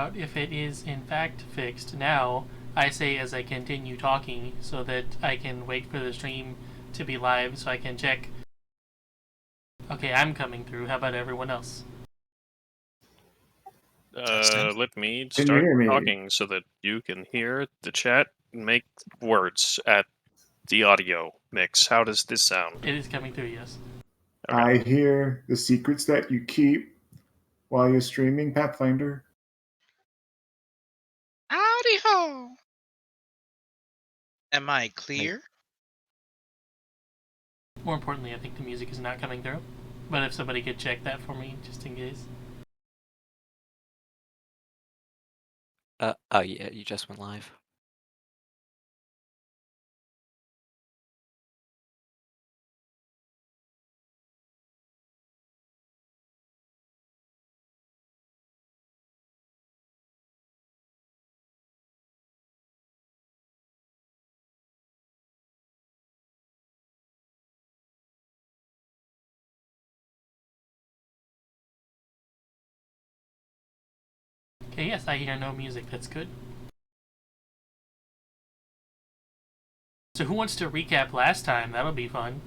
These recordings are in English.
if it is in fact fixed now, I say as I continue talking so that I can wait for the stream to be live so I can check. Okay, I'm coming through. How about everyone else? Testing. Let me Can you start hear me? talking so that you can hear the chat make words at the audio mix. How does this sound? It is coming through, yes. Okay. I hear the secrets that you keep while you're streaming Pathfinder. Howdy ho! Am I clear? More importantly, I think the music is not coming through. But if somebody could check that for me, just in case. Oh yeah, you just went live. Okay, yes, I hear no music. That's good. So who wants to recap last time? That'll be fun.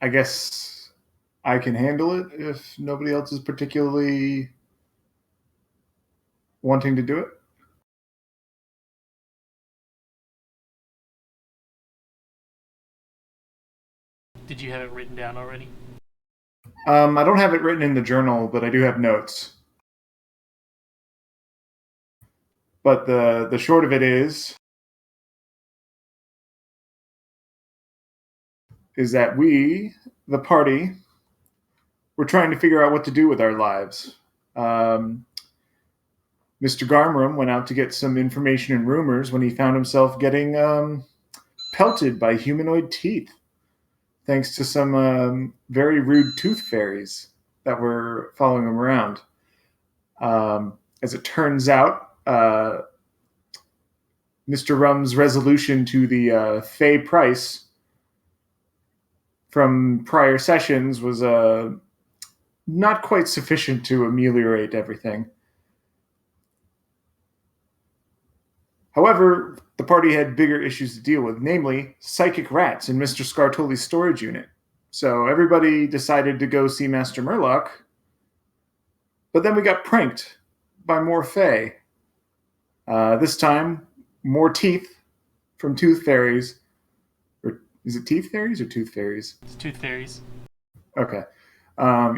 I guess I can handle it if nobody else is particularly wanting to do it. Did you have it written down already? I don't have it written in the journal, but I do have notes. But the short of it is that we, the party, we're trying to figure out what to do with our lives. Mr. Garmram went out to get some information and rumors when he found himself getting pelted by humanoid teeth, thanks to some very rude tooth fairies that were following him around. As it turns out, Mr. Rum's resolution to the Fey price from prior sessions was not quite sufficient to ameliorate everything. However, the party had bigger issues to deal with, namely psychic rats in Mr. Scartoli's storage unit. So everybody decided to go see Master Murloc, but then we got pranked by more Fae. This time, more teeth from tooth fairies. Or is it teeth fairies or tooth fairies? It's tooth fairies. Okay.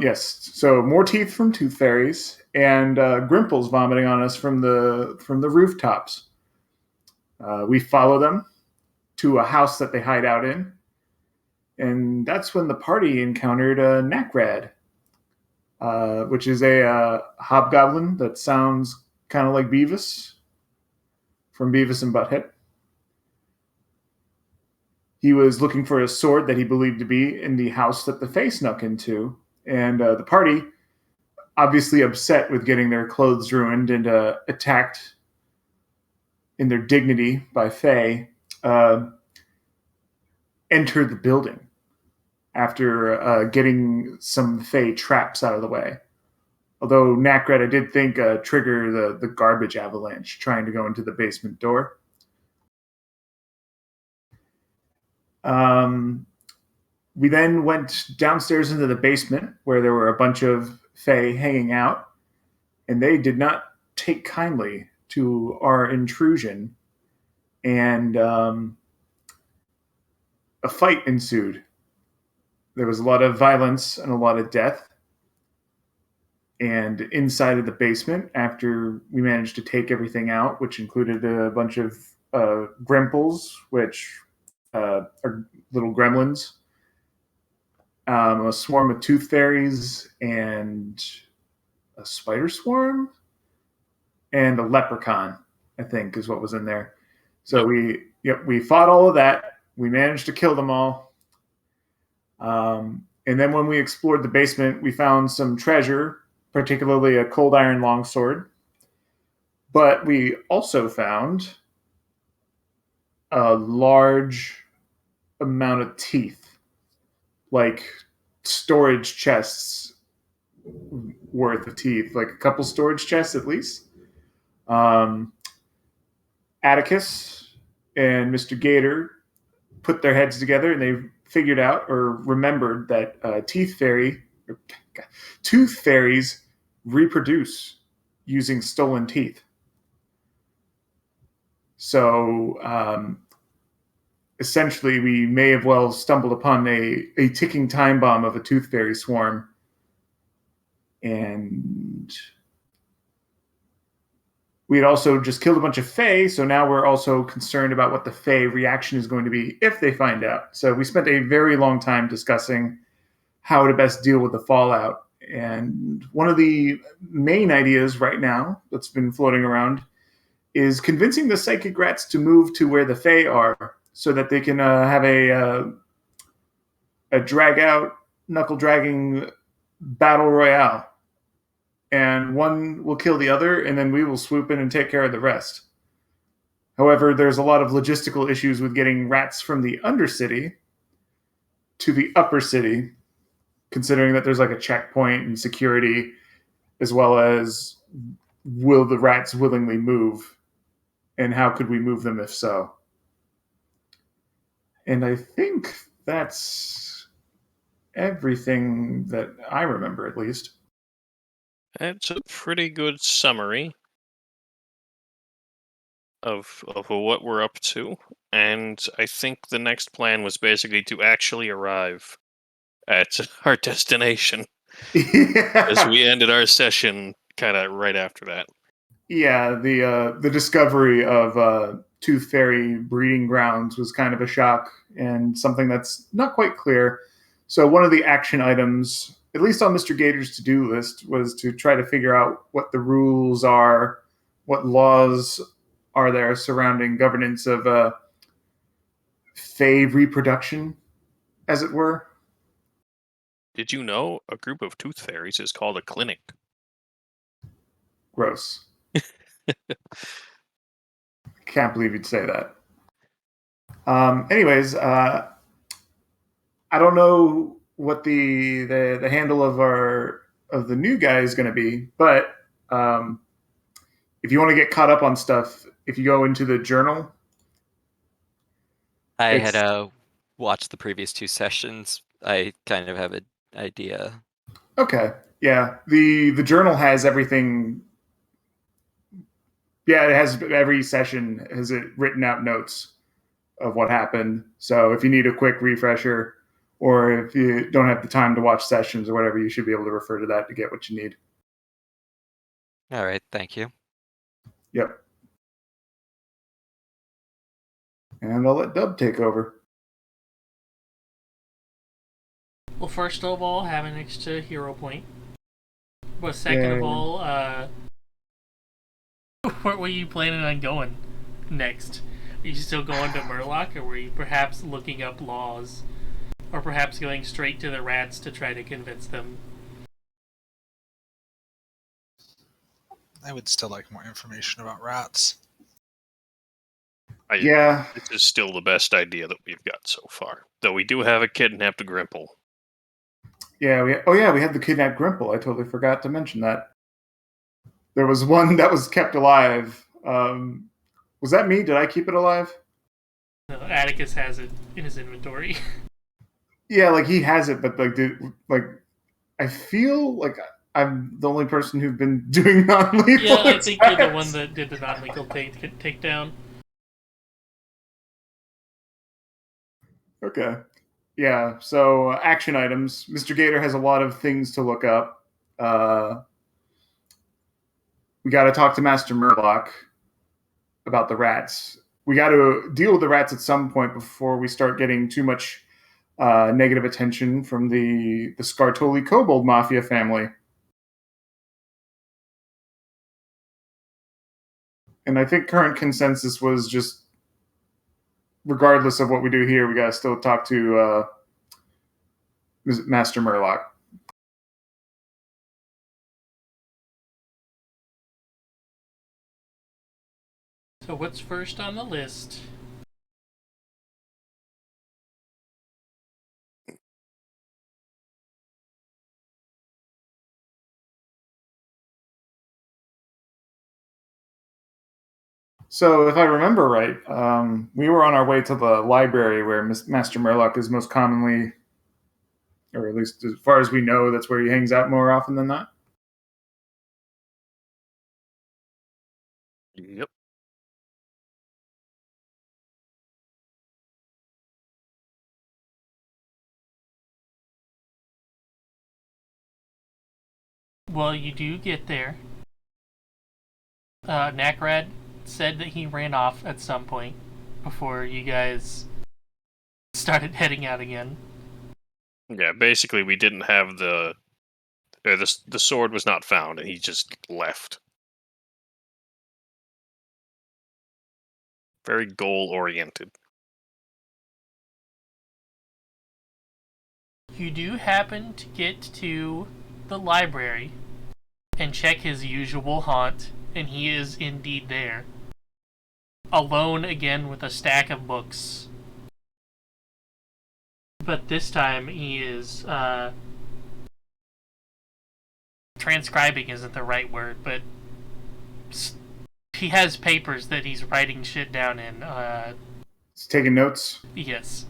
Yes. So more teeth from tooth fairies and Grimples vomiting on us from the rooftops. We follow them to a house that they hide out in, and that's when the party encountered a Nakrad, which is a hobgoblin that sounds kind of like Beavis from Beavis and Butthead. He was looking for a sword that he believed to be in the house that the Fae snuck into, and the party, obviously upset with getting their clothes ruined and attacked in their dignity by Fae, entered the building after getting some Fae traps out of the way. Although Nakred, I did think trigger the garbage avalanche trying to go into the basement door. We then went downstairs into the basement where there were a bunch of Fae hanging out, and they did not take kindly to our intrusion, and a fight ensued. There was a lot of violence and a lot of death. And inside of the basement, after we managed to take everything out, which included a bunch of Grimples, which are little gremlins, a swarm of tooth fairies, and a spider swarm, and a leprechaun, I think, is what was in there. So we fought all of that. We managed to kill them all. And then when we explored the basement, we found some treasure particularly a cold iron longsword. But we also found a large amount of teeth, like storage chests worth of teeth, like a couple storage chests at least. Atticus and Mr. Gator put their heads together and they figured out or remembered that tooth fairies reproduce using stolen teeth. So essentially, we may have well stumbled upon a ticking time bomb of a tooth fairy swarm. And we had also just killed a bunch of Fae, so now we're also concerned about what the Fae reaction is going to be if they find out. So we spent a very long time discussing how to best deal with the fallout. And one of the main ideas right now that's been floating around is convincing the psychic rats to move to where the Fae are so that they can have a drag-out, knuckle-dragging battle royale. And one will kill the other, and then we will swoop in and take care of the rest. However, there's a lot of logistical issues with getting rats from the Undercity to the Upper City, considering that there's like a checkpoint and security, as well as will the rats willingly move, and how could we move them if so? And I think that's everything that I remember, at least. That's a pretty good summary of what we're up to, and I think the next plan was basically to actually arrive at our destination, as we ended our session kind of right after that. Yeah, the discovery of Tooth Fairy breeding grounds was kind of a shock and something that's not quite clear. So one of the action items, at least on Mr. Gator's to-do list, was to try to figure out what the rules are, what laws are there surrounding governance of Fae reproduction, as it were. Did you know a group of tooth fairies is called a clinic? Gross. Can't believe you'd say that. Anyways, I don't know what the handle of the new guy is going to be, but if you want to get caught up on stuff, if you go into the journal, I had watched the previous two sessions. I kind of have an idea. Okay, yeah, the journal has everything. Yeah, it has every session has it written out notes of what happened. So if you need a quick refresher, or if you don't have the time to watch sessions or whatever, you should be able to refer to that to get what you need. All right, thank you. Yep. And I'll let Dub take over. Well, first of all, have an extra hero point. But second of all, where were you planning on going next? Are you still going to Murloc, or were you perhaps looking up laws? Or perhaps going straight to the rats to try to convince them? I would still like more information about rats. Yeah. This is still the best idea that we've got so far. Though we do have a kidnapped Grimple. Yeah, we had the kidnapped Grimple. I totally forgot to mention that. There was one that was kept alive. Was that me? Did I keep it alive? No, Atticus has it in his inventory. Yeah, like he has it, but I feel like I'm the only person who's been doing non-lethal. Yeah, I think attacks. you're the one that did the non-lethal takedown. Okay. Yeah, so action items. Mr. Gator has a lot of things to look up. We got to talk to Master Murloc about the rats. We got to deal with the rats at some point before we start getting too much negative attention from the Scartoli Kobold Mafia family. And I think current consensus was just, regardless of what we do here, we got to still talk to Master Murloc. So what's first on the list? So, if I remember right, we were on our way to the library where Master Murloc is most commonly, or at least as far as we know, that's where he hangs out more often than not. Yep. Well, you do get there. Nakrad said that he ran off at some point before you guys started heading out again. Yeah, basically we didn't have the sword was not found, and he just left. Very goal oriented. You do happen to get to the library and check his usual haunt, and he is indeed there. Alone again with a stack of books. But this time he is, transcribing isn't the right word, but he has papers that he's writing shit down in. He's taking notes. Yes.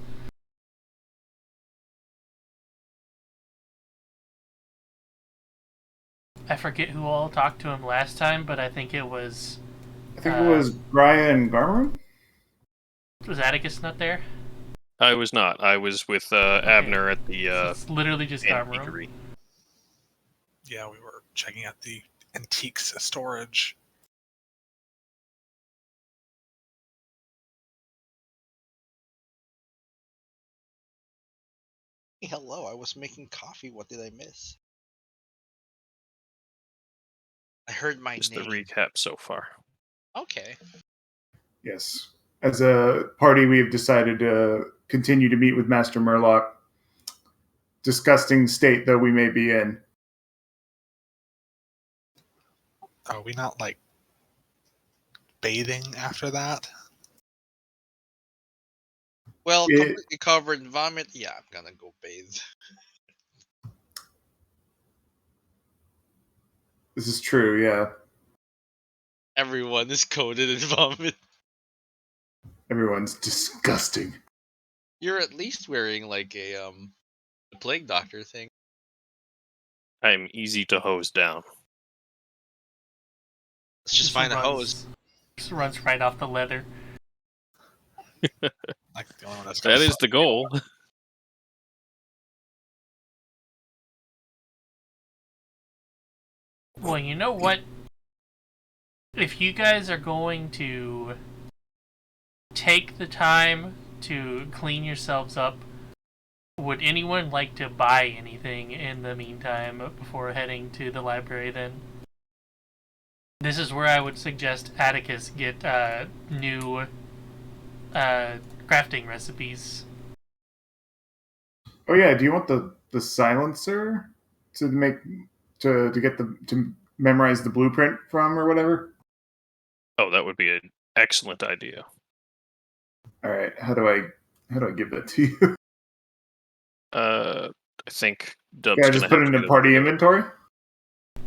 I forget who all talked to him last time, but I think it was... I think it was Brian Garmer. Was Atticus not there? I was not. I was with Abner at the So it's literally just Garmer. antiquary. Yeah, we were checking out the antiques storage. Hey, hello, I was making coffee. What did I miss? I heard my Just name. the recap so far. Okay. Yes. As a party, we have decided to continue to meet with Master Murloc, disgusting state though we may be in. Are we not, like, bathing after that? Well, It- completely covered in vomit. Yeah, I'm gonna go bathe. This is true, yeah. Everyone is coated in vomit. Everyone's disgusting. You're at least wearing like a plague doctor thing. I'm easy to hose down. Let's just find a hose. Just runs right off the leather. Like the only one that's That is the goal. Well, you know what? If you guys are going to take the time to clean yourselves up, would anyone like to buy anything in the meantime before heading to the library then? This is where I would suggest Atticus get new crafting recipes. Oh yeah, do you want the silencer to make to get the to memorize the blueprint from or whatever? Oh, that would be an excellent idea. All right, how do I give that to you? I think Dub's Yeah, gonna just put have it to in get party inventory.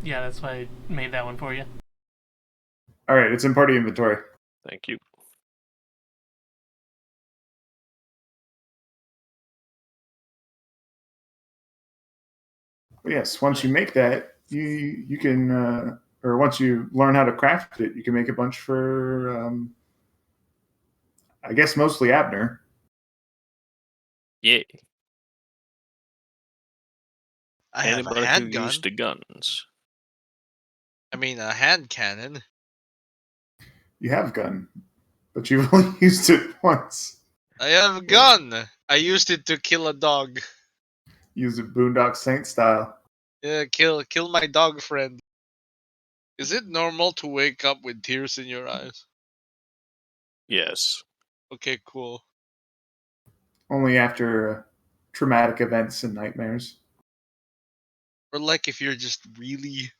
Yeah, that's why I made that one for you. All right, it's in party inventory. Thank you. But yes, once you make that, you can, or once you learn how to craft it, you can make a bunch for, I guess mostly Abner. Yeah. I have a Anybody who handgun. used the guns. I mean, a hand cannon. You have a gun, but you've only used it once. I have a gun. I used it to kill a dog. Use it Boondock Saint style. Yeah, kill my dog friend. Is it normal to wake up with tears in your eyes? Yes. Okay, cool. Only after traumatic events and nightmares. Or like if you're just really,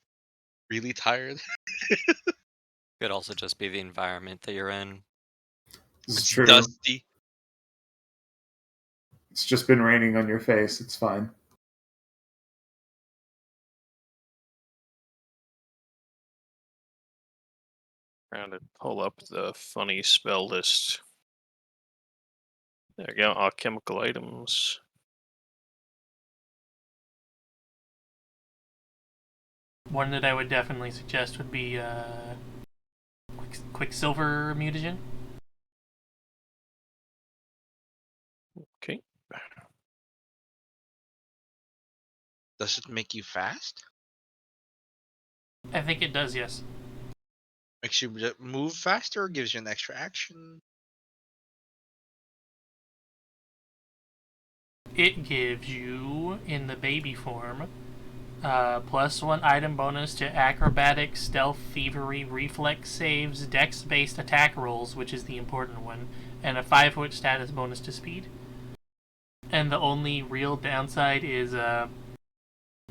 really tired. Could also just be the environment that you're in. This is It's true. dusty. It's just been raining on your face. It's fine. Trying to pull up the funny spell list. There we go. Alchemical items. One that I would definitely suggest would be Quicksilver mutagen. Okay. Does it make you fast? I think it does, yes. Makes you move faster? Gives you an extra action? It gives you, in the baby form, +1 item bonus to acrobatics, stealth, thievery, reflex saves, dex-based attack rolls, which is the important one, and a 5-foot status bonus to speed. And the only real downside is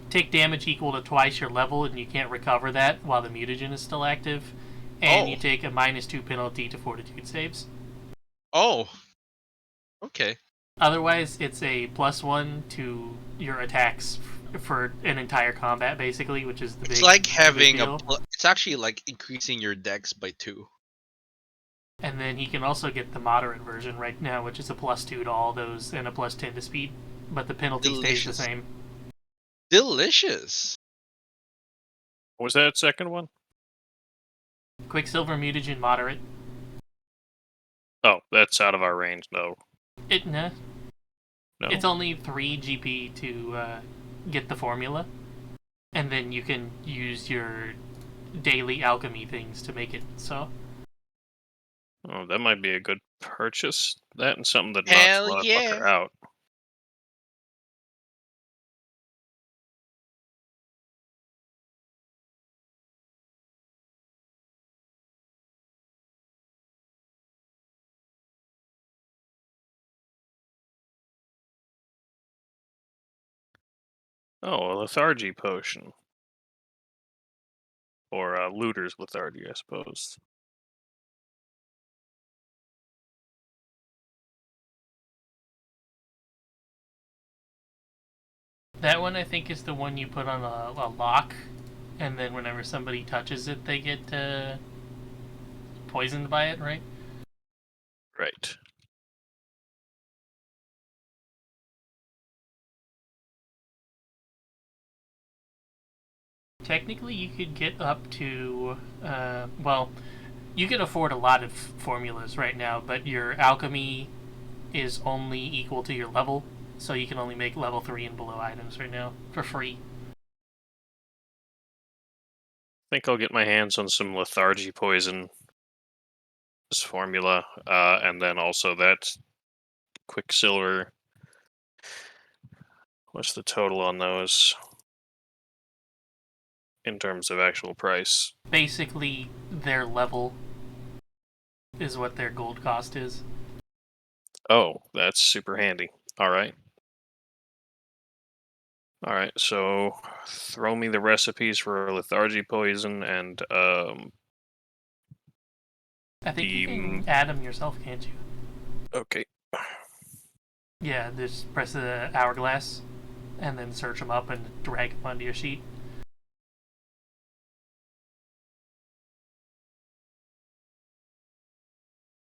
take damage equal to twice your level, and you can't recover that while the mutagen is still active. And you take a -2 penalty to fortitude saves. Oh. Okay. Otherwise, it's a +1 to your attacks for an entire combat, basically, which is the big. It's like the big having deal. it's actually like increasing your dex by 2. And then he can also get the moderate version right now, which is a +2 to all those and a +10 to speed, but the penalty stays the Delicious. same. Delicious. What was that second one? Quicksilver mutagen moderate. Oh, that's out of our range, though. No. No. It's only 3 GP to get the formula, and then you can use your daily alchemy things to make it so. Oh, that might be a good purchase. That and something that Hell knocks yeah. motherfucker out. Oh, a lethargy potion. Or looter's lethargy, I suppose. That one, I think, is the one you put on a lock, and then whenever somebody touches it, they get poisoned by it, right? Right. Technically, you could get up to, well, you can afford a lot of formulas right now, but your alchemy is only equal to your level, so you can only make level 3 and below items right now for free. I think I'll get my hands on some lethargy poison. This formula, and then also that Quicksilver. What's the total on those in terms of actual price? Basically, their level is what their gold cost is. Oh, that's super handy. All right. All right, so throw me the recipes for lethargy poison and I think you can add them yourself, can't you? okay. Yeah, just press the hourglass and then search them up and drag them onto your sheet.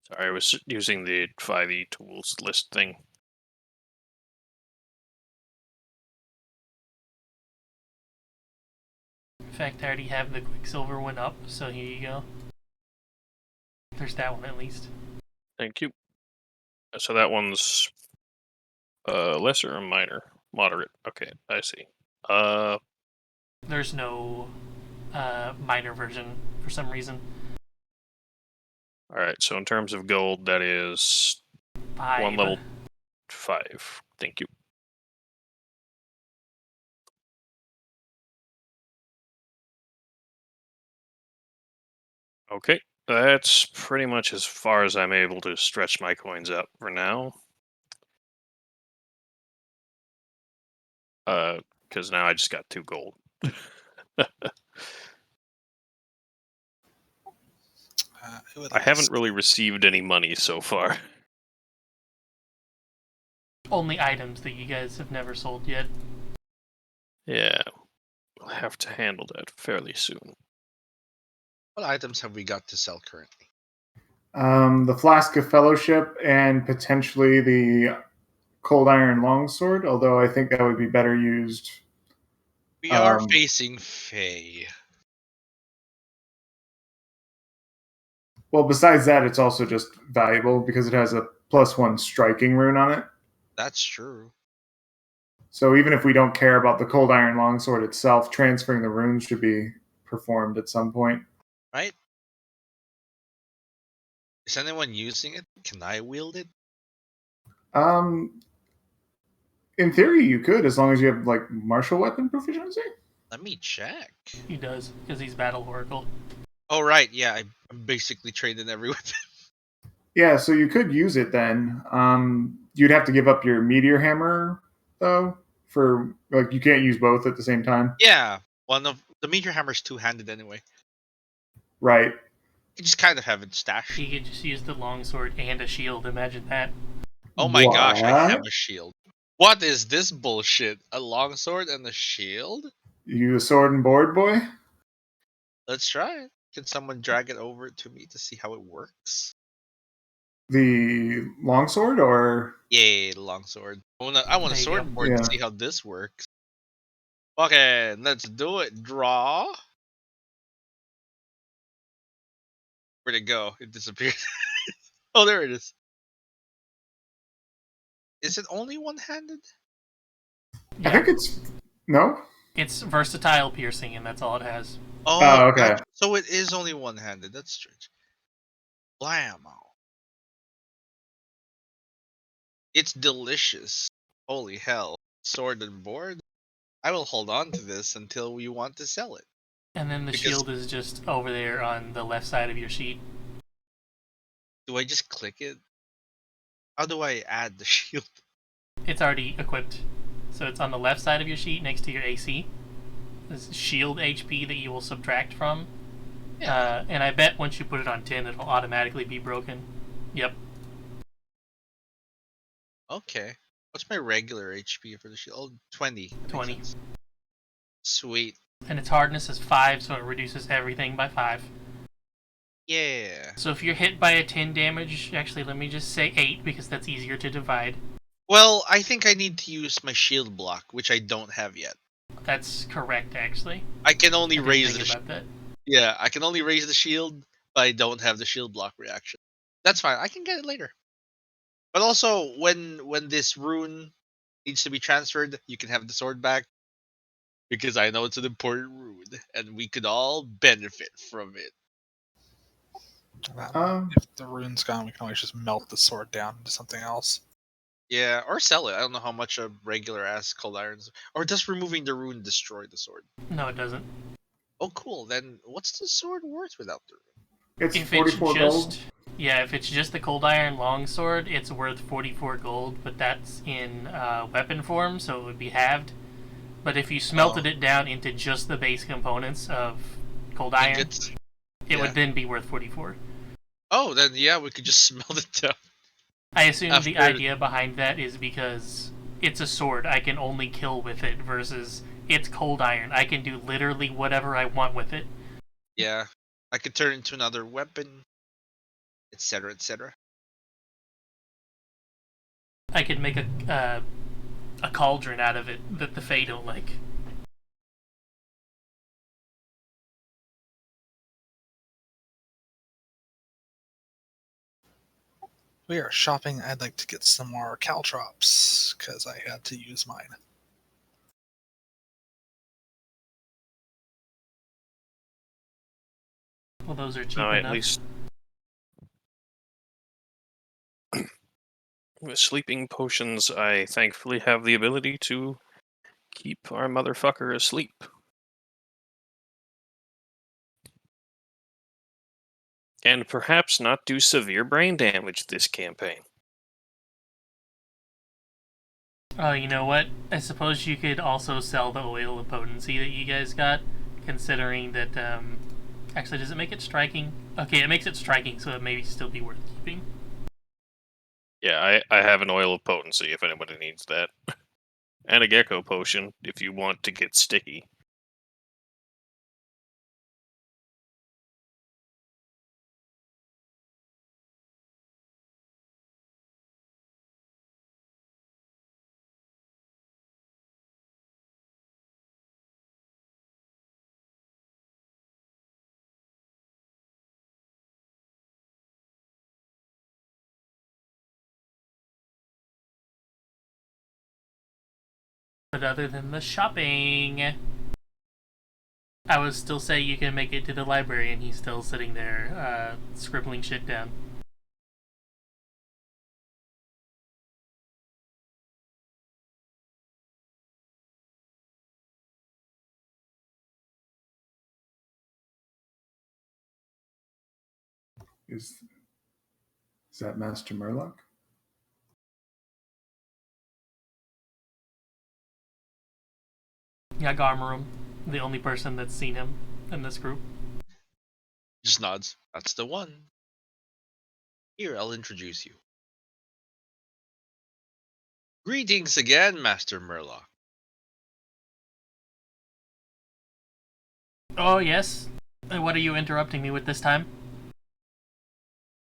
Sorry, I was using the 5e tools list thing. In fact, I already have the Quicksilver one up, so here you go. There's that one at least. Thank you. So that one's lesser or minor? Moderate. Okay, I see. There's no minor version for some reason. All right, so in terms of gold, that is 5. one level 5. Thank you. Okay, that's pretty much as far as I'm able to stretch my coins up for now. Because now I just got 2 gold. Good I haven't list. really received any money so far. Only items that you guys have never sold yet. Yeah, we'll have to handle that fairly soon. What items have we got to sell currently? The Flask of Fellowship and potentially the Cold Iron Longsword, although I think that would be better used. We are Um, facing Faye. Well, besides that, it's also just valuable because it has a +1 striking rune on it. That's true. So even if we don't care about the Cold Iron Longsword itself, transferring the runes should be performed at some point. Right? Is anyone using it? Can I wield it? Um, in theory, you could, as long as you have like martial weapon proficiency. Let me check. He does, because he's Battle Oracle. Oh, right. Yeah, I'm basically trained in every weapon. Yeah, so you could use it then. You'd have to give up your meteor hammer though, for like you can't use both at the same time. Yeah, one of the meteor hammer's two-handed anyway. Right. You just kind of have it stashed. He could just use the longsword and a shield. Imagine that. Oh my gosh, I have What? a shield. What is this bullshit? A longsword and a shield? You a sword and board boy? Let's try it. Can someone drag it over to me to see how it works? The longsword or Yay, the longsword. I want a There you sword go. board Yeah. to see how this works. Okay, let's do it. Draw. Where'd it go? It disappeared. Oh, there it is. Is it only one-handed? I think it's no. It's versatile piercing, and that's all it has. Oh, Okay. so it is only one-handed. That's strange. Blammo. It's delicious. Holy hell. Sword and board? I will hold on to this until we want to sell it. And then the Because- shield is just over there on the left side of your sheet. Do I just click it? How do I add the shield? It's already equipped. So it's on the left side of your sheet next to your AC. This shield HP that you will subtract from. Yeah. And I bet once you put it on 10, it'll automatically be broken. Yep. Okay. What's my regular HP for the shield? Oh, 20. That makes 20. sense. Sweet. And its hardness is 5, so it reduces everything by 5. Yeah. So if you're hit by a 10 damage, actually let me just say 8 because that's easier to divide. Well, I think I need to use my shield block, which I don't have yet. That's correct, actually. I can I only didn't raise think the about that. yeah, I can only raise the shield, but I don't have the shield block reaction. That's fine. I can get it later. But also, when this rune needs to be transferred, you can have the sword back, because I know it's an important rune, and we could all benefit from it. If the rune's gone, we can always just melt the sword down into something else. Yeah, or sell it. I don't know how much a regular ass cold irons, or does removing the rune destroy the sword? No, it doesn't. Oh, cool. Then what's the sword worth without the rune? It's If it's 44 just gold. yeah, if it's just the cold iron longsword, it's worth 44 gold, but that's in weapon form, so it would be halved. But if you smelted it down into just the base components of cold iron, Ingots? it yeah. would then be worth 44. Oh, then yeah, we could just smelt it down. I assume the After- idea behind that is because it's a sword. I can only kill with it versus it's cold iron. I can do literally whatever I want with it. Yeah, I could turn it into another weapon, etc., etc. I could make a cauldron out of it that the Fae don't like. We are shopping. I'd like to get some more caltrops because I had to use mine. Well, those are cheap No, enough. at least with sleeping potions, I thankfully have the ability to keep our motherfucker asleep. And perhaps not do severe brain damage this campaign. Oh, you know what? I suppose you could also sell the oil of potency that you guys got, considering that Actually, does it make it striking? Okay, it makes it striking, so it may still be worth keeping. Yeah, I have an oil of potency if anybody needs that. And a gecko potion if you want to get sticky. But other than the shopping, I would still say you can make it to the library and he's still sitting there, scribbling shit down. Is that Master Murloc? Yeah, Garmarum, the only person that's seen him in this group. Just nods. That's the one. Here, I'll introduce you. Greetings again, Master Murloc. Oh, yes? What are you interrupting me with this time?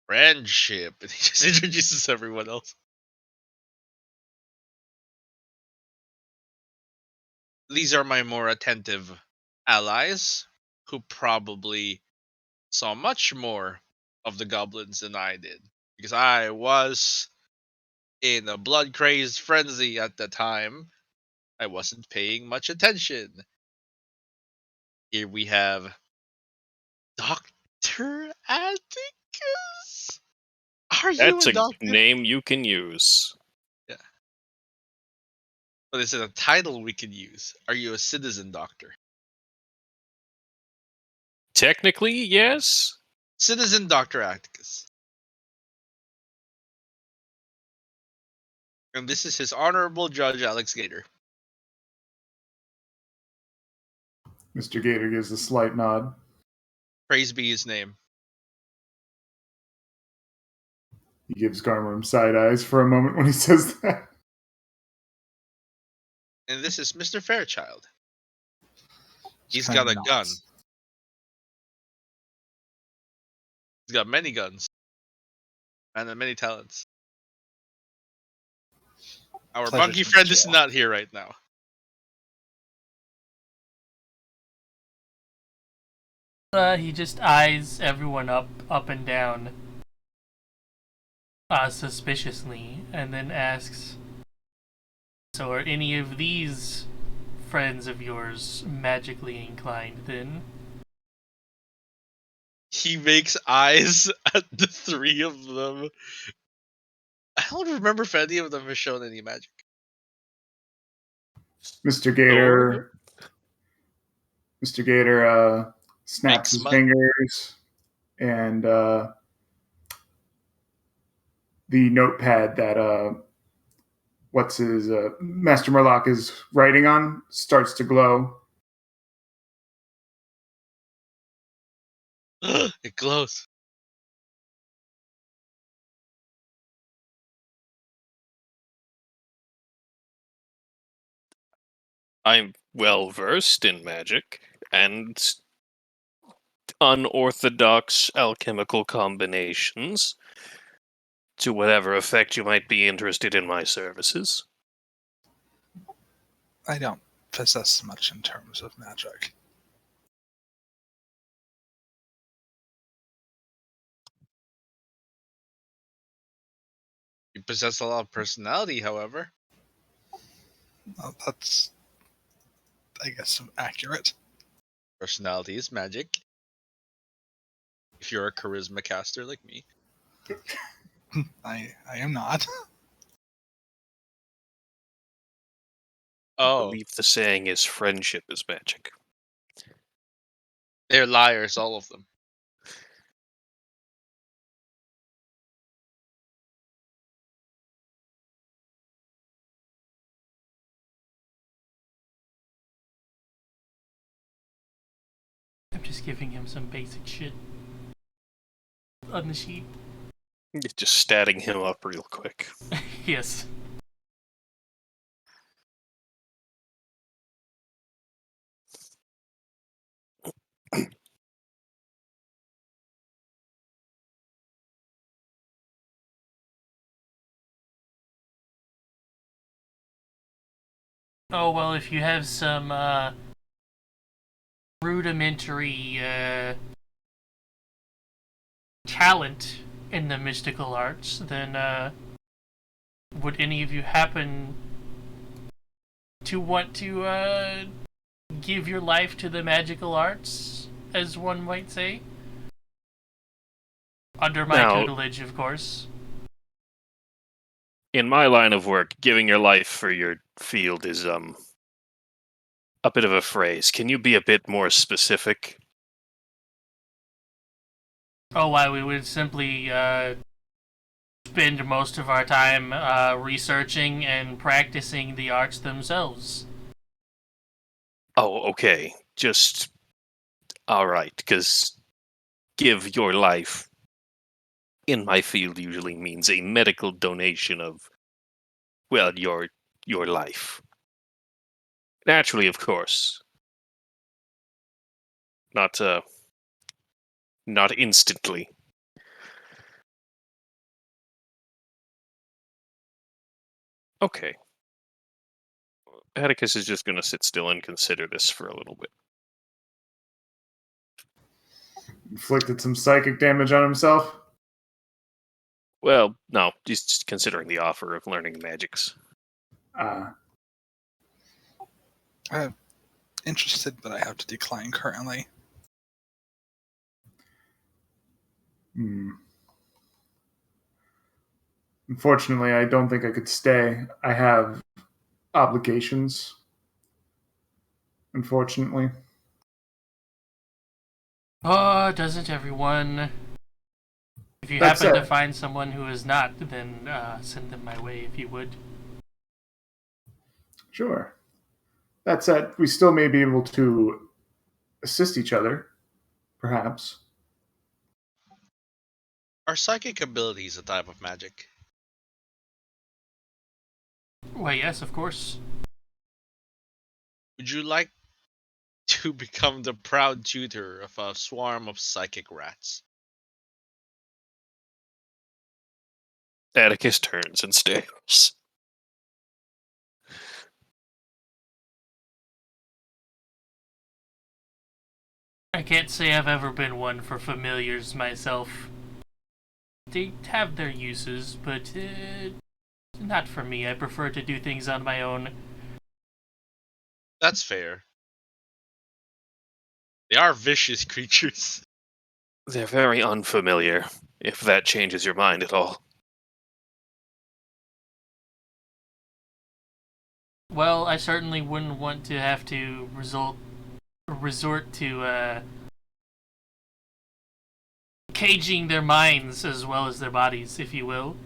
Friendship. And he just introduces everyone else. These are my more attentive allies who probably saw much more of the goblins than I did. Because I was in a blood crazed frenzy at the time. I wasn't paying much attention. Here we have Dr. Atticus? Are you That's a a doctor? name you can use. Yeah. But is it a title we can use? Are you a citizen doctor? Technically, yes. Citizen Dr. Atticus. And this is his honorable judge, Alex Gator. Mr. Gator gives a slight nod. Praise be his name. He gives Garmarum side eyes for a moment when he says that. And this is Mr. Fairchild. He's Just got kinda a gun. nods. He's got many guns. And many talents. Our Pleasure monkey to friend meet is you. not here right now. He just eyes everyone up and down, suspiciously, and then asks, "So are any of these friends of yours magically inclined, then?" He makes eyes at the three of them. I don't remember if any of them has shown any magic. Mr. Gator. Mr. Gator snaps Makes his money. fingers, and the notepad that Master Murloc is writing on starts to glow. It glows. I'm well versed in magic and unorthodox alchemical combinations. To whatever effect you might be interested in my services. I don't possess much in terms of magic. You possess a lot of personality, however. Well, that's, I guess, accurate. Personality is magic. If you're a charisma caster like me. I am not. I Oh, believe the saying is friendship is magic. they're liars, all of them. just giving him some basic shit on the sheet. Just statting him up real quick. Yes. Oh, well, if you have some rudimentary talent in the mystical arts, then would any of you happen to want to give your life to the magical arts, as one might say? Under my Now- tutelage, of course. In my line of work, giving your life for your field is a bit of a phrase. Can you be a bit more specific? Oh, why we would simply spend most of our time researching and practicing the arts themselves. Oh, okay. Just alright, because give your life in my field usually means a medical donation of, well, your life. Naturally, of course. Not instantly. Okay. Atticus is just going to sit still and consider this for a little bit. Inflicted some psychic damage on himself. Well, no, he's just considering the offer of learning magics. I'm interested, but I have to decline currently. Unfortunately, I don't think I could stay. I have obligations. Unfortunately. Oh, doesn't everyone? If you That happen to said- find someone who is not, then send them my way if you would. Sure. That said, we still may be able to assist each other, perhaps. Are psychic abilities a type of magic? Why, yes, of course. Would you like to become the proud tutor of a swarm of psychic rats? Atticus turns and stares. I can't say I've ever been one for familiars myself. They have their uses, but not for me. I prefer to do things on my own. That's fair. They are vicious creatures. They're very unfamiliar, if that changes your mind at all. Well, I certainly wouldn't want to have to resort to caging their minds as well as their bodies, if you will.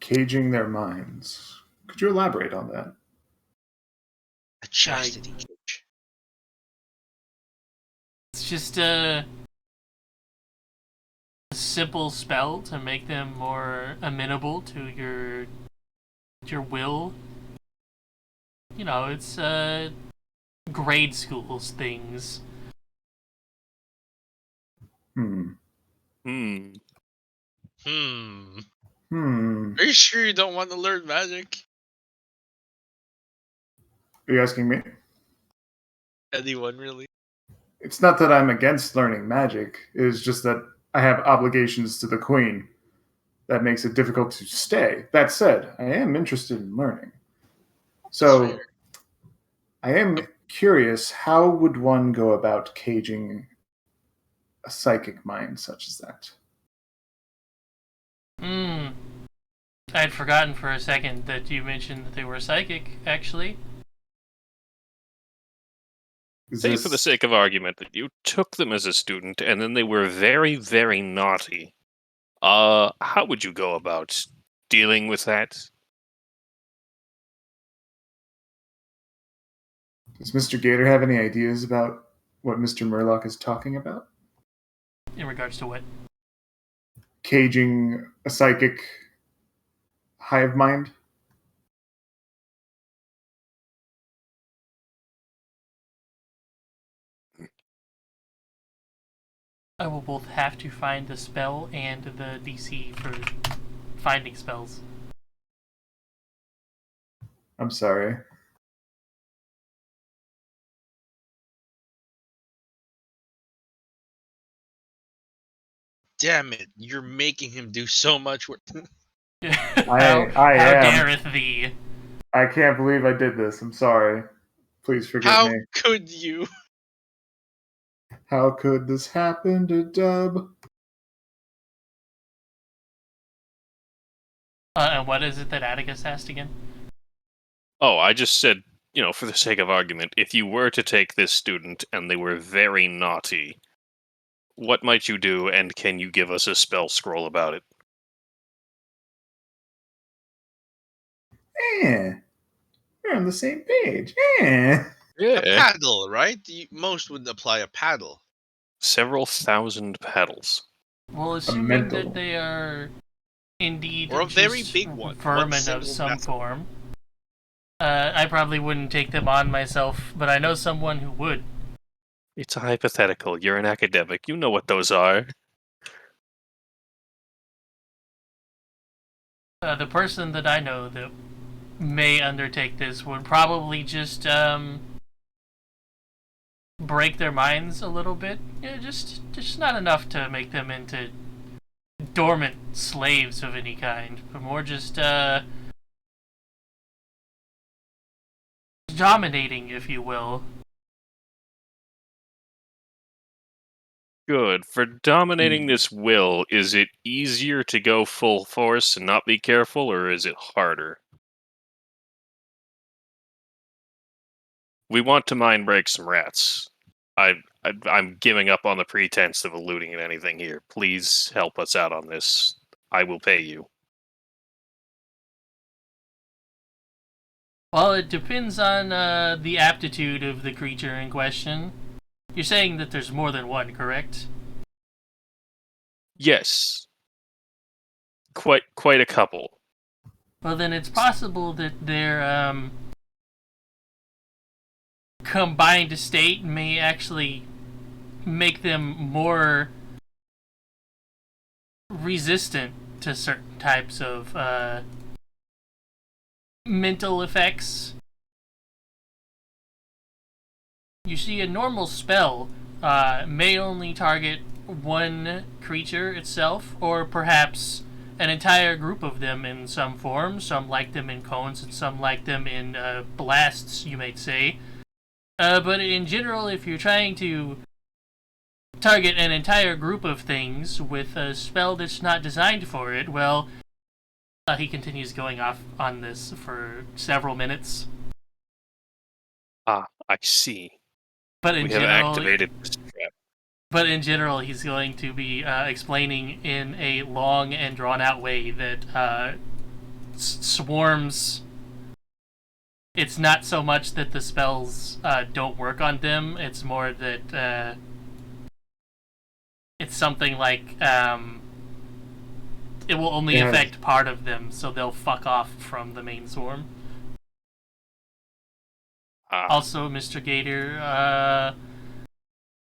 Caging their minds. Could you elaborate on that? A chastity cage. It's just a simple spell to make them more amenable to your will. You know, it's grade schools things. Hmm. Hmm. Are Are you sure you don't want to learn magic? you asking me? Anyone, really? It's not that I'm against learning magic. It's just that I have obligations to the queen. That makes it difficult to stay. That said, I am interested in learning. So, Fair. I am curious, how would one go about caging a psychic mind such as that? I'd forgotten for a second that you mentioned that they were psychic, actually. Is Say this- for the sake of argument that you took them as a student and then they were very, very naughty. How would you go about dealing with that? Does Mr. Gator have any ideas about what Mr. Murloc is talking about? In regards to what? Caging a psychic hive mind? I will both have to find the spell and the DC for finding spells. I'm sorry. Damn it! You're making him do so much work. How am. dareth thee? I can't believe I did this. I'm sorry. Please forgive How me. could you? How could this happen to Dub? And what is it that Atticus asked again? Oh, I just said, for the sake of argument, if you were to take this student and they were very naughty, what might you do, and can you give us a spell scroll about it? We're on the same page. A paddle, right? Most would apply a paddle. Several thousand paddles. Well, assuming mental. that they are indeed Or a very just big one vermin single of some vessel. form, I probably wouldn't take them on myself, but I know someone who would. It's a hypothetical. You're an academic. You know what those are. The person that I know that may undertake this would probably just break their minds a little bit. Just not enough to make them into dormant slaves of any kind, but more just dominating, if you will. Good. For dominating this will, is it easier to go full force and not be careful, or is it harder? We want to mind break some rats. I'm giving up on the pretense of alluding at anything here. Please help us out on this. I will pay you. Well, it depends on the aptitude of the creature in question. You're saying that there's more than one, correct? Yes. Quite a couple. Well, then it's possible that their combined state may actually make them more resistant to certain types of mental effects. You see, a normal spell may only target one creature itself, or perhaps an entire group of them in some form. Some like them in cones, and some like them in blasts, you might say. But in general, if you're trying to target an entire group of things with a spell that's not designed for it, well, he continues going off on this for several minutes. Ah, I see. But in We have general, activated this trap. But in general, he's going to be explaining in a long and drawn-out way that swarms. It's not so much that the spells don't work on them. It's more that it's something like it will only affect part of them, so they'll fuck off from the main swarm. Also, Mr. Gator,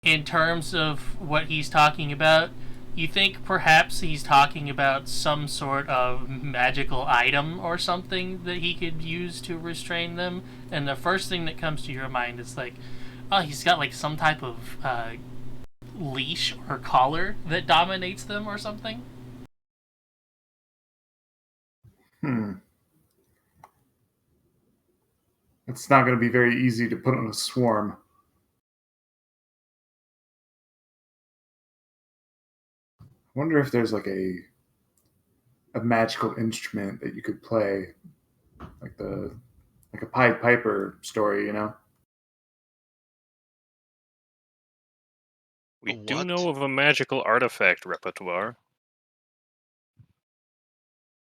in terms of what he's talking about, you think perhaps he's talking about some sort of magical item or something that he could use to restrain them, and the first thing that comes to your mind is like, oh, he's got like some type of leash or collar that dominates them or something? It's not going to be very easy to put on a swarm. I wonder if there's like a magical instrument that you could play, like a Pied Piper story, you know? We do What? know of a magical artifact repertoire.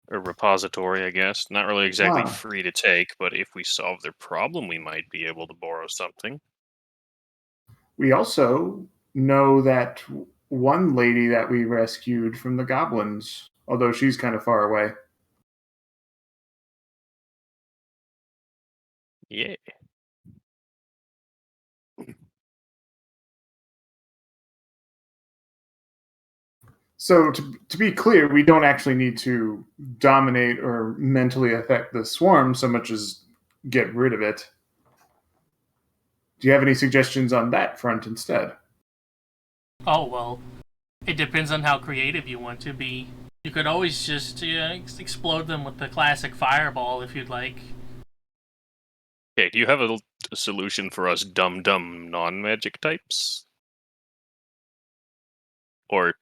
Or repository, I guess. Not really exactly free to take, but if we solve their problem, we might be able to borrow something. We also know that one lady that we rescued from the goblins, although she's kind of far away. Yeah. So to be clear, we don't actually need to dominate or mentally affect the swarm so much as get rid of it. Do you have any suggestions on that front instead? Oh, well, it depends on how creative you want to be. You could always just explode them with the classic fireball if you'd like. Okay, do you have a solution for us dumb non-magic types? Or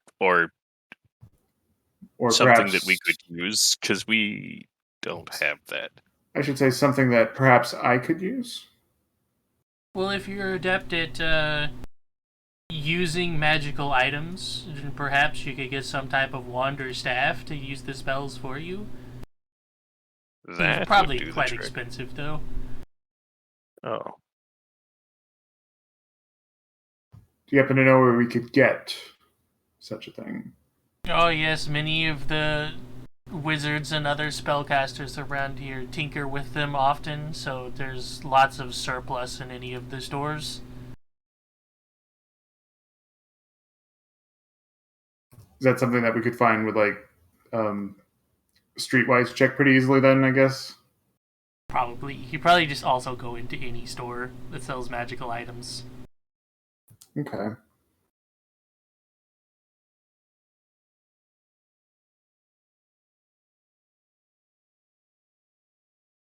something perhaps, that we could use, because we don't have that. I should say something that perhaps I could use. Well, if you're adept at using magical items, then perhaps you could get some type of wand or staff to use the spells for you. That It's probably would do quite the trick. expensive, though. Oh. Do you happen to know where we could get such a thing? Oh yes, many of the wizards and other spellcasters around here tinker with them often, so there's lots of surplus in any of the stores. Is that something that we could find with streetwise check pretty easily then, I guess? Probably. You could probably just also go into any store that sells magical items. Okay.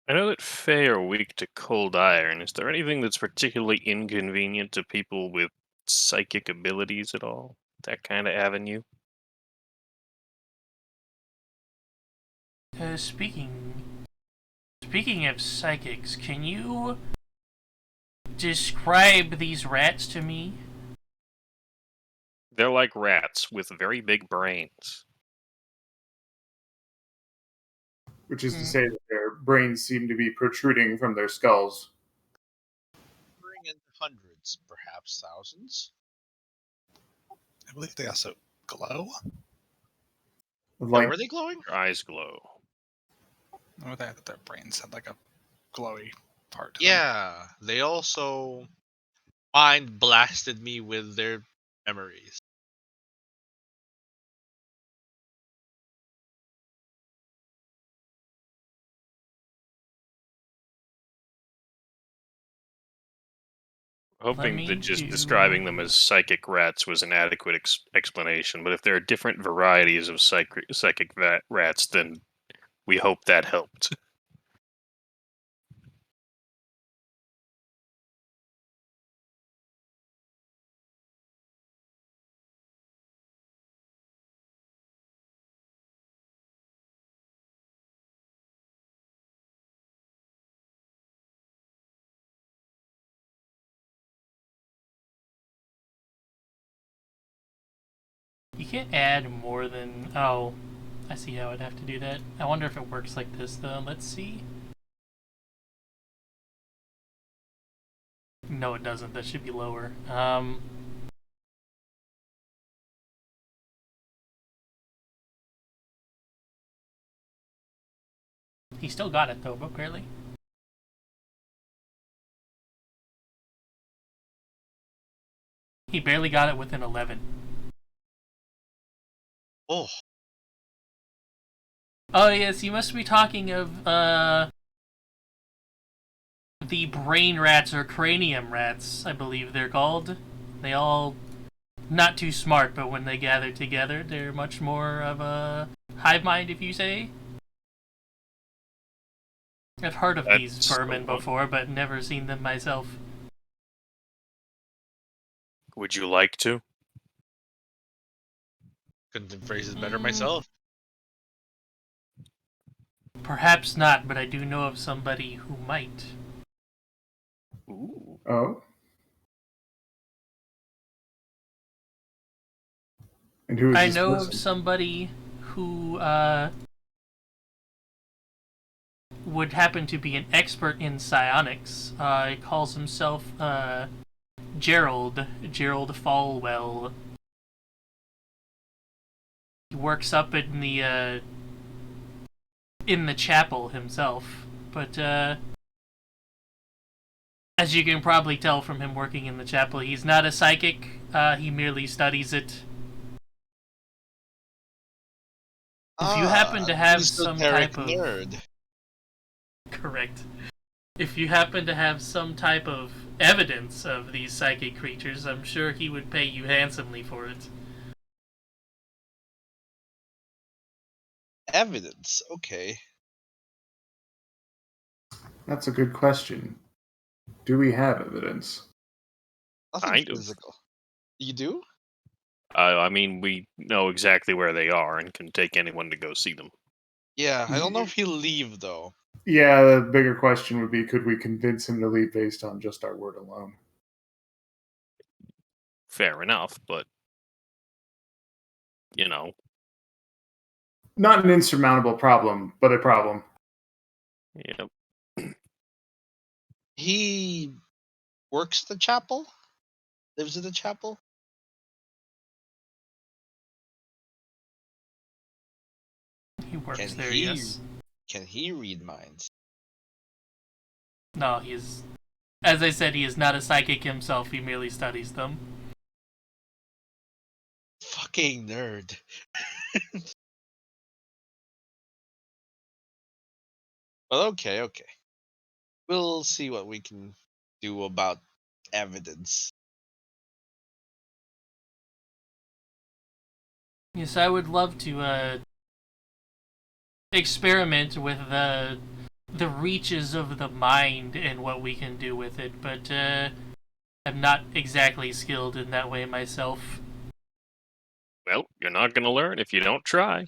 I know that Fae are weak to cold iron. Is there anything that's particularly inconvenient to people with psychic abilities at all? That kind of avenue? Speaking of psychics, can you describe these rats to me? They're like rats with very big brains. Which is to say that their brains seem to be protruding from their skulls. Bring in hundreds, perhaps thousands. I believe they also glow. Like, Were they glowing? Their eyes glow. Or that their brains had like a glowy part to them. Yeah, they also mind blasted me with their memories. Hoping me that just do- describing them as psychic rats was an adequate explanation, but if there are different varieties of psychic rats, then we hope that helped. You can't add more than... Oh, I see how I'd have to do that. I wonder if it works like this, though. Let's see. No, it doesn't. That should be lower. He still got it, though, but barely. He barely got it within 11. Oh, Oh, yes, you must be talking of, the brain rats or cranium rats, I believe they're called. They all... not too smart, but when they gather together, they're much more of a hive mind, if you say. I've heard of these That's vermin the one. before, but never seen them myself. Would you like to? couldn't have phrased it better myself. Perhaps not, but I do know of somebody who might. Ooh. oh. And who is I this know person? of somebody who would happen to be an expert in psionics. He calls himself Gerald Falwell. He works up in the chapel himself, but as you can probably tell from him working in the chapel, he's not a psychic. He merely studies it. If you happen to have some type of nerd. Correct. If you happen to have some type of evidence of these psychic creatures, I'm sure he would pay you handsomely for it. Evidence, okay. That's a good question. Do we have evidence? Nothing Kind of. physical. You do? I mean, we know exactly where they are and can take anyone to go see them. Yeah, I don't know if he'll leave though. Yeah, the bigger question would be, could we convince him to leave based on just our word alone? Fair enough, but you know, Not an insurmountable problem, but a problem. He works the chapel? Lives in the chapel? He works Can there, he- yes. Can he read minds? No, he's... As I said, he is not a psychic himself, he merely studies them. Fucking nerd. Well, okay. We'll see what we can do about evidence. Yes, I would love to, experiment with the reaches of the mind and what we can do with it, but, I'm not exactly skilled in that way myself. well, you're not going to learn if you don't try.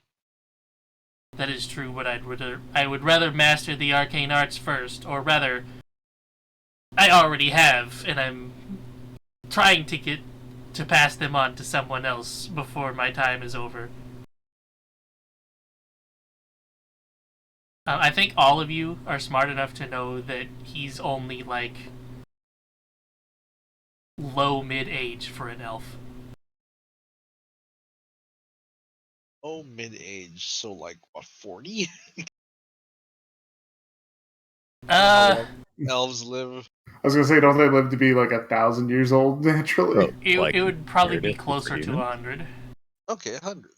That is true, but I would rather master the arcane arts first, or rather, I already have, and I'm trying to get to pass them on to someone else before my time is over. I think all of you are smart enough to know that he's only like low mid-age for an elf. Oh, mid-age, so like what, 40? Elves live. I was gonna say, don't they live to be like 1,000 years old naturally? It would probably be Meredith, closer for to you. 100. Okay, 100.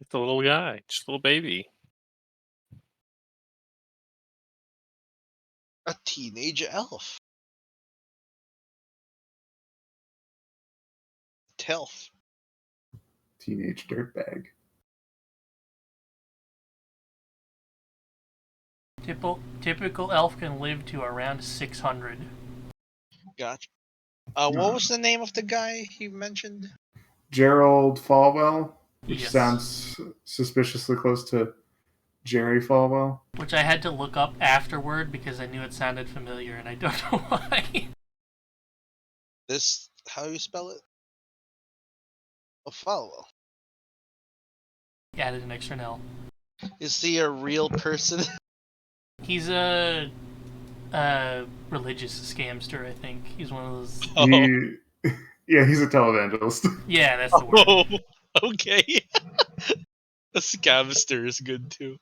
It's a little guy, just a little baby. A teenage elf. Telf. Teenage dirtbag. Typical elf can live to around 600. Gotcha. What was the name of the guy you mentioned? Gerald Falwell, which Yes. sounds suspiciously close to Jerry Falwell. Which I had to look up afterward because I knew it sounded familiar and I don't know why. This, how you spell it? Oh, Falwell. Added an extra L. Is he a real person? He's a religious scamster, I think. He's one of those... Yeah, he's a televangelist. Yeah, that's the word. Oh, okay. A scamster is good too.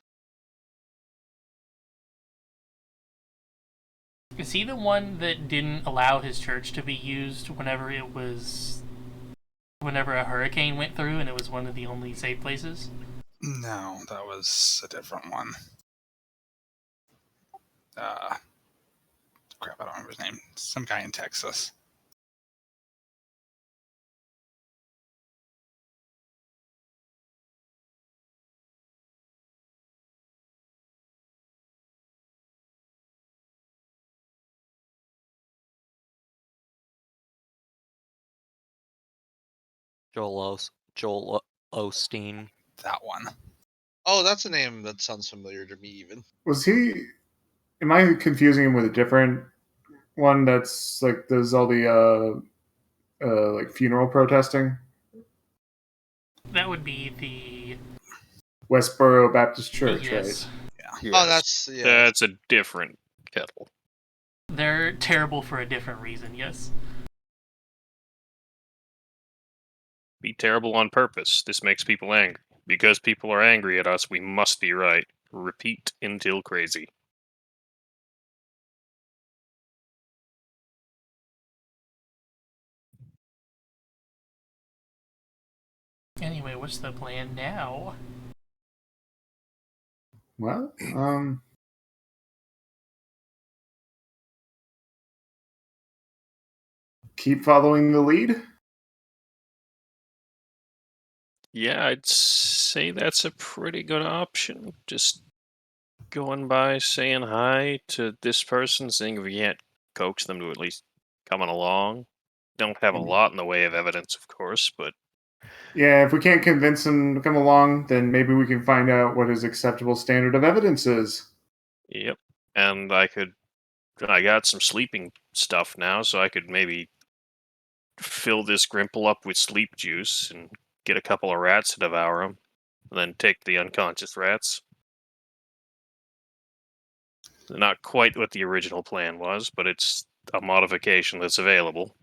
Is he the one that didn't allow his church to be used whenever a hurricane went through and it was one of the only safe places? No, that was a different one. Crap, I don't remember his name. Some guy in Texas. Joel Osteen. That one. Oh, that's a name that sounds familiar to me even. Was he? Am I confusing him with a different one that's like does all the like funeral protesting? That would be the... Westboro Baptist Church, yes. right? Oh, that's yeah. That's a different kettle. They're terrible for a different reason, yes. be terrible on purpose. This makes people angry. Because people are angry at us, we must be right. Repeat until crazy. Anyway, what's the plan now? Well, keep following the lead. Yeah, I'd say that's a pretty good option. Just going by, saying hi to this person, seeing if we can't coax them to at least coming along. Don't have a lot in the way of evidence, of course, but Yeah, if we can't convince them to come along, then maybe we can find out what his acceptable standard of evidence is. yep. And I got some sleeping stuff now, so I could maybe fill this Grimple up with sleep juice and get a couple of rats to devour him, and then take the unconscious rats. Not quite what the original plan was, but it's a modification that's available.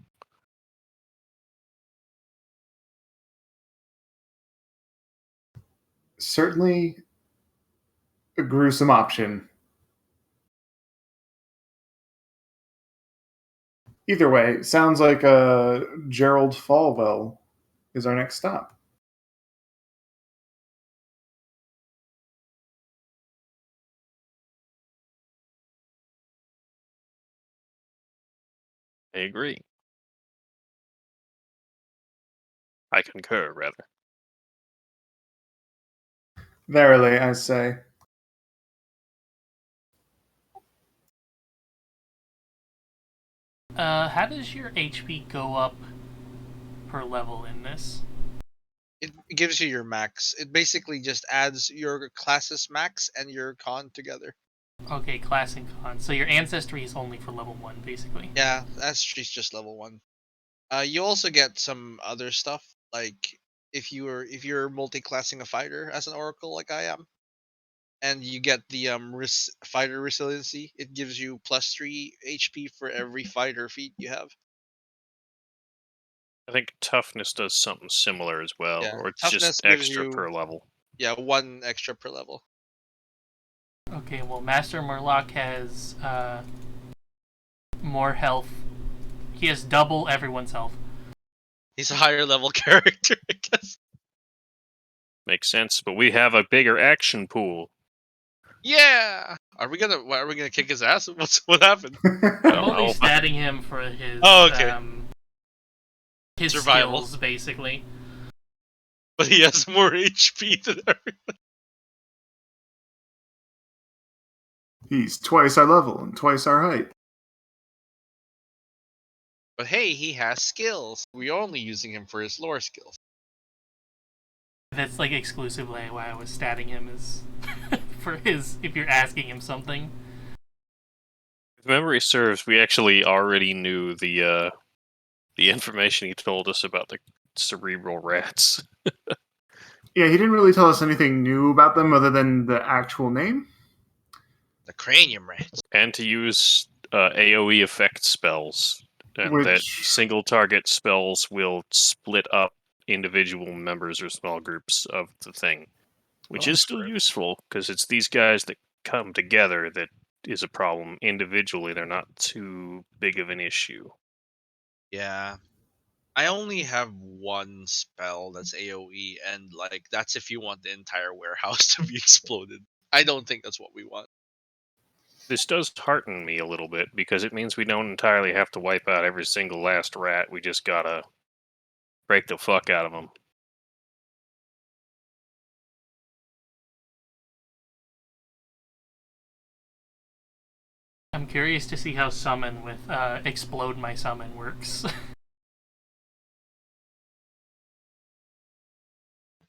Certainly a gruesome option. Either way, sounds like Gerald Falwell is our next stop. I agree. I concur, rather. Verily, I say. How does your HP go up per level in this? It gives you your max. It basically just adds your class's max and your con together. Okay, class and con. So your ancestry is only for level 1, basically. Yeah, she's just level 1. You also get some other stuff, like if you're multi-classing a fighter as an oracle like I am, and you get the fighter resiliency, it gives you +3 HP for every fighter feat you have. I think toughness does something similar as well, Yeah, or it's just toughness gives extra you per level. 1 extra per level. Okay, well, Master Murloc has more health. He has double everyone's health. He's a higher level character, I guess. Makes sense, but we have a bigger action pool. Yeah. Are we gonna kick his ass? What happened? I I'm don't only know. statting him for his Oh, okay. His Survival. skills, basically. But he has more HP than everyone. He's twice our level and twice our height. But hey, he has skills. We're only using him for his lore skills. That's like exclusively why I was statting him is for his. If you're asking him something. If memory serves, we actually already knew the information he told us about the cerebral rats. Yeah, he didn't really tell us anything new about them other than the actual name. The cranium rats. And to use AoE effect spells, and that Which- single target spells will split up individual members or small groups of the thing, which is still useful because it's these guys that come together that is a problem. Individually, they're not too big of an issue. Yeah. I only have one spell that's AoE, and like that's if you want the entire warehouse to be exploded. I don't think that's what we want. This does hearten me a little bit because it means we don't entirely have to wipe out every single last rat. We just gotta break the fuck out of them. I'm curious to see how summon with explode my summon works.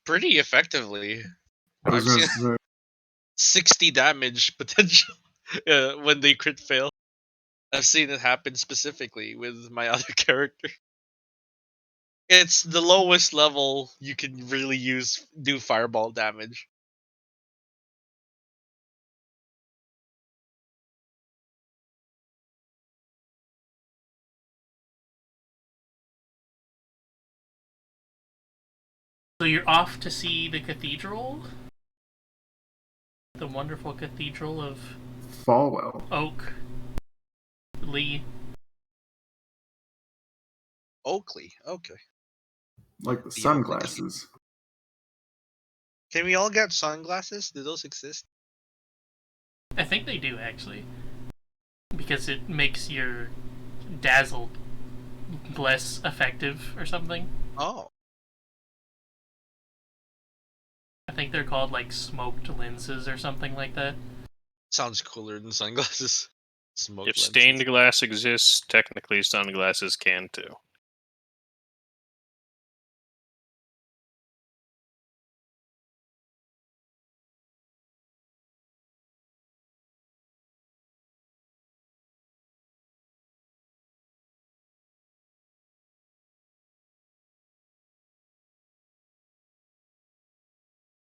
Pretty effectively. I was I've gonna seen say, 60 damage potential when they crit fail. I've seen it happen specifically with my other character. It's the lowest level you can really do fireball damage. So you're off to see the cathedral? The wonderful cathedral of Falwell. Oak Lee. Oakley. Okay. Like the The Oakley sunglasses. Can we all get sunglasses? Do those exist? I think they do, actually. Because it makes your dazzle less effective or something. Oh. I think they're called, like, smoked lenses or something like that. Sounds cooler than sunglasses. Smoke If lenses. stained glass exists, technically sunglasses can too.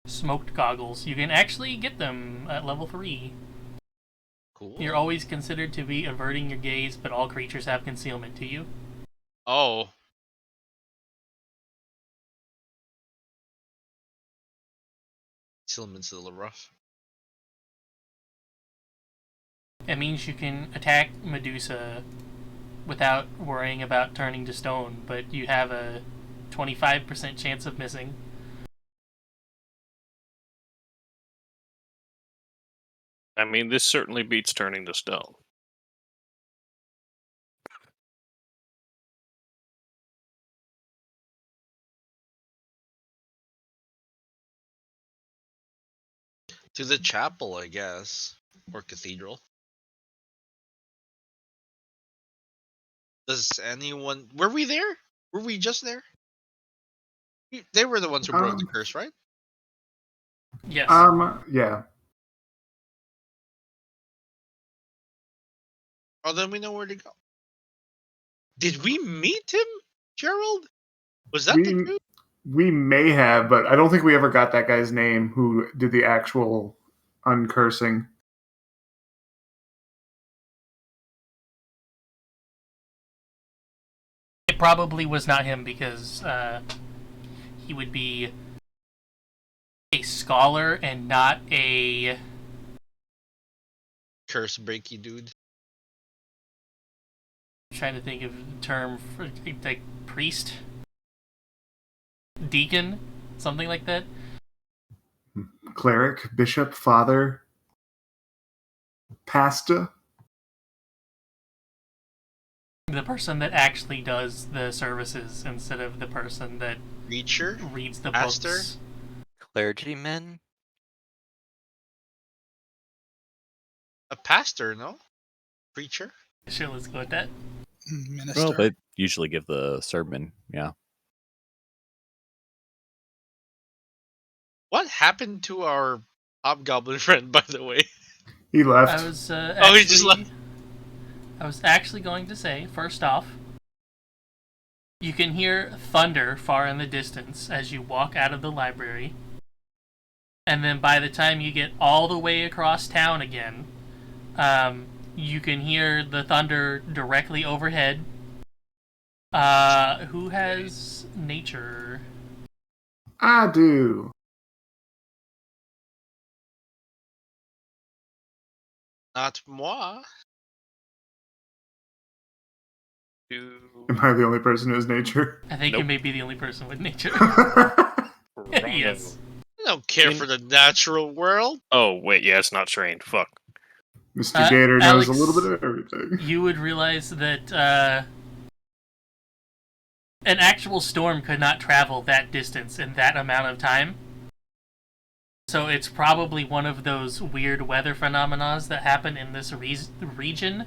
Smoked goggles. You can actually get them at level 3. Cool. You're always considered to be averting your gaze, but all creatures have concealment to you. Oh. Tillman's a little rough. It means you can attack Medusa without worrying about turning to stone, but you have a 25% chance of missing. I mean, this certainly beats turning to stone. To the chapel, I guess. Or cathedral. Does anyone... Were we there? Were we just there? They were the ones who broke the curse, right? Yes. Yeah. Oh, then we know where to go. Did we meet him, Gerald? Was that the dude? We may have, but I don't think we ever got that guy's name who did the actual uncursing. It probably was not him because he would be a scholar and not a... Curse breaky dude. I'm trying to think of the term for, like, priest? Deacon? Something like that? Cleric, bishop, father, pastor. The person that actually does the services instead of the person that Preacher? reads the Pastor? books. Clergyman? A pastor, no? Preacher? Sure, let's go with that. Minister. Well, they usually give the sermon, yeah. What happened to our hobgoblin friend, by the way? He left. I was Oh, he just left. I was actually going to say, first off, you can hear thunder far in the distance as you walk out of the library. And then by the time you get all the way across town again, you can hear the thunder directly overhead. Who has nature? I do. Not moi. Am I the only person who has nature? I think you Nope. may be the only person with nature. Bravo. Yes. I don't care for the natural world. Oh, wait, yeah, it's not trained. Fuck. Mr. Gator knows Alex, a little bit of everything. You would realize that an actual storm could not travel that distance in that amount of time. So it's probably one of those weird weather phenomena that happen in this region.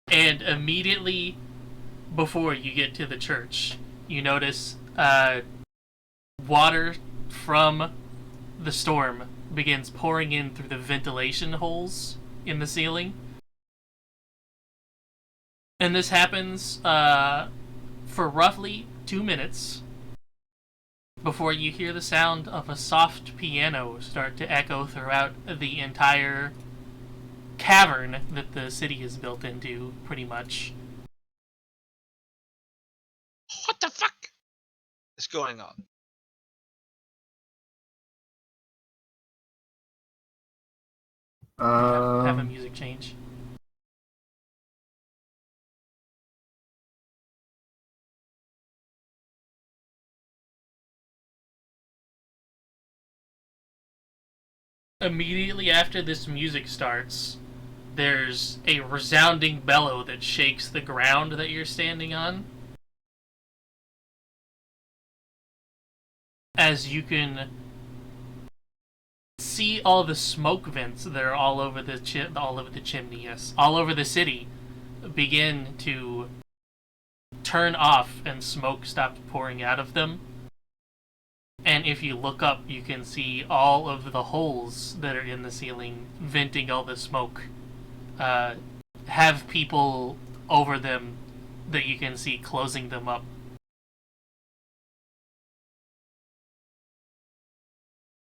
And immediately before you get to the church, you notice water from the storm begins pouring in through the ventilation holes in the ceiling. And this happens for roughly 2 minutes before you hear the sound of a soft piano start to echo throughout the entire cavern that the city is built into, pretty much. What the fuck? is going on? Have a Um, music change. Immediately after this music starts, there's a resounding bellow that shakes the ground that you're standing on. As you can see all the smoke vents that are all over the chimney, yes, all over the city, begin to turn off and smoke stop pouring out of them. And if you look up, you can see all of the holes that are in the ceiling venting all the smoke. Have people over them that you can see closing them up.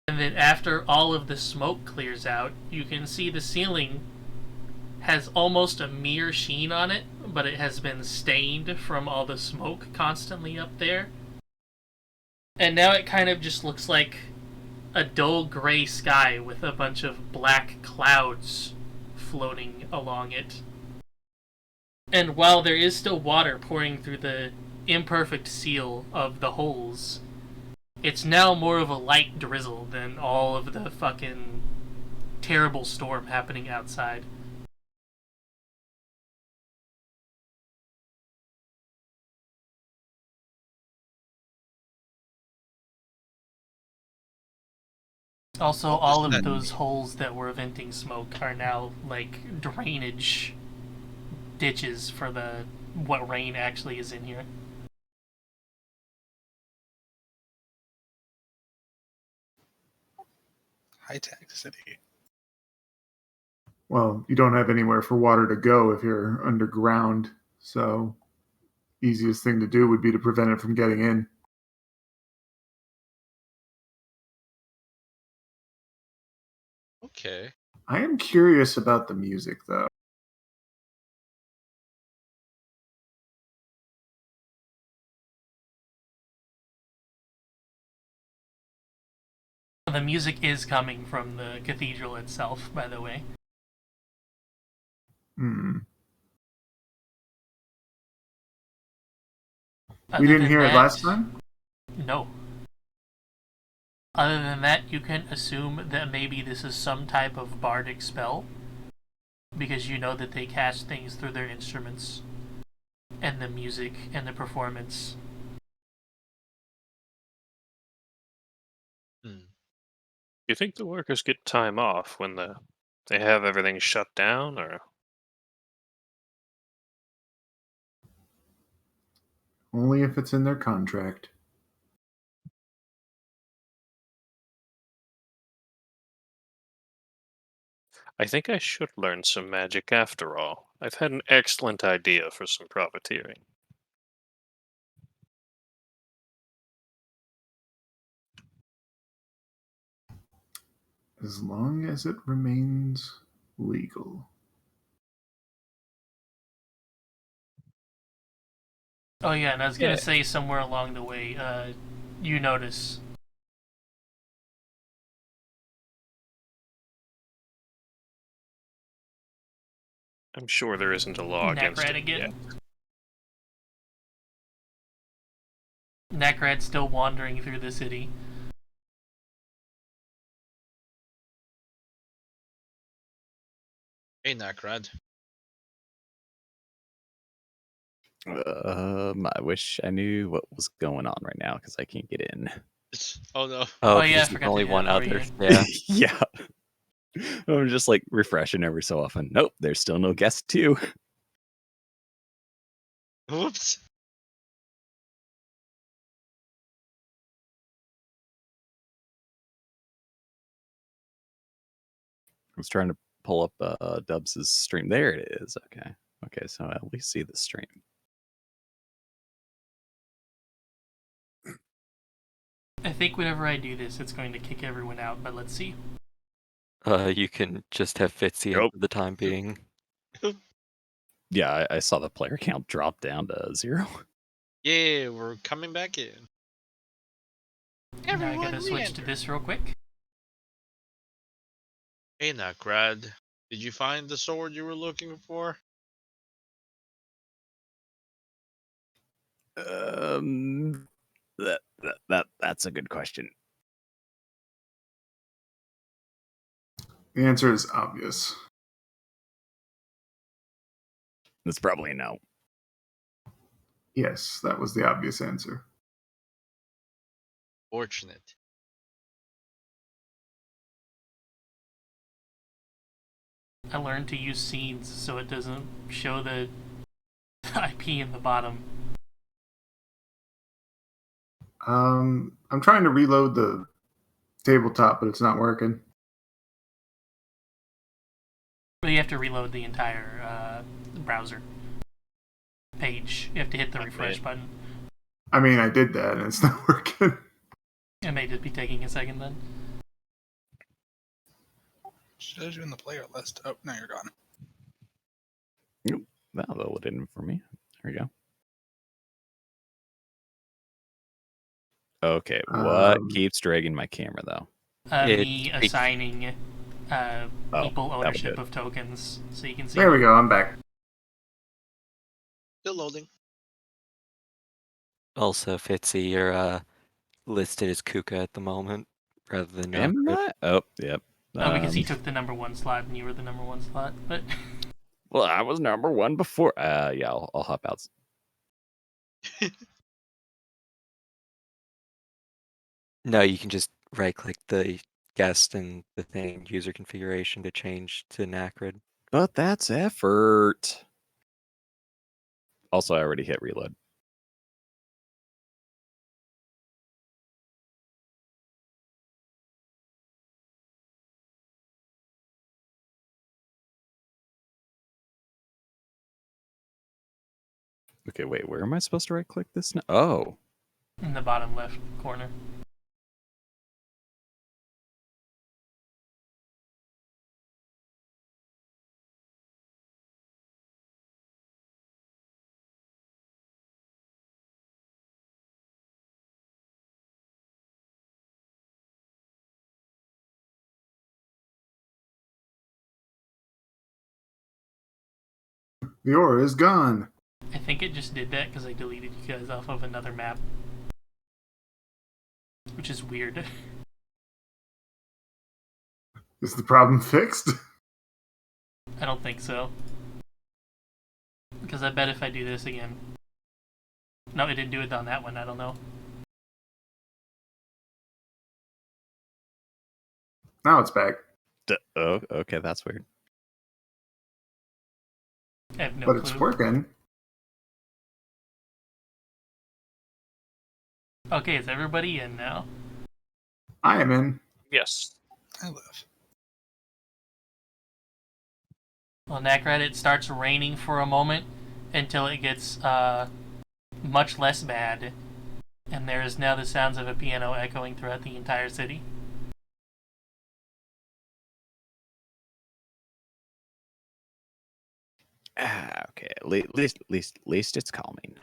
And then after all of the smoke clears out, you can see the ceiling has almost a mirror sheen on it, but it has been stained from all the smoke constantly up there. And now it kind of just looks like a dull gray sky with a bunch of black clouds floating along it. And while there is still water pouring through the imperfect seal of the holes, it's now more of a light drizzle than all of the fucking terrible storm happening outside. Also, What all was of that? those holes that were venting smoke are now like drainage ditches for the what rain actually is in here. High-tech city. well, you don't have anywhere for water to go if you're underground, so easiest thing to do would be to prevent it from getting in. Okay. I am curious about the music, though. The music is coming from the cathedral itself, by the way. Hmm. Other We didn't than hear it that, last time? No. Other than that, you can assume that maybe this is some type of bardic spell, because you know that they cast things through their instruments, and the music, and the performance. Hmm. Do you think the workers get time off when they have everything shut down, or Only if it's in their contract. I think I should learn some magic after all. I've had an excellent idea for some profiteering. As long as it remains legal. Oh yeah, and I was gonna Yeah. say somewhere along the way, you notice I'm sure there isn't a law against Necrad it again. yet. Necrad's still wandering through the city. Hey, Nakrad. I wish I knew what was going on right now because I can't get in. Oh no. Oh, Oh, yeah, I because there's forgot to only do that one for other. you. Yeah. Yeah. I'm just like refreshing every so often. Nope, there's still no guest too. Whoops. I was trying to pull up Dubs' stream. There it is. Okay. Okay, so I at least see the stream. I think whenever I do this, it's going to kick everyone out, but let's see. You can just have Fitzy in Nope. for the time being. Yeah, I saw the player count drop down to 0. Yeah, we're coming back in. Now I Everyone gotta switch to re-enter. this real quick. Hey, Nakrad. Did you find the sword you were looking for? That's a good question. The answer is obvious. That's probably a no. Yes, that was the obvious answer. Fortunate. I learned to use scenes so it doesn't show the IP in the bottom. I'm trying to reload the tabletop, but it's not working. But you have to reload the entire browser page. You have to hit the refresh button. I mean, I did that, and it's not working. It may just be taking a second then. Shows you in the player list. Oh, now you're gone. That'll load it in for me. There we go. Okay, what keeps dragging my camera though? Me assigning people that would ownership do it. of tokens, so you can see. There we go. I'm back. Still loading. Also, Fitzy, you're listed as Kuka at the moment rather than Am Nocrid. I? Oh, yep. Oh, because he took the number 1 slot and you were the number 1 slot. But Well, I was number 1 before. Yeah, I'll hop out. No, you can just right-click the guest and the thing user configuration to change to Nacrid. But that's effort. Also, I already hit reload. Okay, wait, where am I supposed to right click this now? Oh. in the bottom left corner. The aura is gone. I think it just did that because I deleted you guys off of another map. Which is weird. Is the problem fixed? I don't think so. Because I bet if I do this again... No, it didn't do it on that one, I don't know. Now it's back. Oh, okay, that's weird. I have no But clue. it's working. Okay, is everybody in now? I am in. Yes. I live. Well, Nacrad, it starts raining for a moment until it gets much less bad. And there is now the sounds of a piano echoing throughout the entire city. Okay, at least it's calming.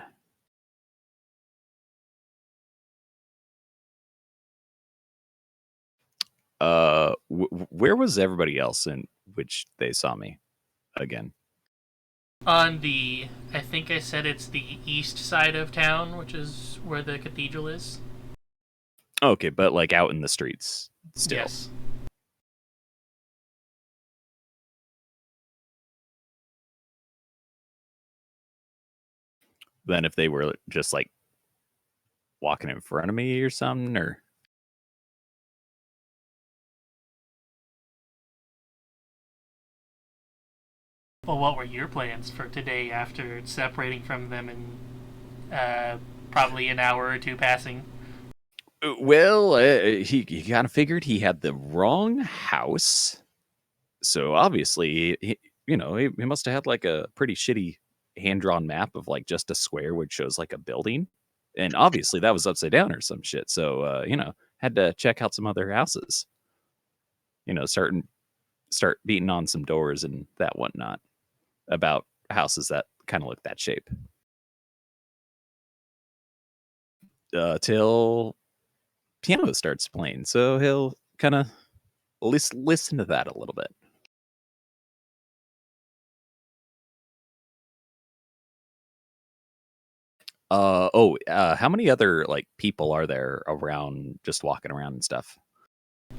Where was everybody else in which they saw me again? On the, I think I said it's the east side of town, which is where the cathedral is. Okay, but like out in the streets still. Yes. Then if they were just like walking in front of me or something, or Well, what were your plans for today after separating from them and probably an hour or two passing? well, he kind of figured he had the wrong house, so obviously he must have had like a pretty shitty hand-drawn map of like just a square which shows like a building, and obviously that was upside down or some shit. So had to check out some other houses. Start beating on some doors and that whatnot about houses that kind of look that shape. Till piano starts playing, so he'll kind of listen to that a little bit. How many other like people are there around, just walking around and stuff?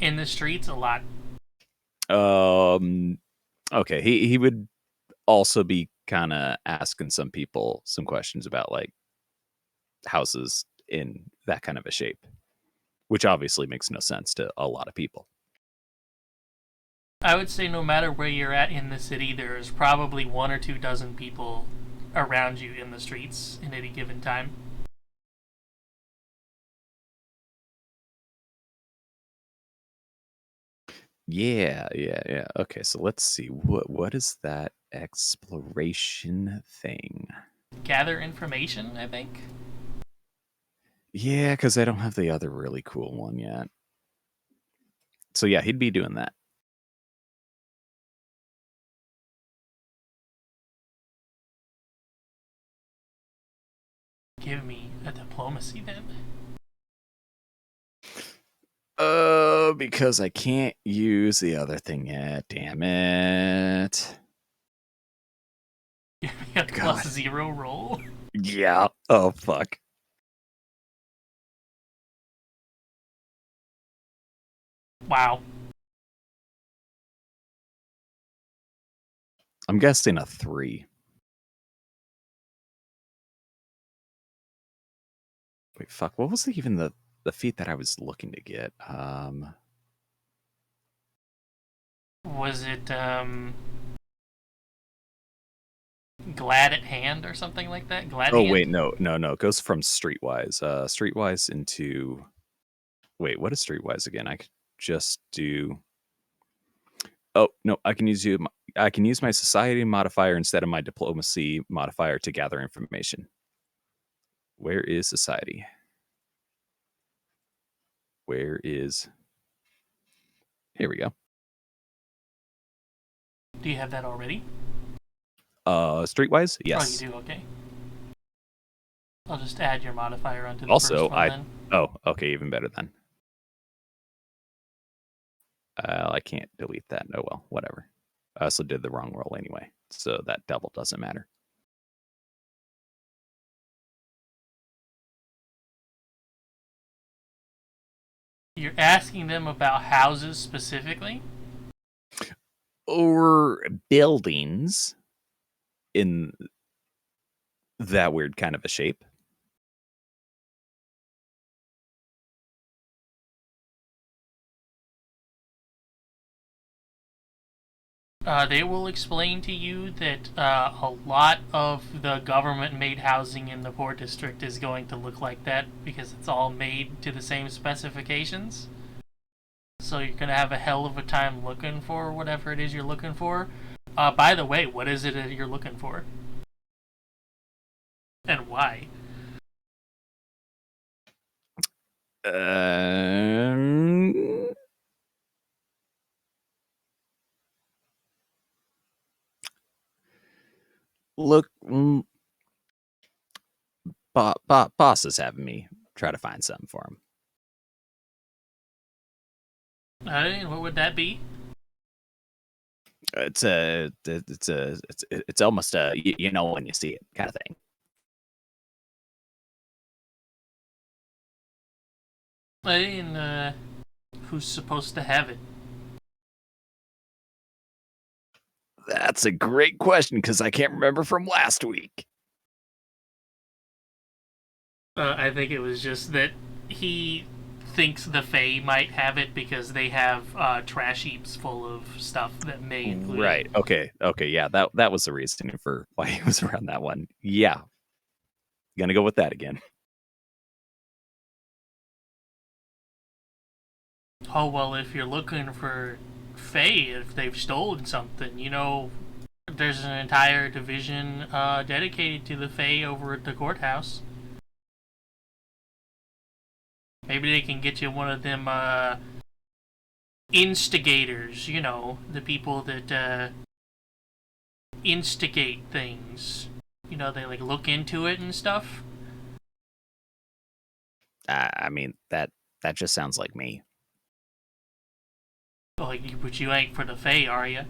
In the streets, a lot. Okay, he would also be kind of asking some people some questions about like houses in that kind of a shape, which obviously makes no sense to a lot of people. I would say no matter where you're at in the city, there's probably 1 or 2 dozen people around you in the streets in any given time. Yeah. Okay, so let's see. What is that exploration thing? Gather information, I think. Yeah, because I don't have the other really cool one yet. So yeah, he'd be doing that. Give me a diplomacy then. Because I can't use the other thing yet. Damn it. Give me a +0 roll. Yeah. Oh, fuck. Wow. I'm guessing a 3. Wait, fuck. What was even the feat that I was looking to get? Was it glad at hand or something like that? Glad Oh hand? wait, no. It goes from Streetwise. Streetwise into. Wait, what is Streetwise again? I could just do. Oh no, I can use my society modifier instead of my diplomacy modifier to gather information. Where is society? Where is? Here we go. Do you have that already? Streetwise, yes. Oh, you do. Okay. I'll just add your modifier onto the Also, first one then. Oh, okay, even better then. I can't delete that. Oh well, whatever. I also did the wrong roll anyway, so that double doesn't matter. You're asking them about houses specifically? Or buildings in that weird kind of a shape. They will explain to you that a lot of the government-made housing in the Port District is going to look like that because it's all made to the same specifications. So you're going to have a hell of a time looking for whatever it is you're looking for. By the way, what is it that you're looking for? And why? Look, boss is having me try to find something for him. What would that be? It's almost a you know when you see it kind of thing. Who's supposed to have it? That's a great question because I can't remember from last week. I think it was just that he thinks the Fae might have it because they have trash heaps full of stuff that may include Right. it. Okay. Yeah, that was the reason for why he was around that one. Yeah. Gonna go with that again. Oh, well, if you're looking for Fae, if they've stolen something, there's an entire division dedicated to the Fae over at the courthouse. Maybe they can get you one of them instigators, the people that instigate things. They look into it and stuff. I mean that That just sounds like me. But you ain't for the Fae, are you?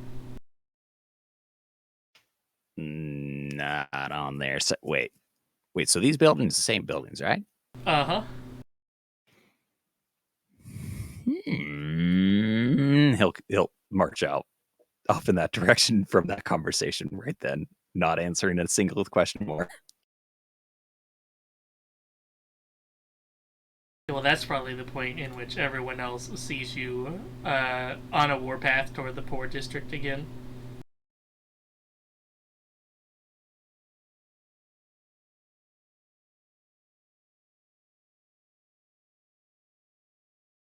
Not on there. So, wait. So these buildings, the same buildings, right? Uh-huh. He'll march out off in that direction from that conversation right then, not answering a single question more. Well, that's probably the point in which everyone else sees you on a warpath toward the poor district again.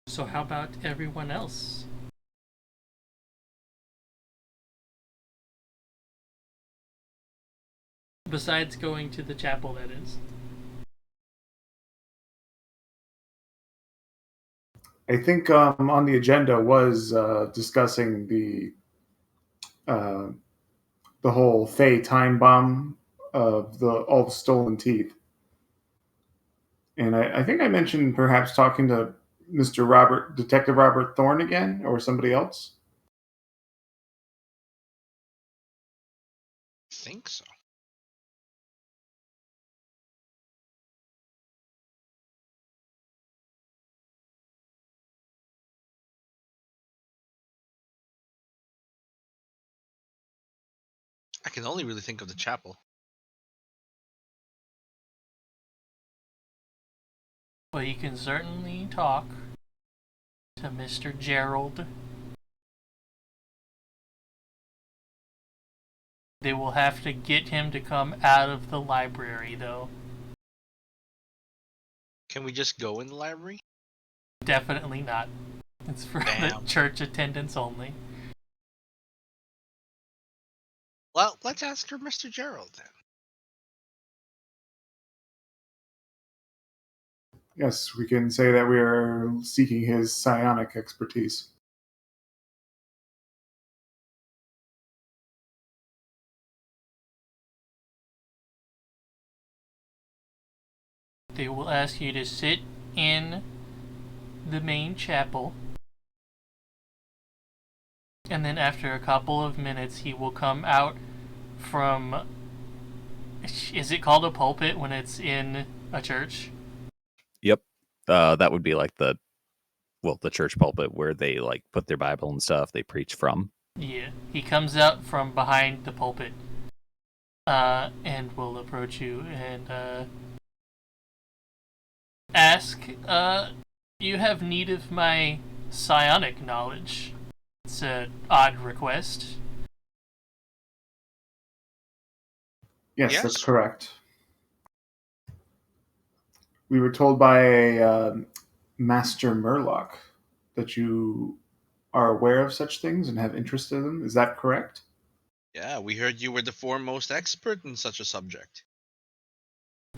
So how about everyone else? Besides going to the chapel, that is. I think on the agenda was discussing the whole Fey time bomb of all the stolen teeth, and I think I mentioned perhaps talking to Detective Robert Thorne again, or somebody else. I think so. I can only really think of the chapel. Well, you can certainly talk to Mr. Gerald. They will have to get him to come out of the library, though. Can we just go in the library? Definitely not. It's for the Damn. church attendance only. Well, let's ask for Mr. Gerald then. Yes, we can say that we are seeking his psionic expertise. They will ask you to sit in the main chapel, and then after a couple of minutes he will come out from... Is it called a pulpit when it's in a church? Yep. That would be like the church pulpit where they like put their Bible and stuff they preach from. Yeah, he comes out from behind the pulpit and will approach you and ask, you have need of my psionic knowledge. It's an odd request. Yes, that's correct. We were told by a Master Murloc that you are aware of such things and have interest in them. Is that correct? Yeah, we heard you were the foremost expert in such a subject.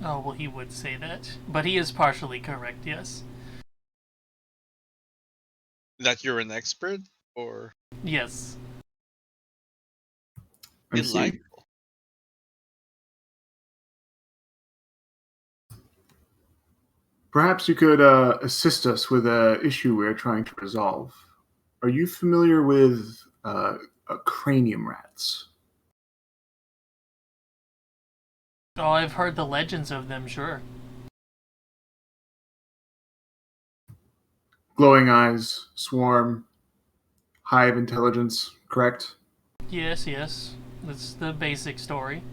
Oh, well, he would say that. But he is partially correct, yes. That you're an expert? Or Yes. I see. delightful? Perhaps you could assist us with an issue we're trying to resolve. Are you familiar with cranium rats? Oh, I've heard the legends of them, sure. Glowing eyes, swarm, hive intelligence, correct? Yes, yes. That's the basic story.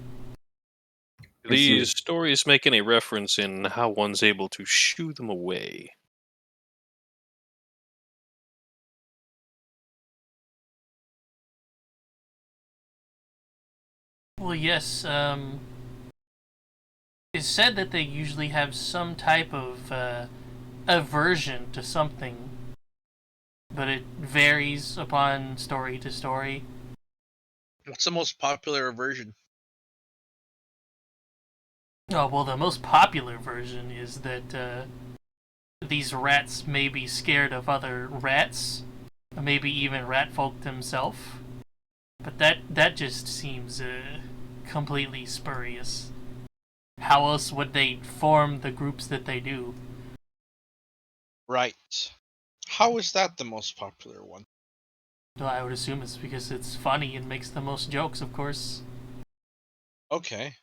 Do these stories make any reference in how one's able to shoo them away? Well, yes, it's said that they usually have some type of aversion to something, but it varies upon story to story. What's the most popular version? Oh, well, the most popular version is that these rats may be scared of other rats, maybe even rat folk themselves. But that just seems completely spurious. How else would they form the groups that they do? Right. How is that the most popular one? Well, I would assume it's because it's funny and makes the most jokes, of course. Okay.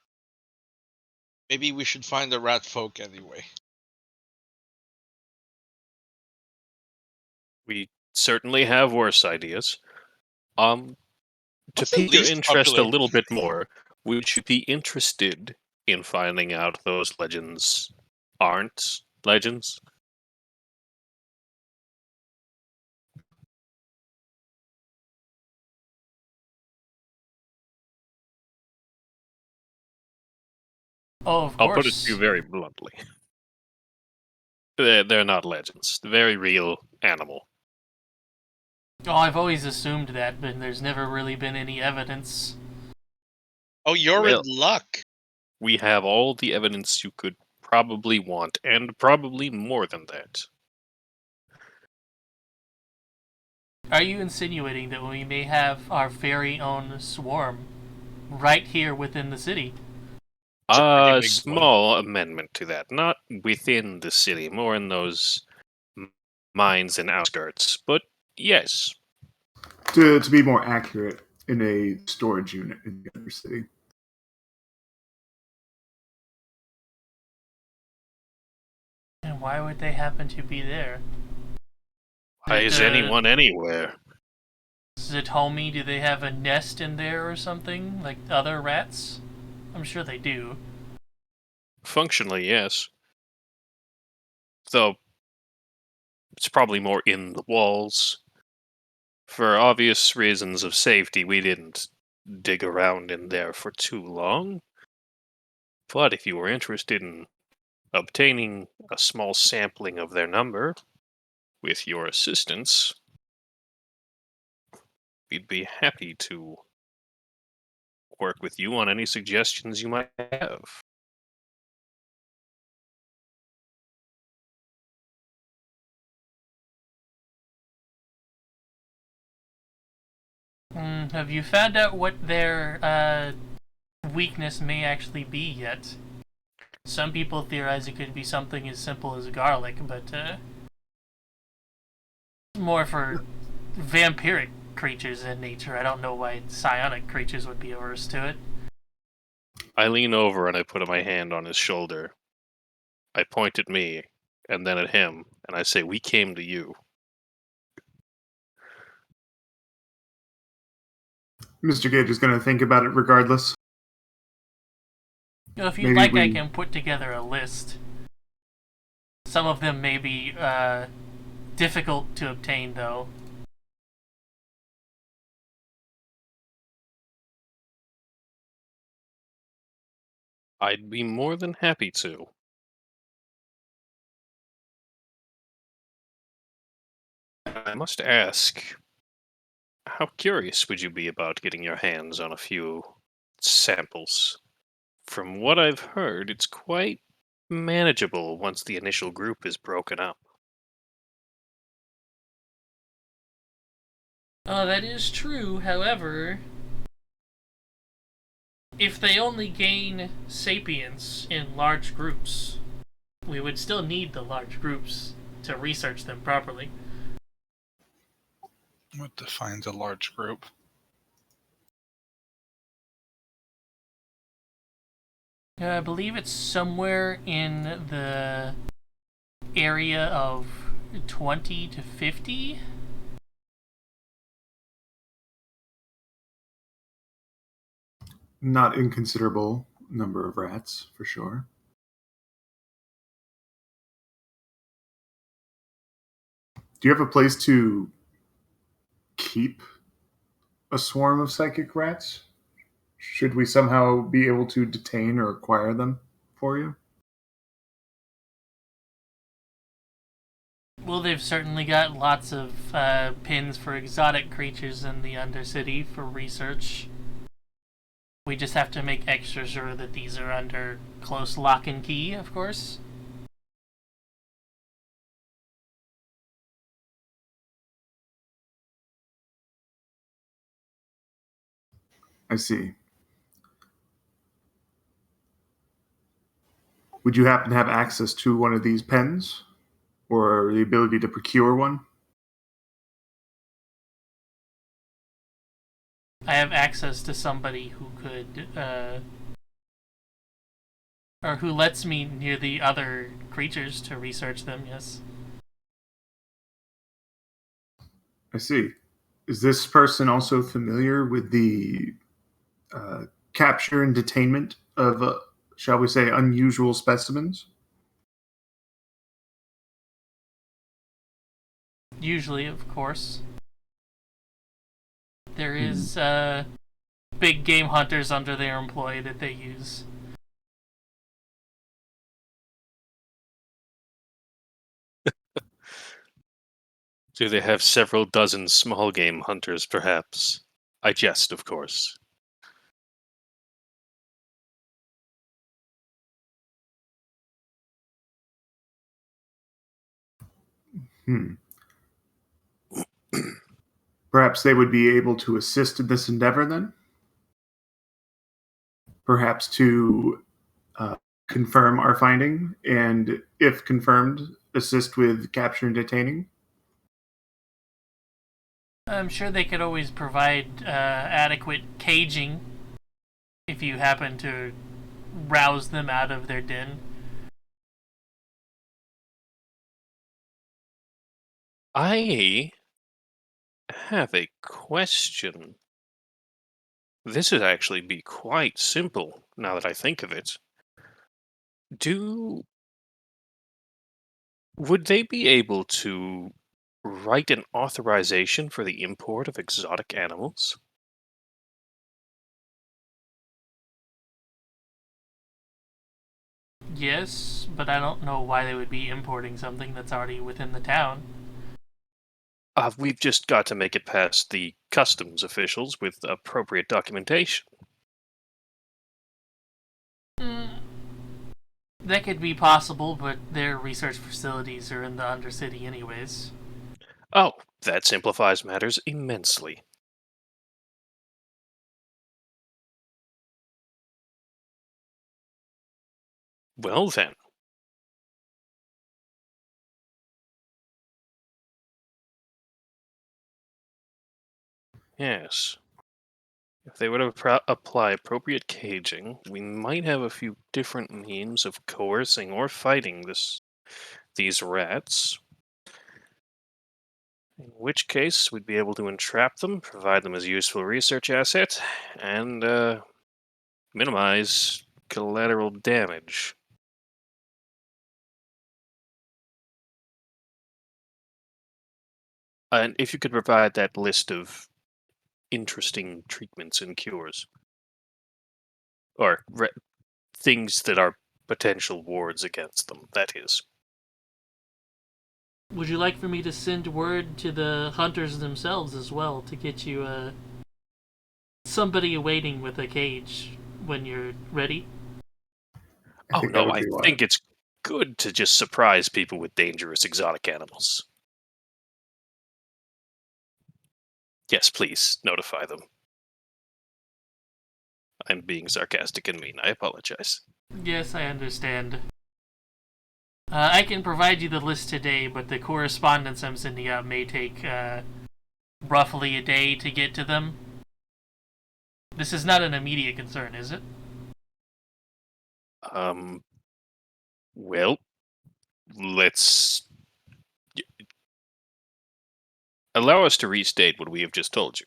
Maybe we should find the rat folk anyway. We certainly have worse ideas. To What's the pique your least interest popular? a little bit more, would you be interested in finding out those legends aren't legends? Oh, of I'll put it to you course. very bluntly. They're not legends. They're very real animal. Oh, I've always assumed that, but there's never really been any evidence. Oh, you're Well, in luck. we have all the evidence you could probably want, and probably more than that. Are you insinuating that we may have our very own swarm right here within the city? It's a pretty A big one. small amendment to that. Not within the city, more in those mines and outskirts. But yes, To be more accurate, in a storage unit in the other city. And why would they happen to be there? why is anyone anywhere? Is it homey? Do they have a nest in there or something? Like other rats? I'm sure they do. Functionally, yes. Though, it's probably more in the walls. For obvious reasons of safety, we didn't dig around in there for too long. But if you were interested in obtaining a small sampling of their number, with your assistance, we'd be happy to work with you on any suggestions you might have. Have you found out what their weakness may actually be yet? Some people theorize it could be something as simple as garlic, but more for vampiric creatures in nature. I don't know why psionic creatures would be averse to it. I lean over and I put my hand on his shoulder. I point at me and then at him, and I say, "We came to you." Mr. Gage is going to think about it regardless. You know, if you'd Maybe like, I we- can put together a list. Some of them may be difficult to obtain, though. I'd be more than happy to. I must ask, how curious would you be about getting your hands on a few samples? From what I've heard, it's quite manageable once the initial group is broken up. That is true, however, if they only gain sapience in large groups, we would still need the large groups to research them properly. What defines a large group? I believe it's somewhere in the area of 20 to 50. Not inconsiderable number of rats, for sure. Do you have a place to keep a swarm of psychic rats? Should we somehow be able to detain or acquire them for you? Well, they've certainly got lots of pins for exotic creatures in the Undercity for research. We just have to make extra sure that these are under close lock and key, of course. I see. Would you happen to have access to one of these pens? or the ability to procure one? I have access to somebody who could, or who lets me near the other creatures to research them, yes. I see. Is this person also familiar with the capture and detainment of, shall we say, unusual specimens? Usually, of course. There is big game hunters under their employ that they use. Do they have several dozen small game hunters, perhaps? I jest, of course. Perhaps they would be able to assist in this endeavor then? Perhaps to confirm our finding, and if confirmed, assist with capture and detaining? I'm sure they could always provide adequate caging if you happen to rouse them out of their den. I have a question. This would actually be quite simple, now that I think of it. Would they be able to write an authorization for the import of exotic animals? Yes, but I don't know why they would be importing something that's already within the town. We've just got to make it past the customs officials with appropriate documentation. That could be possible, but their research facilities are in the Undercity anyways. Oh, that simplifies matters immensely. Well then. Yes. If they would apply appropriate caging, we might have a few different means of coercing or fighting these rats. In which case, we'd be able to entrap them, provide them as a useful research asset, and minimize collateral damage. And if you could provide that list of interesting treatments and cures, or things that are potential wards against them, that is. Would you like for me to send word to the hunters themselves as well to get you somebody awaiting with a cage when you're ready? Oh no, I think it's good to just surprise people with dangerous exotic animals. Yes, please, notify them. I'm being sarcastic and mean. I apologize. Yes, I understand. I can provide you the list today, but the correspondence I'm sending out may take roughly a day to get to them. This is not an immediate concern, is it? Well, let's allow us to restate what we have just told you.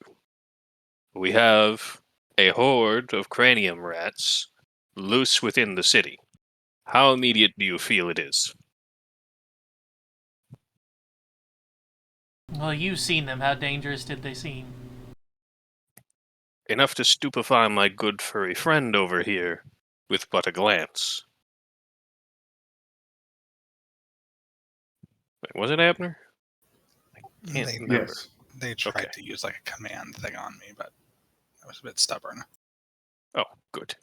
We have a horde of cranium rats loose within the city. How immediate do you feel it is? Well, you've seen them. How dangerous did they seem? Enough to stupefy my good furry friend over here with but a glance. Wait, was it Abner? I can't remember. Yes. They tried Okay. to use like a command thing on me, but I was a bit stubborn. Oh, good.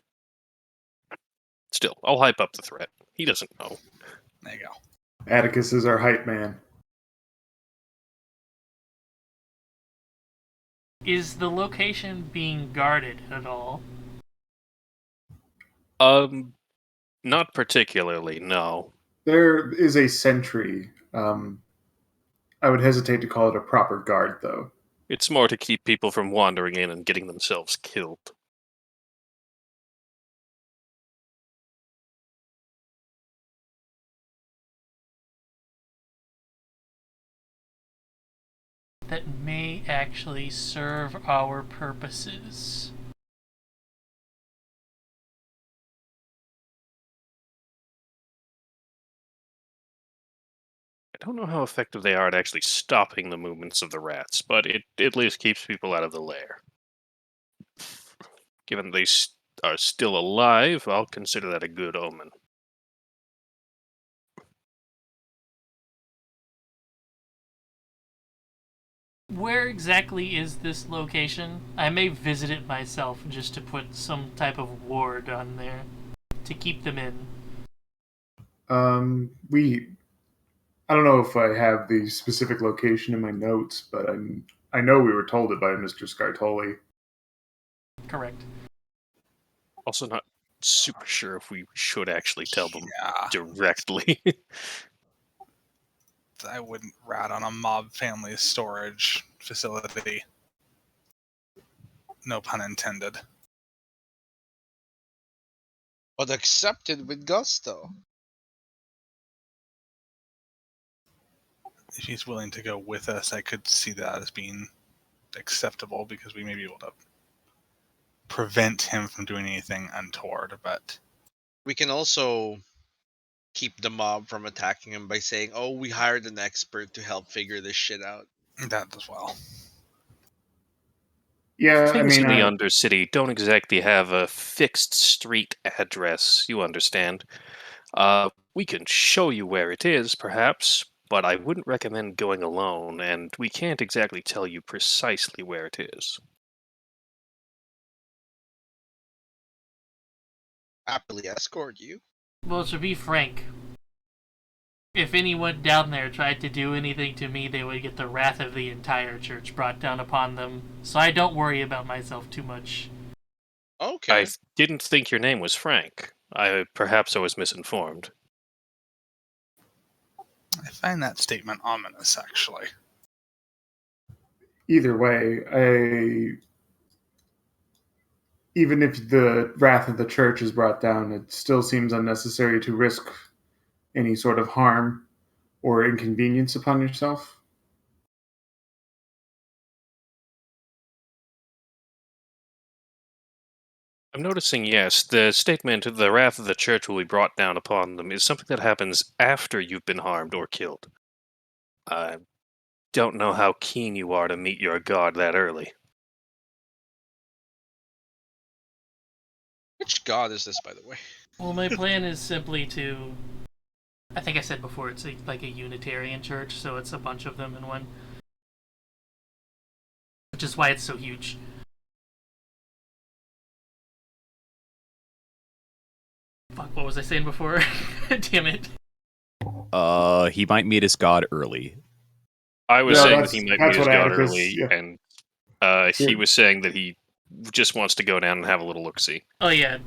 Still, I'll hype up the threat. He doesn't know. There you go. Atticus is our hype man. Is the location being guarded at all? Not particularly, no. There is a sentry I would hesitate to call it a proper guard, though. It's more to keep people from wandering in and getting themselves killed. That may actually serve our purposes. I don't know how effective they are at actually stopping the movements of the rats, but it at least keeps people out of the lair. Given they are still alive, I'll consider that a good omen. Where exactly is this location? I may visit it myself just to put some type of ward on there to keep them in. I don't know if I have the specific location in my notes, but I know we were told it by Mr. Scartoli. Correct. Also, not super sure if we should actually tell them Yeah, directly. I wouldn't rat on a mob family storage facility. No pun intended. But accepted with gusto. If he's willing to go with us, I could see that as being acceptable because we may be able to prevent him from doing anything untoward. But We can also keep the mob from attacking him by saying, "Oh, we hired an expert to help figure this shit out." that as well. Yeah, Things in the Undercity don't exactly have a fixed street address, you understand. We can show you where it is, perhaps, but I wouldn't recommend going alone, and we can't exactly tell you precisely where it is. Happily escort you. Well, to be frank, if anyone down there tried to do anything to me, they would get the wrath of the entire church brought down upon them. So I don't worry about myself too much. Okay. I didn't think your name was Frank. Perhaps I was misinformed. I find that statement ominous, actually. Either way, even if the wrath of the church is brought down, it still seems unnecessary to risk any sort of harm or inconvenience upon yourself. I'm noticing, yes, the statement, the wrath of the church will be brought down upon them, is something that happens after you've been harmed or killed. I don't know how keen you are to meet your god that early. Which god is this, by the way? Well, my plan is simply to... I think I said before, it's like a Unitarian church, so it's a bunch of them in one. Which is why it's so huge. Fuck, what was I saying before? Damn it. He might meet his god early. I was No, saying that that's- he might that's meet his what god Atticus- early, yeah. and he Yeah. was saying that he just wants to go down and have a little look-see. Oh yeah,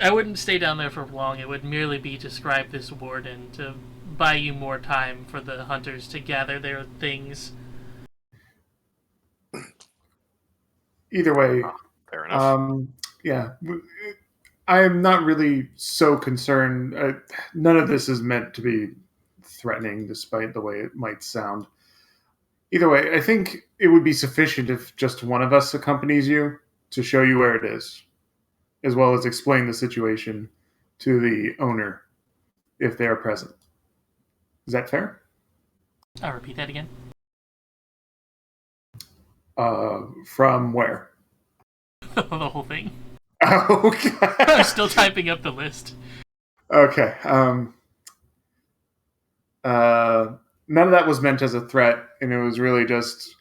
I wouldn't stay down there for long. It would merely be to scribe this warden to buy you more time for the hunters to gather their things. Either way, Fair enough. yeah, I am not really so concerned. None of this is meant to be threatening, despite the way it might sound. Either way, I think it would be sufficient if just one of us accompanies you to show you where it is, as well as explain the situation to the owner if they are present. Is that fair? I'll repeat that again. From where? The whole thing. Okay. I'm still typing up the list. Okay. None of that was meant as a threat, and it was really just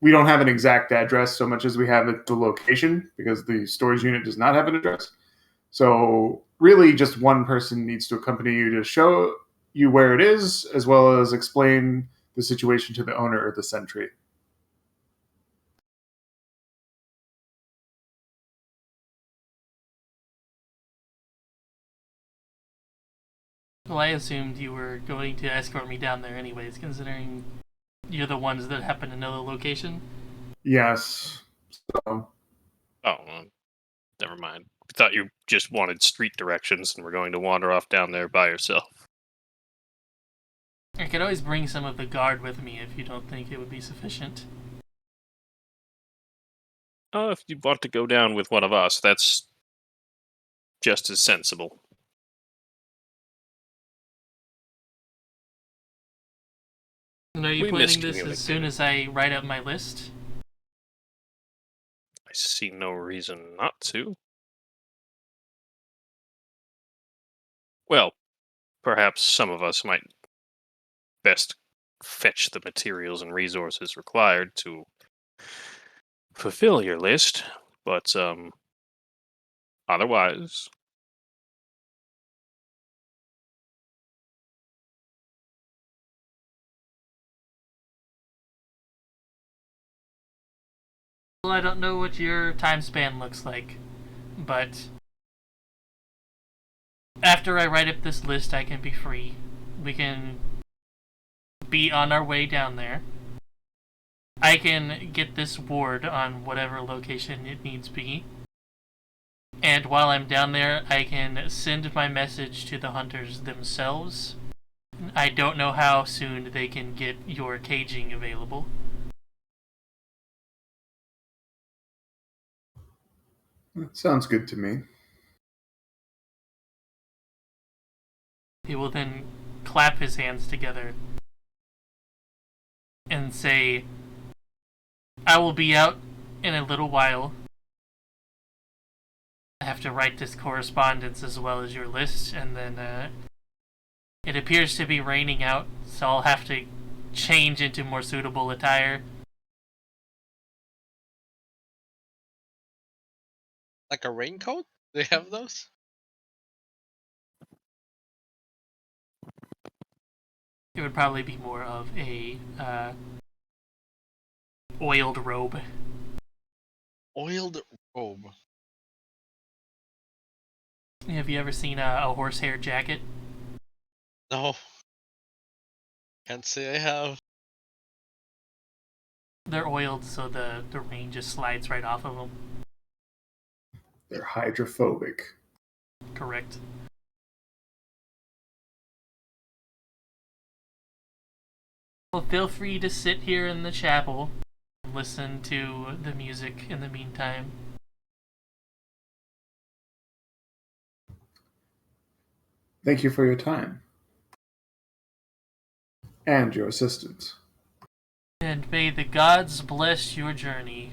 we don't have an exact address so much as we have the location because the storage unit does not have an address. So really, just one person needs to accompany you to show you where it is, as well as explain the situation to the owner or the sentry. Well, I assumed you were going to escort me down there anyways, considering you're the ones that happen to know the location. Yes. So, Oh, well, never mind. I thought you just wanted street directions and were going to wander off down there by yourself. I could always bring some of the guard with me if you don't think it would be sufficient. Oh, if you want to go down with one of us, that's just as sensible. And are you We planning this as miscommunicated. soon as I write up my list? I see no reason not to. Well, perhaps some of us might best fetch the materials and resources required to fulfill your list, but otherwise, Well, I don't know what your time span looks like, but after I write up this list, I can be free. We can be on our way down there. I can get this ward on whatever location it needs be. And while I'm down there, I can send my message to the hunters themselves. I don't know how soon they can get your caging available. that sounds good to me. He will then clap his hands together and say, I will be out in a little while. I have to write this correspondence as well as your list, and then it appears to be raining out, so I'll have to change into more suitable attire. Like a raincoat? Do they have those? It would probably be more of a oiled robe. Oiled robe. Have you ever seen a horsehair jacket? No. Can't say I have. They're oiled so the rain just slides right off of them. They're hydrophobic. Correct. Well, feel free to sit here in the chapel and listen to the music in the meantime. Thank you for your time. And your assistance. And may the gods bless your journey.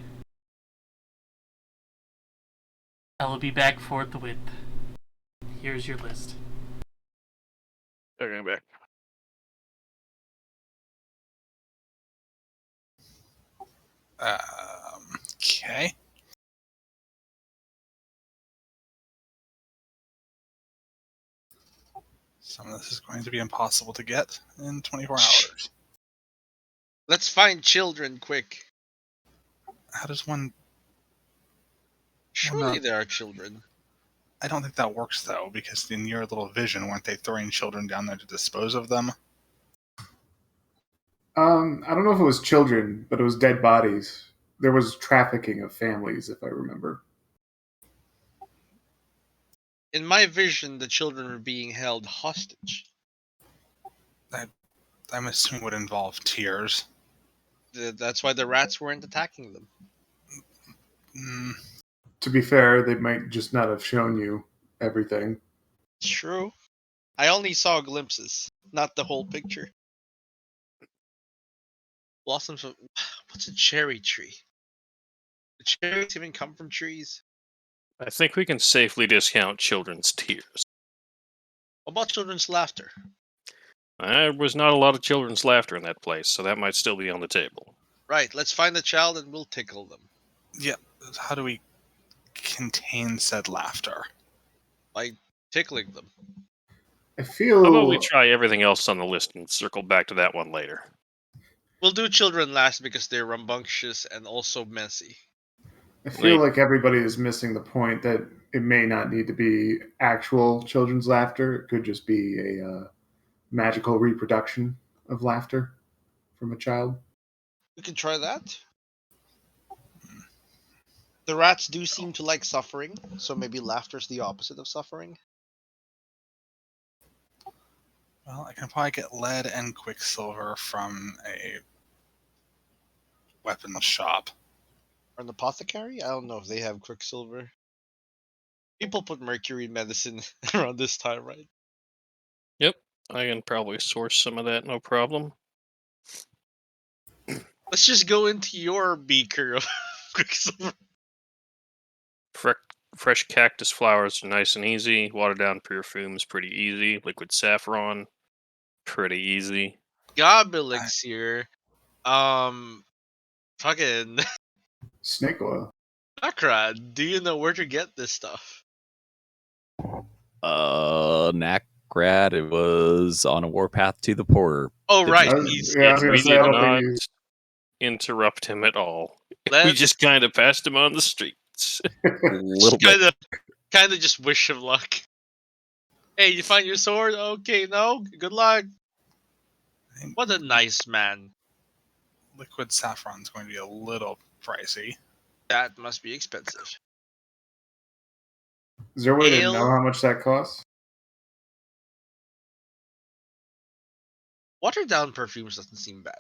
I will be back forthwith. Here's your list. they're going back. Okay. Some of this is going to be impossible to get in 24 hours. Let's find children quick. How does one... Surely not? there are children. I don't think that works, though, because in your little vision, weren't they throwing children down there to dispose of them? I don't know if it was children, but it was dead bodies. There was trafficking of families, if I remember. In my vision, the children were being held hostage. I'm assuming would involve tears. That's why the rats weren't attacking them. Mm, To be fair, they might just not have shown you everything. It's true. I only saw glimpses, not the whole picture. Blossoms of... What's a cherry tree? Do cherries even come from trees? I think we can safely discount children's tears. What about children's laughter? There was not a lot of children's laughter in that place, so that might still be on the table. Right, let's find the child and we'll tickle them. yeah, how do we contain said laughter? By tickling them. I feel. How about we try everything else on the list and circle back to that one later? We'll do children last because they're rambunctious and also messy. I feel Like- like everybody is missing the point that it may not need to be actual children's laughter. It could just be a magical reproduction of laughter from a child. We can try that. The rats do seem to like suffering, so maybe laughter's the opposite of suffering. Well, I can probably get lead and quicksilver from a weapons shop. Or an apothecary? I don't know if they have quicksilver. People put mercury in medicine around this time, right? Yep, I can probably source some of that, no problem. Let's just go into your beaker of quicksilver. Fresh cactus flowers are nice and easy. Watered down perfumes pretty easy. Liquid saffron, pretty easy. Gob elixir. Fucking Snake oil. Nakrad, do you know where to get this stuff? Nakrad, it was on a warpath to the Porter. Oh Did right, I was- he's yeah, I was gonna We say, I did don't not think interrupt him at all. We let's just kind of passed him on the streets. Little bit. kind of just wish him luck. Hey, you find your sword? Okay, no, good luck. I think What a nice man. liquid saffron's going to be a little pricey. That must be expensive. Is there a way to Ale. know how much that costs? Watered down perfumes doesn't seem bad.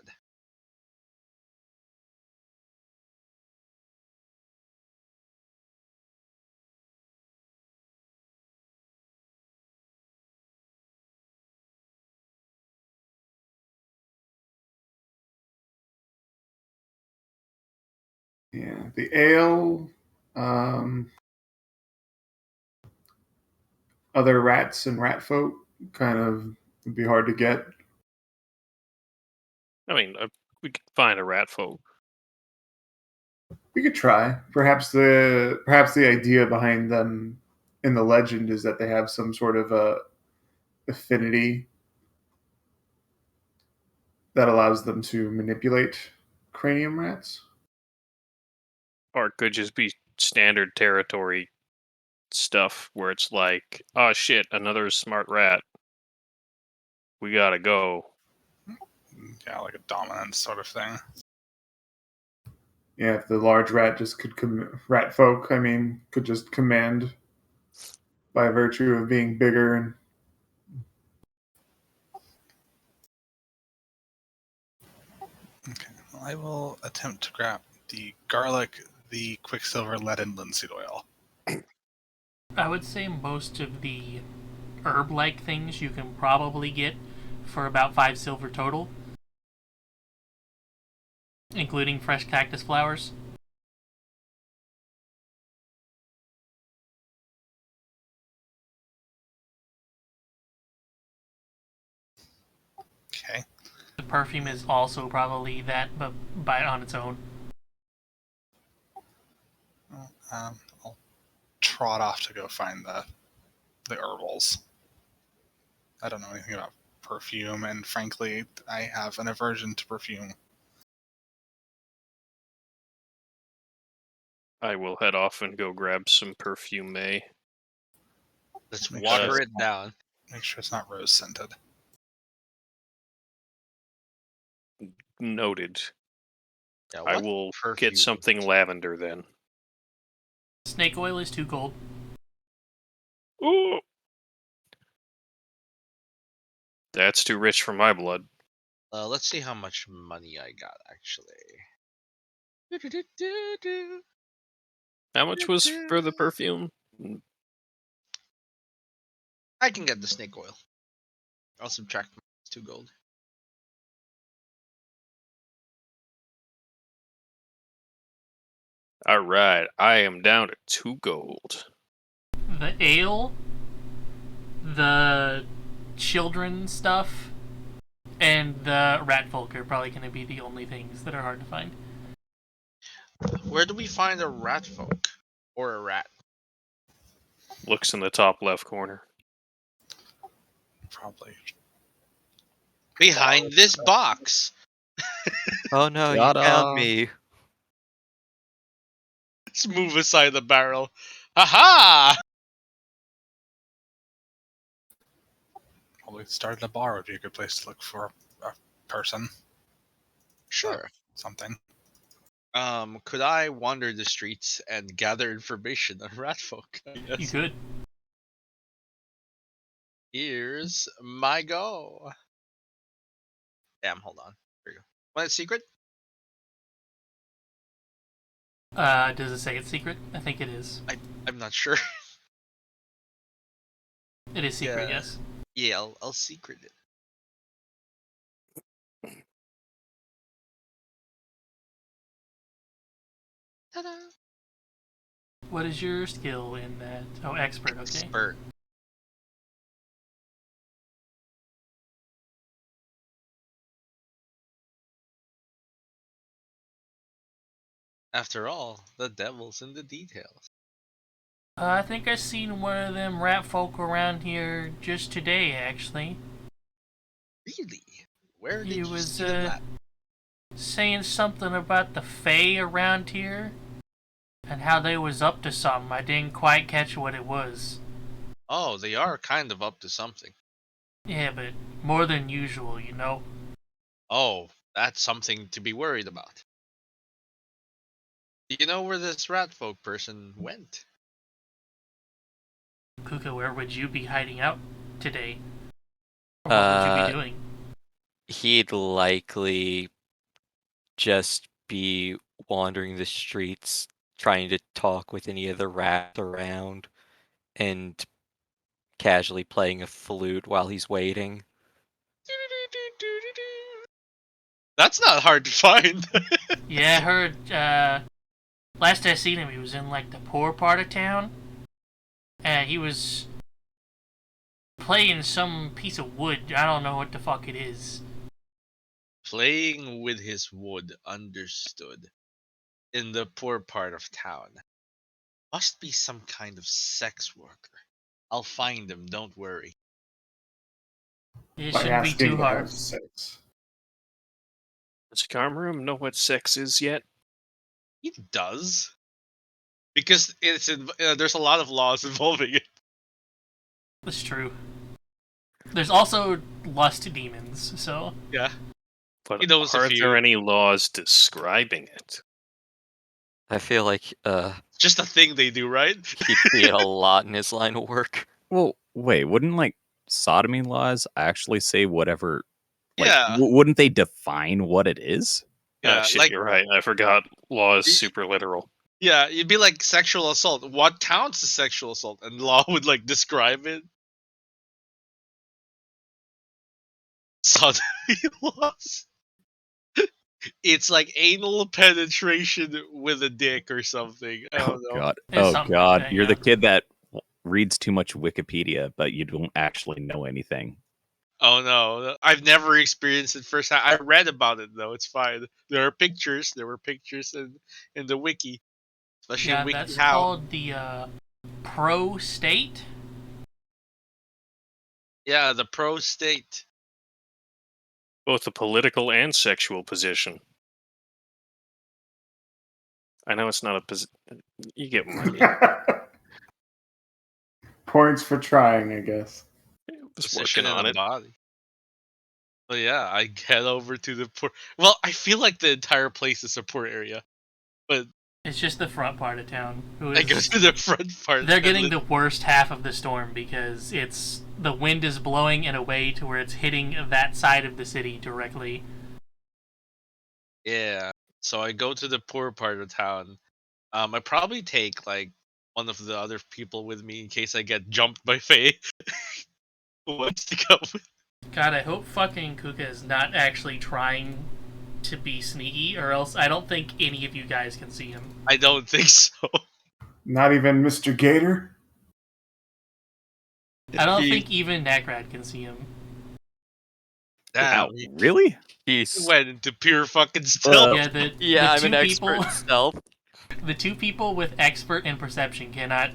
Yeah, the ale, other rats and rat folk kind of would be hard to get. I mean, we could find a rat folk. We could try. Perhaps the idea behind them in the legend is that they have some sort of a affinity that allows them to manipulate cranium rats. Or it could just be standard territory stuff where it's like, oh shit, another smart rat. We gotta go. Yeah, like a dominance sort of thing. Yeah, if the large rat just could rat folk, I mean, could just command by virtue of being bigger and Okay, well, I will attempt to grab the garlic, the quicksilver, lead, and linseed oil. I would say most of the herb-like things you can probably get for about 5 silver total, including fresh cactus flowers. Okay. The perfume is also probably that, but by on its own. Well, I'll trot off to go find the herbals. I don't know anything about perfume, and frankly, I have an aversion to perfume. I will head off and go grab some perfume. Let's Make water sure it down. Make sure it's not rose scented. Noted. Yeah, I what will perfume? get something lavender then. Snake oil is too cold. Ooh. That's too rich for my blood. Let's see how much money I got actually. How much was for the perfume? I can get the snake oil. I'll subtract 2 gold. All right, I am down to 2 gold. The ale, the children stuff, and the rat folk are probably going to be the only things that are hard to find. Where do we find a rat folk? Or a rat? Looks in the top left corner. Probably. Behind this box! Oh no, you Ta-da. found me. Let's move aside the barrel. Haha! Probably start at a bar would be a good place to look for a person, Sure. something. Could I wander the streets and gather information on Ratfolk? I You guess. could. Here's my go. Damn, hold on. Here you go. Want a secret? Does it say it's secret? I think it is. I'm not sure. It is secret, Yeah. yes. Yeah, I'll secret it. Ta-da! What is your skill in that? Oh, expert, okay. Expert. After all, the devil's in the details. I think I seen one of them rat folk around here just today, actually. Really? Where did He you was, see that? saying something about the Fae around here and how they was up to something. I didn't quite catch what it was. Oh, they are kind of up to something. Yeah, but more than usual, you know? Oh, that's something to be worried about. Do you know where this Ratfolk person went? Kuka, where would you be hiding out today? Or what would you be doing? He'd likely just be wandering the streets, trying to talk with any of the rats around, and casually playing a flute while he's waiting. That's not hard to find. Yeah, I heard, last I seen him, he was in, like, the poor part of town. And he was playing some piece of wood. I don't know what the fuck it is. Playing with his wood, understood. In the poor part of town. Must be some kind of sex worker. I'll find him, don't worry. It By shouldn't be asking too to hard. have sex. Does Karmarum know what sex is yet? He does. Because there's a lot of laws involving it. That's true. There's also lust demons, so Yeah. But He knows a are few. there any laws describing it? I feel like It's just a thing they do, right? he'd see it a lot in his line of work. Well, wait, wouldn't like sodomy laws actually say whatever? Like, Yeah. wouldn't they define what it is? Yeah, Shit, like you're right. I forgot. Law is super literal. yeah, it'd be like sexual assault. What counts as sexual assault? And law would like describe it. Sodomy laws. It's like anal penetration with a dick or something. I Oh don't know. God! It's Oh something like God! that, You're yeah. the kid that reads too much Wikipedia, but you don't actually know anything. Oh no, I've never experienced it firsthand. I read about it though. It's fine. There are pictures. There were pictures in the wiki, especially yeah, in that's WikiHow. called the pro state. Yeah, the pro state. Both a political and sexual position. I know it's not a position. You get my meaning. Points for trying, I guess. Was Position working in on the it. body. So yeah, I head over to the poor. Well, I feel like the entire place is a poor area, but It's just the front part of town. I go to the front part. They're and getting li- the worst half of the storm because the wind is blowing in a way to where it's hitting that side of the city directly. Yeah. So I go to the poor part of town. I probably take like one of the other people with me in case I get jumped by Faye. Who wants to come with? God, I hope fucking Kuka is not actually trying to be sneaky, or else I don't think any of you guys can see him. I don't think so. Not even Mr. Gator? I don't He- think even Nakrad can see him. Damn, Wow, he really? He's went into pure fucking stealth. Yeah, I'm an expert in stealth. The two people with expert in perception cannot.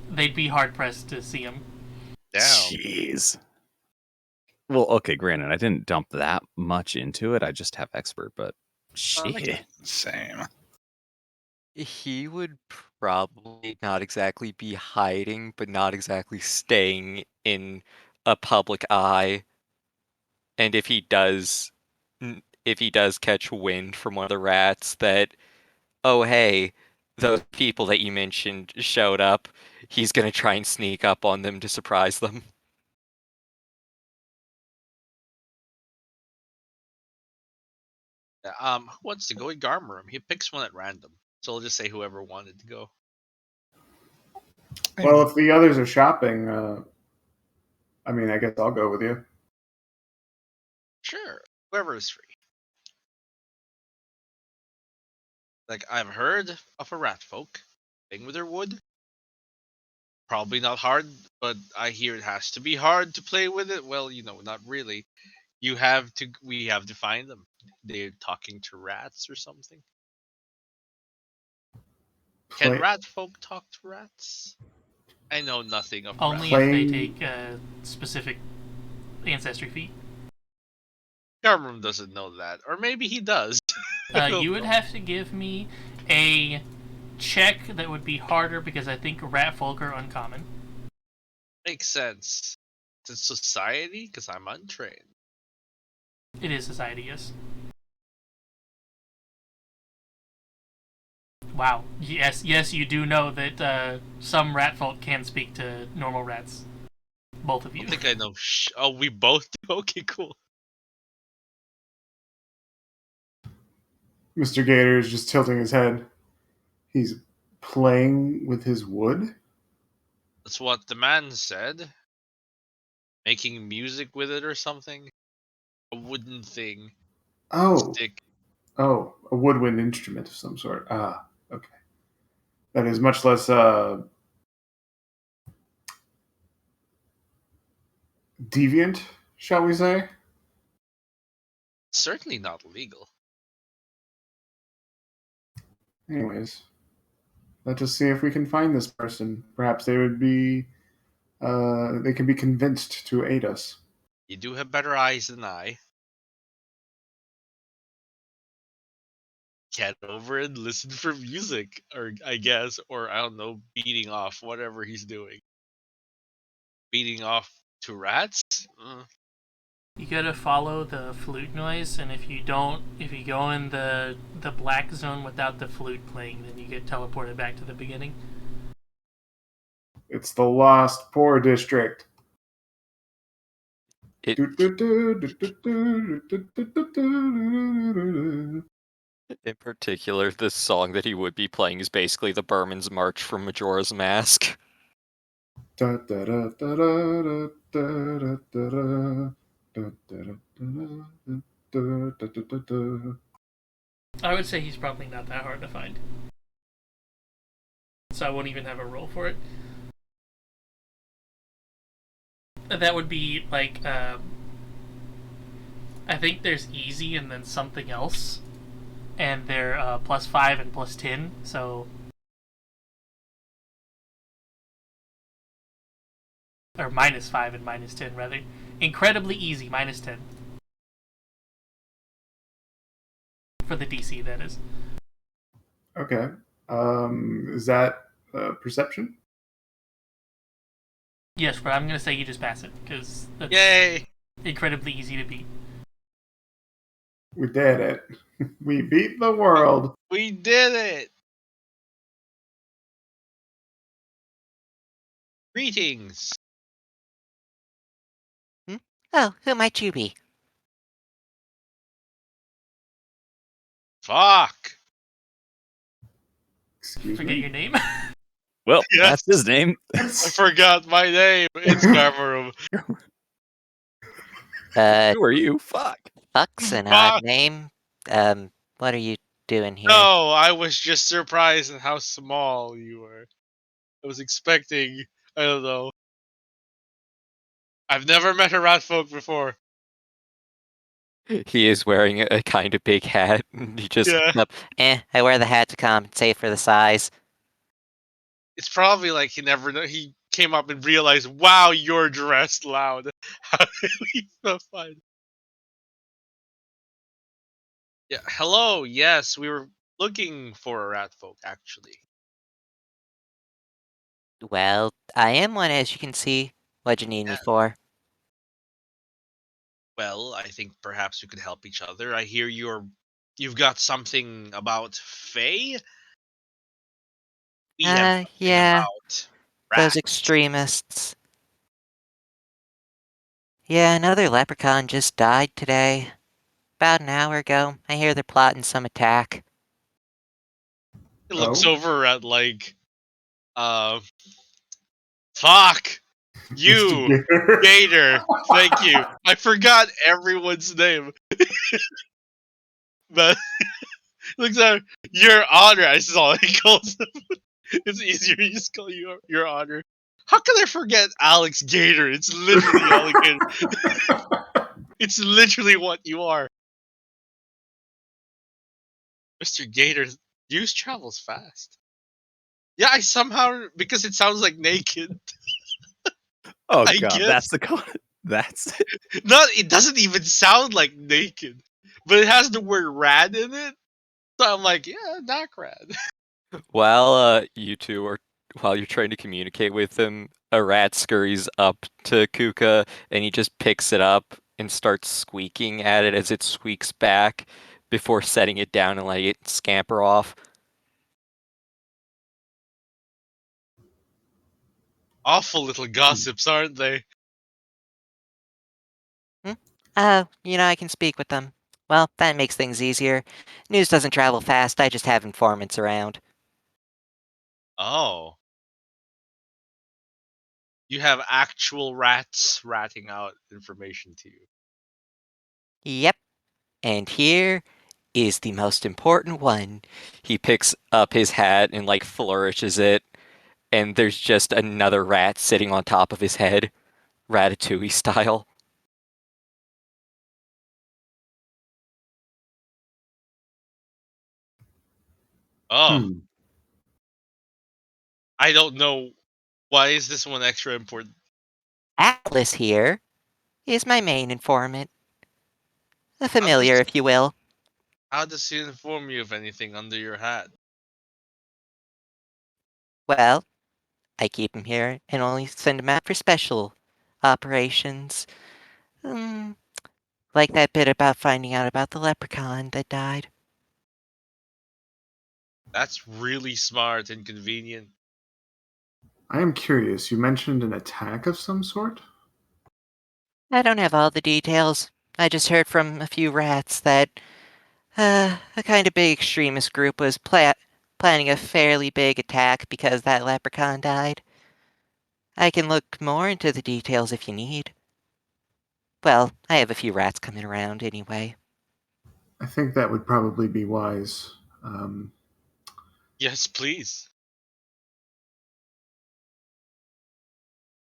They'd be hard pressed to see him. Damn. Jeez. Well, okay, granted, I didn't dump that much into it. I just have expert, but shit. Same. He would probably not exactly be hiding, but not exactly staying in a public eye. And if he does catch wind from one of the rats that, oh hey, those people that you mentioned showed up, he's gonna try and sneak up on them to surprise them. Who wants to go with Garmerim? He picks one at random. So I'll just say whoever wanted to go. Well, if the others are shopping, I mean, I guess I'll go with you. Sure, whoever is free. Like, I've heard of a rat folk playing with their wood. Probably not hard, but I hear it has to be hard to play with it. Well, not really. We have to find them. They're talking to rats or something. Can Play- rat folk talk to rats? I know nothing of Only rats. if they Playing- take a specific ancestry feat. Garmrum doesn't know that, or maybe he does. I don't You would know. have to give me a check that would be harder because I think rat folk are uncommon. Makes sense. It's society, because I'm untrained. It is society, yes. Wow. Yes, you do know that some rat folk can speak to normal rats. Both of I you. don't think I know. Oh, we both do? Okay, cool. Mr. Gator is just tilting his head. He's playing with his wood? That's what the man said. Making music with it or something. A wooden thing. Oh. Stick. Oh, a woodwind instrument of some sort. Ah, okay. That is much less deviant, shall we say? Certainly not legal. Anyways, let's just see if we can find this person. Perhaps they would be, they can be convinced to aid us. You do have better eyes than I. Get over and listen for music, or I guess, or I don't know, beating off whatever he's doing. Beating off to rats? You gotta follow the flute noise, and if you go in the black zone without the flute playing, then you get teleported back to the beginning. It's the Lost Poor District. It- In particular, the song that he would be playing is basically the Berman's March from Majora's Mask. I would say he's probably not that hard to find. So I won't even have a roll for it. That would be like, I think there's easy and then something else. And they're +5 and +10, so... Or -5 and -10, rather. Incredibly easy, -10. For the DC, that is. Okay. Is that perception? Yes, but I'm going to say you just pass it, because that's Yay! incredibly easy to beat. We did it. We beat the world. We did it! Greetings! Oh, who might you be? Fuck! Excuse Forget me. your name? Well, Yes. that's his name. I forgot my name. It's Garmerum. Who are you? Fuck. Fuck's an Fuck. odd name. What are you doing here? No, I was just surprised at how small you were. I was expecting, I don't know. I've never met a rat folk before. He is wearing a kind of big hat. He just Yeah. I wear the hat to compensate for the size. It's probably like he came up and realized, wow, you're dressed loud. How did we so find? Yeah, hello, yes, we were looking for a rat folk, actually. Well, I am one, as you can see. What'd you need me for? Well, I think perhaps we could help each other. I hear you've got something about Faye. We have something Yeah, about those rats. extremists. Yeah, another leprechaun just died today. About an hour ago. I hear they're plotting some attack. He looks Oh. over at fuck you, Mr. Gator. Thank you. I forgot everyone's name, but looks at Your Honor. I saw he calls him. It's easier to just call you Your Honor. How can I forget Alex Gator? It's literally Alex Gator. It's literally what you are. Mr. Gator, news travels fast. Yeah, I somehow, because it sounds like naked. Oh I god, guess. that's the that's Not, it doesn't even sound like naked, but it has the word rad in it. So I'm like, yeah, not rad. While you two are while you're trying to communicate with him, a rat scurries up to Kuka and he just picks it up and starts squeaking at it as it squeaks back before setting it down and letting it scamper off. Awful little gossips, aren't they? I can speak with them. Well, that makes things easier. News doesn't travel fast, I just have informants around. Oh. You have actual rats ratting out information to you. Yep. And here is the most important one. He picks up his hat and like flourishes it, and there's just another rat sitting on top of his head, Ratatouille style. Oh. Hmm. I don't know. Why is this one extra important? Atlas here is my main informant. A familiar, if you will. How does he inform you of anything under your hat? Well, I keep him here and only send him out for special operations. Like that bit about finding out about the leprechaun that died. That's really smart and convenient. I am curious. You mentioned an attack of some sort? I don't have all the details. I just heard from a few rats that a kind of big extremist group was planning a fairly big attack because that leprechaun died. I can look more into the details if you need. Well, I have a few rats coming around anyway. I think that would probably be wise. Yes, please.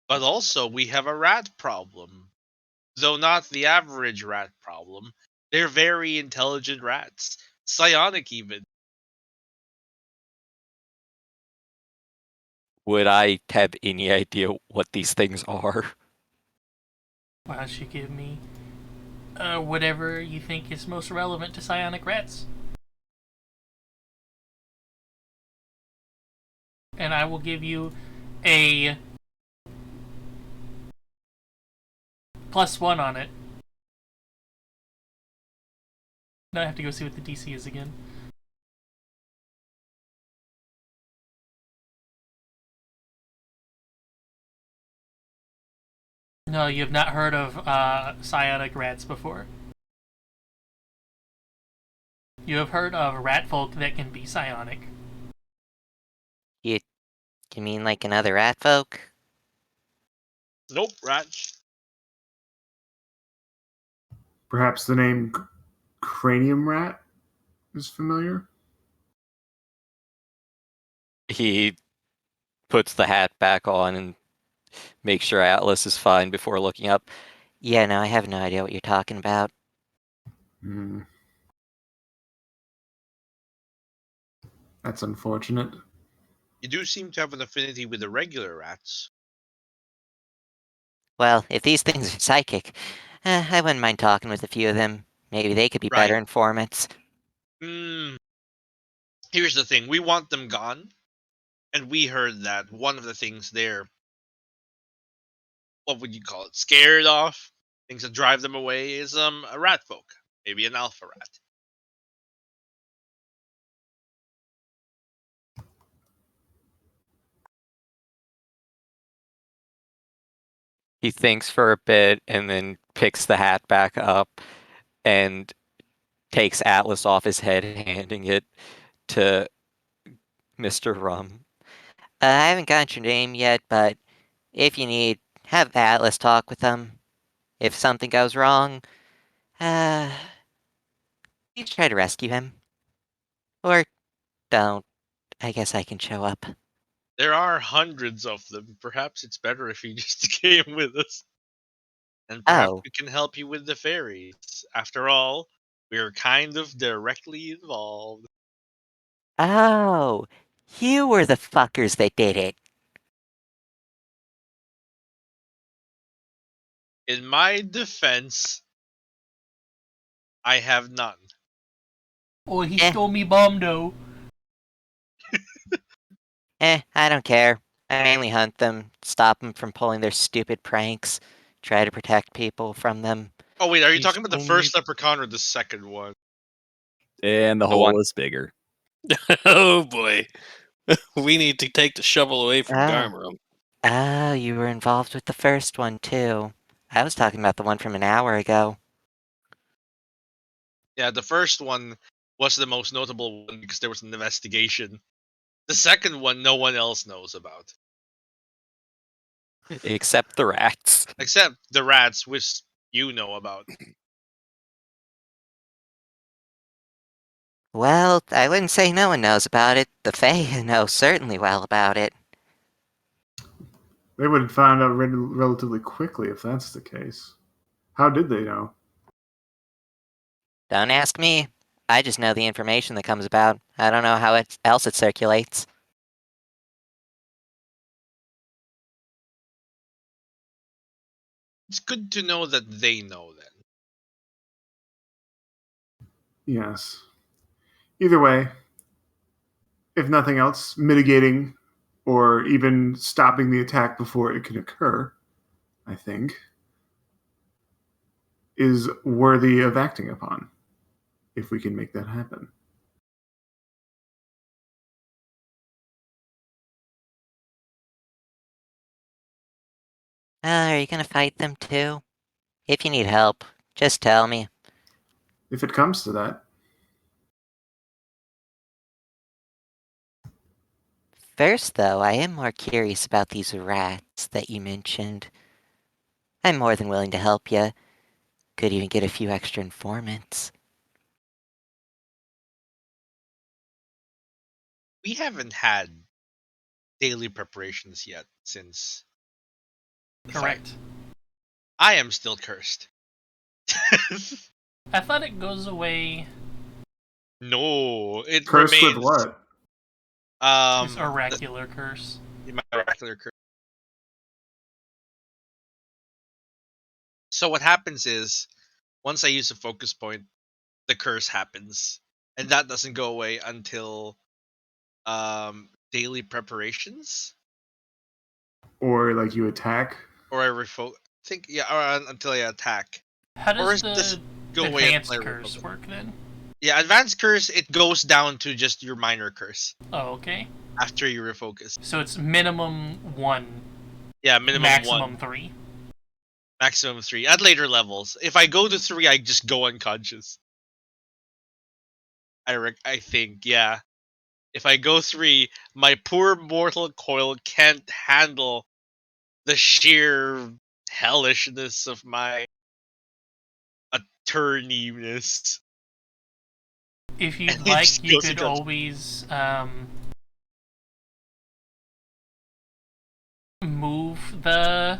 But also, we have a rat problem. Though not the average rat problem. They're very intelligent rats. Psionic, even. Would I have any idea what these things are? Why don't you give me whatever you think is most relevant to psionic rats? And I will give you a +1 on it. Now I have to go see what the DC is again. No, you have not heard of psionic rats before. You have heard of rat folk that can be psionic. You mean like another rat folk? Nope, rat. Perhaps the name Cranium Rat is familiar? He puts the hat back on and makes sure Atlas is fine before looking up. Yeah, no, I have no idea what you're talking about. Hmm. That's unfortunate. You do seem to have an affinity with the regular rats. Well, if these things are psychic, I wouldn't mind talking with a few of them. Maybe they could be Right. better informants. Here's the thing. We want them gone. And we heard that one of the things they're, what would you call it, scared off, things that drive them away is a rat folk, maybe an alpha rat. He thinks for a bit and then picks the hat back up and takes Atlas off his head, handing it to Mr. Rum. I haven't got your name yet, but if you need, have Atlas talk with them. If something goes wrong, you try to rescue him. Or don't. I guess I can show up. There are hundreds of them. Perhaps it's better if you just came with us. And perhaps Oh. we can help you with the fairies. After all, we're kind of directly involved. Oh, you were the fuckers that did it. In my defense, I have none. Oh, he Eh. stole me bomb dough. I don't care. I mainly hunt them, stop them from pulling their stupid pranks, try to protect people from them. Oh wait, are you He's talking about the only- first leprechaun or the second one? And the The hole one- is bigger. Oh boy. We need to take the shovel away from Ah. Garmarum. Oh, you were involved with the first one, too. I was talking about the one from an hour ago. Yeah, the first one was the most notable one because there was an investigation. The second one, no one else knows about. Except the rats. Except the rats, which you know about. Well, I wouldn't say no one knows about it. The Fae know certainly well about it. They would have found out relatively quickly if that's the case. How did they know? Don't ask me. I just know the information that comes about. I don't know how else it circulates. It's good to know that they know then. Yes. Either way, if nothing else, mitigating or even stopping the attack before it can occur, I think, is worthy of acting upon, if we can make that happen. Are you gonna fight them too? If you need help, just tell me. If it comes to that, First, though, I am more curious about these rats that you mentioned. I'm more than willing to help you. Could even get a few extra informants. We haven't had daily preparations yet since the fight. Correct. I am still cursed. I thought it goes away. No, it cursed remains. with what? This oracular curse. My oracular curse. So what happens is, once I use a focus point, the curse happens, and that doesn't go away until daily preparations, Or like you attack? or I think or until I attack. How Or does is this the go away advanced until I curse revoke it. work then? Yeah, advanced curse, it goes down to just your minor curse Oh, okay. after you refocus. So it's minimum 1, Yeah, minimum maximum 1, 3. maximum 3 at later levels. If I go to 3, I just go unconscious. I think, yeah. If I go 3, my poor mortal coil can't handle the sheer hellishness of my attorneyness. If And you'd it like, just you goes could against- always move the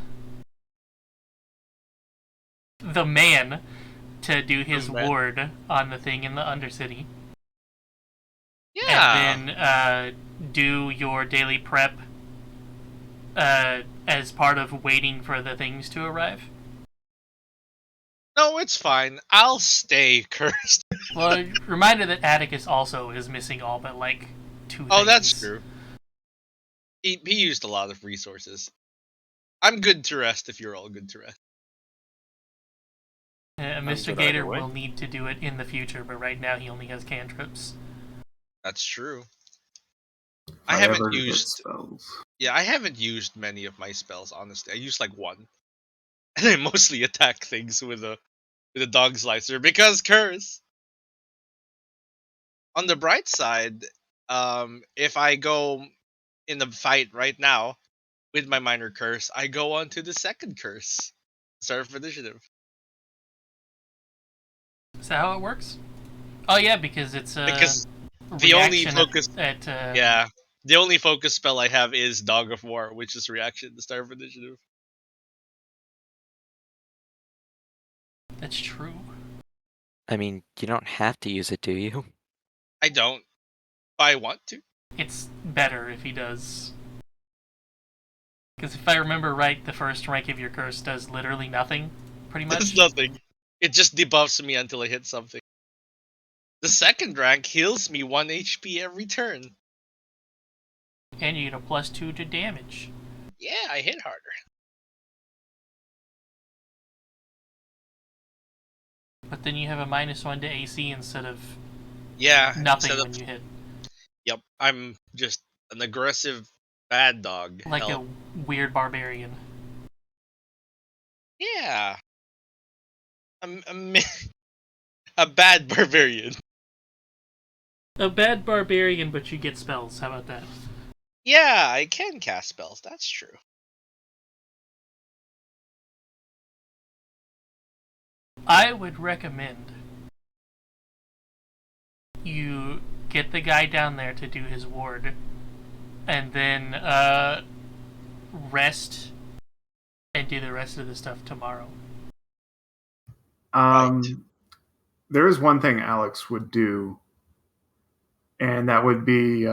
man to do his man. ward on the thing in the Undercity. Yeah. And then do your daily prep as part of waiting for the things to arrive. No, it's fine. I'll stay cursed. Well, reminder that Atticus also is missing all but like 2 things. Oh, that's true. He used a lot of resources. I'm good to rest if you're all good to rest. Mr. good Gator either way. will need to do it in the future, but right now he only has cantrips. That's true. If I haven't ever get used. spells. Yeah, I haven't used many of my spells. Honestly, I used like one, and I mostly attack things with a dog slicer because curse. On the bright side, if I go in the fight right now with my minor curse, I go on to the second curse. Start of initiative. Is that how it works? Oh yeah, because it's a Because the only reaction focus, at yeah, the only focus spell I have is Dog of War, which is reaction to start of initiative. That's true. I mean, you don't have to use it, do you? I don't. But I want to. It's better if he does. Because if I remember right, the first rank of your curse does literally nothing, pretty much. Does nothing. It just debuffs me until I hit something. The second rank heals me 1 HP every turn. And you get a +2 to damage. Yeah, I hit harder. But then you have a -1 to AC instead of Yeah, nothing instead when of, you hit. yep, I'm just an aggressive bad dog. Like Hell, a weird barbarian. yeah. I'm a bad barbarian. A bad barbarian, but you get spells. How about that? Yeah, I can cast spells. That's true. I would recommend you get the guy down there to do his ward, and then rest and do the rest of the stuff tomorrow. There is one thing Alex would do, and that would be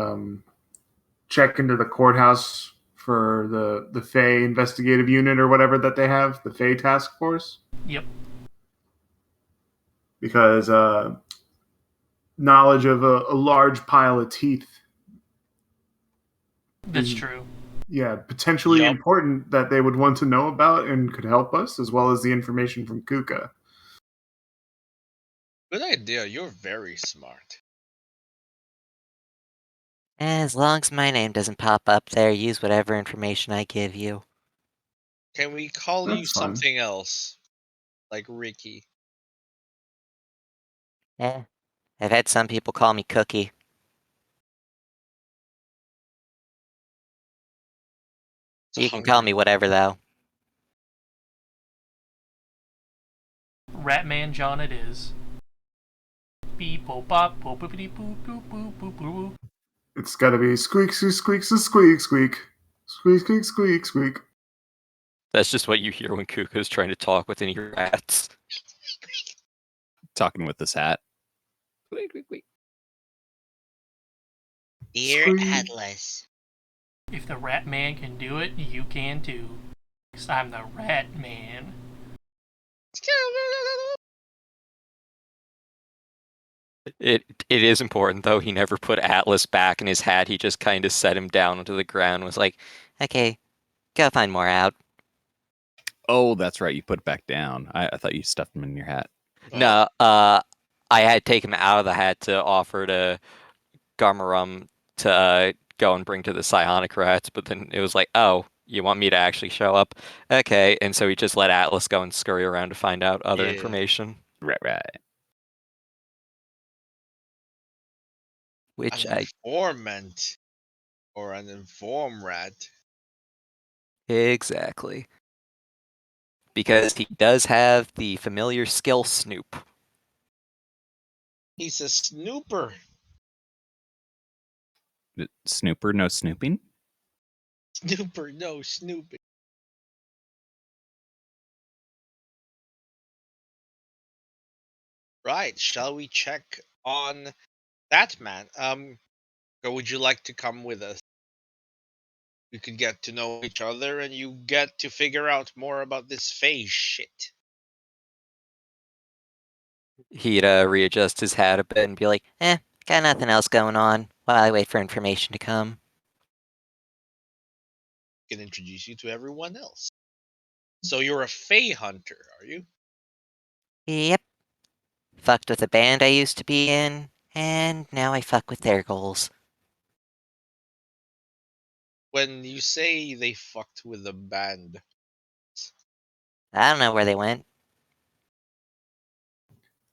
check into the courthouse for the Fey investigative unit or whatever that they have, the Fey task force. Yep. Because knowledge of a large pile of teeth. That's true. Yeah, potentially important that they would want to know about and could help us, as well as the information from Kuka. Good idea. You're very smart. As long as my name doesn't pop up there, use whatever information I give you. Can we call you That's fine. something else? Like Ricky. I've had some people call me Cookie. You can call me whatever, though. Ratman John it is. Beep bop bop boop boopity boop boop boop boop boop. It's got to be squeak, squeak, squeak, squeak, squeak, squeak, squeak, squeak, squeak. That's just what you hear when Kuko's trying to talk with any rats. Talking with this hat. Dear Squeak. Atlas. If the Ratman can do it, you can too. 'Cause I'm the Ratman. It is important, though. He never put Atlas back in his hat. He just kind of set him down onto the ground and was like, Okay, go find more out. Oh, that's right. You put it back down. I thought you stuffed him in your hat. No, I had to take him out of the hat to offer to Garmarum to go and bring to the psionic rats, but then it was like, oh, you want me to actually show up? Okay, and so he just let Atlas go and scurry around to find out other Yeah. information, Right. which An informant. Or an inform rat. exactly. Because he does have the familiar skill Snoop. He's a snooper. Snooper, no snooping? Snooper, no snooping. Right, shall we check on that man? Or would you like to come with us? We could get to know each other and you get to figure out more about this phase shit. He'd readjust his hat a bit and be like, Got nothing else going on while I wait for information to come. can introduce you to everyone else. So you're a Fey hunter, are you? Yep. Fucked with a band I used to be in, and now I fuck with their goals. When you say they fucked with the band, I don't know where they went.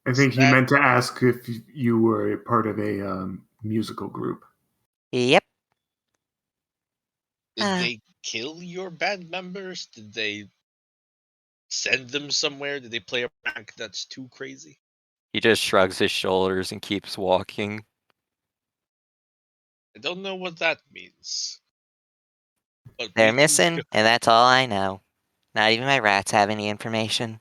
I think he that- meant to ask if you were a part of a musical group. Yep. did Uh. they kill your band members? Did they send them somewhere? Did they play a prank that's too crazy? He just shrugs his shoulders and keeps walking. I don't know what that means. But They're we can missing, go- and that's all I know. Not even my rats have any information.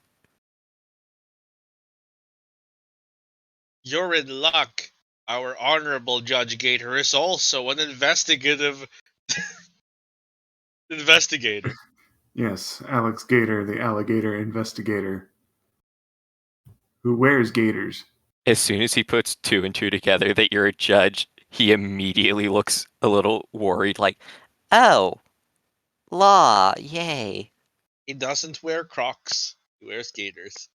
You're in luck. Our honorable Judge Gator is also an investigative investigator. Yes, Alex Gator, the alligator investigator, who wears gaiters. As soon as he puts 2 and 2 together that you're a judge, he immediately looks a little worried, like, Oh, law, yay. He doesn't wear Crocs. He wears gaiters.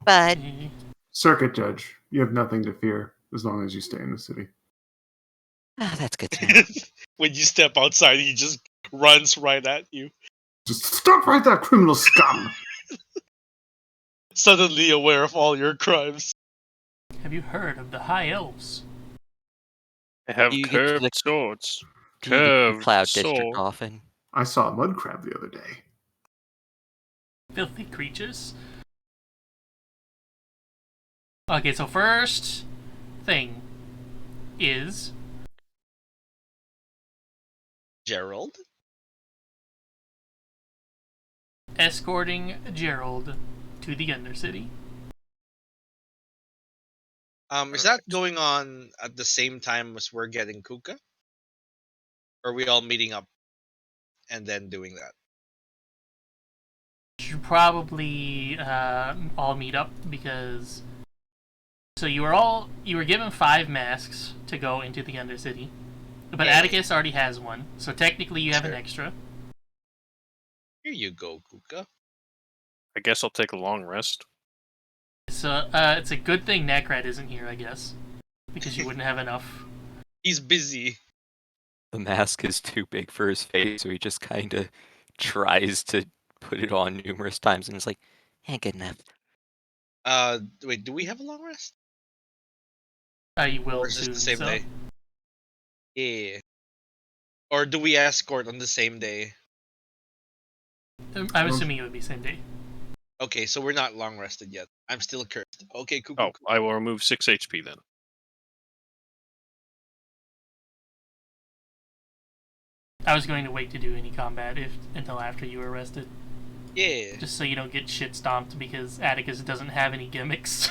But Circuit judge, you have nothing to fear as long as you stay in the city. that's good to know. When you step outside, he just runs right at you. Just stop right there, criminal scum! Suddenly aware of all your crimes. Have you heard of the High Elves? I have Do you get to curved the- swords. Do you get to the Curved Cloud District sword. often? I saw a mud crab the other day. Filthy creatures. Okay, so first thing is Gerald? escorting Gerald to the Undercity. Is that going on at the same time as we're getting Kuka? Or are we all meeting up and then doing that? Should probably all meet up because so you were given 5 masks to go into the Undercity, but Yeah. Atticus already has one, so technically you have an Sure. extra. Here you go, Kuka. I guess I'll take a long rest. So it's a good thing Necrat isn't here, I guess, because you wouldn't have enough. He's busy. The mask is too big for his face, so he just kind of tries to put it on numerous times, and it's like, Good enough. Wait, do we have a long rest? You will Or is this soon. the same so. day? Yeah. Or do we escort on the same day? I'm assuming it would be same day. Okay, so we're not long rested yet. I'm still cursed. Okay, cool. Oh, I will remove 6 HP then. I was going to wait to do any combat until after you were rested, Yeah. just so you don't get shit stomped because Atticus doesn't have any gimmicks.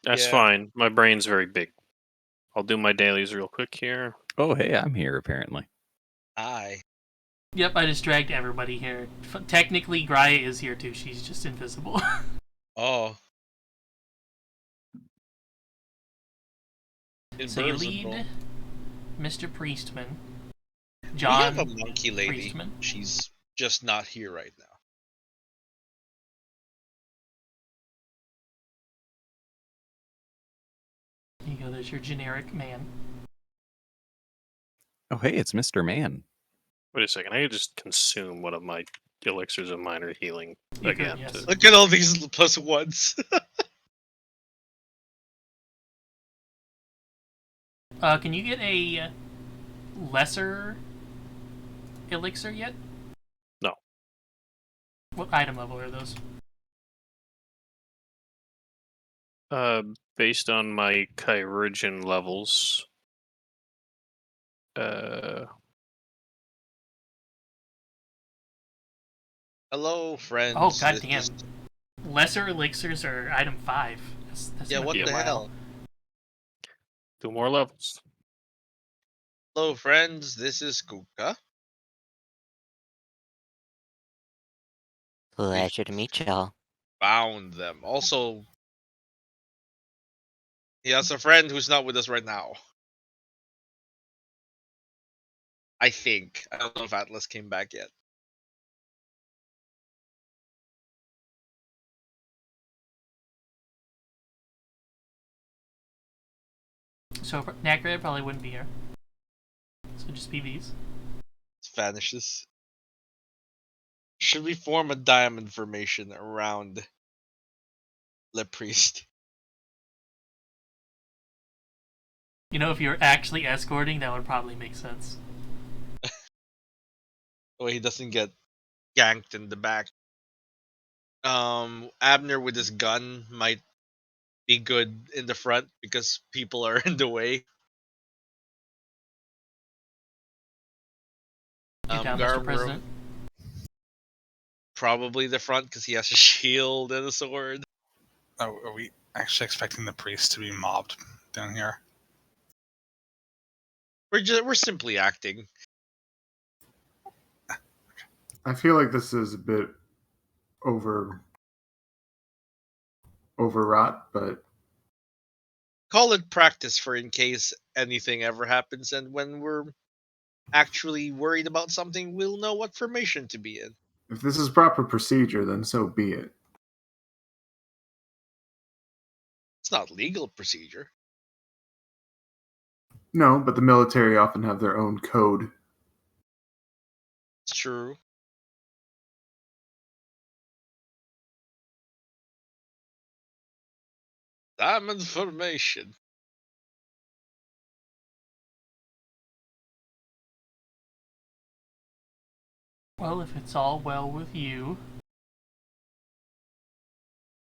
That's Yeah. fine. My brain's very big. I'll do my dailies real quick here. Oh, hey, I'm here apparently. Hi. Yep, I just dragged everybody here. Technically, Graya is here too. She's just invisible. Oh. So you Invisible. lead Mr. Priestman, We John have a monkey lady. Priestman. She's just not here right now. There you go. There's your generic man. Oh, hey, it's Mr. Man. Wait a second. I could just consume one of my elixirs of minor healing You could, again. yes. to- Look at all these plus ones. Can you get a lesser elixir yet? No. What item level are those? Based on my chirurgeon levels. Hello, friends. Oh, This goddamn. is- Lesser elixirs are item 5. That's Yeah, gonna what be a the while. hell? 2 more levels. Hello, friends. This is Kuka. Pleasure to meet y'all. Found them. Also, He has a friend who's not with us right now. I think. I don't know if Atlas came back yet. So Nacred probably wouldn't be here. So just be these. It vanishes. Should we form a diamond formation around Le Priest? You know, if you're actually escorting, that would probably make sense. So he doesn't get ganked in the back. Abner with his gun might be good in the front because people are in the way. You down, Mr. Garm President? probably the front because he has a shield and a sword. Oh, are we actually expecting the priest to be mobbed down here? We're simply acting. I feel like this is a bit overwrought, but Call it practice for in case anything ever happens, and when we're actually worried about something, we'll know what formation to be in. if this is proper procedure, then so be it. It's not legal procedure. No, but the military often have their own code. It's true. Diamond formation. Well, if it's all well with you,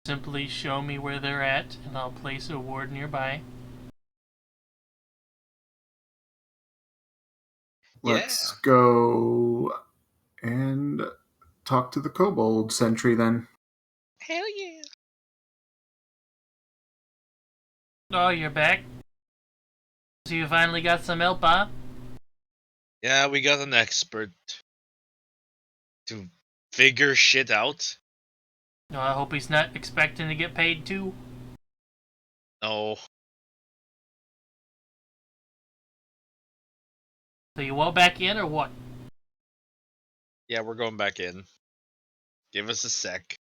simply show me where they're at, and I'll place a ward nearby. Let's go and talk to the kobold sentry then. Hell yeah. Oh, you're back? So you finally got some help, huh? Yeah, we got an expert to figure shit out. No, I hope he's not expecting to get paid too. No. So you all back in or what? Yeah, we're going back in. Give us a sec.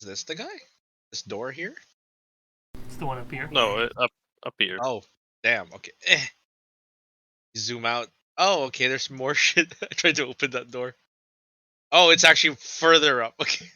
Is this the guy? This door here? It's the one up here. No, up here. Oh, damn. Okay. Zoom out. Oh, okay. There's more shit. I tried to open that door. Oh, it's actually further up. Okay.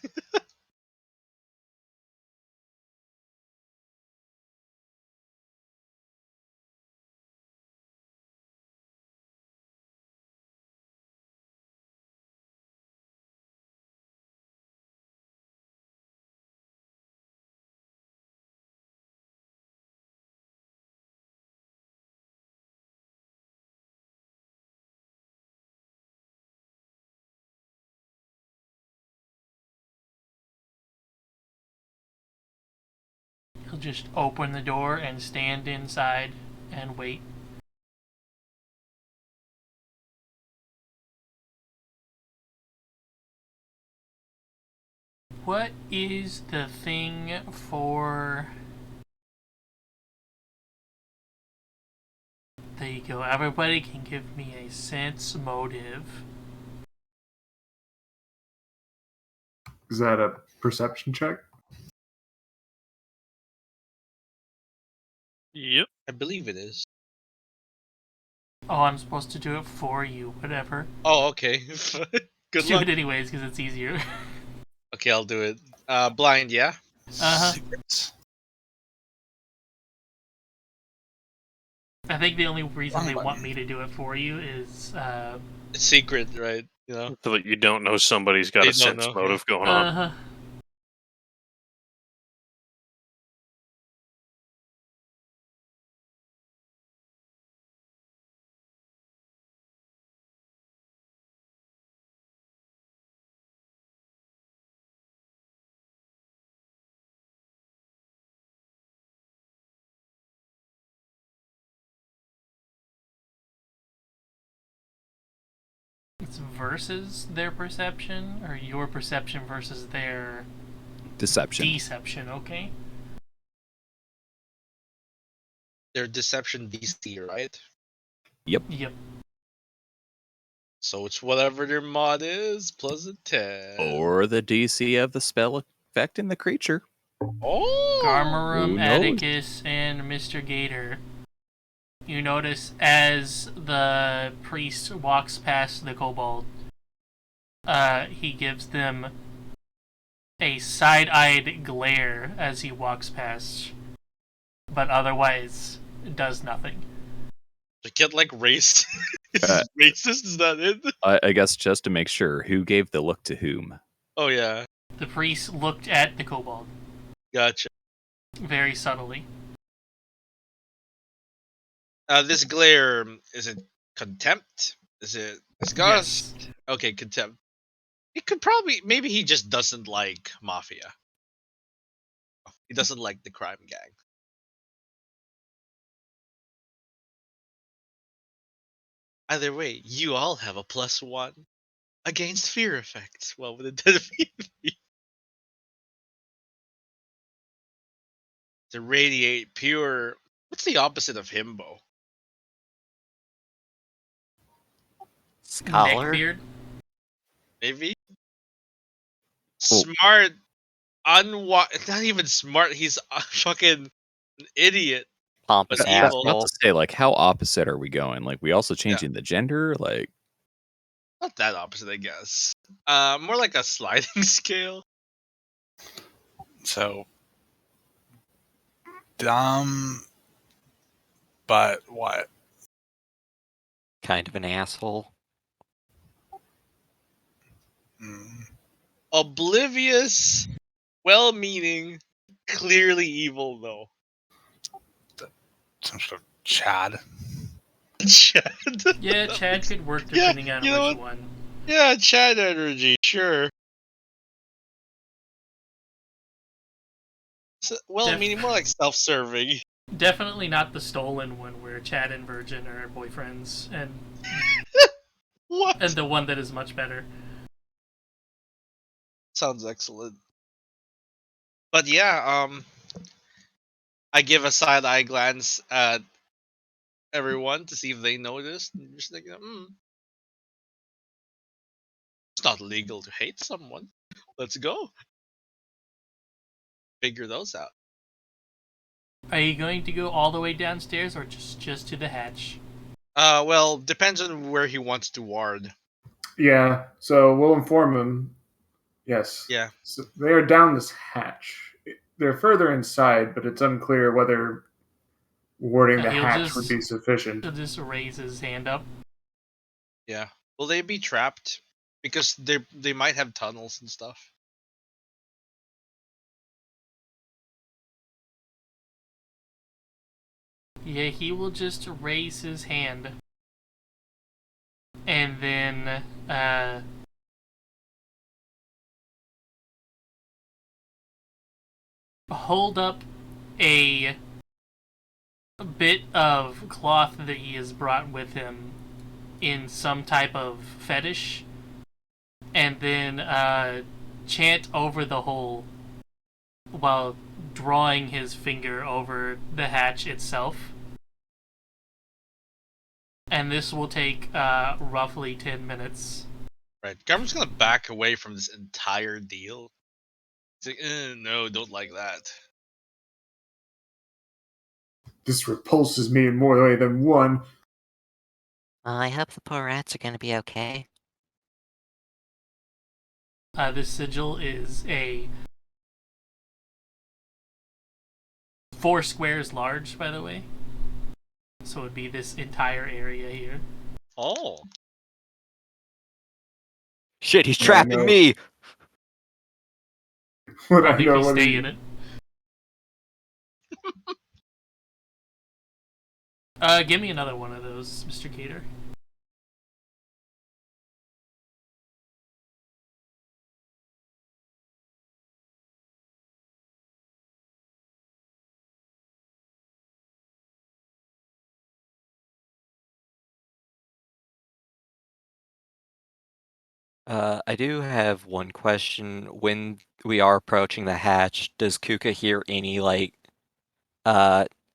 He'll just open the door and stand inside and wait. What is the thing for... There you go. Everybody can give me a sense motive. Is that a perception check? Yep. I believe it is. Oh, I'm supposed to do it for you. Whatever. Oh, okay. Good Do luck. it anyways because it's easier. Okay, I'll do it. Blind, yeah? Uh-huh. Secrets. I think the only reason they want me to do it for you is, It's secret, right? You know? So that you don't know somebody's got They a don't sense know, motive going on. uh-huh. It's versus their perception, or your perception versus their Deception. deception, okay? Their deception DC, right? Yep. So it's whatever their mod is plus a 10. Or the DC of the spell affecting the creature. Oh! Garmarum, Who knows? Atticus, and Mr. Gator. You notice as the priest walks past the kobold, he gives them a side-eyed glare as he walks past, but otherwise does nothing. To get like race. Uh, Racist, is that it? I guess just to make sure, who gave the look to whom? Oh yeah, The priest looked at the kobold gotcha. very subtly. This glare, is it contempt? Is it disgust? Yes. Okay, contempt. It could probably, maybe he just doesn't like Mafia. He doesn't like the crime gang. Either way, you all have a +1 against fear effects. What would it be? To radiate pure. What's the opposite of himbo? Scholar. Neckbeard. Maybe Oh. smart. Not even smart. He's a fucking idiot. Pompous But I was evil. about asshole. to say, like, how opposite are we going? Like, we also changing the gender? Like, Not that opposite, I guess. More like a sliding scale. So dumb, but what? Kind of an asshole. Mm, Oblivious, well-meaning, clearly evil though. some sort of Chad. Chad. Yeah, Chad could work Yeah, depending on you know which what? one. Yeah, Chad energy, sure. Well-meaning, more like self-serving. Definitely not the stolen one where Chad and Virgin are boyfriends, and What? the one that is much better. Sounds excellent. But yeah, I give a side-eye glance at everyone to see if they noticed. And just thinking, it's not legal to hate someone. Let's go. Figure those out. Are you going to go all the way downstairs or just to the hatch? Well, depends on where he wants to ward. Yeah, so we'll inform him. Yes. Yeah. So they are down this hatch. They're further inside, but it's unclear whether warding the He'll hatch just- would be sufficient. He'll just raise his hand up. Yeah. Will they be trapped? Because they might have tunnels and stuff. Yeah, he will just raise his hand. And then, hold up a bit of cloth that he has brought with him in some type of fetish, and then chant over the hole while drawing his finger over the hatch itself. And this will take roughly 10 minutes. Right. Government's gonna back away from this entire deal. It's like, no, don't like that. This repulses me in more way than one. Well, I hope the poor rats are gonna be okay. This sigil is a 4 squares large, by the way. So it would be this entire area here. Oh. Shit, he's Yeah, I trapping know. me! Would I Only if know you what stay he- in it. Give me another one of those, Mr. Gator. I do have one question. When we are approaching the hatch, does Kuka hear any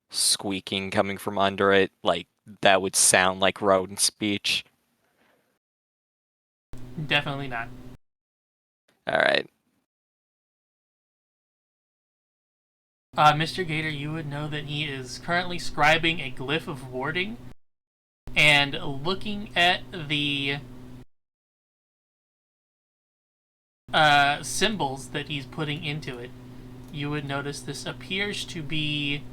squeaking coming from under it, like that would sound like rodent speech? Definitely not. All right. Mr. Gator, you would know that he is currently scribing a glyph of warding and looking at the symbols that he's putting into it. You would notice this appears to be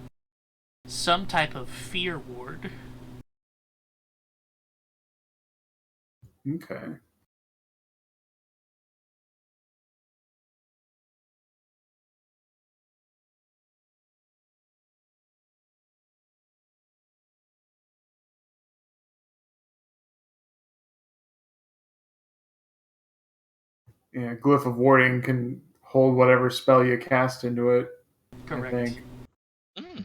some type of fear ward. Okay. Yeah, Glyph of Warding can hold whatever spell you cast into it. Correct. I think. Mm.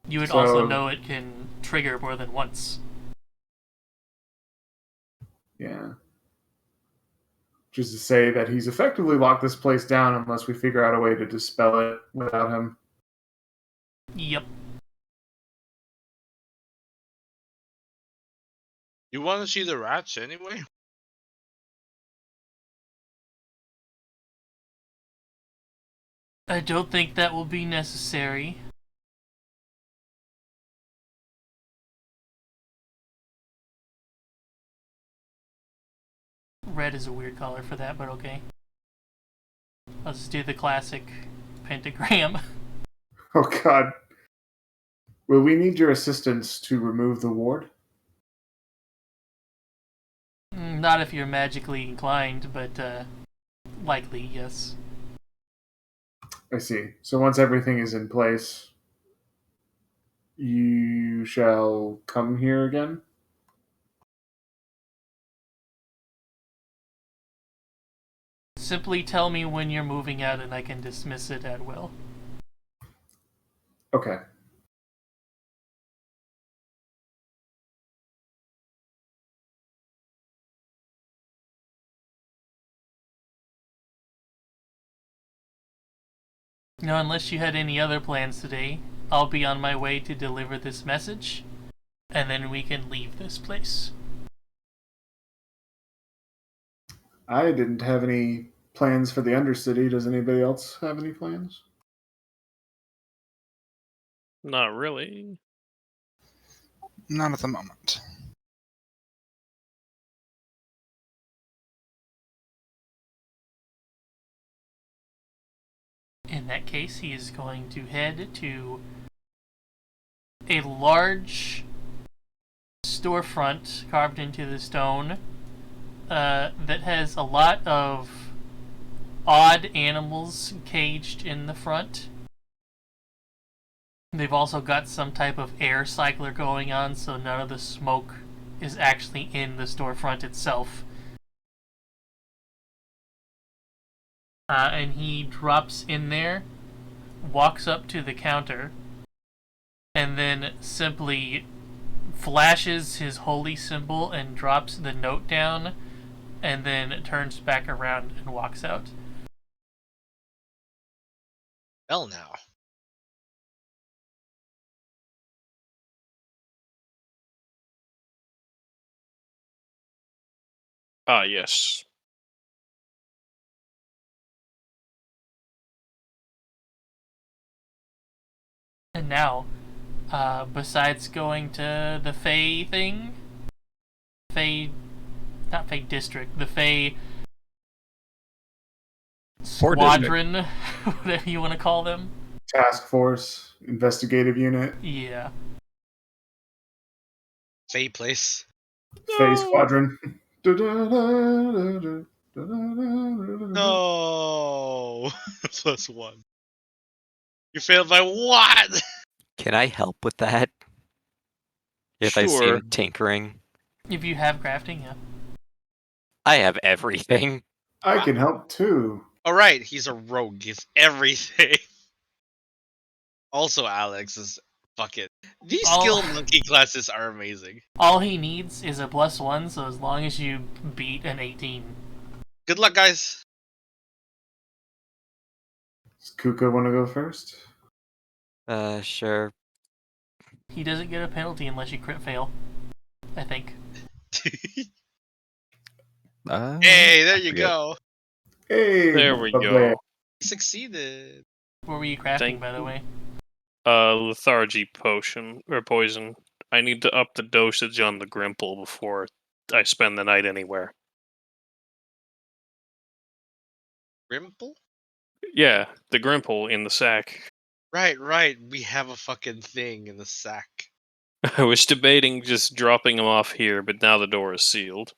You would So- also know it can trigger more than once. Yeah. Which is to say that he's effectively locked this place down unless we figure out a way to dispel it without him. Yep. You want to see the rats anyway? I don't think that will be necessary. Red is a weird color for that, but okay. I'll just do the classic pentagram. Oh, God. Will we need your assistance to remove the ward? Not if you're magically inclined, but likely, yes. I see. So once everything is in place, you shall come here again? Simply tell me when you're moving out and I can dismiss it at will. Okay. Now, unless you had any other plans today, I'll be on my way to deliver this message, and then we can leave this place. I didn't have any plans for the Undercity. Does anybody else have any plans? Not really. Not at the moment. In that case, he is going to head to a large storefront carved into the stone that has a lot of odd animals caged in the front. They've also got some type of air cycler going on, so none of the smoke is actually in the storefront itself. And he drops in there, walks up to the counter, and then simply flashes his holy symbol and drops the note down, and then turns back around and walks out. Well, now. Ah, yes. And now, besides going to the Fey thing, not Fey District, the Fey Poor district. Squadron, whatever you want to call them. Task Force, Investigative Unit, Yeah. Fey place. Phase Squadron. No. +1. You failed by what? Can I help with that? If I see Sure. him tinkering, If you have crafting, yeah. I have everything. I can help too. Alright, he's a rogue. He's everything. Also, Alex is fucking. These Oh. skill monkey classes are amazing. All he needs is a +1, so as long as you beat an 18. Good luck, guys. Does Kuka want to go first? Sure. He doesn't get a penalty unless you crit fail, I think. Hey, there I you forget. go. Hey, There we lovely. go. Succeeded. What were you crafting, Thank by the you. way? Lethargy potion or poison. I need to up the dosage on the Grimple before I spend the night anywhere. Grimple? Yeah, the Grimple in the sack. Right. We have a fucking thing in the sack. I was debating just dropping him off here, but now the door is sealed.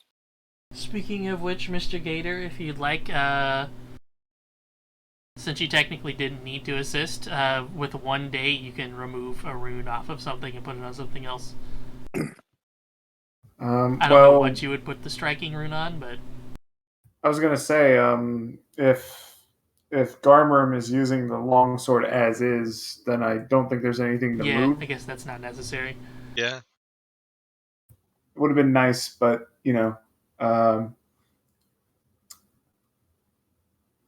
Speaking of which, Mr. Gator, if you'd like, since you technically didn't need to assist, with 1 day you can remove a rune off of something and put it on something else. I don't know what you would put the striking rune on, but I was gonna say, if Garmrim is using the longsword as is, then I don't think there's anything to yeah, move. I guess that's not necessary. Yeah. It would have been nice, but would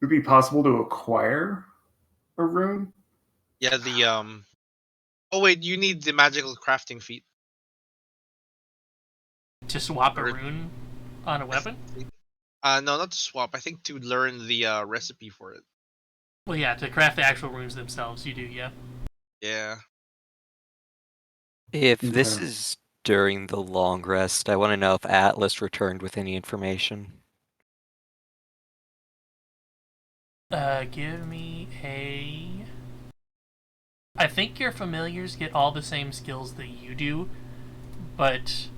it be possible to acquire a rune? Yeah, the Oh wait, you need the magical crafting feat. To swap a Or- rune on a weapon? No, not to swap. I think to learn the recipe for it. Well, yeah, to craft the actual runes themselves, you do, yeah. Yeah. If this Okay. is during the long rest, I want to know if Atlas returned with any information. Give me a... I think your familiars get all the same skills that you do, but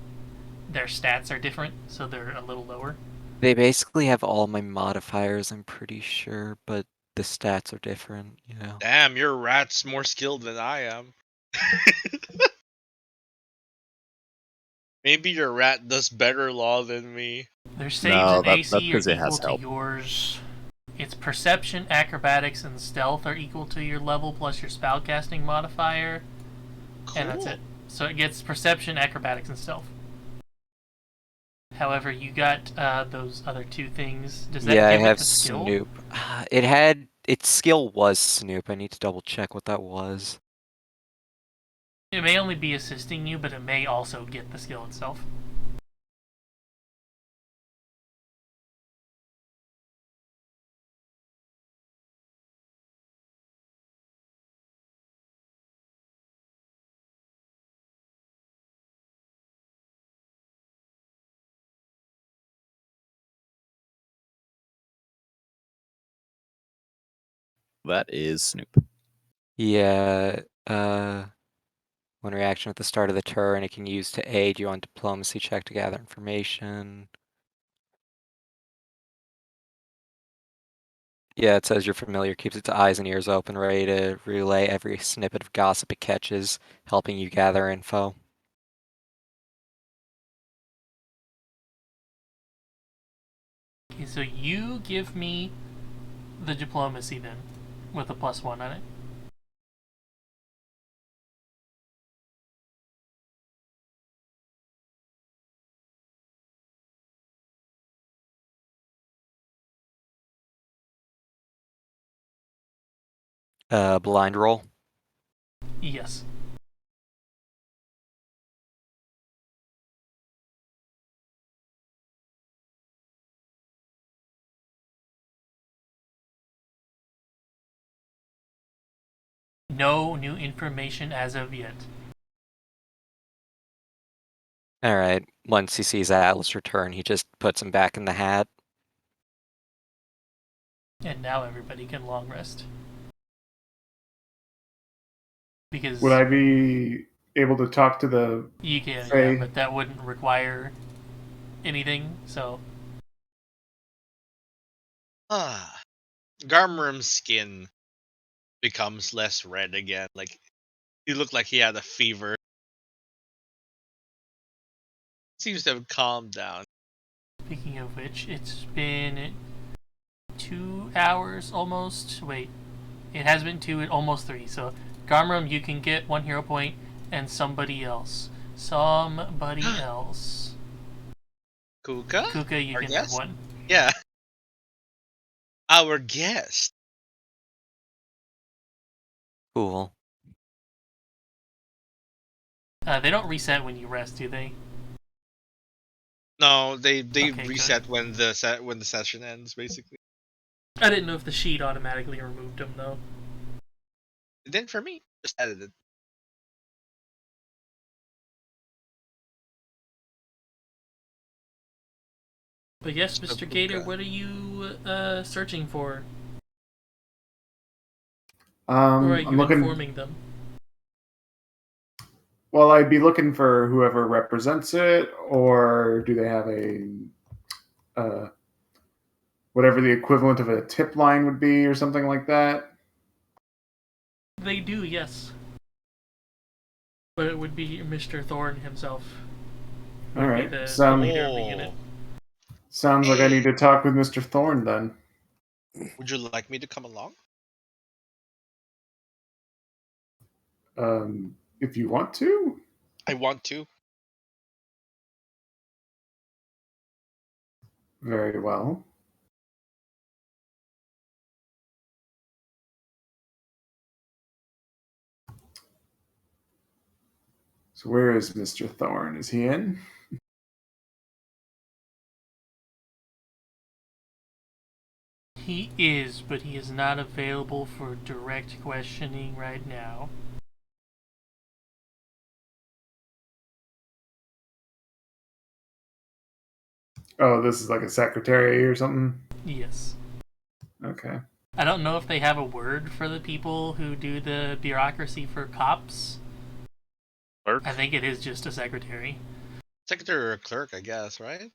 their stats are different, so they're a little lower. They basically have all my modifiers, I'm pretty sure, but the stats are different, you know. Damn, your rat's more skilled than I am. Maybe your rat does better law than me. Their saves No, and that's AC are 'cause it equal has to help. yours. Its perception, acrobatics, and stealth are equal to your level plus your spellcasting modifier, and that's it. So it gets perception, acrobatics, and stealth. However, you got those other two things. Does that Yeah, I give it have the skill? Snoop. It had its skill was Snoop. I need to double check what that was. It may only be assisting you, but it may also get the skill itself. That is Snoop. Yeah, one reaction at the start of the turn it can use to aid you on diplomacy check to gather information. Yeah, it says your familiar keeps its eyes and ears open, ready to relay every snippet of gossip it catches, helping you gather info. Okay, so you give me the diplomacy then, with a +1 on it. Blind roll. Yes. No new information as of yet. Alright, once he sees Atlas return, he just puts him back in the hat. And now everybody can long rest. Because Would I be able to talk to the? you can, Faye? yeah, but that wouldn't require anything, so Garmrim's skin becomes less red again. Like he looked like he had a fever. Seems to have calmed down. speaking of which, it's been 2 hours almost. Wait, it has been 2, almost 3. So, Garmrim, you can get 1 hero point, and somebody else. Somebody else. Kuka? Kuka, you Our can guest? have 1. Yeah. Our guest. Cool. They don't reset when you rest, do they? No, they Okay, good. reset when the session ends, basically. I didn't know if the sheet automatically removed them though. It didn't for me. Just added it. But yes, Mr. Gator, Okay. what are you searching for? Or are you I'm looking. informing them? Well, I'd be looking for whoever represents it, or do they have whatever the equivalent of a tip line would be, or something like that? They do, yes. But it would be Mr. Thorne himself. All right. The Sounds leader of the unit. like I need to talk with Mr. Thorne then. Would you like me to come along? If you want to. I want to. Very well. So where is Mr. Thorne? Is he in? He is, but he is not available for direct questioning right now. Oh, this is like a secretary or something? Yes. Okay. I don't know if they have a word for the people who do the bureaucracy for cops. Clerk? I think it is just a secretary. Secretary or clerk, I guess, right?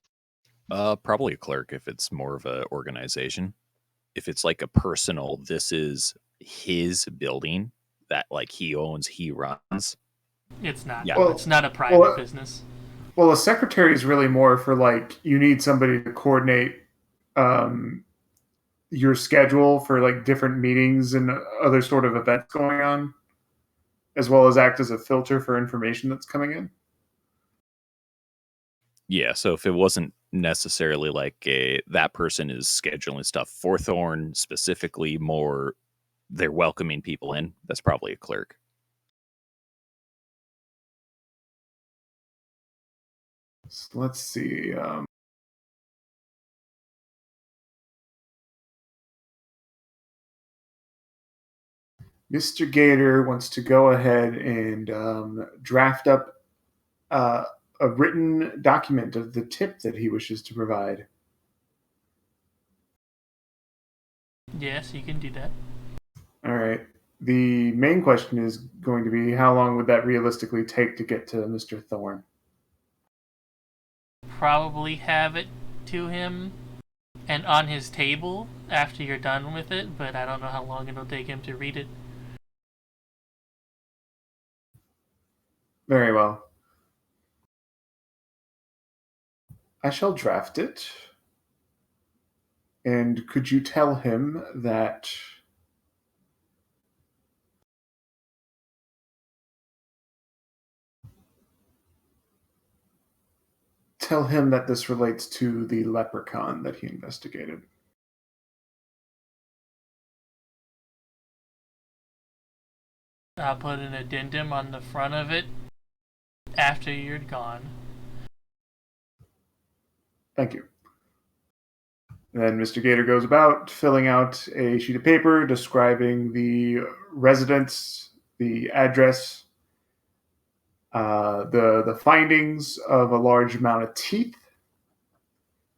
Probably a clerk if it's more of a organization. If it's like a personal, this is his building that like he owns, he runs. It's not. Yeah. Well, Well- it's not a private well- business. Well, a secretary is really more for like you need somebody to coordinate your schedule for like different meetings and other sort of events going on, as well as act as a filter for information that's coming in. Yeah, so if it wasn't necessarily like that person is scheduling stuff for Thorn specifically, more they're welcoming people in, that's probably a clerk. So let's see. Mr. Gator wants to go ahead and draft up a written document of the tip that he wishes to provide. Yes, you can do that. All right. The main question is going to be how long would that realistically take to get to Mr. Thorne? Probably have it to him and on his table after you're done with it, but I don't know how long it'll take him to read it. Very well. I shall draft it. And could you tell him that this relates to the leprechaun that he investigated? I'll put an addendum on the front of it after you're gone. Thank you. And then Mr. Gator goes about filling out a sheet of paper describing the residence, the address, the findings of a large amount of teeth,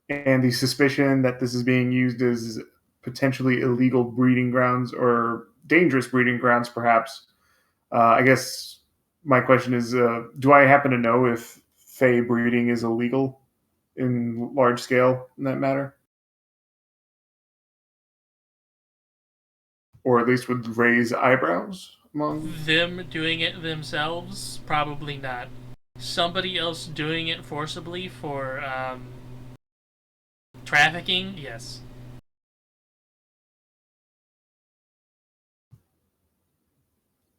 and the suspicion that this is being used as potentially illegal breeding grounds or dangerous breeding grounds, perhaps. I guess my question is, do I happen to know if Fey breeding is illegal in large scale in that matter? Or at least would raise eyebrows among Them doing it themselves, probably not. Somebody else doing it forcibly for trafficking, yes.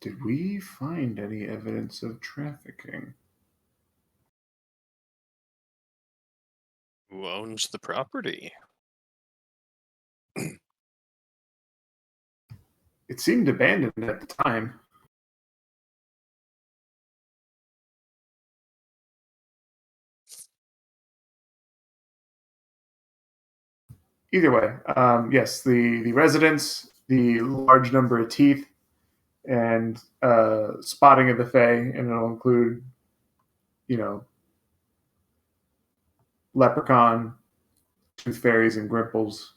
Did we find any evidence of trafficking? Who owns the property? It seemed abandoned at the time. Either way, yes, the residents, the large number of teeth, and spotting of the Fae, and it'll include, Leprechaun, Tooth Fairies, and Grimples.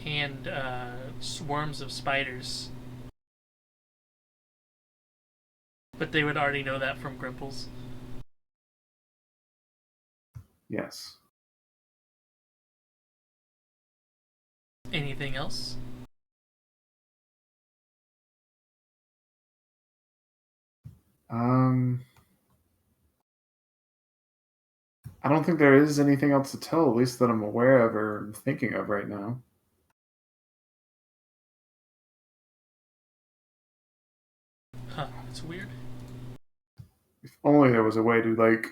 And swarms of spiders. But they would already know that from Grimples. Yes. Anything else? I don't think there is anything else to tell, at least that I'm aware of or thinking of right now. Huh, that's weird. If only there was a way to, like,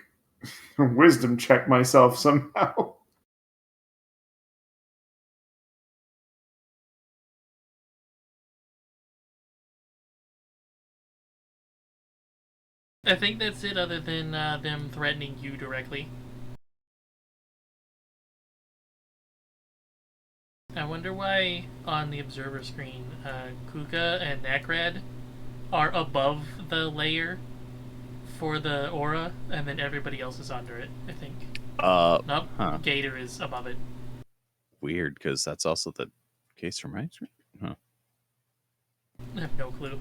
wisdom check myself somehow. I think that's it, other than them threatening you directly. I wonder why on the observer screen, Kuka and Nakrad are above the layer for the aura, and then everybody else is under it, I think. Nope, huh. Gator is above it. Weird, because that's also the case for my screen. Huh. I have no clue.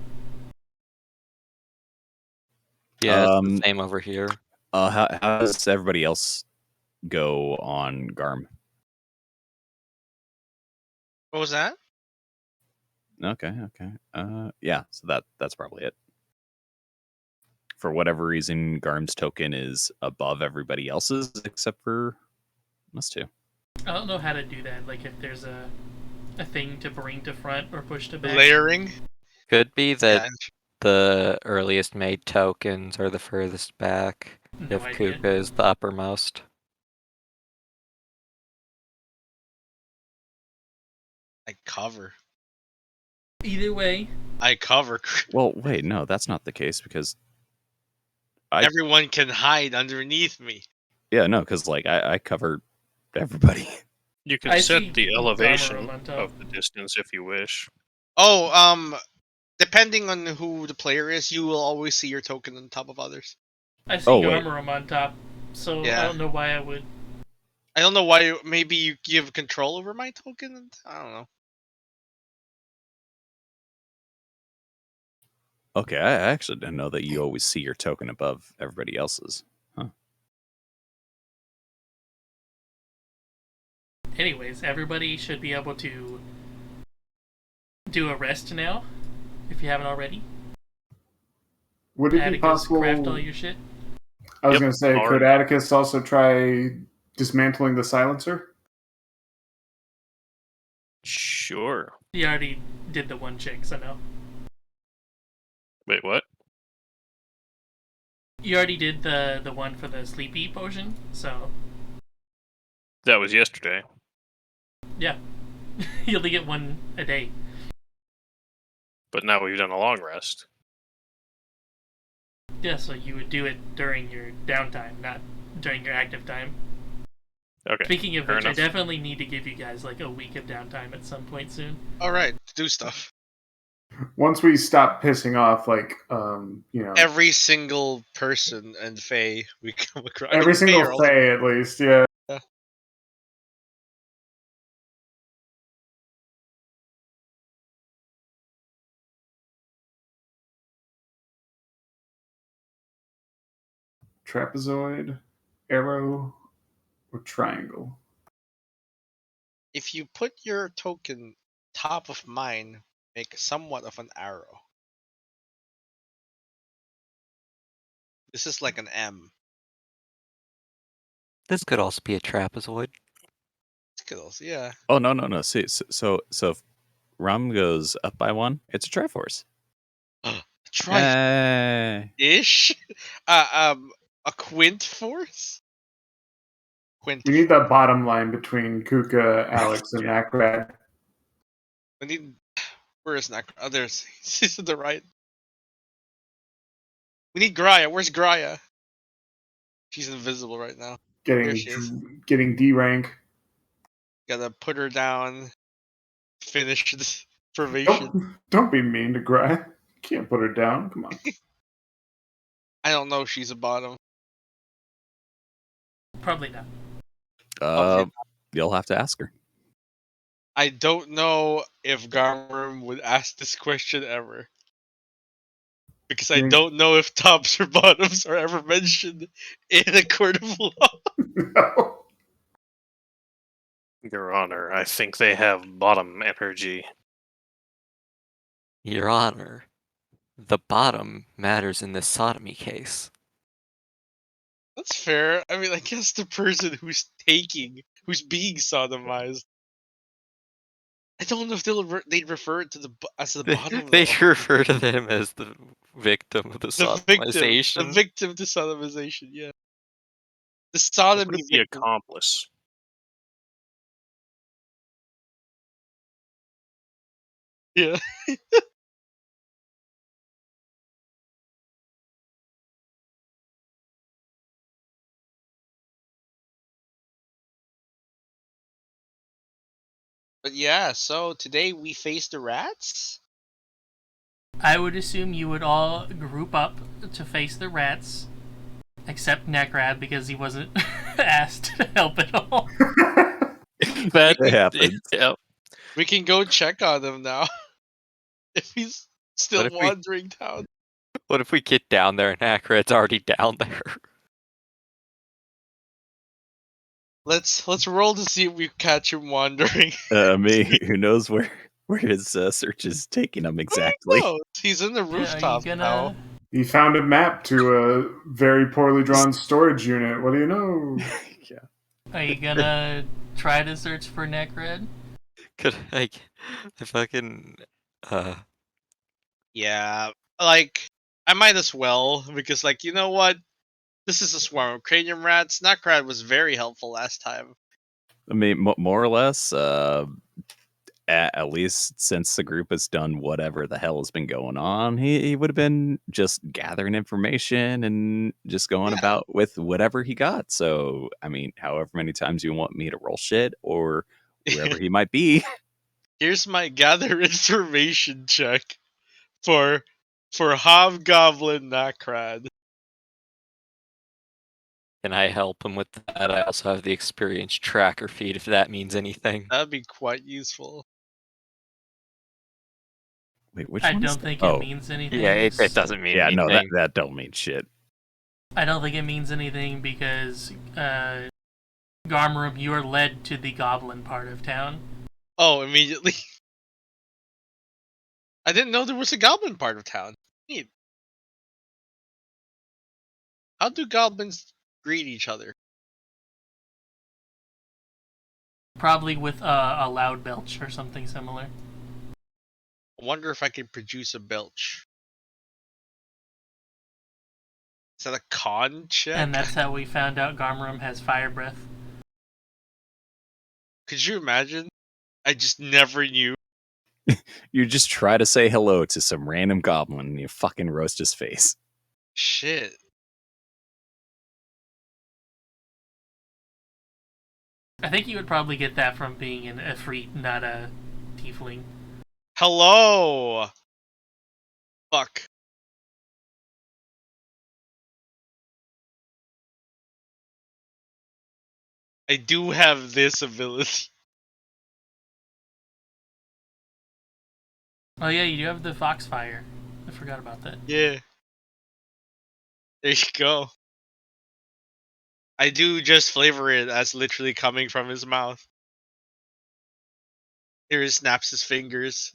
Yeah, it's the same over here. How does everybody else go on Garm? What was that? Okay. Yeah, so that's probably it. For whatever reason, Garm's token is above everybody else's except for us two. I don't know how to do that, like if there's a thing to bring to front or push to back. Layering? Could be that Yeah. the earliest made tokens are the furthest back. No if idea. Kuka is the uppermost. I cover. Either way, I cover. Well, wait, no, that's not the case because Everyone can hide underneath me. yeah, no, because like I cover everybody. You can I set see the elevation Garm on top. of the distance if you wish. Oh, depending on who the player is, you will always see your token on top of others. I see Oh, wait. Garmarum on top, so I Yeah. don't know why I would. I don't know why. Maybe you give control over my token. I don't know. Okay, I actually didn't know that you always see your token above everybody else's. Huh. Anyways, everybody should be able to do a rest now, if you haven't already. Would it be Atticus, possible? craft all your shit. I was Yep, going to say, could already. Atticus also try dismantling the silencer? Sure. You already did the one check, so no. Wait, what? You already did the one for the sleepy potion, so That was yesterday. yeah. You only get one a day. But now we've done a long rest. Yeah, so you would do it during your downtime, not during your active time. Okay. Speaking of fair which, enough. I definitely need to give you guys like a week of downtime at some point soon. All right, do stuff. Once we stop pissing off, like, Every single person and Fae we come across. every single Fae are also- Fae at least, yeah. Trapezoid, arrow, or triangle. If you put your token top of mine, make somewhat of an arrow. This is like an M. This could also be a trapezoid. Skills, yeah. Oh no. See, so if Rum goes up by one, it's a Triforce. Try Hey. ish. A quint force? Quint. We need that bottom line between Kuka, Alex, and Akrad. We need. Where is Nak? Oh, there's. He's to the right. We need Graya. Where's Graya? She's invisible right now. Here she is. Getting D rank. Gotta put her down. Finish this formation. Don't be mean to Gray. Can't put her down. Come on. I don't know if she's a bottom. Probably not. Okay. You'll have to ask her. I don't know if Garmrim would ask this question ever. Because I don't know if tops or bottoms are ever mentioned in a court of law. No. Your Honor, I think they have bottom energy. Your Honor, the bottom matters in this sodomy case. That's fair. I mean, I guess the person who's who's being sodomized. I don't know if they'd refer it to as the bottom. They though. refer to them as the victim of the sodomization. The victim to sodomization, yeah. The sodomy The victim. accomplice. Yeah. But yeah, so today we face the rats. I would assume you would all group up to face the rats, except Necrad because he wasn't asked to help at all. That happens. Yep. We can go check on him now. If he's still What if we- wandering town. What if we get down there and Akrad's already down there? Let's roll to see if we catch him wandering. Who knows where his search is taking him exactly? Oh, he's in the rooftop Are you now. gonna? He found a map to a very poorly drawn storage unit. What do you know? Yeah. Are you gonna try to search for Necrad? Could I fucking Yeah, like I might as well because, like, you know what? This is a swarm of cranium rats. Necrad was very helpful last time. I mean, more or less, at least since the group has done whatever the hell has been going on, he would have been just gathering information and just going about with whatever he got. So, I mean, however many times you want me to roll shit or whoever he might be. Here's my gather information check for Hobgoblin Necrad. can I help him with that? I also have the experience tracker feed if that means anything. That'd be quite useful. Wait, which I one is don't that? think Oh, it means anything. Yeah, it doesn't mean yeah, anything. no, that don't mean shit. I don't think it means anything because Garmrim, you are led to the goblin part of town. Oh, immediately. I didn't know there was a goblin part of town. Neat. How do goblins greet each other? Probably with a loud belch or something similar. I wonder if I can produce a belch. Is that a con check? And that's how we found out Garmrim has fire breath. Could you imagine? I just never knew. You just try to say hello to some random goblin and you fucking roast his face. Shit. I think you would probably get that from being an Efreet, not a tiefling. Hello! Fuck. I do have this ability. Oh yeah, you do have the Foxfire. I forgot about that. Yeah. There you go. I do just flavor it as literally coming from his mouth. Here he snaps his fingers.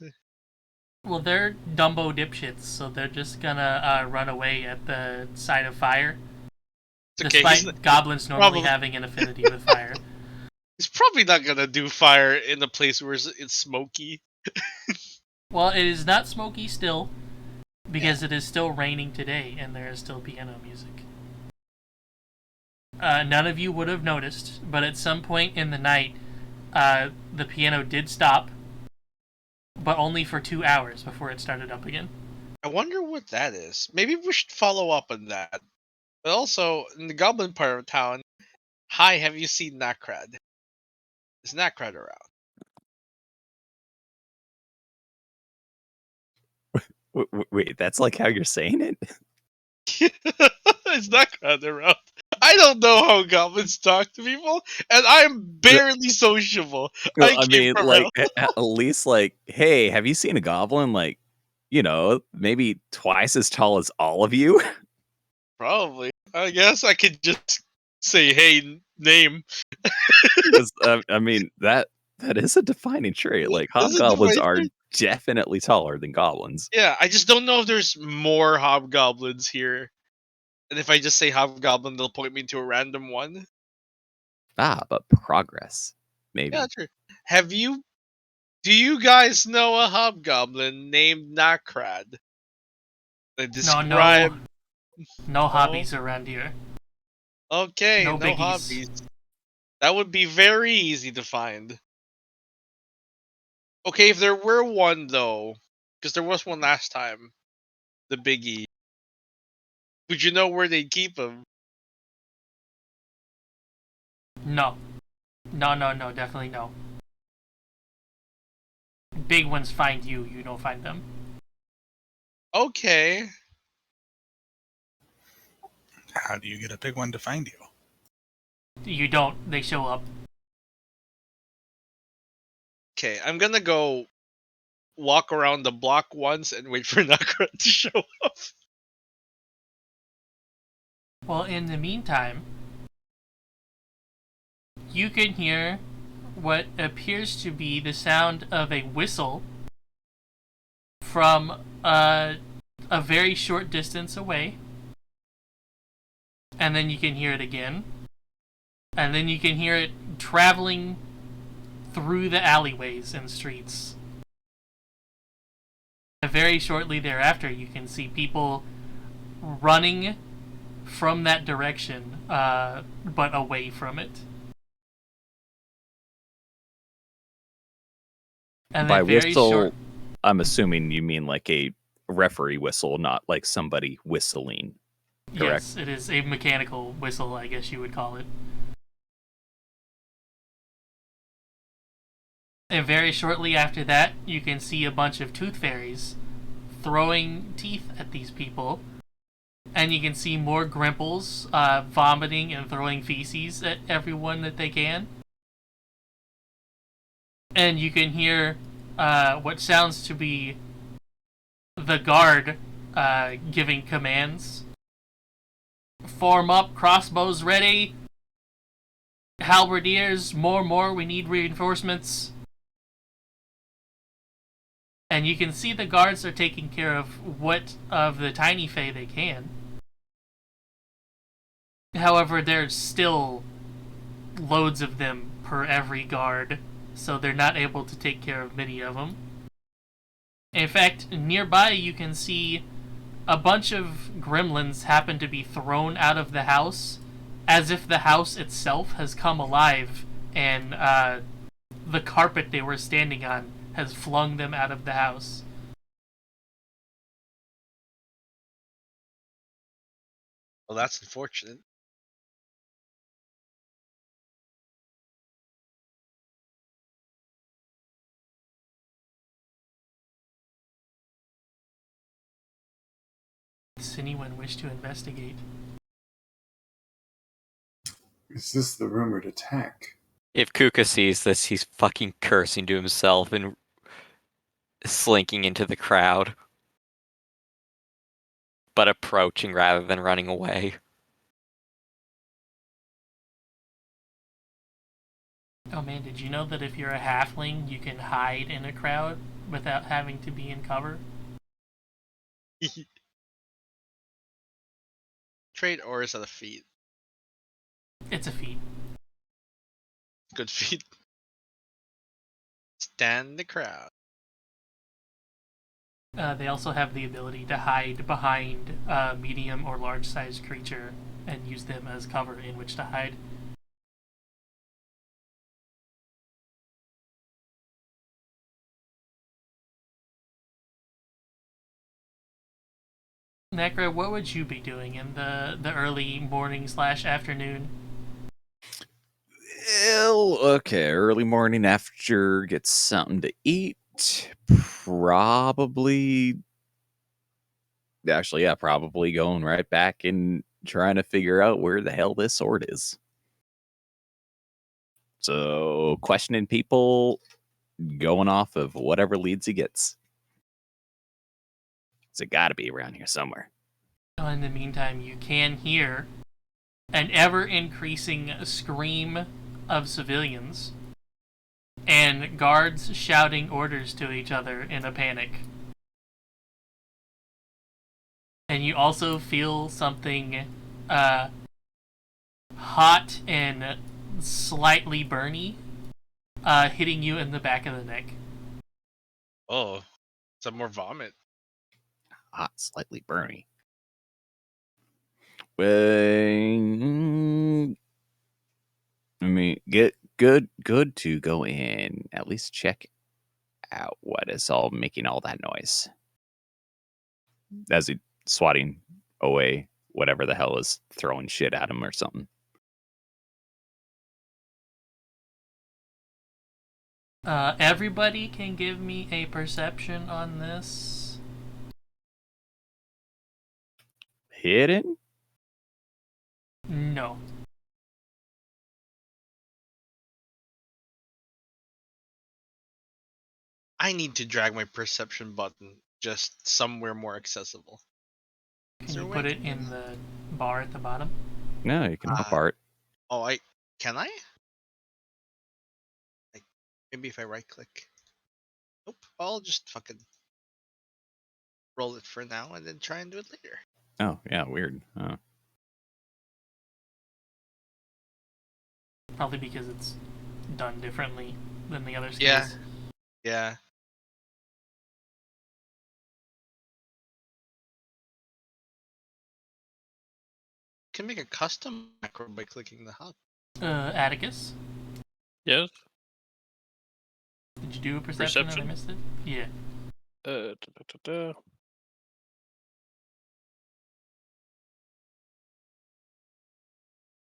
Well, they're Dumbo dipshits, so they're just gonna run away at the sight of fire. It's okay. Despite goblins normally probably- having an affinity with fire. He's probably not gonna do fire in a place where it's smoky. Well, it is not smoky still, because it is still raining today, and there is still piano music. None of you would have noticed, but at some point in the night, the piano did stop, but only for 2 hours before it started up again. I wonder what that is. Maybe we should follow up on that. But also, in the goblin part of town, hi, have you seen Nakrad? Is Nakrad around? Wait, that's like how you're saying it? Is Nakrad around? I don't know how goblins talk to people, and I'm barely sociable. Well, I came mean, from like hell. at least like, hey, have you seen a goblin? Like, you know, maybe twice as tall as all of you. Probably. I guess I could just say, hey, name. 'Cause, I mean, that is a defining trait. Like, This is a hobgoblins are device. definitely taller than goblins. Yeah, I just don't know if there's more hobgoblins here. And if I just say hobgoblin, they'll point me to a random one. Ah, but progress, maybe. Yeah, true. Do you guys know a hobgoblin named Nakrad? Describe. No hobbies around here. Okay, No no biggies. hobbies. That would be very easy to find. Okay, if there were one though, because there was one last time, the biggie. Would you know where they'd keep him? No, definitely no. Big ones find you, you don't find them. Okay. How do you get a big one to find you? You don't, they show up. Okay, I'm gonna go walk around the block once and wait for Nakrad to show up. Well, in the meantime, you can hear what appears to be the sound of a whistle from a very short distance away. And then you can hear it again. And then you can hear it traveling through the alleyways and streets. And very shortly thereafter, you can see people running from that direction, but away from it. And By then very whistle, short. I'm assuming you mean like a referee whistle, not like somebody whistling. Correct. Yes, it is a mechanical whistle, I guess you would call it. And very shortly after that, you can see a bunch of tooth fairies throwing teeth at these people. And you can see more Grimples vomiting and throwing feces at everyone that they can. And you can hear what sounds to be the guard giving commands. Form up, crossbows ready. Halberdiers, more, we need reinforcements. And you can see the guards are taking care of what of the tiny fae they can. However, there's still loads of them per every guard, so they're not able to take care of many of them. In fact, nearby you can see a bunch of gremlins happen to be thrown out of the house, as if the house itself has come alive, and the carpet they were standing on has flung them out of the house. Well, that's unfortunate. Does anyone wish to investigate? Is this the rumored attack? If Kuka sees this, he's fucking cursing to himself and slinking into the crowd. But approaching rather than running away. Oh man, did you know that if you're a halfling, you can hide in a crowd without having to be in cover? Trade or is that a feat? It's a feat. Good feat. Stand the crowd. They also have the ability to hide behind a medium or large-sized creature and use them as cover in which to hide. Necra, what would you be doing in the early morning / afternoon? Well, okay, early morning after, get something to eat. Probably. Actually, yeah, probably going right back and trying to figure out where the hell this sword is. So, questioning people, going off of whatever leads he gets. So, it got to be around here somewhere. In the meantime, you can hear an ever-increasing scream of civilians and guards shouting orders to each other in a panic. And you also feel something hot and slightly burny hitting you in the back of the neck. Oh, some more vomit. Hot, slightly burny. Well, I mean, good to go in, at least check out what is all making all that noise. As he swatting away whatever the hell is throwing shit at him or something. Everybody can give me a perception on this. Hidden? No. I need to drag my perception button just somewhere more accessible. Can you put it in the bar at the bottom? No, you can hop art. Oh, can I? Like, maybe if I right click. Nope. I'll just fucking roll it for now and then try and do it later. Oh, yeah, weird. Probably because it's done differently than the other skills. Yeah. Yeah. Can make a custom macro by clicking the hub. Atticus, Yes. did you do a perception and I Perception? missed it? Yeah.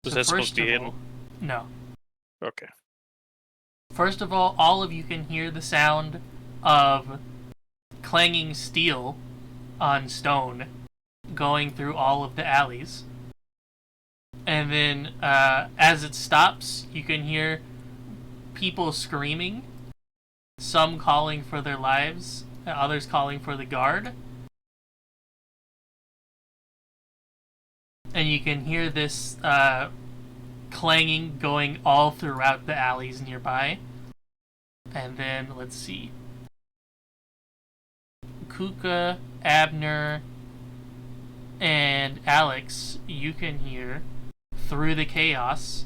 Was So that supposed first to be of in? all- No. Okay. First of all of you can hear the sound of clanging steel on stone going through all of the alleys. And then as it stops, you can hear people screaming, some calling for their lives, others calling for the guard. And you can hear this clanging going all throughout the alleys nearby. And then, let's see. Kuka, Abner, and Alex, you can hear through the chaos.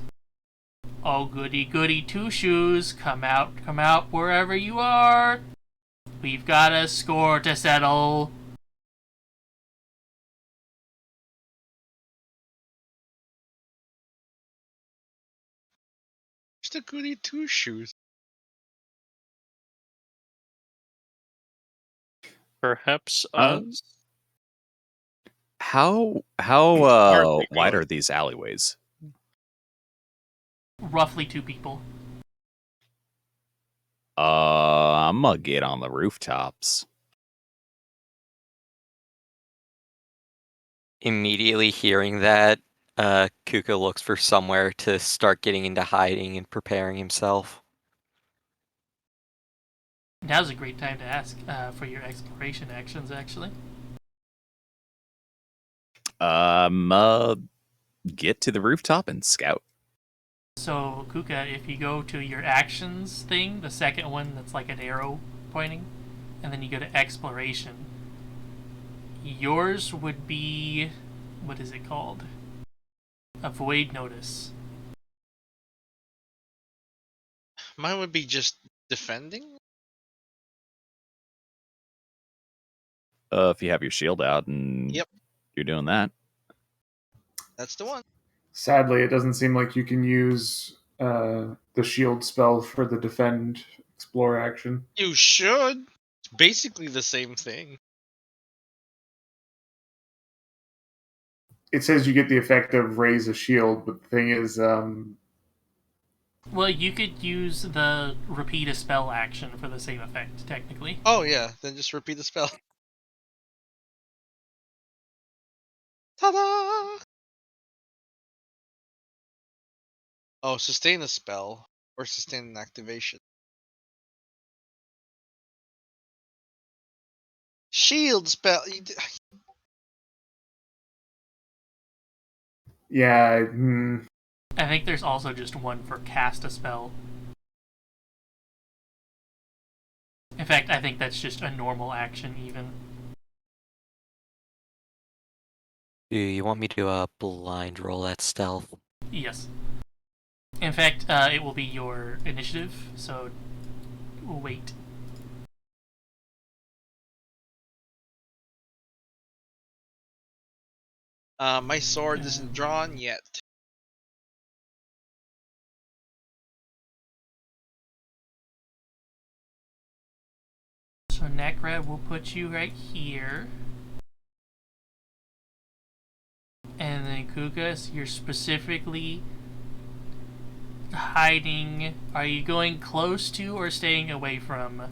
Oh, goody, goody, two shoes. Come out wherever you are. We've got a score to settle. Just a goody two shoes. Perhaps Um, us? How Hardly wide good. are these alleyways? Roughly 2 people. I'm gonna get on the rooftops. Immediately hearing that, Kuka looks for somewhere to start getting into hiding and preparing himself. Now's a great time to ask for your exploration actions, actually. Get to the rooftop and scout. So, Kuka, if you go to your actions thing, the second one that's like an arrow pointing, and then you go to exploration, yours would be, what is it called? Avoid notice. Mine would be just defending. If you have your shield out and Yep. you're doing that. That's the one. Sadly, it doesn't seem like you can use the shield spell for the defend explore action. You should. It's basically the same thing. It says you get the effect of raise a shield, but the thing is, Well, you could use the repeat a spell action for the same effect, technically. Oh yeah, then just repeat the spell. Ta-da! Oh, sustain a spell or sustain an activation. Shield spell. yeah, I think there's also just one for cast a spell. In fact, I think that's just a normal action, even. Do you want me to blind roll at stealth? Yes. In fact, it will be your initiative, so we'll wait. My sword isn't drawn yet. So Necra will put you right here. And then Kukas, you're specifically hiding. Are you going close to or staying away from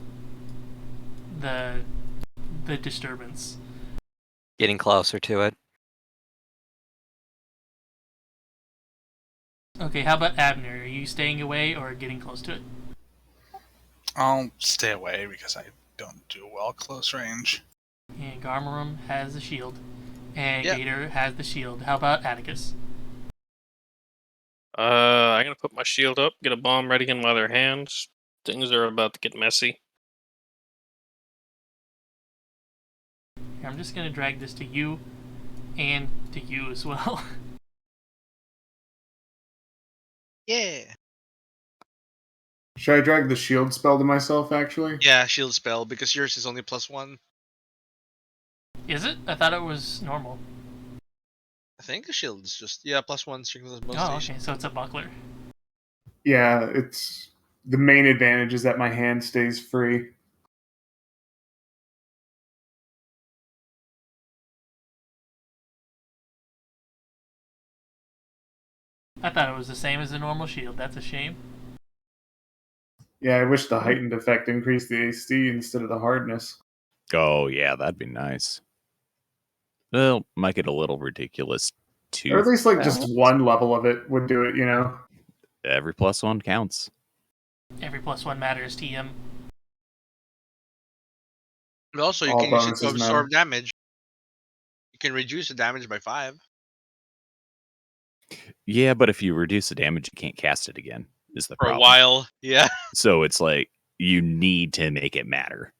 the disturbance? Getting closer to it. Okay, how about Abner? Are you staying away or getting close to it? I'll stay away because I don't do well close range. And Garmarum has the shield. And Yep. Gator has the shield. How about Atticus? I'm gonna put my shield up, get a bomb ready in my other hand. Things are about to get messy. Here, I'm just going to drag this to you and to you as well. Yeah. should I drag the shield spell to myself, actually? Yeah, shield spell because yours is only +1. Is it? I thought it was normal. I think the shield is just +1 strength of most Oh, station. okay, so it's a buckler. Yeah, it's the main advantage is that my hand stays free. I thought it was the same as a normal shield. That's a shame. Yeah, I wish the heightened effect increased the AC instead of the hardness. Oh yeah, that'd be nice. Well, might get a little ridiculous too. Or at least like just one level of it would do it, you know? Every +1 counts. Every +1 matters, TM. But also, you All can use it to bonuses absorb matter. damage. You can reduce the damage by 5. Yeah, but if you reduce the damage, you can't cast it again. Is the For problem? a while. Yeah. So it's like you need to make it matter.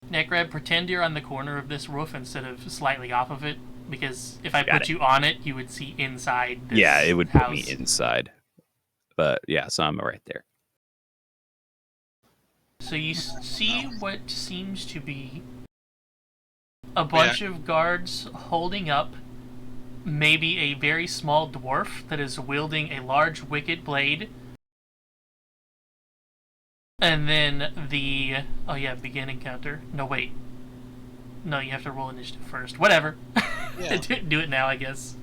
Necrab, pretend you're on the corner of this roof instead of slightly off of it, because if I Got put it. you on it, you would see inside this Yeah, it would house. put me inside. But yeah, so I'm right there. So you see what seems to be a bunch of guards holding up maybe a very small dwarf that is wielding a large wicked blade. And then the... Oh yeah, begin encounter. No, wait. No, you have to roll initiative first. Whatever. Yeah. Do it now, I guess.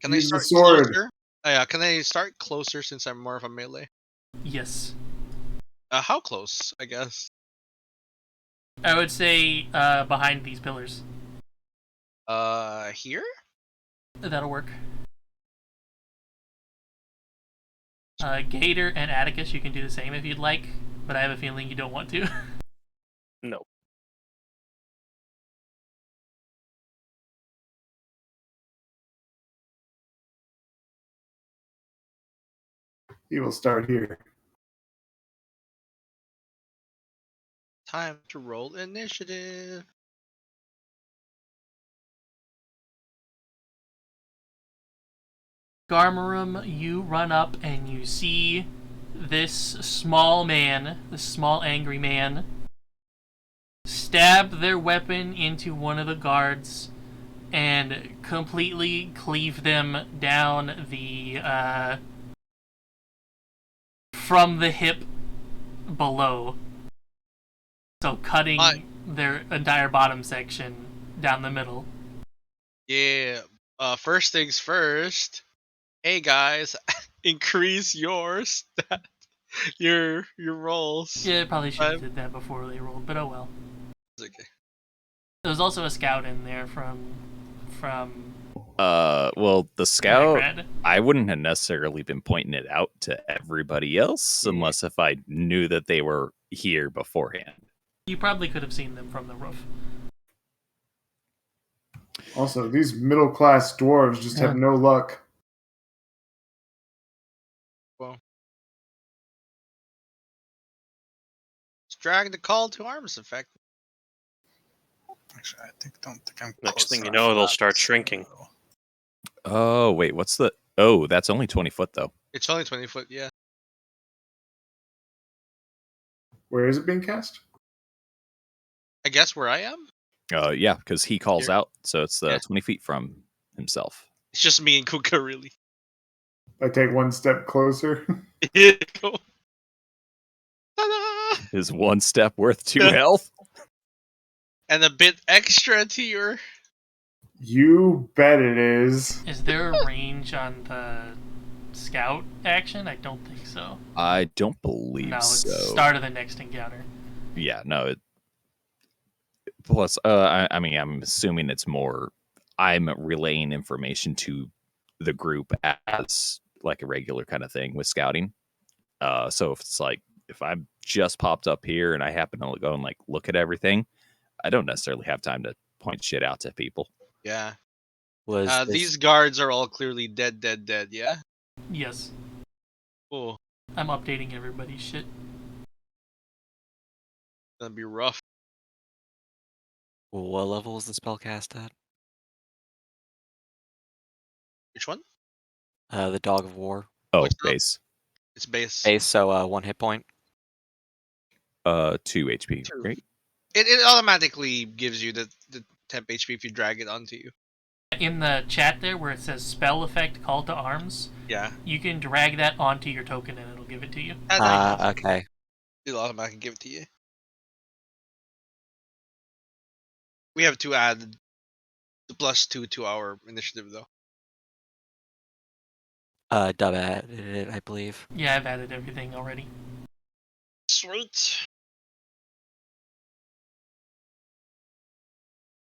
Can I Use the start sword. closer? Oh, yeah, can I start closer since I'm more of a melee? Yes. How close, I guess? I would say behind these pillars. Here? That'll work. Gator and Atticus, you can do the same if you'd like, but I have a feeling you don't want to. No. He will start here. Time to roll initiative. Garmarum, you run up and you see this small man, this small angry man, stab their weapon into one of the guards and completely cleave them down the from the hip below. So cutting their entire bottom section down the middle. Yeah. First things first. Hey guys, increase your stat, your rolls. Yeah, probably should have did that before they rolled, but oh well. It's okay. There's also a scout in there from Well, the scout, Red. I wouldn't have necessarily been pointing it out to everybody else unless if I knew that they were here beforehand. You probably could have seen them from the roof. Also, these middle-class dwarves just have no luck. Well, let's drag the call to arms effect. Actually, don't think I'm. Next close thing you enough know, for they'll that, start so- shrinking. Oh, wait, what's the... Oh, that's only 20 foot, though. It's only 20 foot, yeah. Where is it being cast? I guess where I am? Yeah, because he calls Here. out, so it's Yeah. 20 feet from himself. It's just me and Kuka, really. I take one step closer. Go. Ta-da! Is one step worth 2 Yeah. health? And a bit extra to your... You bet it is. Is there a range on the scout action? I don't think so. I don't believe No, it's so. start of the next encounter. Yeah, no. Plus, I mean, I'm assuming it's more. I'm relaying information to the group as like a regular kind of thing with scouting. So if it's like if I'm just popped up here and I happen to go and like look at everything, I don't necessarily have time to point shit out to people. Yeah. Was this- These guards are all clearly dead, yeah? Yes. Cool. I'm updating everybody's shit. That'd be rough. what level is the spell cast at? Which one? The Dog of War. Oh, What's up? base. It's base. Base, so 1 hit point. 2 HP. 2. Great. It automatically gives you the temp HP if you drag it onto you. In the chat there where it says spell effect call to arms, Yeah. you can drag that onto your token and it'll give it to you. Okay. It'll automatically give it to you. We have to add the +2 to our initiative, though. Dub added it, I believe. Yeah, I've added everything already. Sweet.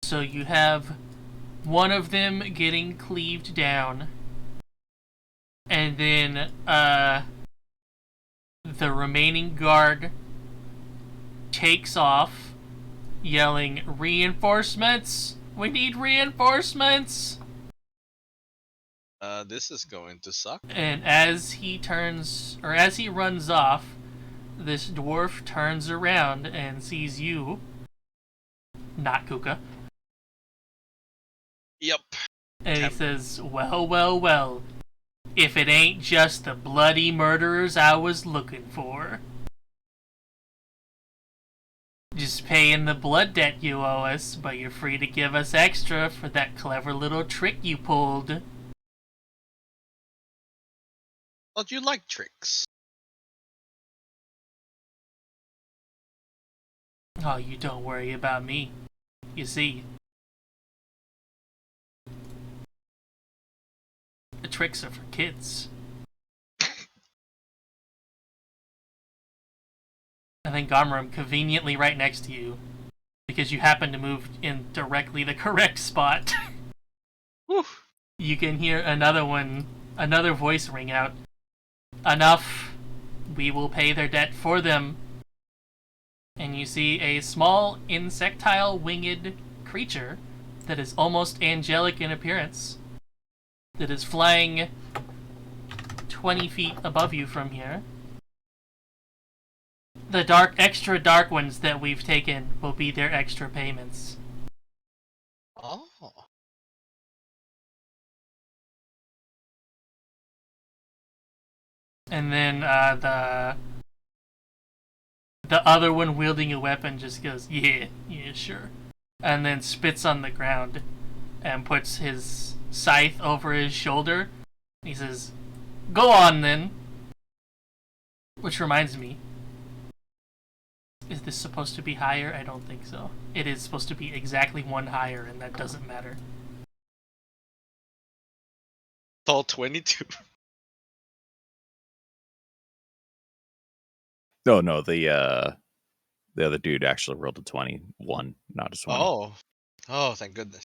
So you have one of them getting cleaved down, and then the remaining guard takes off, yelling, "Reinforcements! We need reinforcements!" This is going to suck. And as he runs off, this dwarf turns around and sees you, not Kuka, Yep. and he Yep. says, "Well, well, well, if it ain't just the bloody murderers I was looking for. Just paying the blood debt you owe us, but you're free to give us extra for that clever little trick you pulled." Thought you like tricks. Oh, you don't worry about me. You see, the tricks are for kids. And then Garmarum conveniently right next to you, because you happen to move in directly the correct spot. Whew. You can hear another voice ring out. "Enough. We will pay their debt for them." And you see a small insectile winged creature that is almost angelic in appearance, that is flying 20 feet above you from here. The extra dark ones that we've taken will be their extra payments. Oh. And then the other one wielding a weapon just goes, yeah, sure. And then spits on the ground and puts his scythe over his shoulder. He says, "Go on then." Which reminds me, is this supposed to be higher? I don't think so. It is supposed to be exactly one higher, and that doesn't matter. It's all 22. No, the other dude actually rolled a 21, not a 20. Oh, thank goodness.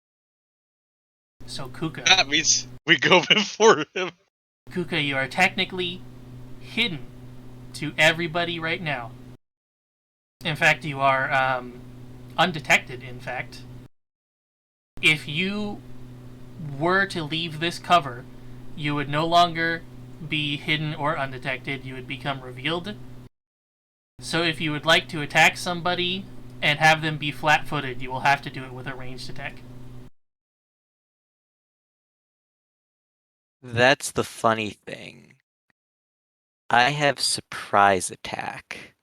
So Kuka, That means we go before him. Kuka, you are technically hidden to everybody right now. In fact, you are undetected, in fact. If you were to leave this cover, you would no longer be hidden or undetected. You would become revealed. So if you would like to attack somebody and have them be flat-footed, you will have to do it with a ranged attack. That's the funny thing. I have surprise attack.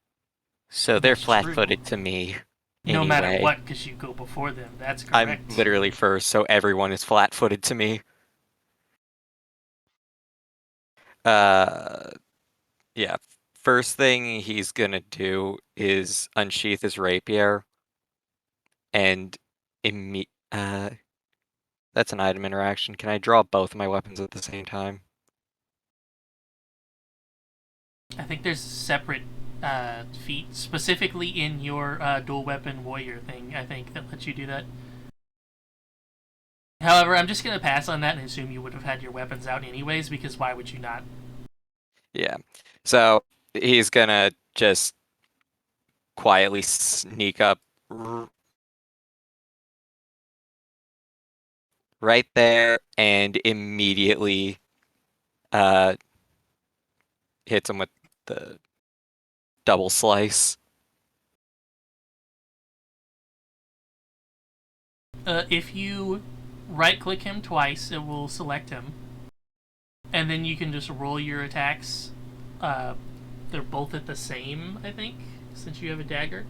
So they're That's flat-footed true. to me. No matter anyway. what, because you go before them. That's I'm correct. literally first, so everyone is flat-footed to me. Yeah. First thing he's gonna do is unsheath his rapier, and that's an item interaction. Can I draw both of my weapons at the same time? I think there's separate feat, specifically in your dual weapon warrior thing, I think, that lets you do that. However, I'm just going to pass on that and assume you would have had your weapons out anyways, because why would you not? Yeah. So he's gonna just quietly sneak up right there and immediately hits him with the double slice. If you right-click him twice, it will select him. And then you can just roll your attacks. They're both at the same, I think, since you have a dagger.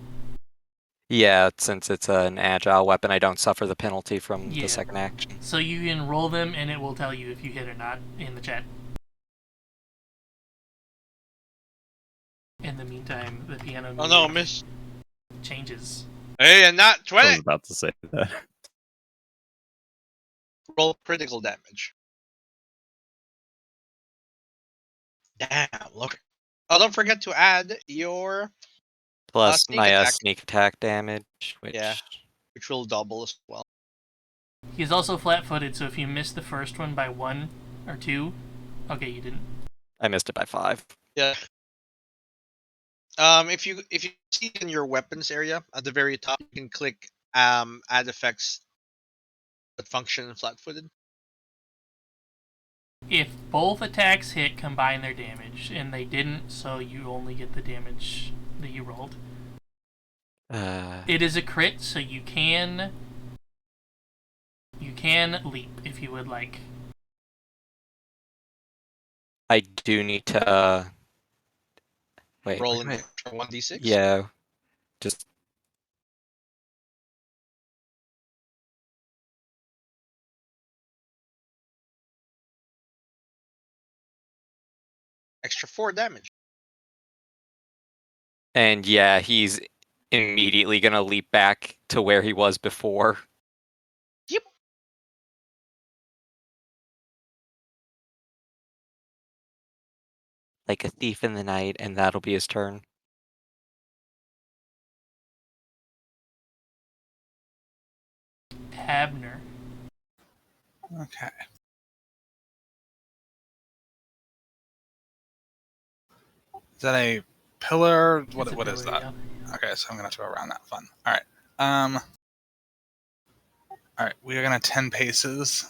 Yeah, since it's an agile weapon, I don't suffer the penalty from Yeah. the second action. So you can roll them, and it will tell you if you hit or not in the chat. In the meantime, the piano Oh no, music miss. changes. Hey, and not I 20. was about to say that. Roll critical damage. Damn, look. Oh, don't forget to add your Plus sneak my attack. sneak attack damage, which Yeah. which will double as well. He's also flat-footed, so if you miss the first one by 1 or 2, okay, you didn't. I missed it by 5. Yeah. If you see in your weapons area at the very top, you can click add effects that function flat-footed. If both attacks hit, combine their damage, and they didn't, so you only get the damage that you rolled. It is a crit, so you can leap if you would like. I do need to wait. Roll where an do I- extra 1d6. Yeah. Just Extra 4 damage. and yeah, he's immediately gonna leap back to where he was before. Yep. Like a thief in the night, and that'll be his turn. Abner. Okay. Is that a pillar? It's What a is pillar, that? yeah. Okay, so I'm gonna have to go around that. Fun. All right. All right. We are gonna 10 paces.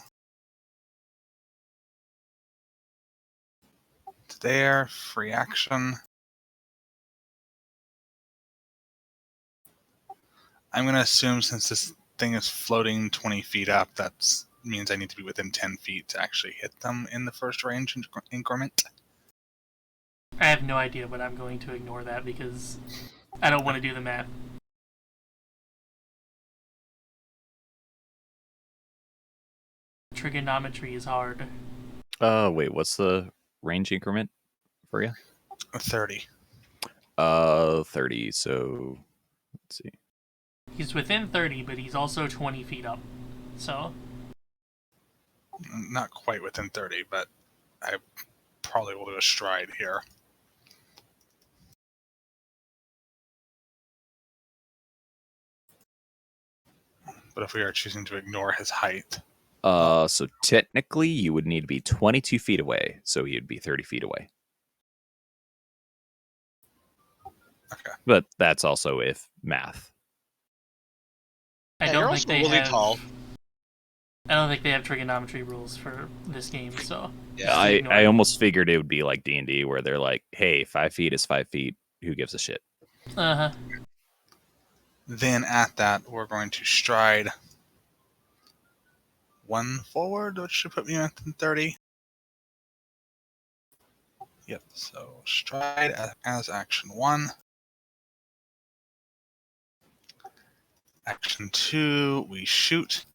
There, free action. I'm gonna assume since this thing is floating 20 feet up, that means I need to be within 10 feet to actually hit them in the first range increment. I have no idea, but I'm going to ignore that because I don't want to do the math. Trigonometry is hard. Wait, what's the range increment for you? 30. 30. So let's see. He's within 30, but he's also 20 feet up. So, Not quite within 30, but I probably will do a stride here. But if we are choosing to ignore his height, So technically you would need to be 22 feet away, so you'd be 30 feet away. okay. But that's also if math. I Yeah, don't you're think also they really have. tall. I don't think they have trigonometry rules for this game. So, Yeah. just ignore I it. almost figured it would be like D&D where they're like, hey, 5 feet is 5 feet. Who gives a shit? Uh-huh. Then at that, we're going to stride 1 forward, which should put me within 30. Yep, so stride as action 1. Action 2, we shoot.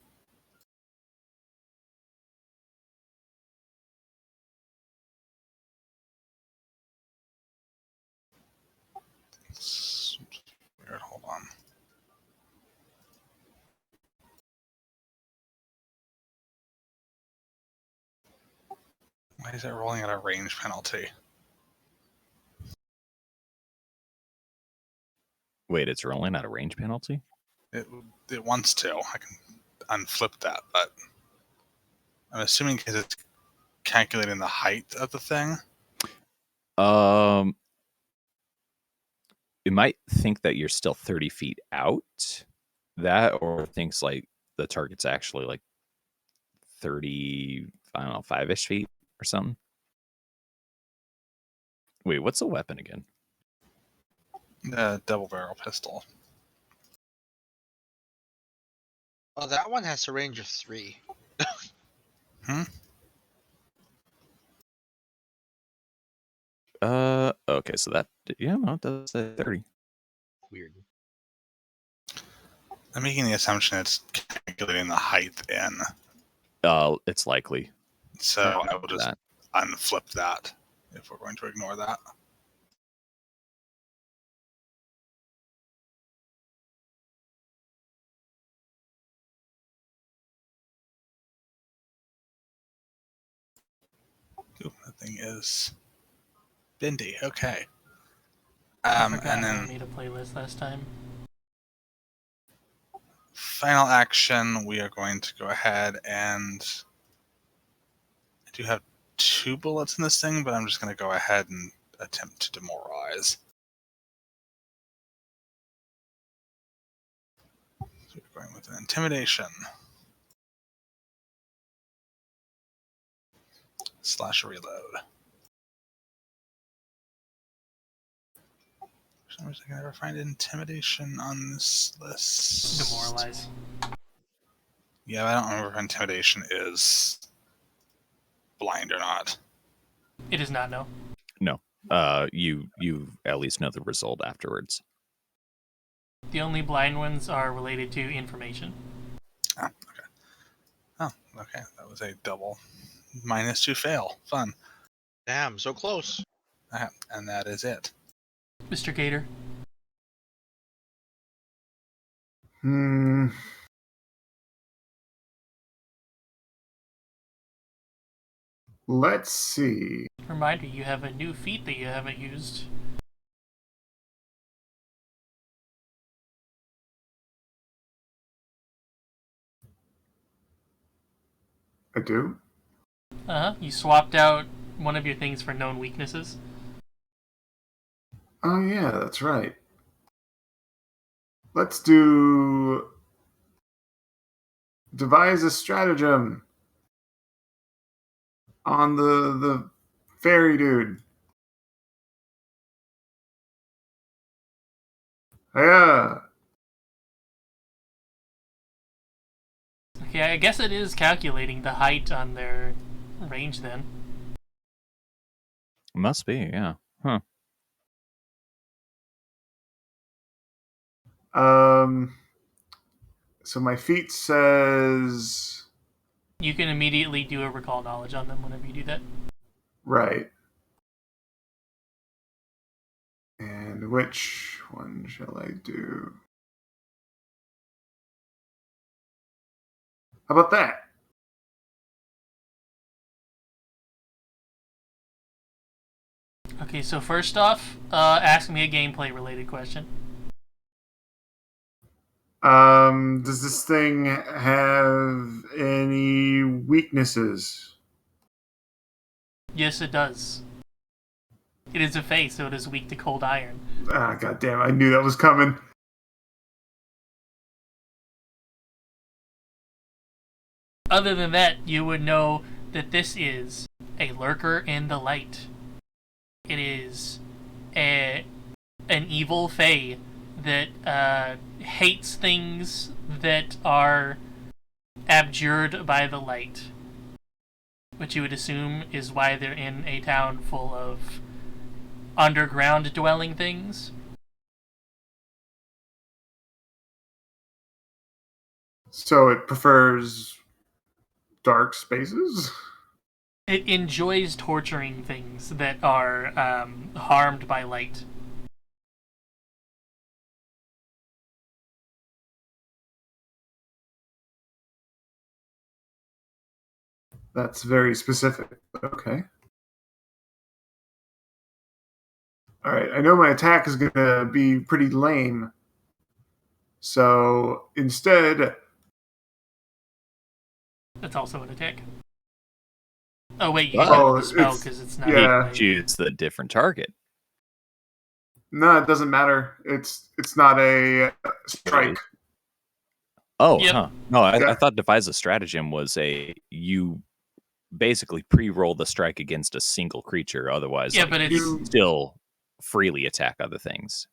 It's weird, hold on. Why is it rolling at a range penalty? Wait, it's rolling at a range penalty? It wants to. I can unflip that, but I'm assuming because it's calculating the height of the thing. It might think that you're still 30 feet out. That or thinks like the target's actually like 30, I don't know, 5-ish feet or something. Wait, what's a weapon again? The double barrel pistol. Oh, that one has a range of 3. Okay, so that, yeah, no, it does say 30. Weird. I'm making the assumption it's calculating the height in. It's likely. So I will just that. unflip that if we're going to ignore that. Ooh, that thing is bendy. Okay. I forgot And how I then made a playlist last time. final action, we are going to go ahead and I do have 2 bullets in this thing, but I'm just going to go ahead and attempt to demoralize. So we're going with an intimidation. / reload. For some reason I can never find intimidation on this list. Demoralize. Yeah, I don't remember if intimidation is blind or not. It is not, no. No. You at least know the result afterwards. The only blind ones are related to information. Oh, okay. Oh, okay. That was a double -2 fail. Fun. Damn, so close. And that is it. Mr. Gator. Let's see. Reminder, you have a new feat that you haven't used. I do. Uh-huh. You swapped out one of your things for known weaknesses. Oh yeah, that's right. Let's do devise a stratagem on the fairy dude. Yeah. Okay, I guess it is calculating the height on their range then. Must be, yeah. Huh. So my feat says You can immediately do a recall knowledge on them whenever you do that. Right. And which one shall I do? How about that? Okay, so first off, ask me a gameplay-related question. Does this thing have any weaknesses? Yes, it does. It is a Fey, so it is weak to cold iron. Ah, goddamn! I knew that was coming. Other than that, you would know that this is a lurker in the light. It is an evil Fey that hates things that are abjured by the light, which you would assume is why they're in a town full of underground dwelling things. So it prefers dark spaces? It enjoys torturing things that are harmed by light. That's very specific. Okay. Alright, I know my attack is going to be pretty lame. So instead, That's also an attack. Oh wait, you Oh, can do the spell it's- because it's not. yeah. Choose the different target. no, it doesn't matter. It's not a strike. Oh, Yep. huh. No, I Yeah. thought Devise a Stratagem was you basically pre-roll the strike against a single creature. Otherwise, Yeah, like, but it's you- still freely attack other things.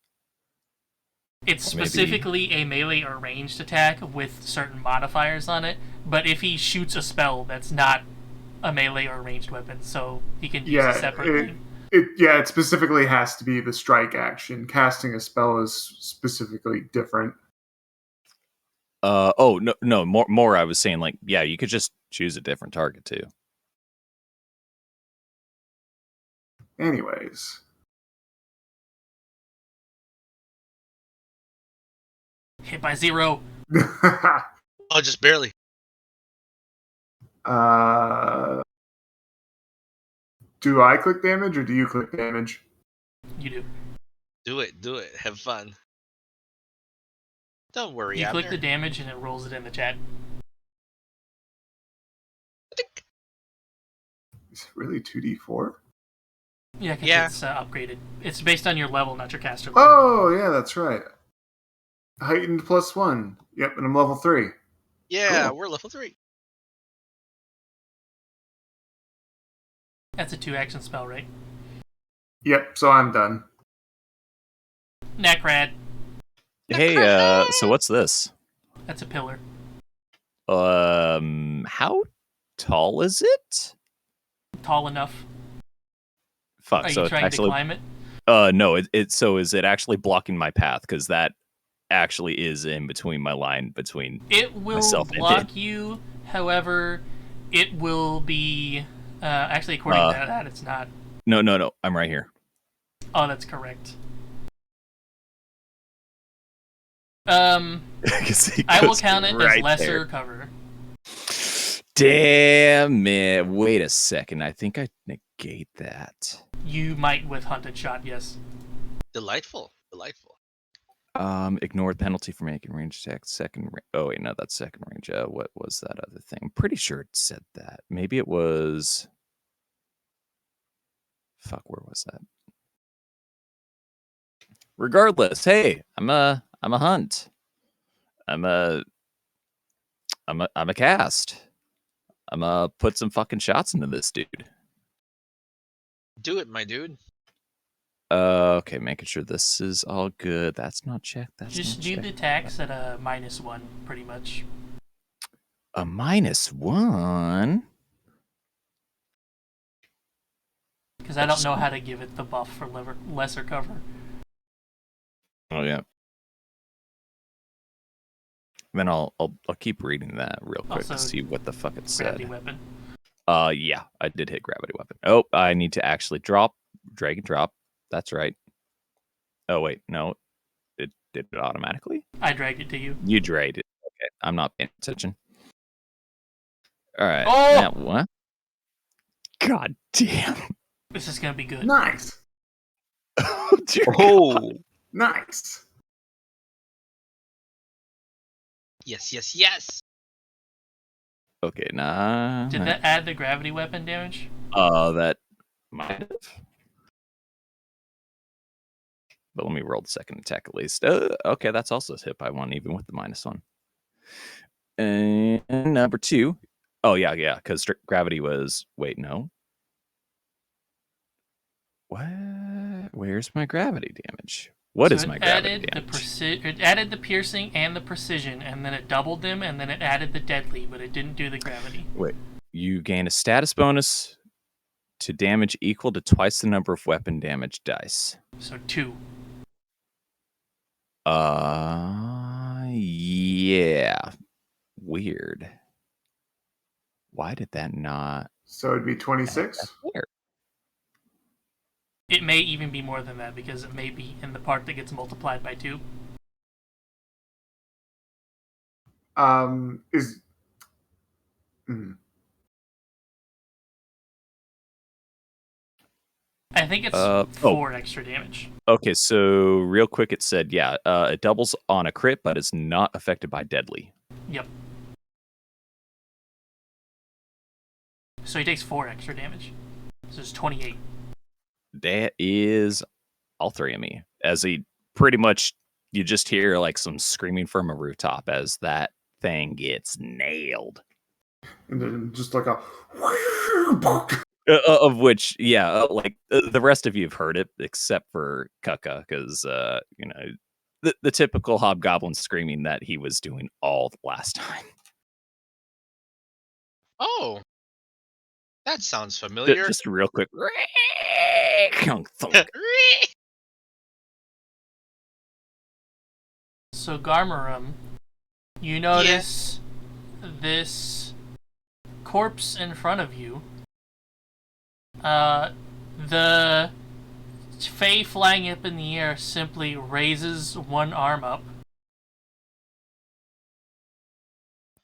it's maybe- specifically a melee or ranged attack with certain modifiers on it. But if he shoots a spell, that's not a melee or ranged weapon, so he can use Yeah, a separate thing. It specifically has to be the strike action. Casting a spell is specifically different. Oh no, more. I was saying, like, yeah, you could just choose a different target too. Anyways. Hit by 0. Oh, just barely. Do I click damage or do you click damage? You do. Do it. Have fun. Don't worry, You click Abner. the damage and it rolls it in the chat. Is it really 2d4? Yeah, because Yeah. it's upgraded. It's based on your level, not your caster level. Oh, yeah, that's right. Heightened +1. Yep, and I'm level 3. Yeah, Cool. we're level 3. That's a 2-action spell, right? Yep, so I'm done. Necrad. Hey, so what's this? That's a pillar. How tall is it? Tall enough. Fuck. Are so you it's trying actually to climb it? no. So is it actually blocking my path? Because that actually is in between my line between. It will myself and block you. However, it will be. Actually, according to that, it's not. No. I'm right here. Oh, that's correct. 'Cause it I will goes count it right as lesser there. cover. Damn it! Wait a second. I think I negate that. You might with hunted shot, yes. Delightful. Ignore penalty for making range attack. Oh wait, no, that's second range. What was that other thing? I'm pretty sure it said that. Maybe it was. Fuck, where was that? Regardless, hey, I'm a hunt. I'm a cast. I'm gonna put some fucking shots into this dude. Do it, my dude. Okay, making sure this is all good. That's not checked. That's Just not do checked. the attacks at a -1, pretty much. A -1. Because I don't know how to give it the buff for lesser cover. Oh yeah. Then I'll keep reading that real quick Also, to see what the fuck it Gravity said. weapon. Yeah, I did hit gravity weapon. Oh, I need to actually drag and drop. That's right. Oh wait, no, it did it automatically. I dragged it to you. You dragged it. Okay, I'm not paying attention. All right. Oh! Now what? God damn. This is gonna be good. Nice. Oh, dear God. Oh, Nice. yes. Okay, nah. Did that add the gravity weapon damage? That might have. But let me roll the second attack at least. Okay, that's also hit by 1, even with the -1. And number 2. Oh, yeah, because gravity was... Wait, no. What? Where's my gravity damage? What is my gravity damage? It added the piercing and the precision, and then it doubled them, and then it added the deadly, but it didn't do the gravity. Wait, you gain a status bonus to damage equal to twice the number of weapon damage dice. So 2. Yeah. Weird. Why did that not... So it'd be 26. That's weird. It may even be more than that, because it may be in the part that gets multiplied by 2. I think it's 4 extra damage. Okay, so real quick, it said, yeah, it doubles on a crit, but it's not affected by deadly. Yep. So he takes 4 extra damage. So it's 28. That is all 3 of me. As he pretty much, you just hear like some screaming from a rooftop as that thing gets nailed. And then just like a... Of which, yeah, like the rest of you have heard it, except for Kaka, because, you know, the typical hobgoblin screaming that he was doing all the last time. Oh, that sounds familiar. Just real quick. So Garmarum, you notice this corpse in front of you. The Fae flying up in the air simply raises one arm up.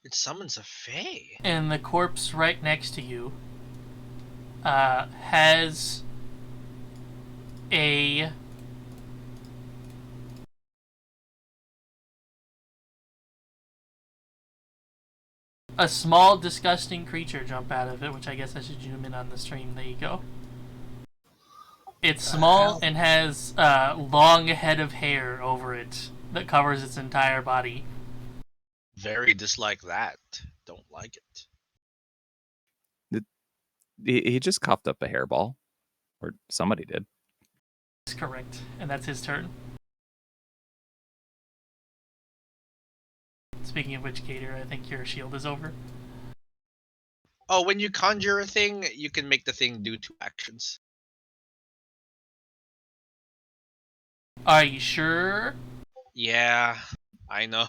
It summons a Fae. And the corpse right next to you has a small, disgusting creature jump out of it, which I guess I should zoom in on the stream. There you go. It's small and has a long head of hair over it that covers its entire body. Very dislike that. Don't like it. He just coughed up a hairball. Or somebody did. That's correct. And that's his turn. Speaking of which, Gator, I think your shield is over. Oh, when you conjure a thing, you can make the thing do 2 actions. Are you sure? Yeah, I know.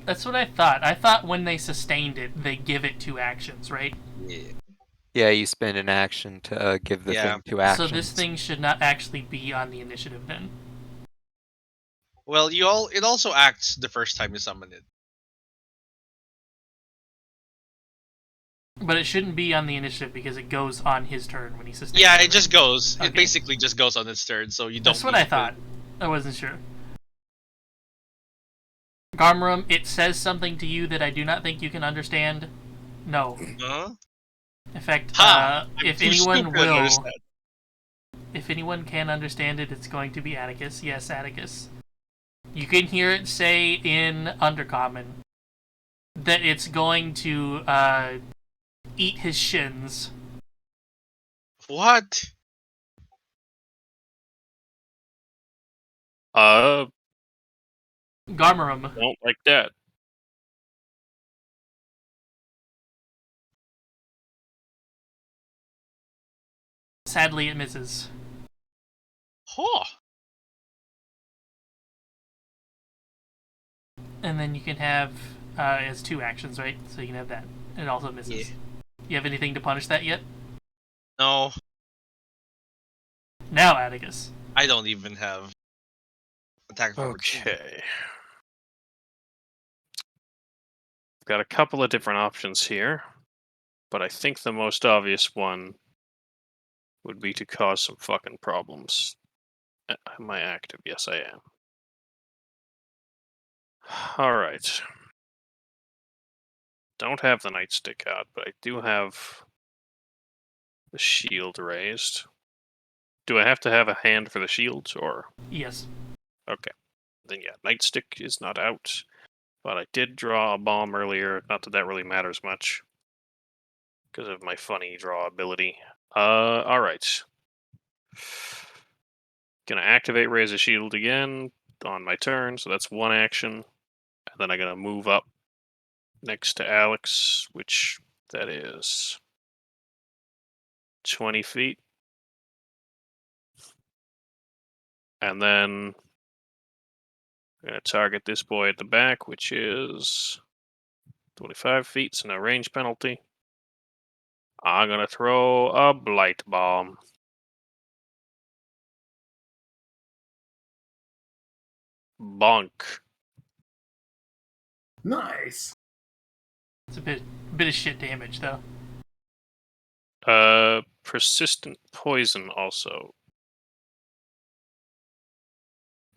That's what I thought. I thought when they sustained it, they give it 2 actions, right? Yeah. Yeah, you spend an action to give the thing 2 actions. So this thing should not actually be on the initiative then. Well, it also acts the first time you summon it. But it shouldn't be on the initiative because it goes on his turn when he sustains. Yeah, it it just goes. Okay. It basically just goes on its turn, so you don't. That's what I thought. I wasn't sure. Garmarum, it says something to you that I do not think you can understand. No. Huh? In fact, I'm if too anyone stupid to will, understand. if anyone can understand it, it's going to be Atticus. Yes, Atticus. You can hear it say in Undercommon that it's going to eat his shins. What? Garmarum. Don't like that. Sadly, it misses. Huh. And then you can have it's 2 actions, right? So you can have that. It also misses. Yeah. You have anything to punish that yet? No, Now, Atticus. I don't even have attack of opportunity. Okay. Got a couple of different options here, but I think the most obvious one would be to cause some fucking problems. Am I active? Yes, I am. Alright. Don't have the nightstick out, but I do have the shield raised. Do I have to have a hand for the shields, or? Yes. Okay. Then yeah, nightstick is not out. But I did draw a bomb earlier. Not that that really matters much. Because of my funny draw ability. Alright. Gonna activate Raise a Shield again on my turn, so that's 1 action. And then I'm gonna move up next to Alex, which that is 20 feet. And then I'm gonna target this boy at the back, which is 25 feet, so no range penalty. I'm gonna throw a Blight Bomb. Bonk. Nice. It's a bit of shit damage, though. Persistent poison also.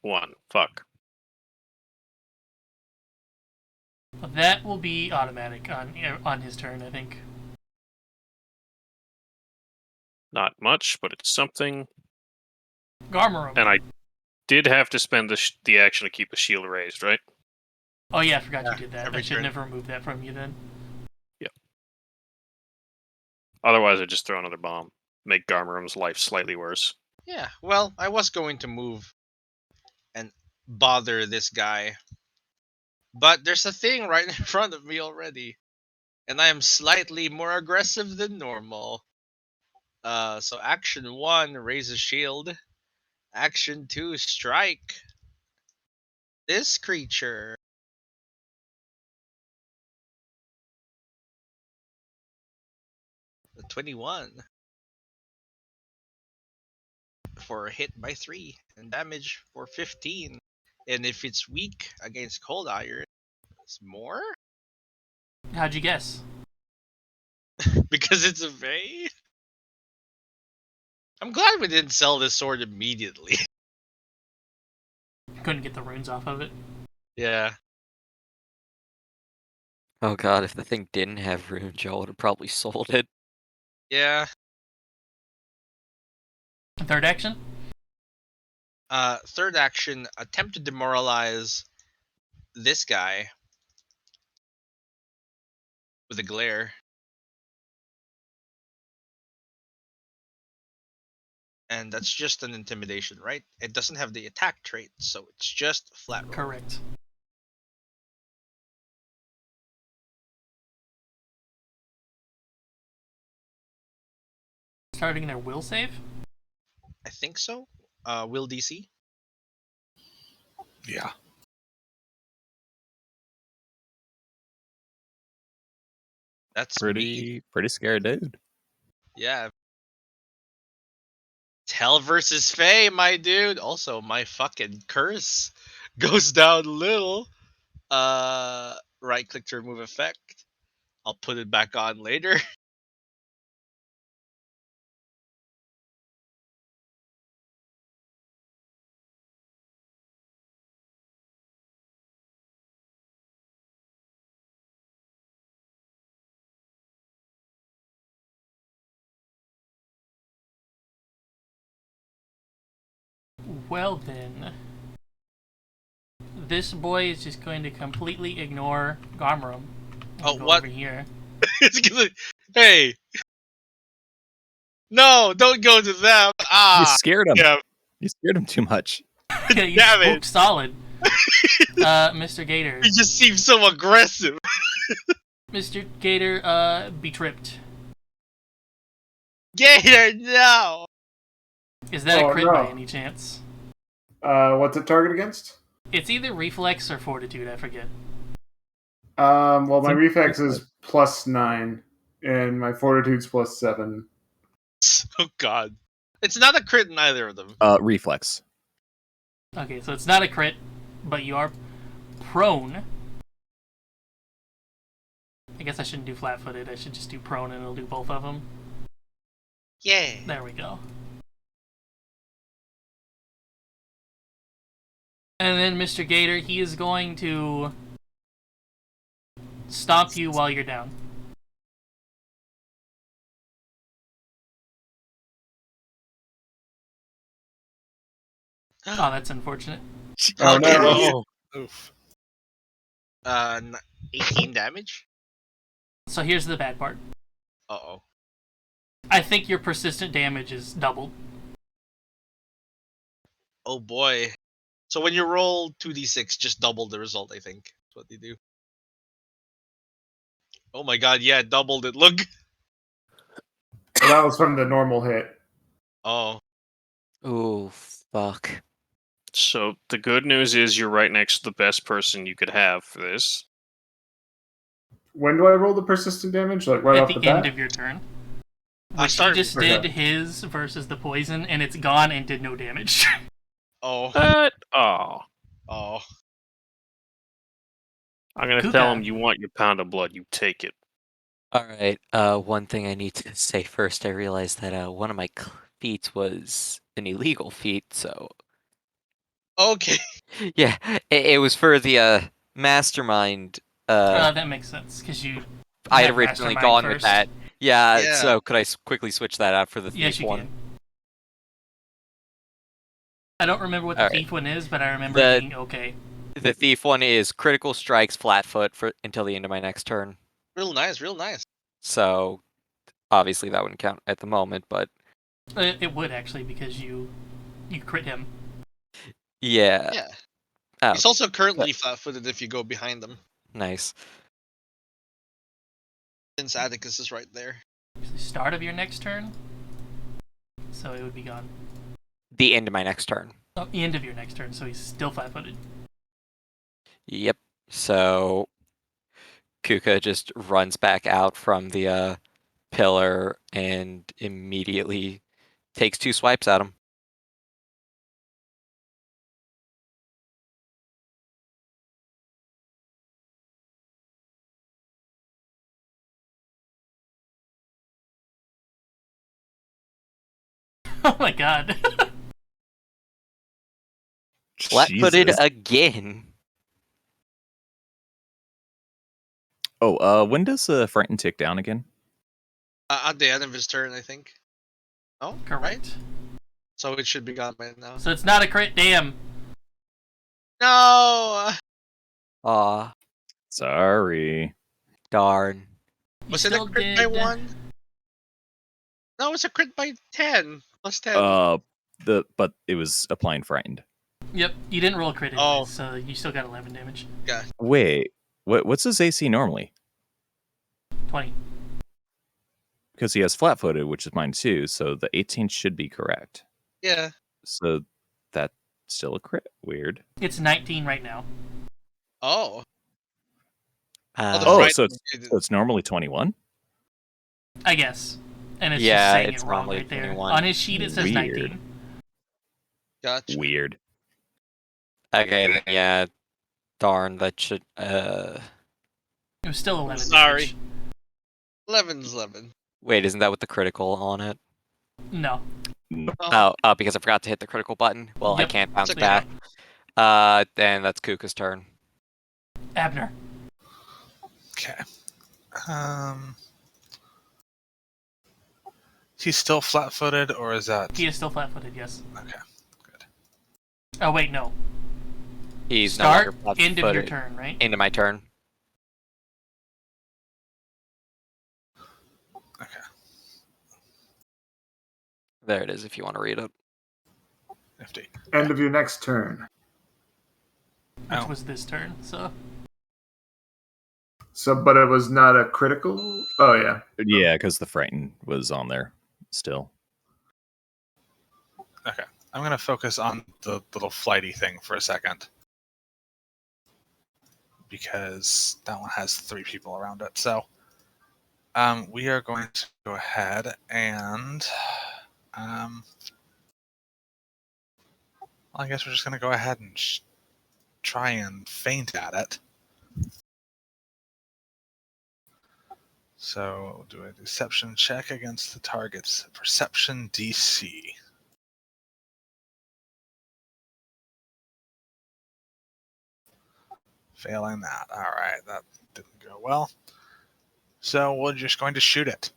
1. Fuck. But that will be automatic on his turn, I think. Not much, but it's something. Garmerum. And I did have to spend the action to keep the shield raised, right? Oh yeah, I forgot Yeah, you did that. every I should turn. never remove that from you then. Otherwise, I'd just throw another bomb. Make Garmerum's life slightly worse. Yeah, well, I was going to move and bother this guy. But there's a thing right in front of me already. And I am slightly more aggressive than normal. So action 1, raise a shield. Action 2, strike. This creature. The 21. For a hit by 3. And damage for 15. And if it's weak against cold iron, it's more? How'd you guess? Because it's a Fae? I'm glad we didn't sell this sword immediately. Couldn't get the runes off of it. Yeah. Oh god, if the thing didn't have runes, y'all would have probably sold it. Yeah. Third action? Third action, attempt to demoralize this guy with a glare. And that's just an intimidation, right? It doesn't have the attack trait, so it's just flat roll. Correct. Starting their will save? I think so. Will DC? Yeah. That's me. Pretty scared dude. Yeah. Hell versus Fae, my dude. Also, my fucking curse goes down a little. Right click to remove effect. I'll put it back on later. Well then. This boy is just going to completely ignore Garmerum. Oh, Go what? over here. It's gonna. Hey. No, don't go to them. You Ah. scared him. Yeah. You scared him too much. Yeah, you Damn it. spooked solid. Mr. Gator. He just seems so aggressive. Mr. Gator, be tripped. Gator, no. Is that Oh, a crit no. by any chance? What's it target against? It's either reflex or fortitude. I forget. Well, my think- reflex is +9, and my fortitude's +7. Oh god. It's not a crit in either of them. Reflex. Okay, so it's not a crit, but you are prone. I guess I shouldn't do flat-footed. I should just do prone, and it'll do both of them. Yeah. There we go. And then Mr. Gator, he is going to stomp you while you're down. Oh, that's unfortunate. Oh, Okay. no. Oof. 18 damage? So here's the bad part. Uh-oh. I think your persistent damage is doubled. Oh boy. So when you roll 2d6, just double the result, I think. That's what they do. Oh my god, yeah, it doubled it. Look! Well, that was from the normal hit. Oh. Ooh, fuck. So the good news is you're right next to the best person you could have for this. When do I roll the persistent damage? Like right At off the the end bat? of your turn. I Which he started- just Okay. did his versus the poison, and it's gone and did no damage. Oh. What? Oh. Oh. I'm gonna Kuka. tell him you want your pound of blood, you take it. Alright, one thing I need to say first, I realized that one of my feats was an illegal feat, so Okay. yeah, it was for the mastermind. That makes sense, because you I had had originally Mastermind gone with first. that. Yeah, Yeah. so could I quickly switch that out for the thief Yes, you one? can. I don't remember what the Alright. thief one is, but I remember The- it being okay. The thief one is critical strikes flat foot for until the end of my next turn. Real nice, real nice. So obviously that wouldn't count at the moment, but It would actually, because you crit him. yeah. Yeah. Oh, He's also currently flat-footed if you go behind him. nice. Since Atticus is right there. It's the start of your next turn, so it would be gone. The end of my next turn. Oh, the end of your next turn, so he's still flat-footed. Yep. So Kuka just runs back out from the pillar and immediately takes 2 swipes at him. Oh my god. Flat-footed Jesus. again. Oh, when does Frighten tick down again? At the end of his turn, I think. Oh, right? Correct. So it should be gone by now. So it's not a crit, damn. No! Aw, Sorry. darn. You Was it a still crit by did- 1? No, it's a crit by 10. Plus 10. But it was applying Frightened. Yep, you didn't roll a crit, Oh. so you still got 11 damage. Wait, what's his AC normally? 20. Because he has flat-footed, which is mine too. So the 18 should be correct. Yeah. So that's still a crit. Weird. It's 19 right now. Oh. Uh, the Oh, fright- so it's normally 21. I guess. And it's Yeah, just saying it's it wrong normally right there. 21. On his sheet it says Weird. 19. Gotcha. Weird. okay, then, yeah. Darn, that should It was still 11 Sorry. damage. 11's 11. wait, isn't that with the critical on it? No. Oh. Oh, because I forgot to hit the critical button. Well, I Yep. can't bounce It's back. okay. Then that's Kuka's turn. Abner. Okay. He's still flat-footed, or is that He is still flat-footed, yes. okay? Good. Oh, wait, no. He's Start, no longer end of your flat-footed. turn, right? End of my turn. Okay. There it is if you want to read it. Nifty. End of your next turn. Which Oh. was this turn, so... So, but it was not a critical. Oh yeah. Yeah, because the Frighten was on there still. Okay. I'm gonna focus on the little flighty thing for a second. because that one has 3 people around it. So we are going to go ahead and I guess we're just going to go ahead and try and feint at it. So we'll do a deception check against the target's perception DC. Failing that. All right, that didn't go well. So we're just going to shoot it.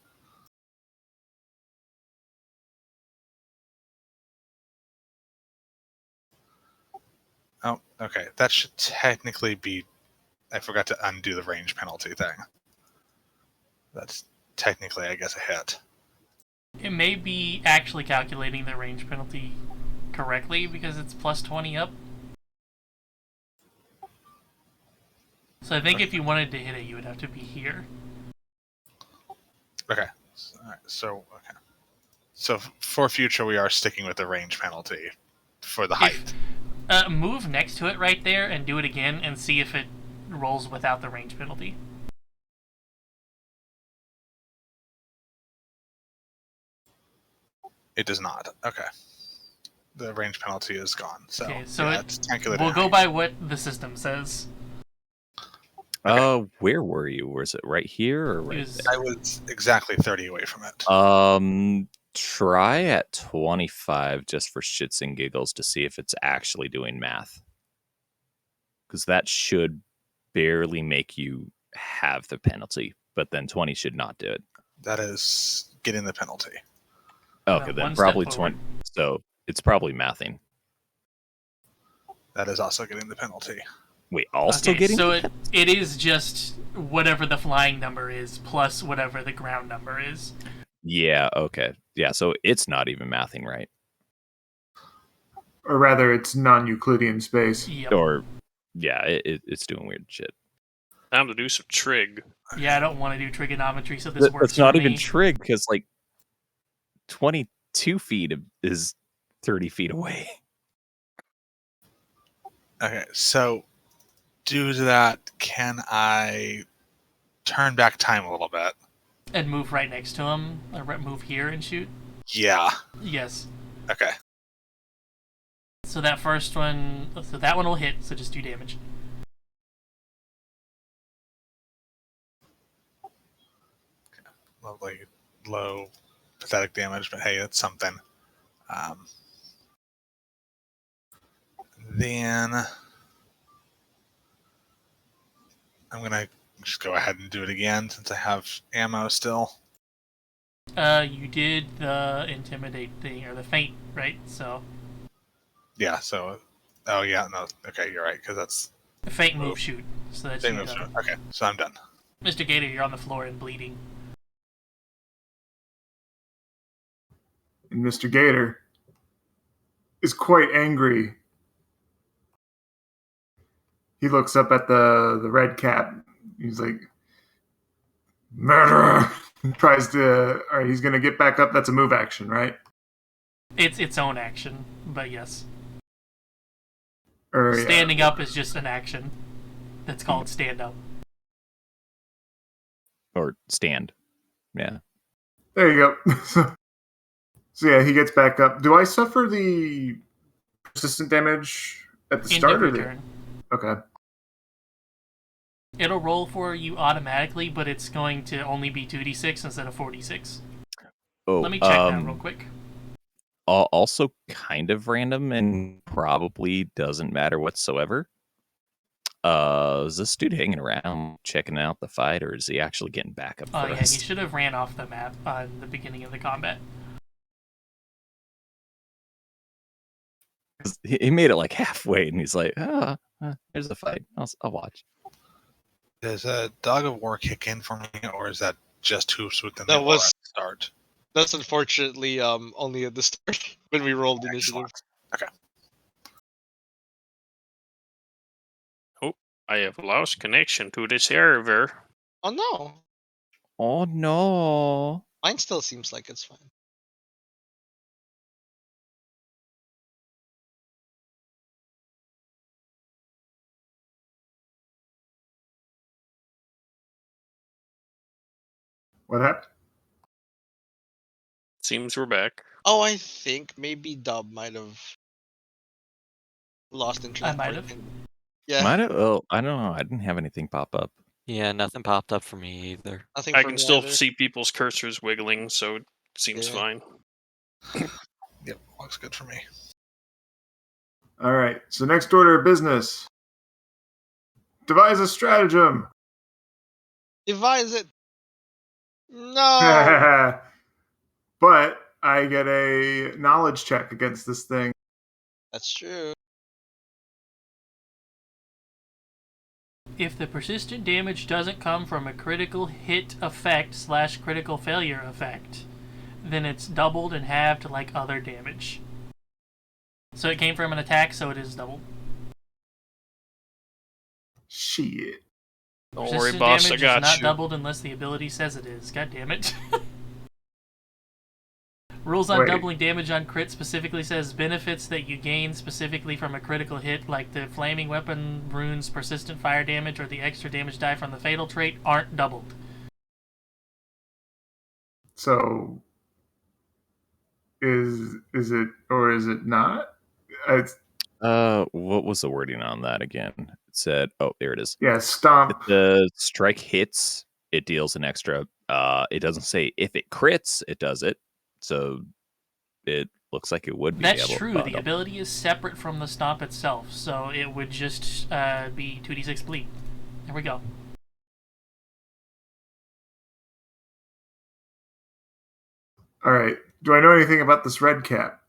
Oh, okay. That should technically be... I forgot to undo the range penalty thing. That's technically, I guess, a hit. It may be actually calculating the range penalty correctly because it's plus 20 up. So I think if you wanted to hit it, you would have to be here. Okay. All right. So for future, we are sticking with the range penalty for the height. Move next to it right there and do it again and see if it rolls without the range penalty. It does not. Okay. The range penalty is gone. So, Okay, so yeah, it's calculated. We'll go by what the system says. Okay. Where were you? Was it right here or right I was exactly 30 away from it. Try at 25 just for shits and giggles to see if it's actually doing math. Because that should barely make you have the penalty, but then 20 should not do it. That is getting the penalty. Okay, then probably 20. So it's probably mathing. That is also getting the penalty. Wait, also getting... So it is just whatever the flying number is plus whatever the ground number is. Yeah, okay. Yeah, so it's not even mathing right. Or rather, it's non-Euclidean space. Yep. Or, yeah, it's doing weird shit. Time to do some trig. Yeah, I don't want to do trigonometry, so this works It's not for even me. trig, because, 22 feet is 30 feet away. Okay, so due to that, can I turn back time a little bit? And move right next to him, or move here and shoot? Yeah. Yes. Okay. So that first one, so that one will hit, so just do damage. Lovely, low, pathetic damage, but hey, that's something. Then I'm going to just go ahead and do it again since I have ammo still. You did the intimidate thing, or the feint, right? So... Yeah, so... Oh, yeah, no. Okay, you're right, because that's... Feint move shoot. So that's Feint you move done. shoot. Okay, so I'm done. Mr. Gator, you're on the floor and bleeding. And Mr. Gator is quite angry. He looks up at the red cap. He's like, murderer! Tries to... All right, he's going to get back up. That's a move action, right? It's its own action, but yes. Or, Standing up is just an action. That's called stand up. Or stand. Yeah. There you go. So yeah, he gets back up. Do I suffer the persistent damage at the End start of or your the... turn. Okay. It'll roll for you automatically, but it's going to only be 2d6 instead of 4d6. Oh, Let me check that real quick. Also kind of random and probably doesn't matter whatsoever. Is this dude hanging around checking out the fight, or is he actually getting back up Oh for yeah, us? he should have ran off the map on the beginning of the combat. He made it like halfway, and he's like, here's the fight. I'll watch. Does a Dog of War kick in for me, or is that just who's within That the was- aura at the start? That's unfortunately only at the start when we rolled initiative. Excellent. Okay. I have lost connection to the server. Oh no, Oh no. mine still seems like it's fine. What happened? Seems we're back. Oh, I think maybe Dub might have lost internet. I might have. Yeah, Might have. Well, I don't know. I didn't have anything pop up. Yeah, nothing popped up for me either. nothing I for can me still either. see people's cursors wiggling, so it seems Yeah. fine. Yep, looks good for me. All right. So next order of business. Devise a stratagem. Devise it. No. But I get a knowledge check against this thing. That's true. If the persistent damage doesn't come from a critical hit effect / critical failure effect, then it's doubled and halved like other damage. So it came from an attack, so it is doubled. Shit. Don't worry, Persistent boss. I damage got is not you. doubled unless the ability says it is. God damn it. Rules on Wait. doubling damage on crit specifically says benefits that you gain specifically from a critical hit, like the flaming weapon runes, persistent fire damage, or the extra damage die from the fatal trait, aren't doubled. So is it or is it not? It's, What was the wording on that again? It said, "Oh, there it is." yeah, stomp. If the strike hits, it deals an extra. It doesn't say if it crits, it does it. So it looks like it would be. That's able true. to The ability is separate from the stomp itself, so it would just be 2d6 bleed. There we go. All right. Do I know anything about this red cap?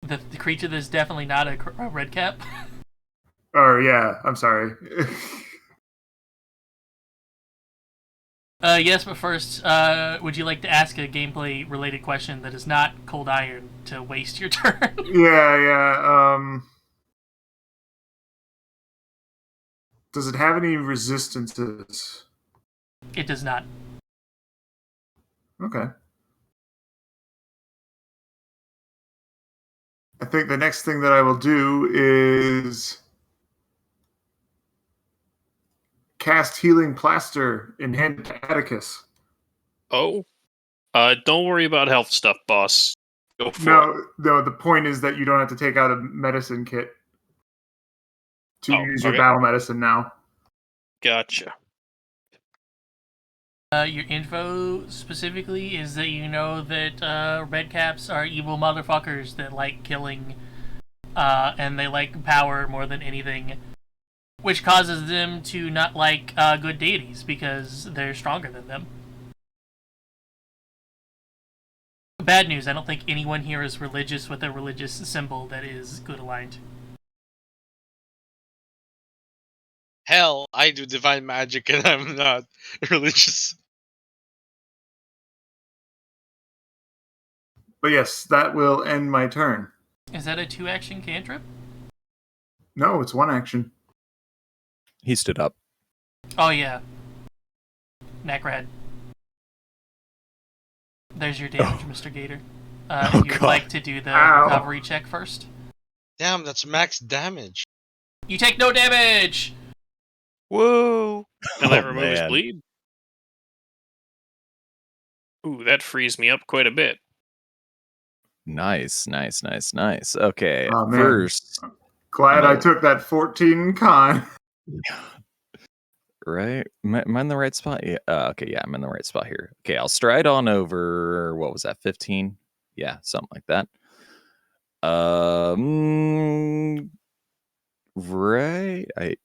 The creature that's definitely not a red cap. Or yeah, I'm sorry. Yes, but first, would you like to ask a gameplay-related question that is not Cold Iron to waste your turn? yeah. Does it have any resistances? It does not. Okay. I think the next thing that I will do is cast Healing Plaster and hand it to Atticus. Oh, don't worry about health stuff, boss. Go for it. No, the point is that you don't have to take out a medicine kit to Oh, use your okay. battle medicine now. Gotcha. Your info specifically is that you know that red caps are evil motherfuckers that like killing, and they like power more than anything, which causes them to not like good deities because they're stronger than them. Bad news, I don't think anyone here is religious with a religious symbol that is good aligned. Hell, I do divine magic and I'm not religious. But yes, that will end my turn. Is that a 2-action cantrip? No, it's one action. He stood up. Oh yeah. Necrad. There's your damage, Mr. Gator. Oh, You'd God. like to do the Ow. recovery check first? Damn, that's max damage. You take no damage! Whoa! And that Oh, remove his man. bleed? Ooh, that frees me up quite a bit. Nice. Okay, Oh, man. first, Glad I No. took that 14 con. right? Am I in the right spot? Yeah. Okay, yeah, I'm in the right spot here. Okay, I'll stride on over. What was that? 15? Yeah, something like that. Right. I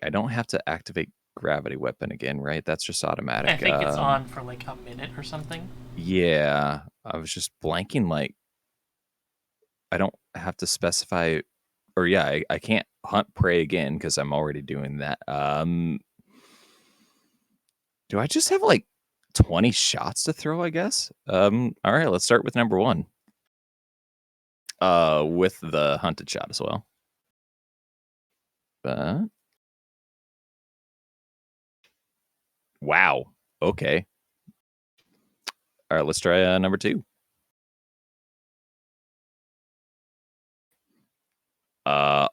don't have to activate gravity weapon again, right? That's just automatic. I think it's on for like a minute or something. Yeah, I was just blanking. Like, I don't have to specify, or yeah, I can't hunt prey again because I'm already doing that. Do I just have like 20 shots to throw? I guess. All right, let's start with number 1. With the hunted shot as well. But wow. Okay. All right, let's try number 2.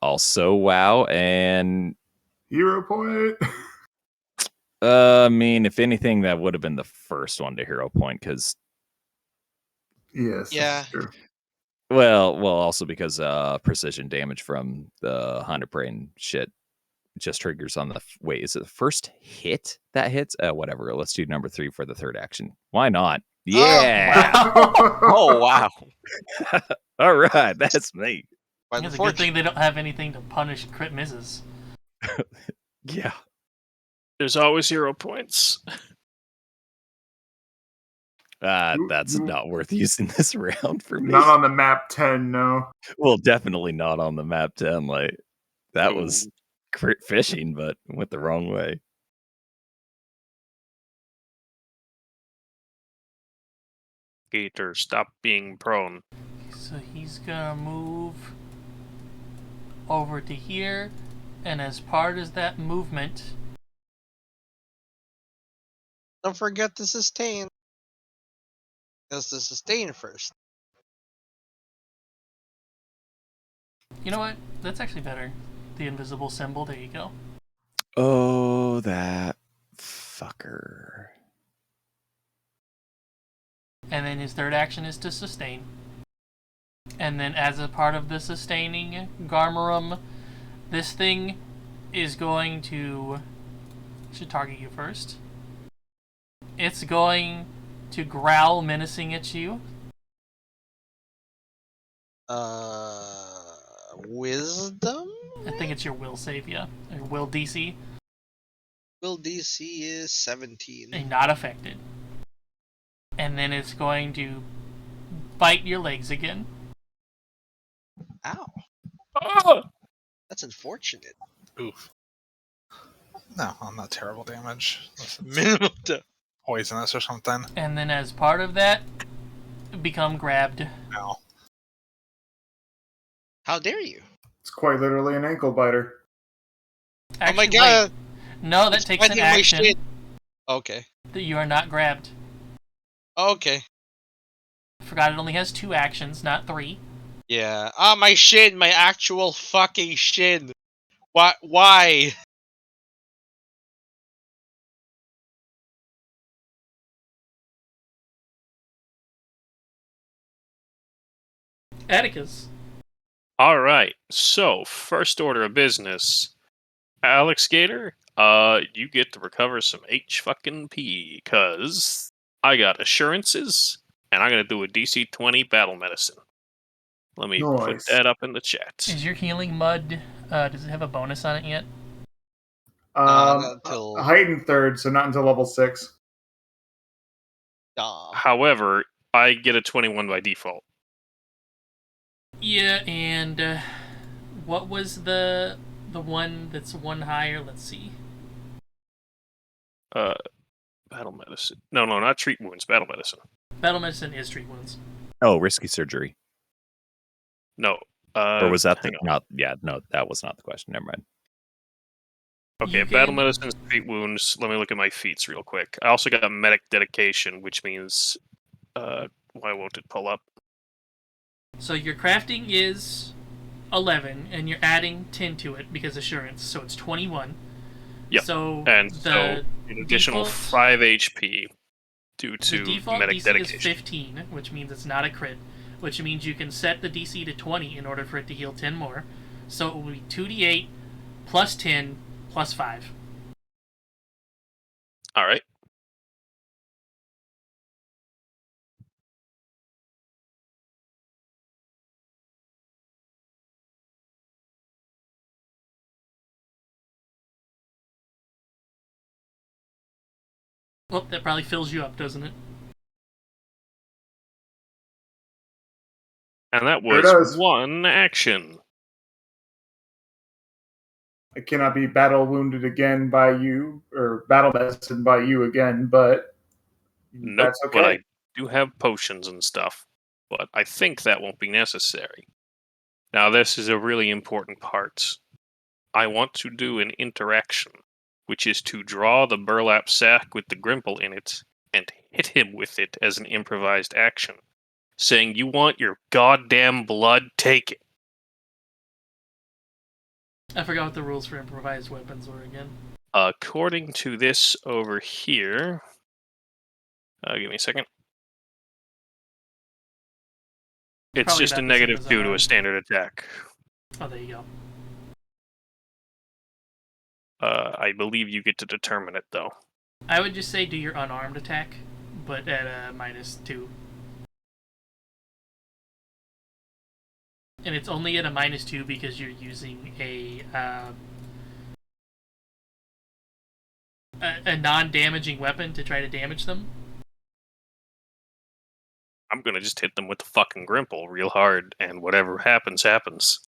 Also wow, and Hero point. I mean, if anything, that would have been the first one to hero point, because Yes, Yeah. that's true. well, also because precision damage from the Haunted Brain shit just triggers on the wait. Is it the first hit that hits? Whatever. Let's do number 3 for the third action. Why not? Yeah. Oh wow. All right, that's me. Quite It's a good thing unfortunate. they don't have anything to punish crit misses. Yeah. There's always hero points. That's not worth using this round for me. Not on the map 10, no. Well, definitely not on the map 10. Like that Ooh. was crit fishing, but went the wrong way. Gator, stop being prone. So he's gonna move over to here, and as part of that movement, Don't forget to sustain. Because to sustain first. you know what? That's actually better. The invisible symbol. There you go. Oh, that fucker. And then his third action is to sustain. And then as a part of the sustaining Garmarum, this thing is going to... should target you first. It's going to growl menacing at you. Wisdom? I think it's your will save, yeah. Your will DC. Will DC is 17. And not affected. And then it's going to bite your legs again. Ow. Oh! That's unfortunate. Oof. No, I'm not terrible damage. Unless it's Minimum to... poisonous or something. And then as part of that, become grabbed. No. How dare you? It's quite literally an ankle biter. Oh my Actually, god! wait. No, that It's takes an biting my action shit. Okay. that you are not grabbed. Okay. Forgot it only has 2 actions, not 3. Yeah. Ah, my shin! My actual fucking shin! Why? Atticus. All right. So, first order of business. Alex Gator, you get to recover some H fucking P, cause I got assurances, and I'm gonna do a DC 20 battle medicine. Let me put Nice. that up in the chat. Is your healing mud, does it have a bonus on it yet? Not until- heightened third, so not until level 6. However, I get a 21 by default. Yeah, and what was the one that's one higher? Let's see. Battle medicine. No, not treat wounds. Battle medicine. Battle medicine is treat wounds. Oh, risky surgery. No. Or was that hang the on. not? Yeah, no, that was not the question. Never mind. Okay, You battle can- medicine, treat wounds. Let me look at my feats real quick. I also got medic dedication, which means why won't it pull up? So your crafting is 11, and you're adding 10 to it because assurance, so it's 21. Yep. So And the so an additional default- 5 HP due the to default medic DC dedication. is 15, which means it's not a crit, which means you can set the DC to 20 in order for it to heal 10 more. So it will be 2d8 plus 10 plus 5. All right. Well, that probably fills you up, doesn't it? And that Sure was does. one action. I cannot be battle wounded again by you, or battle medicine by you again, but Nope, that's but I okay. do have potions and stuff. But I think that won't be necessary. Now, this is a really important part. I want to do an interaction, which is to draw the burlap sack with the Grimple in it and hit him with it as an improvised action, saying, "You want your goddamn blood? Take it." I forgot what the rules for improvised weapons were again. According to this over here, give me a second. It's Probably just a about the same negative as 2 to a unarmed. standard attack. Oh, there you go. I believe you get to determine it, though. I would just say do your unarmed attack, but at a -2. And it's only at a -2 because you're using a non-damaging weapon to try to damage them. I'm gonna just hit them with the fucking Grimple real hard, and whatever happens, happens.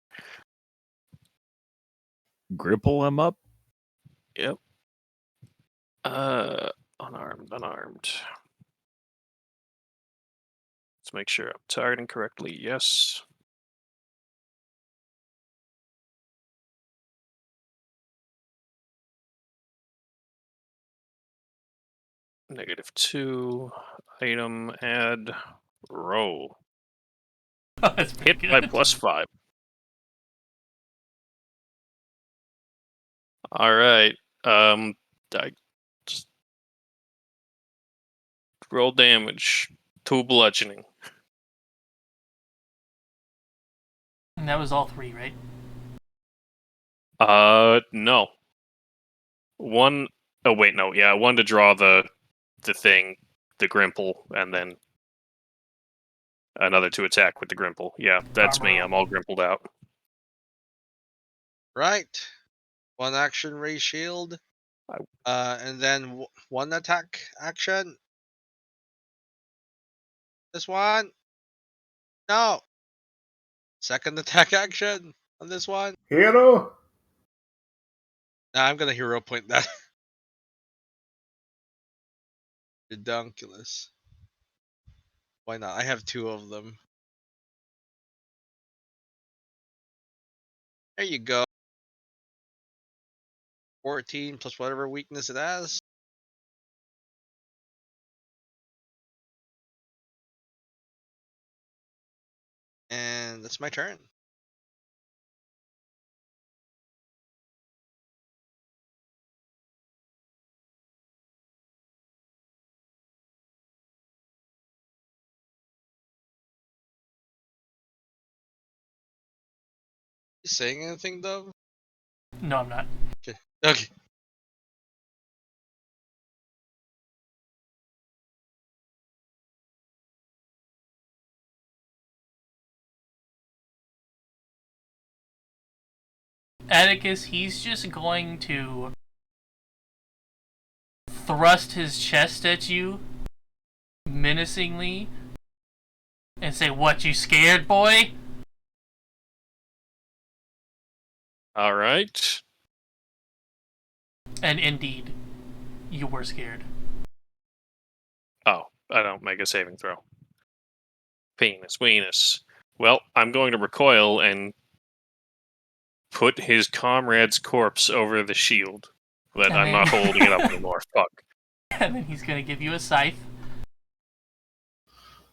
Gripple him up. Yep. Unarmed. Let's make sure I'm targeting correctly. Yes. -2. Item add row. That's Hit pretty by good. +5. All right. I just roll damage. 2 bludgeoning. And that was all 3, right? No. 1. Oh wait, no. Yeah, 1 to draw the thing, the Grimple, and then another to attack with the Grimple. Yeah, that's me. I'm all Grimpled out. Right. 1 action ray shield. And then 1 attack action. This one. No. 2nd attack action on this one. Hero. Nah, I'm gonna hero point that. Redunculous. Why not? I have 2 of them. There you go. 14 plus whatever weakness it has. And that's my turn. You saying anything, Dove? No, I'm not. Okay. Atticus, he's just going to thrust his chest at you menacingly and say, "What, you scared, boy?" All right. And indeed, you were scared. Oh, I don't make a saving throw. Penis, weenus. Well, I'm going to recoil and put his comrade's corpse over the shield. But I'm not holding it up anymore. Fuck. And then he's going to give you a scythe.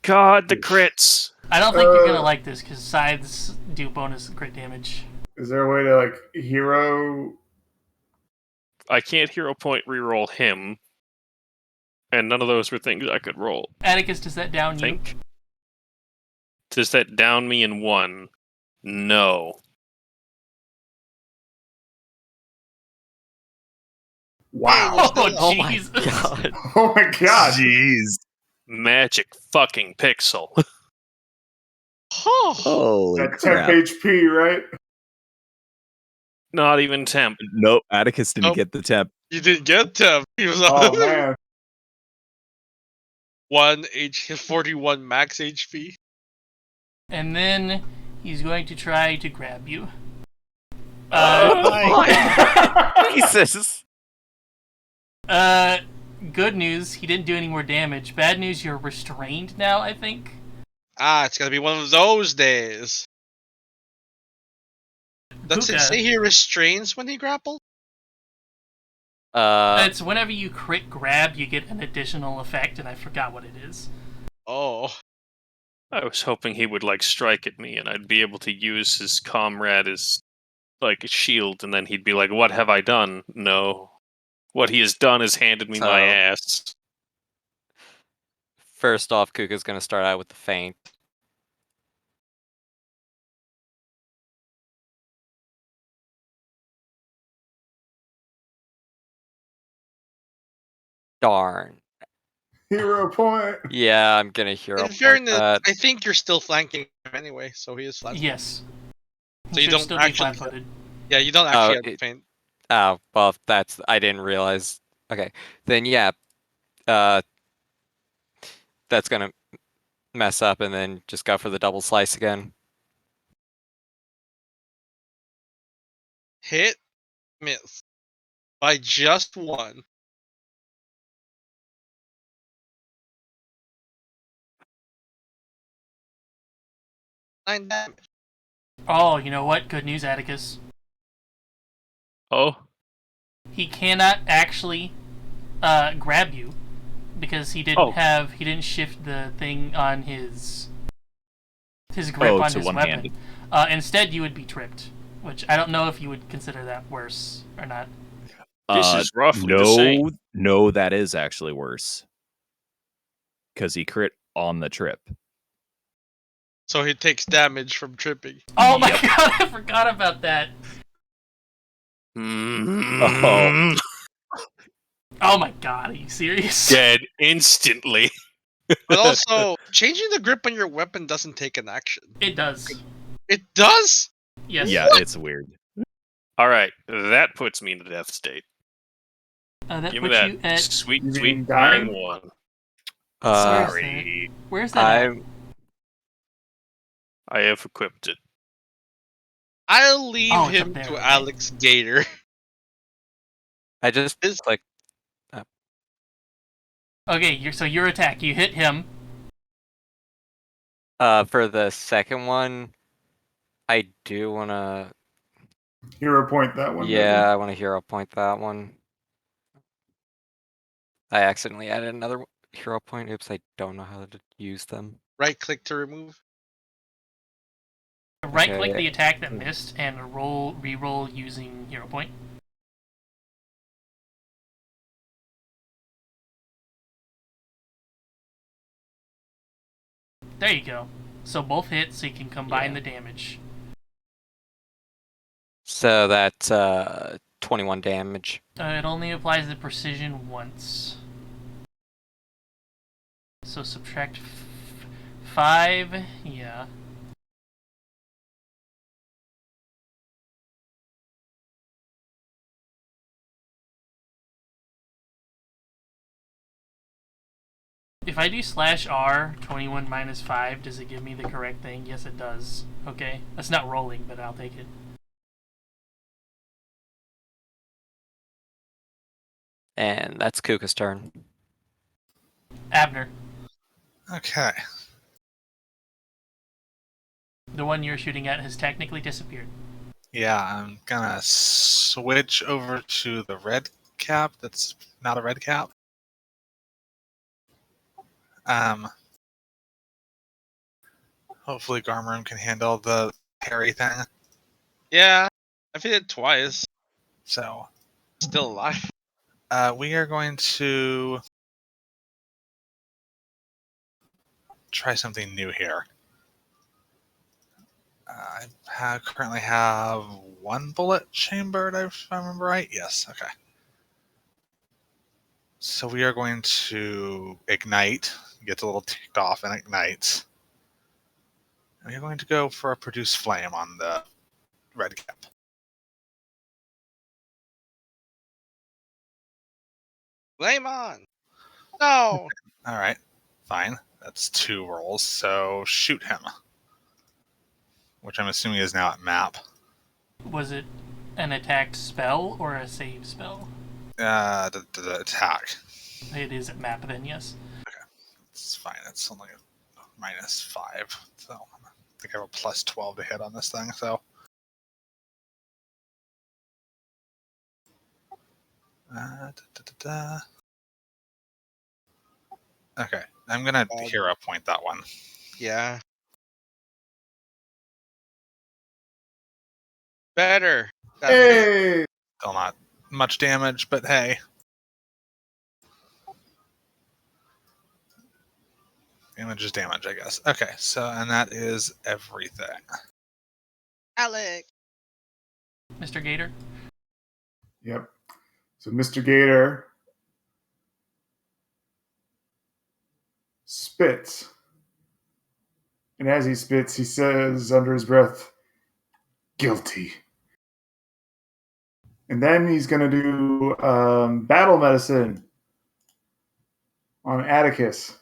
God, the crits! I don't think you're going to like this because scythes do bonus crit damage. Is there a way to, like, hero? I can't hero point reroll him. And none of those were things I could roll. Atticus, does that down you? Does that down me in 1? No. Wow. Oh, my Jesus. god. Oh my god. Jeez. Magic fucking pixel. Holy That temp crap. HP, right? Not even temp. Nope, Atticus didn't Nope. get the temp. You didn't get them. He was Oh man. 41 max HP. And then he's going to try to grab you. Jesus. Good news, he didn't do any more damage. Bad news, you're restrained now, I think. It's gonna be one of those days. Does it Puka. say he restrains when he grapples? It's whenever you crit grab, you get an additional effect, and I forgot what it is. Oh. I was hoping he would, like, strike at me and I'd be able to use his comrade as, like, a shield, and then he'd be like, "What have I done?" No. What he has done is handed me my So- ass. First off, Kuka's gonna start out with the feint. Darn. Hero point. Yeah, I'm gonna hero In point fairness, that. I think you're still flanking him anyway, so he is flat. Yes. So you should don't still be actually- flat-footed. Yeah, you don't actually have to it- feint. Oh, well, I didn't realize. Okay, then yeah, that's gonna mess up, and then just go for the double slice again. Hit, miss. By just one. Nine damage. Oh, you know what? Good news, Atticus. Oh, He cannot actually grab you because he didn't he didn't shift the thing on his grip on to his one-handed. weapon. Instead, you would be tripped, which I don't know if you would consider that worse or not. This is roughly the same. No, that is actually worse. Because he crit on the trip. So he takes damage from tripping. Oh my god, I forgot about that. Mm, Oh my god, are you serious? Dead instantly. But also, changing the grip on your weapon doesn't take an action. It does. It does? Yes. Yeah, it's weird. All right, that puts me in the death state. That Give me puts that you at. sweet, You sweet mean dying dying? one. Sorry, Where's that at? I have equipped it. I'll leave Oh, it's him up there, to okay. Alex Gator. I just Is- clicked. Okay, so your attack, you hit him. For the second one, I do wanna. Hero point that one. Yeah, I want to hero point that one. I accidentally added another hero point. Oops, I don't know how to use them. Right click to remove. Right click Okay. the attack that missed and re-roll using hero point. There you go. So both hit, so you can combine Yeah. the damage. So that's 21 damage. It only applies the precision once. So subtract 5, yeah. If I do /R 21 minus 5, does it give me the correct thing? Yes, it does. Okay. That's not rolling, but I'll take it. And that's Kuka's turn. Abner, Okay. the one you're shooting at has technically disappeared. Yeah, I'm gonna switch over to the red cap that's not a red cap. Hopefully Garmroom can handle the parry thing. Yeah, I've hit it twice. So Still alive. we are going to try something new here. I currently have one bullet chambered, if I remember right. Yes, okay. So we are going to ignite, gets a little ticked off and ignites. And we're going to go for a produce flame on the red cap. Flame on! No! All right, fine. That's 2 rolls, so shoot him. Which I'm assuming is now at map. Was it an attacked spell or a save spell? The attack. It is at map then, yes. It's fine. It's only a -5. So I think I have a +12 to hit on this thing, so. Okay, I'm gonna hero point that one. Yeah. Better. Hey! Still not much damage, but hey. Damage is damage, I guess. Okay, so and that is everything. Alec. Mr. Gator. Yep. So Mr. Gator spits. And as he spits, he says under his breath, guilty. And then he's going to do battle medicine on Atticus.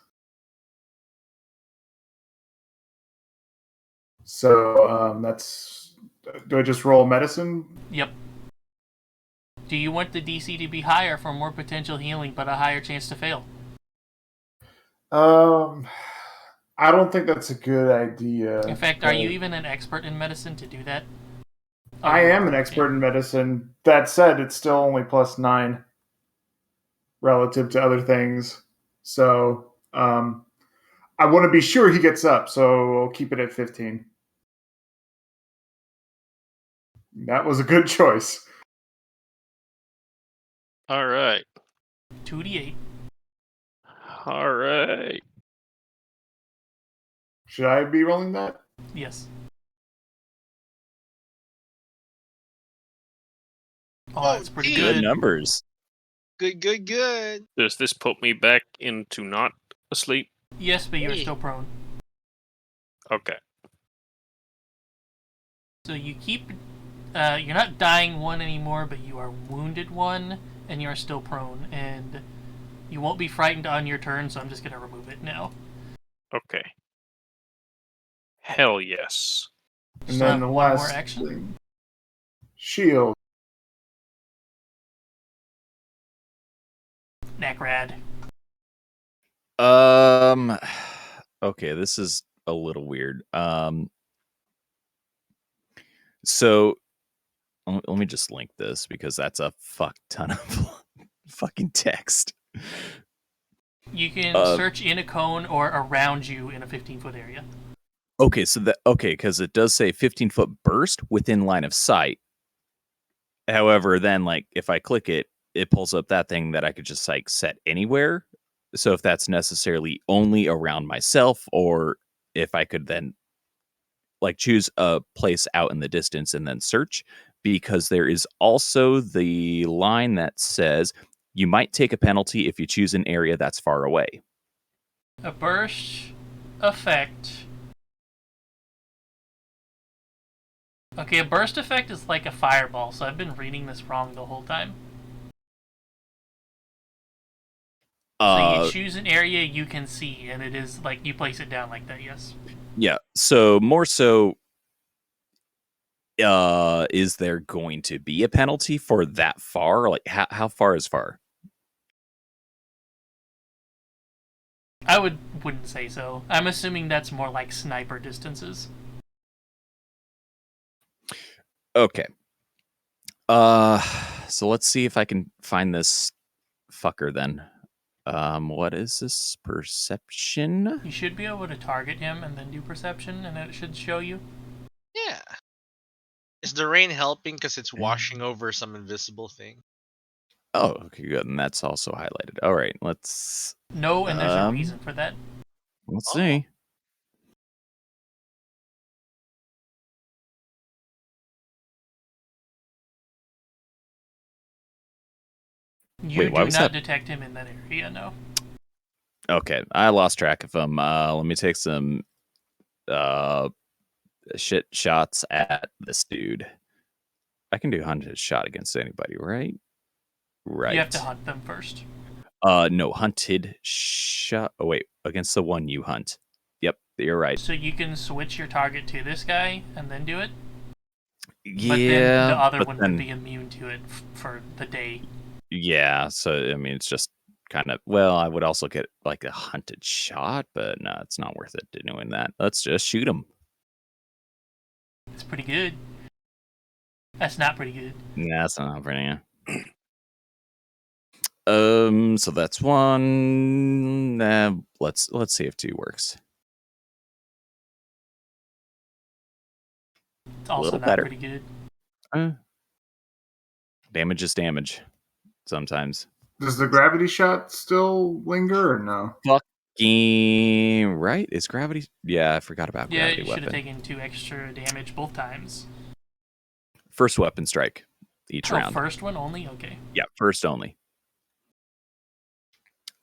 So that's. Do I just roll medicine? Yep. Do you want the DC to be higher for more potential healing, but a higher chance to fail? I don't think that's a good idea. In fact, are you even an expert in medicine to do that? I am an expert in medicine. That said, it's still only +9 relative to other things. So I want to be sure he gets up, so I'll keep it at 15. That was a good choice. All right. 2d8. All right. Should I be rolling that? Yes. Oh, it's pretty Good good. numbers. Good. Does this put me back into not asleep? Yes, but you're Hey. still prone. Okay. So you keep... you're not dying 1 anymore, but you are wounded 1, and you are still prone. And you won't be frightened on your turn, so I'm just going to remove it now. Okay. Hell yes. And So then the one more last action. thing. Shield. Nakrad. Okay, this is a little weird. So let me just link this because that's a fuck ton of fucking text. You can search in a cone or around you in a 15-foot area. Okay, so because it does say 15-foot burst within line of sight. However, then like if I click it, it pulls up that thing that I could just like set anywhere. So if that's necessarily only around myself, or if I could then like choose a place out in the distance and then search, because there is also the line that says you might take a penalty if you choose an area that's far away. A burst effect. Okay, a burst effect is like a fireball, so I've been reading this wrong the whole time. So you choose an area you can see, and it is like you place it down like that, yes. Yeah, so more so, is there going to be a penalty for that far? Like, how far is far? I wouldn't say so. I'm assuming that's more like sniper distances. Okay. So let's see if I can find this fucker then. What is this? Perception? You should be able to target him and then do perception, and it should show you. Yeah. Is the rain helping because it's washing over some invisible thing? Oh, okay, good. And that's also highlighted. All right, let's... No, and there's a reason for that. Let's see. You Wait, why do was not that? detect him in that area, no. Okay, I lost track of him. Let me take some shit shots at this dude. I can do hunted shot against anybody, right? Right. You have to hunt them first. No, hunted shot. Oh wait, against the one you hunt. Yep, you're right. So you can switch your target to this guy and then do it. Yeah, But then the other but one then, would be immune to it for the day. yeah. So I mean, it's just kind of. Well, I would also get like a hunted shot, but no, it's not worth it doing that. Let's just shoot him. It's pretty good. That's not pretty good. Nah, that's not pretty. So that's one. Let's see if 2 works. It's also little not better. pretty good. Damage is damage. Sometimes. Does the gravity shot still linger or no? striking, right? Is gravity? Yeah, I forgot about Yeah, gravity you should have weapon. taken 2 extra damage both times. First weapon strike each Oh, round. first one only? Okay. Yeah, first only.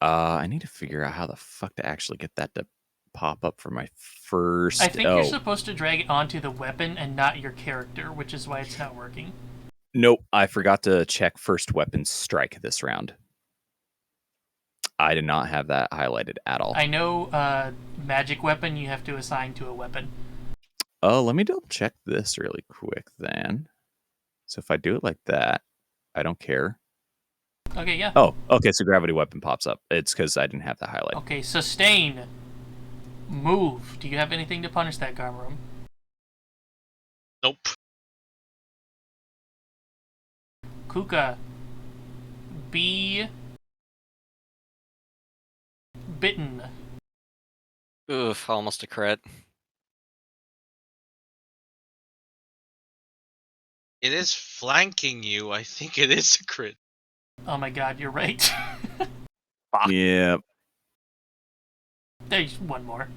I need to figure out how the fuck to actually get that to pop up for my first. I think you're supposed to drag it onto the weapon and not your character, which is why it's not working. Nope, I forgot to check first weapon strike this round. I did not have that highlighted at all. I know magic weapon you have to assign to a weapon. Oh, let me double check this really quick then. So if I do it like that, I don't care. Okay, yeah. Oh, okay, so gravity weapon pops up. It's because I didn't have that highlight. Okay, sustain. Move. Do you have anything to punish that, Garmarum? Nope. Kuka. Be bitten. Oof, almost a crit. It is flanking you. I think it is a crit. Oh my god, you're right. Yeah. There's one more.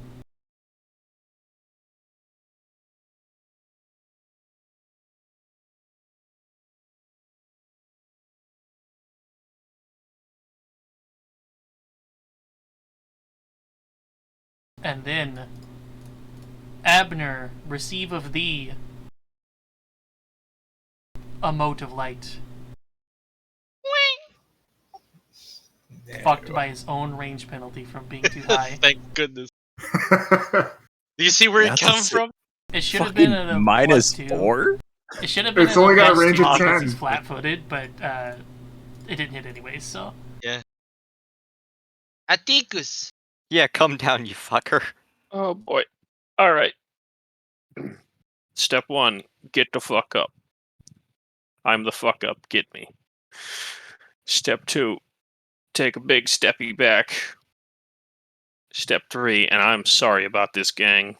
And then, Abner, receive of thee a mote of light. Fucked by his own range penalty from being too high. Thank goodness. Do you see where it That's comes from? It should have been at a minus +2. 4? It should have been It's at only a got a +2 range of because 10. he's flat-footed, but it didn't hit anyways, so... Atticus. Yeah, come down, you fucker. Oh boy. All right. Step 1, get the fuck up. I'm the fuck up, get me. Step 2, take a big steppy back. Step 3, and I'm sorry about this, gang,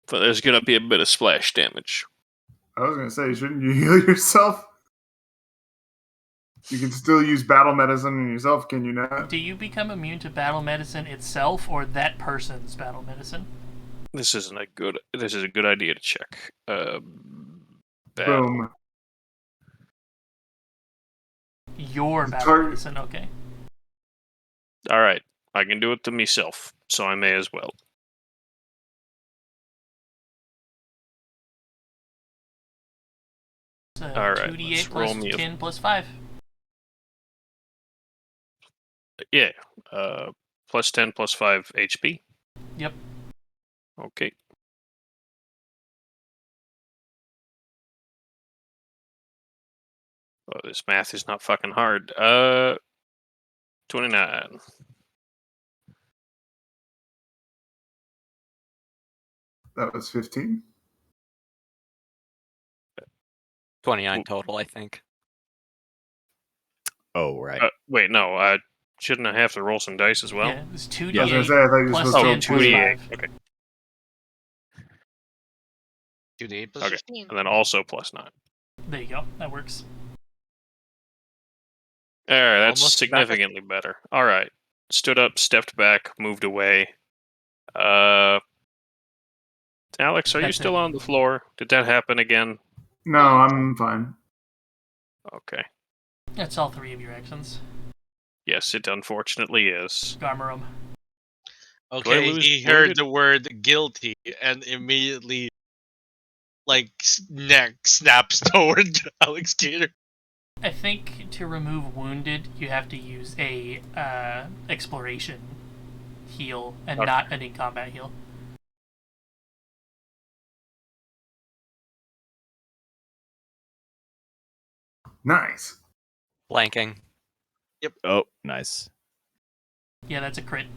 but there's gonna be a bit of splash damage. I was gonna say, shouldn't you heal yourself? You can still use battle medicine on yourself, can you not? Do you become immune to battle medicine itself, or that person's battle medicine? This is a good idea to check. Battle. Boom. Your The battle target- medicine, okay. All right, I can do it to myself, so I may as well. So All right, 2d8 let's roll plus me 10 plus 5. Yeah, plus 10 plus 5 HP. Yep. Okay. Oh, this math is not fucking hard. 29. That was 15. 29 total, I think. Oh, right. Wait, no, shouldn't I have to roll some dice as well? Yeah, it's 2d8 Yeah, I was gonna say, I thought you were plus supposed to 10 roll plus 2d8. 5. Okay. 2d8 plus Okay. 15. And then also plus 9. There you go. That works. There, that's Almost back at- significantly better. All right. Stood up, stepped back, moved away. Alex, are you That's still it. on the floor? Did that happen again? No, I'm fine. Okay. That's all 3 of your actions. Yes, it unfortunately is. Garmarum. Okay, lose he heard wounded? the word guilty and immediately, like, neck snaps toward Alex Gator. I think to remove wounded, you have to use a exploration heal and Okay. not an in-combat heal. Nice. Flanking. Oh, nice. Yeah, that's a crit.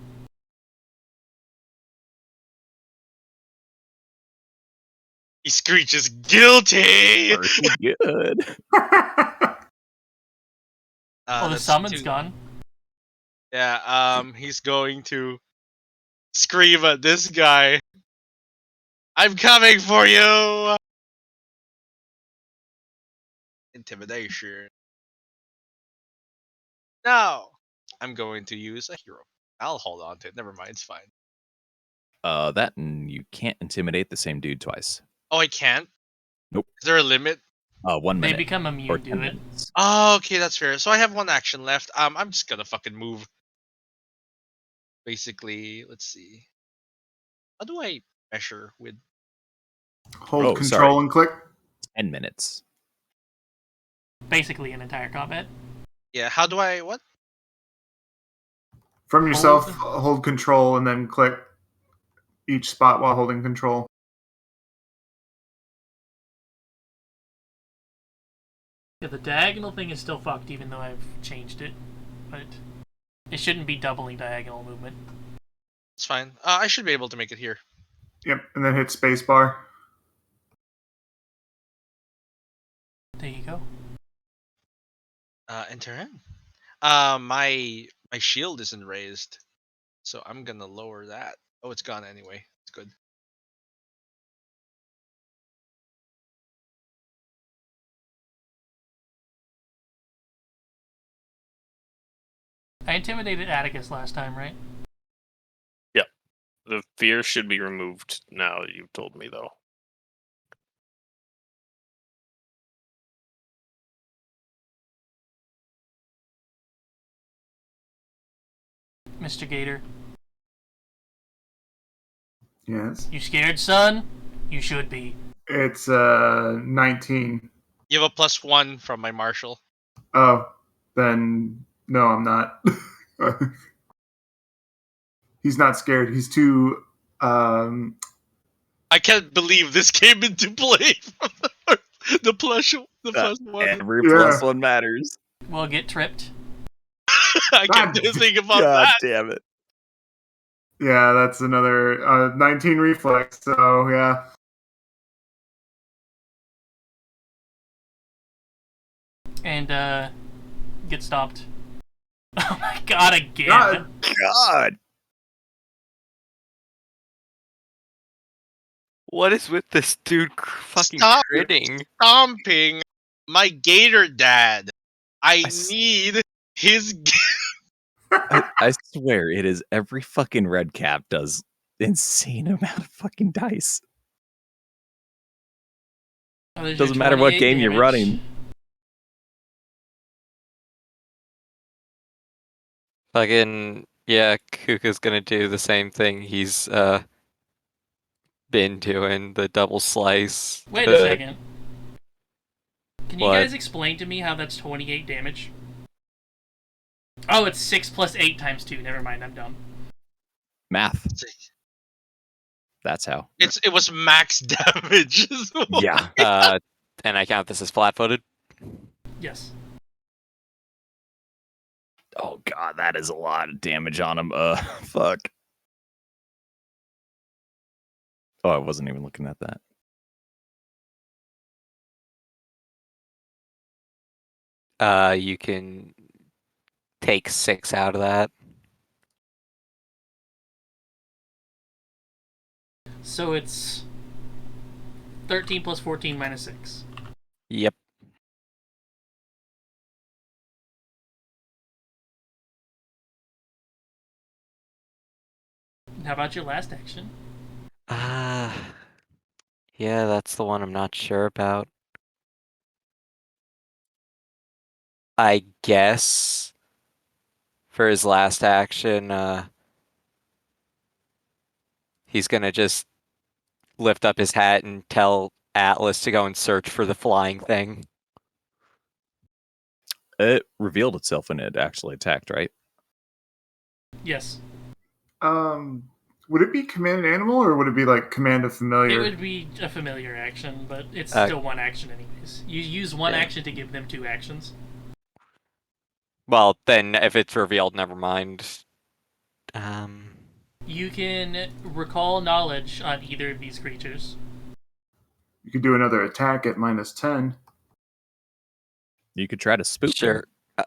He screeches, guilty! Pretty good. Oh, the that's summon's two- gone. Yeah, he's going to scream at this guy. I'm coming for you! Intimidation. No! I'm going to use a hero. I'll hold on to it. Never mind, it's fine. That and you can't intimidate the same dude twice. Oh, I can't? Nope. Is there a limit? 1 They minute become or immune 10 to it. minutes. Oh, okay, that's fair. So I have one action left. I'm just gonna fucking move. Basically, let's see. How do I measure with? Hold Oh, control sorry. and click. 10 minutes. Basically an entire combat. Yeah, how do I what? From yourself, hold control and then click each spot while holding control. Yeah, the diagonal thing is still fucked, even though I've changed it. But it shouldn't be doubling diagonal movement. It's fine. I should be able to make it here. Yep, and then hit spacebar. There you go. Enter in. My shield isn't raised, so I'm gonna lower that. Oh, it's gone anyway. It's good. I intimidated Atticus last time, right? The fear should be removed now that you've told me, though. Mr. Gator. Yes. You scared, son? You should be. It's 19. You have a +1 from my marshal. Oh, then no, I'm not. He's not scared. He's too. I can't believe this came into play. The +1. Every Yeah. +1 matters. Well, get tripped. I can't God think about God that. damn it. Yeah, that's another 19 reflex. So yeah. And, get stopped. Oh my god, again! God. God. What is with this dude fucking Stop. critting? Stomping my gator dad. I s- need his. I swear it is every fucking red cap does insane amount of fucking dice. Oh, there's Doesn't your matter what 28 game you're damage. running. Fucking yeah, Kuka's gonna do the same thing he's been doing, the double slice. Wait a second. Can you What? guys explain to me how that's 28 damage? Oh, it's 6 plus 8 times 2. Never mind, I'm dumb. Math. That's how. It was max damage. Yeah. And I count this as flat-footed. Yes. Oh god, that is a lot of damage on him. Fuck. Oh, I wasn't even looking at that. You can take 6 out of that. So it's 13 plus 14 minus 6. Yep. How about your last action? Yeah, that's the one I'm not sure about. I guess for his last action, he's gonna just lift up his hat and tell Atlas to go and search for the flying thing. It revealed itself and it actually attacked, right? Yes. Would it be command an animal or would it be like command a It familiar? would be a familiar action, but it's Uh, still one action anyways. You use one yeah. action to give them 2 actions. Well, then if it's revealed, never mind. You can recall knowledge on either of these creatures. You could do another attack at -10. You could try to spook Sure. him.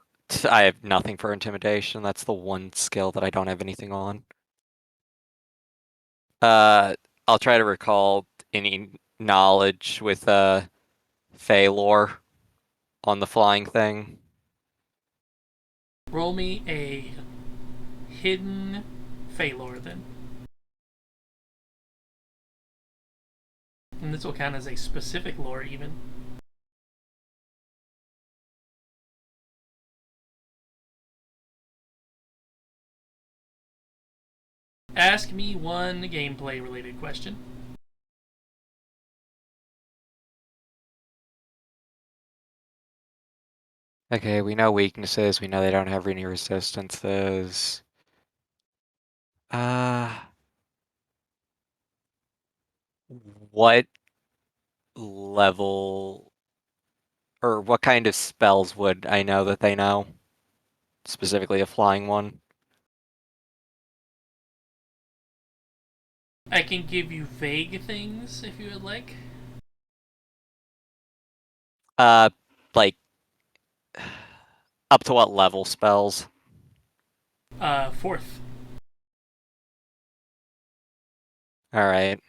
I have nothing for intimidation. That's the one skill that I don't have anything on. I'll try to recall any knowledge with Fey lore on the flying thing. Roll me a hidden Fey lore then. And this will count as a specific lore even. Ask me one gameplay related question. Okay, we know weaknesses. We know they don't have any resistances. What level or what kind of spells would I know that they know? Specifically a flying one. I can give you vague things if you would like. Like up to what level spells? 4th. All right.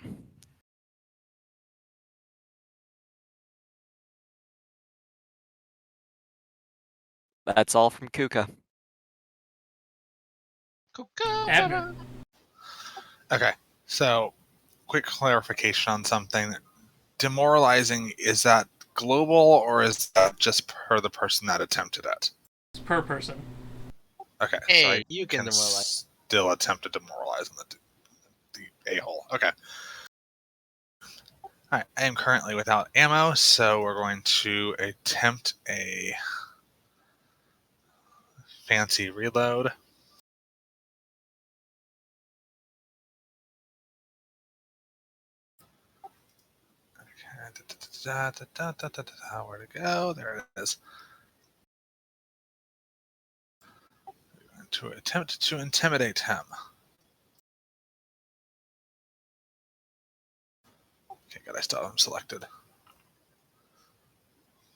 That's all from Kuka. Abner. Okay, so quick clarification on something. Demoralizing, is that global or is that just per the person that attempted it? It's per person. Okay, Hey, so I you can demoralize. still attempt to demoralize the a-hole. Okay. Alright, I am currently without ammo, so we're going to attempt a fancy reload. Where to go? There it is. We're going to attempt to intimidate him. Okay, good. I still have him selected.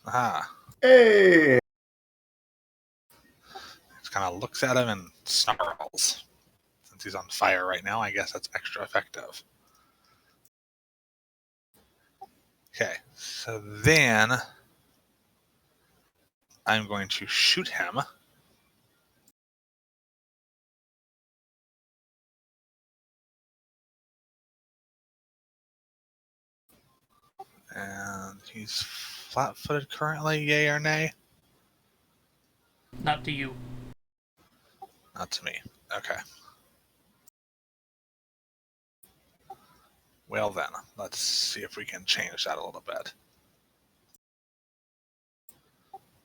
Aha. Hey! Just kind of looks at him and snarls. Since he's on fire right now, I guess that's extra effective. Okay, so then I'm going to shoot him. And he's flat-footed currently, yay or nay? Not to you. Not to me. Okay. Well then, let's see if we can change that a little bit.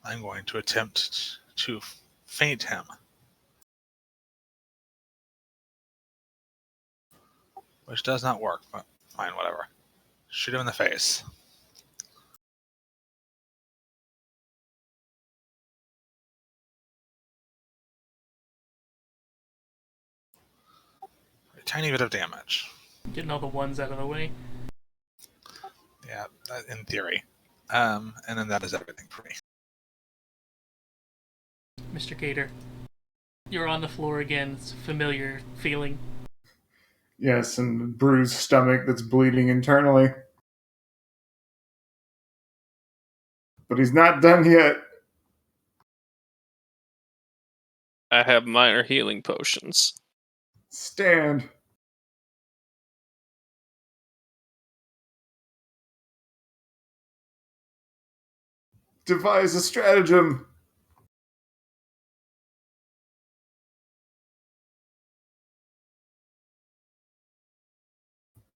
I'm going to attempt to feint him. Which does not work, but fine, whatever. Shoot him in the face. A tiny bit of damage. Getting all the ones out of the way. Yeah, in theory. And then that is everything for me. Mr. Gator. You're on the floor again. It's a familiar feeling. Yes, and bruised stomach that's bleeding internally. But he's not done yet. I have minor healing potions. Stand. Devise a stratagem.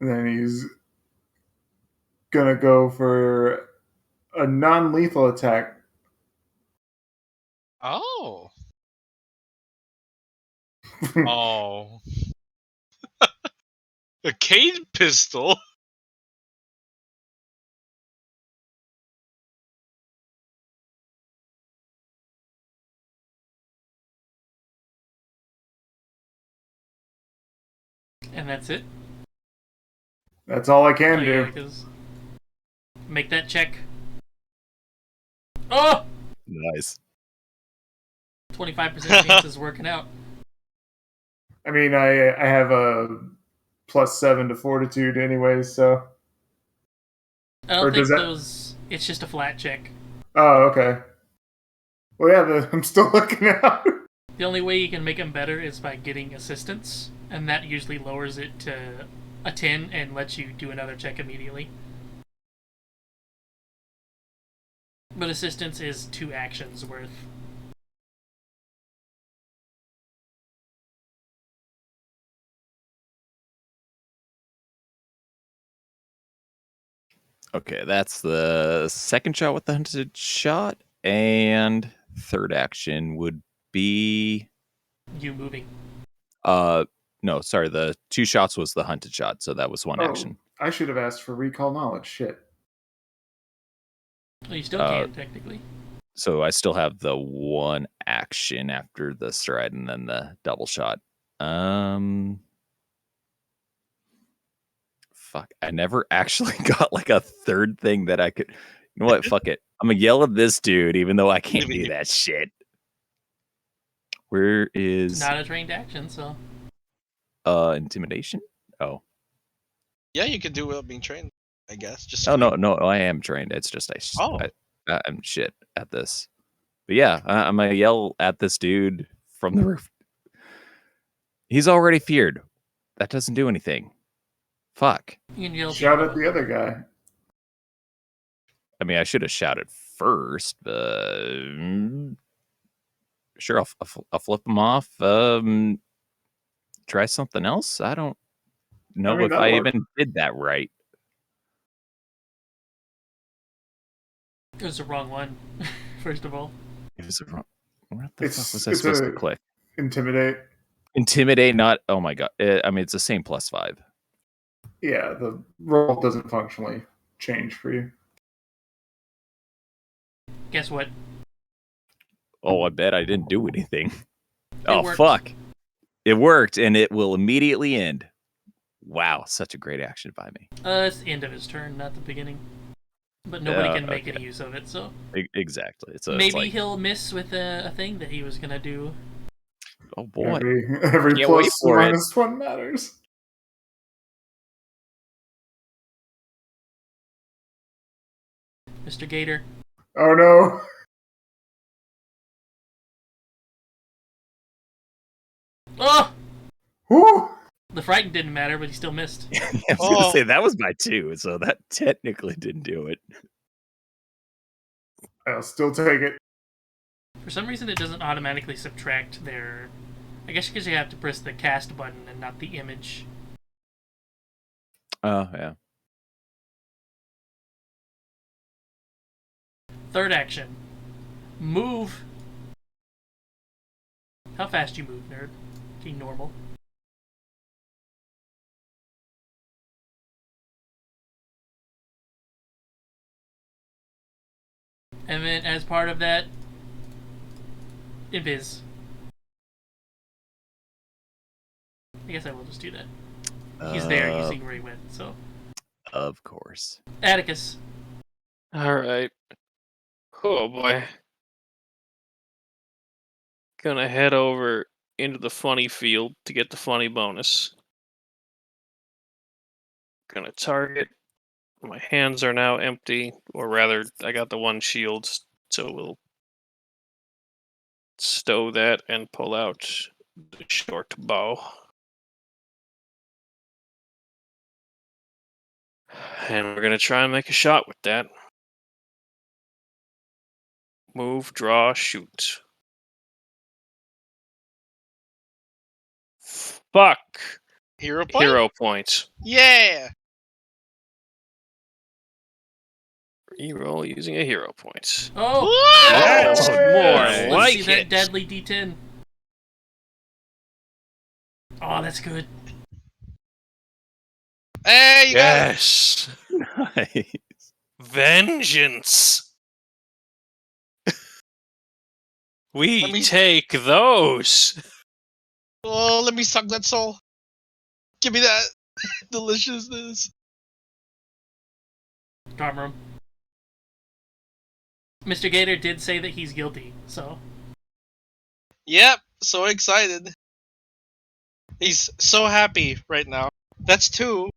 And then he's gonna go for a non-lethal attack. Oh. Oh. A cane pistol? And that's it. That's all I can Oh, do. yeah, 'cause- make that check. Oh! Nice. 25% chance is working out. I mean, I have a +7 to fortitude anyway, so. I Or don't does think that- those... It's just a flat check. Oh, okay. Well, yeah, I'm still looking out. The only way you can make him better is by getting assistance, and that usually lowers it to a 10 and lets you do another check immediately. But assistance is 2 actions worth. Okay, that's the second shot with the hunted shot, and third action would be You moving. no, sorry, the 2 shots was the hunted shot, so that was 1 action. I should have asked for recall knowledge. Shit. Well, you still can, technically. So I still have the 1 action after the stride and then the double shot. Fuck, I never actually got like a third thing that I could. You know what? Fuck it. I'm gonna yell at this dude, even though I can't do that shit. Where is Not a trained action, so. intimidation? Oh. Yeah, you can do without being trained, I guess. Just Oh no, I am trained. It's just I'm shit at this. But yeah, I'm gonna yell at this dude from the roof. He's already feared. That doesn't do anything. Fuck. You can yell Shout at the other guy. I mean, I should have shouted first, but sure, I'll flip him off. Try something else. I don't know if I even did that right. It was the wrong one, first of all. It was the wrong. What the fuck was I supposed to click? Intimidate. Intimidate, not. Oh my god. I mean, it's the same +5. Yeah, the roll doesn't functionally change for you. Guess what? Oh, I bet I didn't do anything. Worked. Fuck. It worked, and it will immediately end. Wow, such a great action by me. It's the end of his turn, not the beginning. But nobody can make any use of it, so. Exactly. Maybe he'll miss with a thing that he was gonna do. Oh boy. Every plus minus 1 matters. Mr. Gator. Oh no. Oh! Woo! The frightened didn't matter, but he still missed. I was gonna say that was my 2, so that technically didn't do it. I'll still take it. For some reason, it doesn't automatically subtract their. I guess because you have to press the cast button and not the image. Oh, yeah. Third action. Move. How fast you move, nerd? Okay, normal. And then, as part of that, invis. I guess I will just do that. He's there using where he went, so. Of course. Atticus. Alright. Oh boy. Gonna head over into the funny field to get the funny bonus. Gonna target. My hands are now empty, or rather, I got the 1 shield, so we'll stow that and pull out the short bow. And we're gonna try and make a shot with that. Move, draw, shoot. Fuck! Hero point? Hero point. Yeah! Reroll using a hero point. Oh! That's more Let's like see that it. deadly D10. Oh, that's good. Hey, you Yes! Nice. Vengeance! We Let me- take those! Oh, let me suck that soul. Give me that deliciousness. Drama room. Mr. Gator did say that he's guilty, so. Yep, so excited. He's so happy right now. That's 2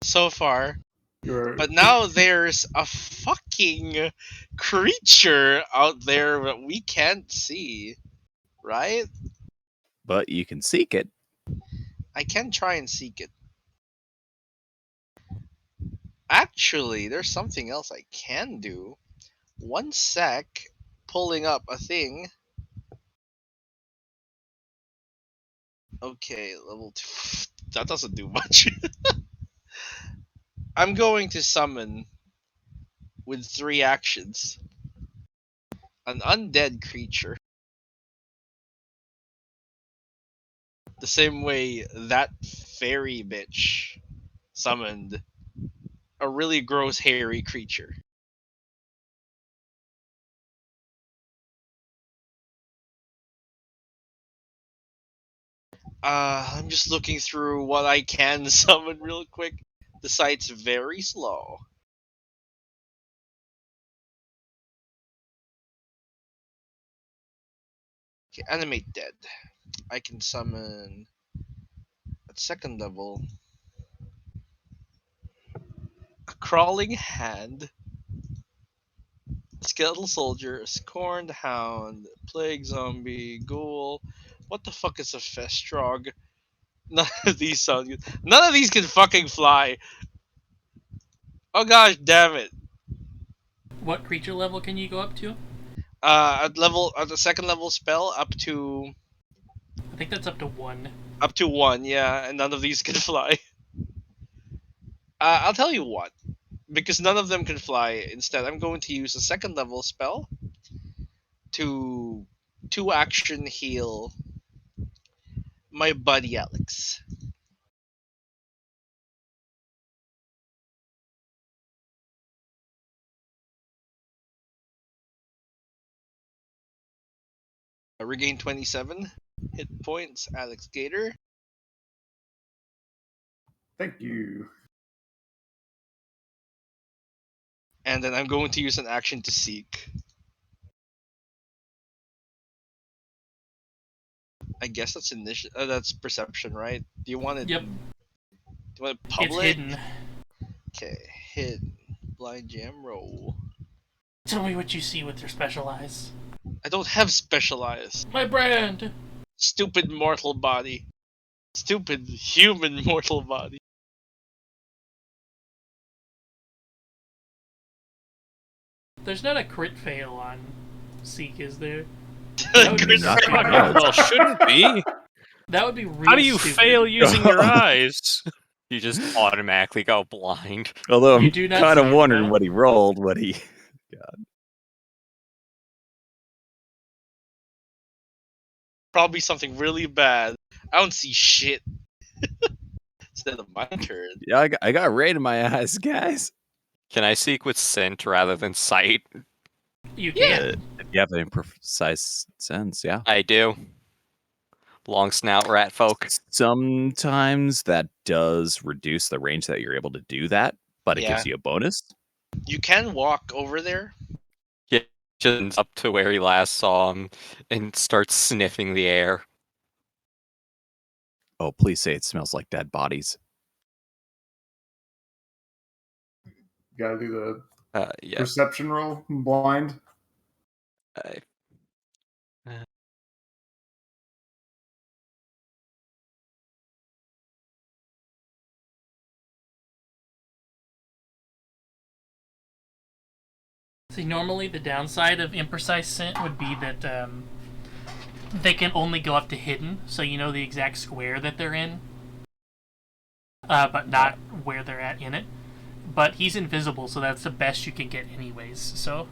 so far. But now there's a fucking creature out there that we can't see. Right? but you can seek it. I can try and seek it. Actually, there's something else I can do. One sec, pulling up a thing. Okay, level 2. That doesn't do much. I'm going to summon with 3 actions an undead creature. The same way that fairy bitch summoned a really gross hairy creature. I'm just looking through what I can summon real quick. The site's very slow. Okay, animate dead. I can summon at 2nd level a crawling hand, skeletal soldier, a scorned hound, plague zombie, ghoul. What the fuck is a festrog? None of these sound good. None of these can fucking fly. Oh gosh, damn it. What creature level can you go up to? At the 2nd level spell up to I think that's up to 1. 1, yeah, and none of these can fly. I'll tell you what, because none of them can fly. Instead, I'm going to use a 2nd level spell to 2 action heal my buddy Alex. Regain 27 hit points, Alex Gator. Thank you. And then I'm going to use an action to seek. I guess that's that's perception, right? Do you want it? Yep. Do you want it It's public? hidden. Okay, hidden. Blind jam roll. Tell me what you see with your special eyes. I don't have specialized. My brand! Stupid mortal body. Stupid human mortal body. There's not a crit fail on Seek, is there? That would be Crit stupid. fail. Well, shouldn't be. That would be real How do you stupid. fail using your eyes? You just automatically go blind. Although You I'm do not kind see of it, wondering though. what he rolled, Probably something really bad. I don't see shit. Instead of my turn. Yeah, I got raid in my eyes, guys. Can I seek with scent rather than sight? You can. If you have an imprecise sense, yeah. I do. Long snout rat folk. Sometimes that does reduce the range that you're able to do that, but it Yeah. gives you a bonus. You can walk over there. Just up to where he last saw him and starts sniffing the air. Oh, please say it smells like dead bodies. Gotta do the Yeah. perception roll. Blind. I- See, normally the downside of imprecise scent would be that they can only go up to hidden, so you know the exact square that they're in, but not where they're at in it. But he's invisible, so that's the best you can get anyways, so...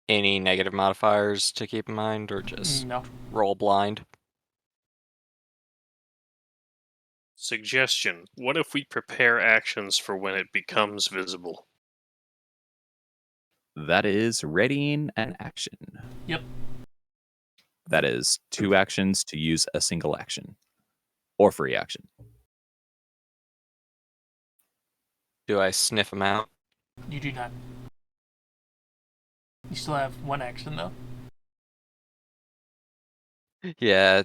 Any negative modifiers to keep in mind, or just No. roll blind? Suggestion: what if we prepare actions for when it becomes visible? That is readying an action. Yep. That is 2 actions to use a single action. Or free action. Do I sniff him out? You do not. You still have 1 action, though. Yeah,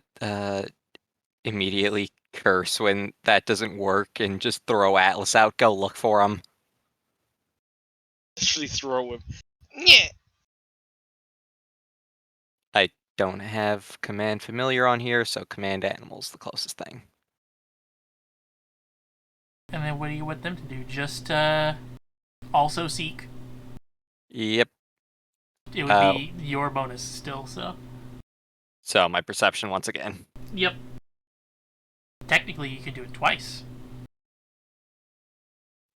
immediately curse when that doesn't work and just throw Atlas out, go look for him. Actually throw him. Yeah. don't have command familiar on here, so command animal's the closest thing. And then what do you want them to do? Just also seek? Yep. It would be your bonus still, so. So my perception once again. Yep. Technically, you could do it twice.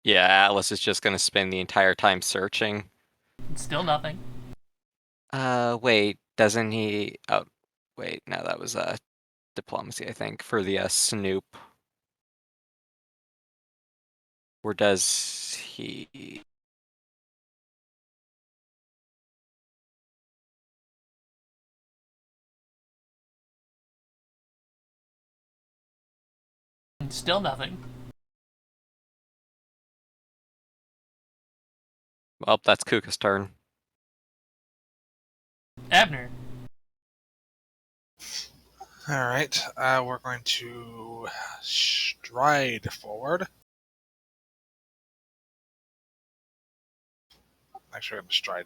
Yeah, Atlas is just going to spend the entire time searching. It's still nothing. Wait, doesn't he... Oh, wait, no, that was diplomacy, I think, for the Snoop. Or does he... It's still nothing. Well, that's Kuka's turn. Abner. All right, we're going to stride forward. Actually, I'm going to stride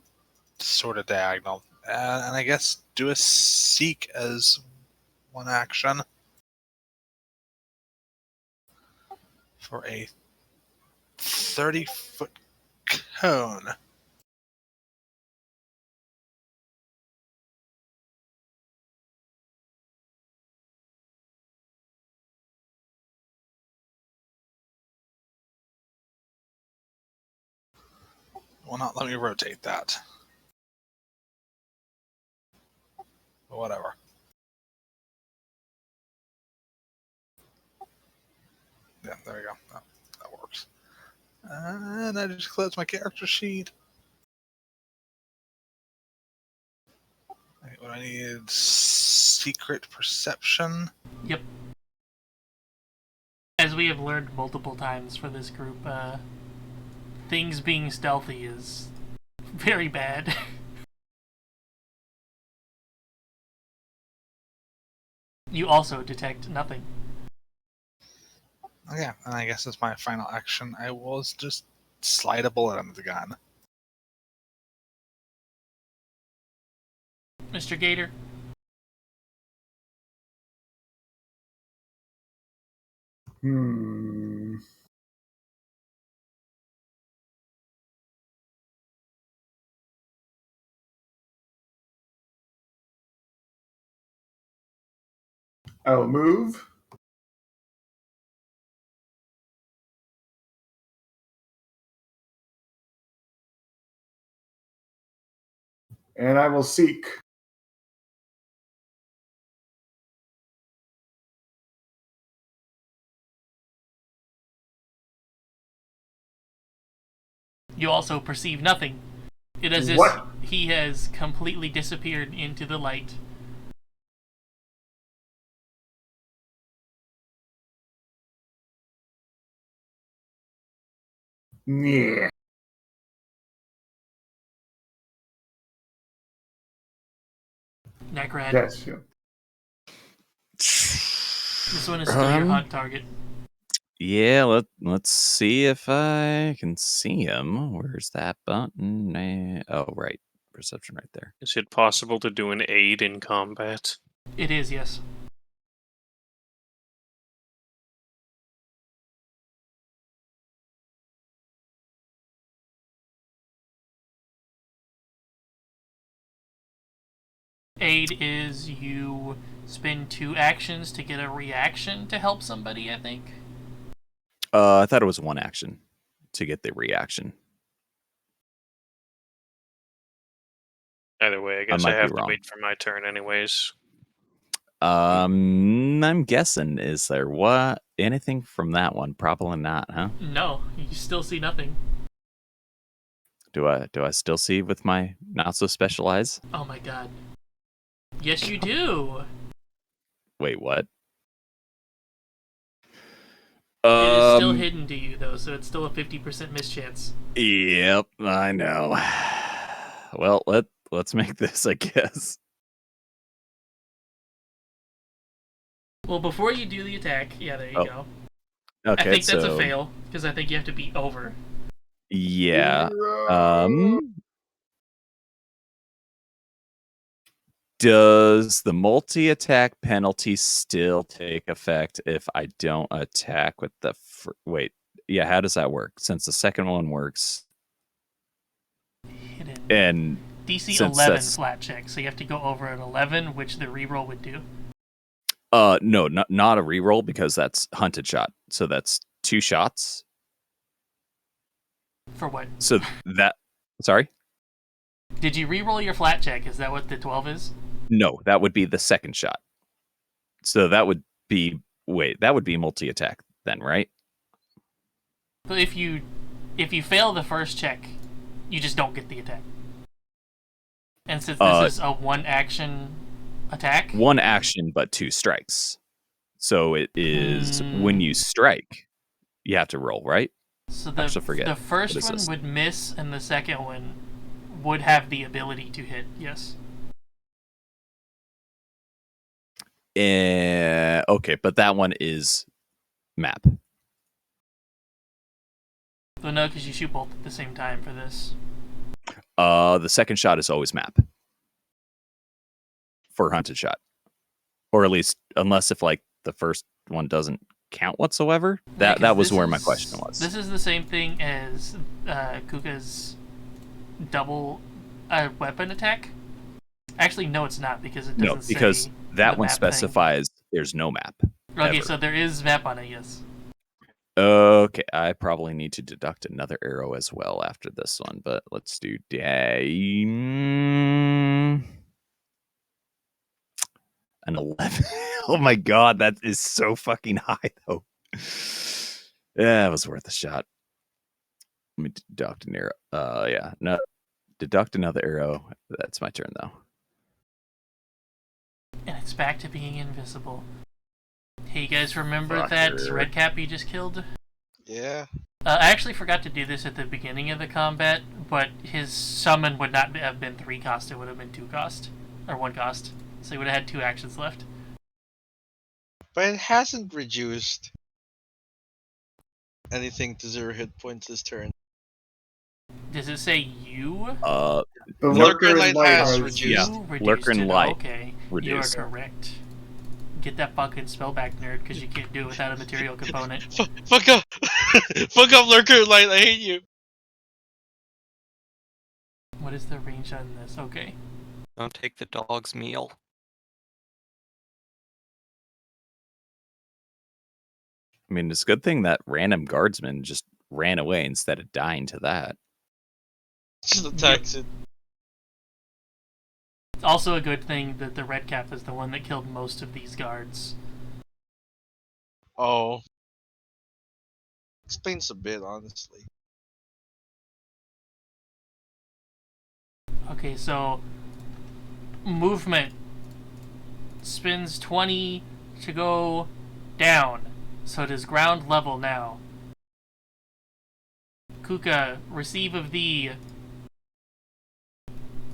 sort of diagonal, and I guess do a seek as one action for a 30-foot cone. Will not let me rotate that. But whatever. Yeah, there we go. That works. And I just closed my character sheet. What I need? Secret perception. Yep. As we have learned multiple times for this group, things being stealthy is very bad. You also detect nothing. Okay, and I guess that's my final action. I will just slide a bullet under the gun. Mr. Gator. I will move. And I will seek. You also perceive nothing. It is as What? if he has completely disappeared into the light. Yeah. Necrad. Yes. Yeah. This one is still your hunt target. Yeah, let's see if I can see him. Where's that button? Oh, right. Perception right there. Is it possible to do an aid in combat? It is, yes. Aid is you spend 2 actions to get a reaction to help somebody, I think. I thought it was one action to get the reaction. Either way, I guess might I be have to wrong. wait for my turn anyways. I'm guessing, is there what anything from that one? Probably not, huh? No, you still see nothing. Do I still see with my not so special eyes? Oh my god. Yes, you do. Wait, what? It is still hidden to you, though, so it's still a 50% mischance. Yep, I know. Well, let's make this, I guess. Well, before you do the attack, yeah, there you go. Okay, I think that's so, a fail, because I think you have to be over. Yeah. Does the multi-attack penalty still take effect if I don't attack with the... Wait, yeah, how does that work? Since the second one works... Hidden. And DC since 11 that's... flat check, so you have to go over an 11, which the reroll would do. No, not a reroll, because that's hunted shot. So that's 2 shots. For what? So that... Sorry? Did you reroll your flat check? Is that what the 12 is? No, that would be the second shot. So that would be... Wait, that would be multi-attack then, right? But if you fail the first check, you just don't get the attack. And since this is a 1-action attack... 1 action, but 2 strikes. So it is when you strike, you have to roll, right? So I actually forget. The first What is one this? would miss, and the second one would have the ability to hit, yes. Okay, but that one is map. Well, no, because you shoot both at the same time for this. The second shot is always map. For hunted shot. Or at least, unless if like the first one doesn't count whatsoever. That was where my question was. This is the same thing as Kuka's double weapon attack. Actually, no, it's not, because it doesn't No, because say that the one map specifies there's no map. Okay, ever. so there is map on it, yes. Okay, I probably need to deduct another arrow as well after this one, but let's do an 11. Oh my god, that is so fucking high, though. Yeah, it was worth a shot. Let me deduct an arrow. Yeah, no, deduct another arrow. That's my turn, though. And it's back to being invisible. Hey, you guys remember that red cap you just killed? Yeah. I actually forgot to do this at the beginning of the combat, but his summon would not have been 3 cost, it would have been 2 cost. Or 1 cost. So he would have had 2 actions left. But it hasn't reduced anything to 0 hit points this turn. Does it say you? The Lurker Lurker Light Light has has- reduced. Yeah, You reduced Lurker and it. Light Okay, reduced. you are correct. Get that fucking spell back, nerd, because you can't do it without a material component. Fuck up! Fuck up, Lurker Light, I hate you! What is the range on this? Okay. Don't take the dog's meal. I mean, it's a good thing that random guardsman just ran away instead of dying to that. Just attacks it. It's also a good thing that the red cap is the one that killed most of these guards. Oh. Explains a bit, honestly. Okay, so movement spins 20 to go down, so it is ground level now. Kuka, receive of thee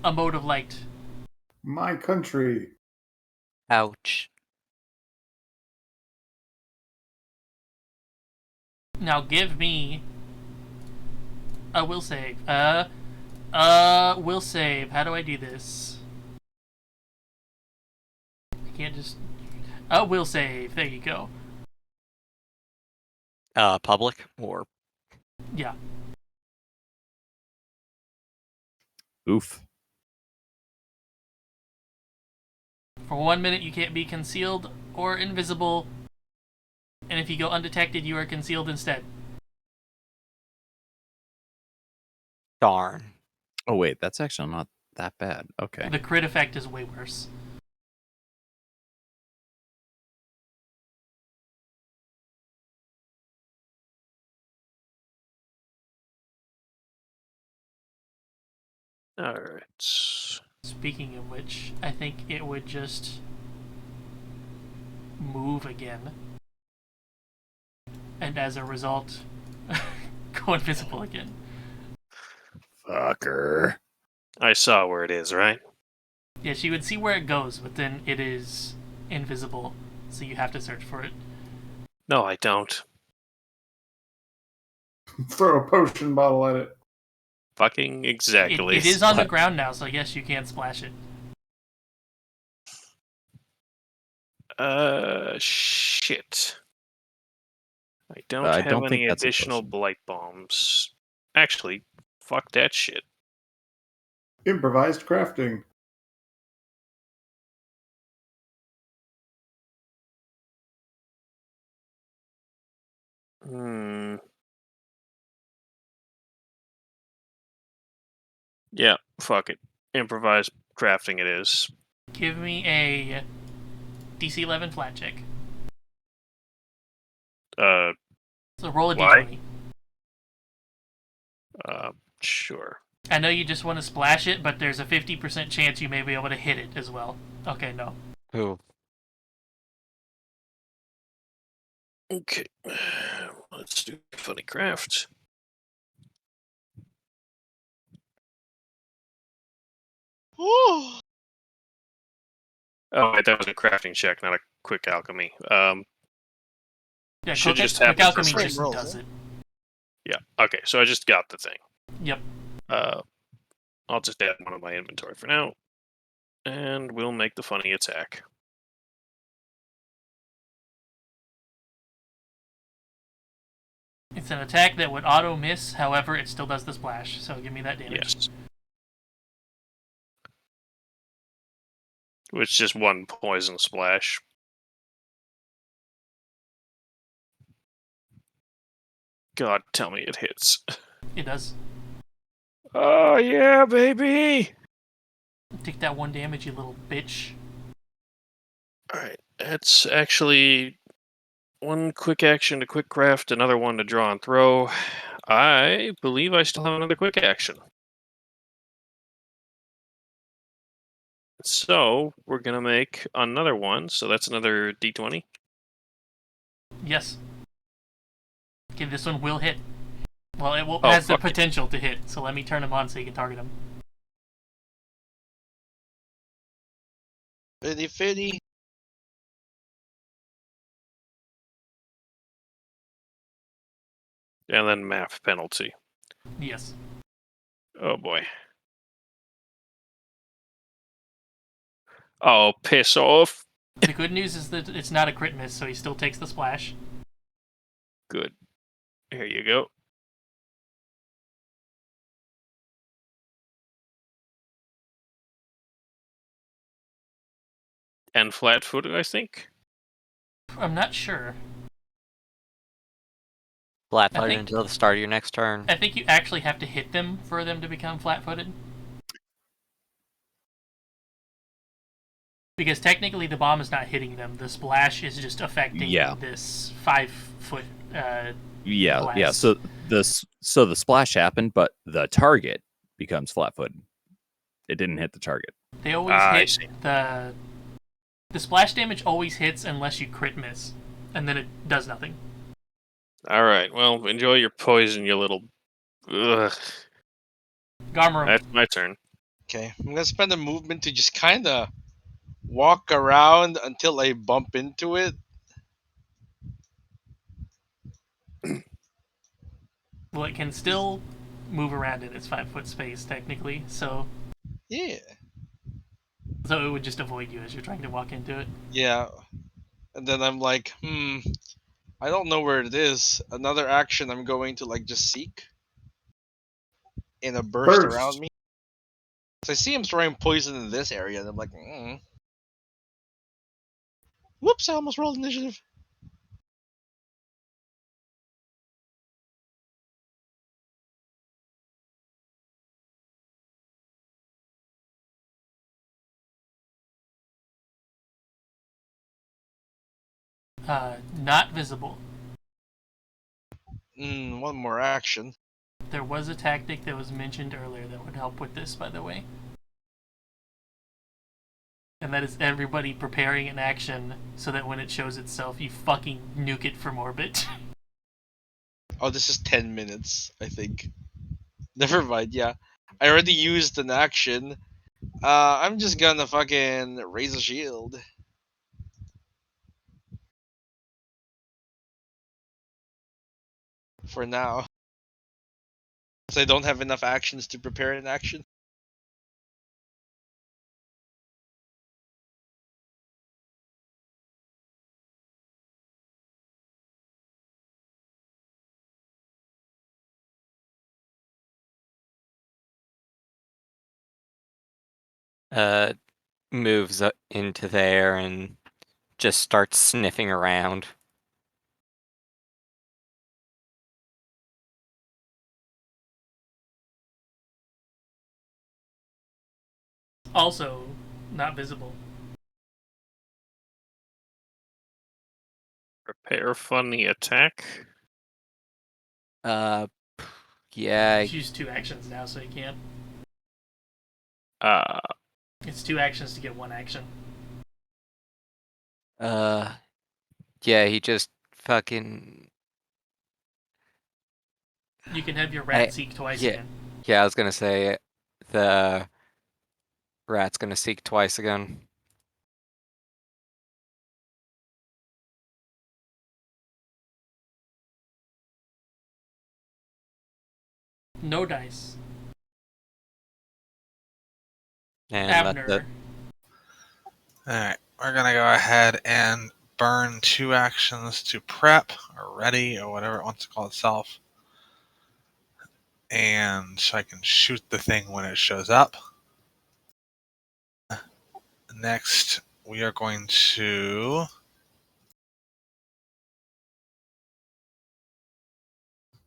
a mode of light. My country. Ouch. Now give me a will save. Will save. How do I do this? I can't just... will save. There you go. Public or Yeah. Oof. For 1 minute, you can't be concealed or invisible. And if you go undetected, you are concealed instead. darn. Oh, wait, that's actually not that bad. Okay. The crit effect is way worse. Alright. Speaking of which, I think it would just move again. And as a result, go invisible again. Fucker. I saw where it is, right? Yeah, she would see where it goes, but then it is invisible, so you have to search for it. No, I don't. Throw a potion bottle at it. Fucking exactly. It is on the ground now, so yes, you can splash it. Shit. I don't I have don't think any that's a additional potion. blight bombs. Actually, fuck that shit. Improvised crafting. Hmm. Yeah, fuck it. Improvised crafting it is. Give me a DC 11 flat check. Uh, So roll a Why? d20. Sure. I know you just want to splash it, but there's a 50% chance you may be able to hit it as well. Okay, no. Ooh. Okay. Let's do funny craft. Ooh. Oh, wait, that was a crafting check, not a quick alchemy. Yeah, Should quick, just quick happen for alchemy free. just rolls, does huh? it. Yeah. Okay, so I just got the thing. Yep. I'll just add one to my inventory for now, and we'll make the funny attack. It's an attack that would auto miss, however, it still does the splash, so give me that damage. Yes. Which is just one poison splash. God, tell me it hits. It does. Oh yeah, baby! Take that 1 damage, you little bitch. Alright, that's actually one quick action to quick craft, another one to draw and throw. I believe I still have another quick action. So, we're gonna make another one, so that's another d20. Yes. Okay, this one will hit. Well, it Oh, has the fuck yeah. potential to hit, so let me turn him on so you can target him. 50-50. And then map penalty. Yes. Oh boy. Oh, piss off. The good news is that it's not a crit miss, so he still takes the splash. Good. Here you go. And flat-footed, I think. I'm not sure. Flat-footed think- until the start of your next turn. I think you actually have to hit them for them to become flat-footed. Because technically the bomb is not hitting them. The splash is just affecting Yeah. this 5-foot Yeah. glass. So the splash happened, but the target becomes flat-footed. It didn't hit the target. They always I hit see. the splash damage always hits unless you crit miss. And then it does nothing. Alright, well, enjoy your poison, you little... Ugh. Garmer, That's my turn. Okay, I'm gonna spend a movement to just kind of walk around until I bump into it. well, it can still move around in its 5-foot space technically, so Yeah, it would just avoid you as you're trying to walk into it. yeah. And then I'm like, I don't know where it is. Another action I'm going to like just seek in a burst around me. So I see him throwing poison in this area, and I'm like, whoops! I almost rolled initiative. Not visible. One more action. There was a tactic that was mentioned earlier that would help with this, by the way. And that is everybody preparing an action so that when it shows itself, you fucking nuke it from orbit. Oh, this is 10 minutes, I think. Never mind, yeah. I already used an action. I'm just gonna fucking raise a shield. For now. So I don't have enough actions to prepare an action. moves into there and just starts sniffing around. Also, not visible. Prepare funny attack. Yeah, You use 2 actions now, so you can't. Uh, It's 2 actions to get 1 action. yeah, he just fucking. You can have your rat I- seek twice yeah. again. Yeah, I was gonna say the rat's gonna seek twice again. No dice. And Abner. that's it. Alright, we're gonna go ahead and burn 2 actions to prep or ready or whatever it wants to call itself. And so I can shoot the thing when it shows up. Next, we are going to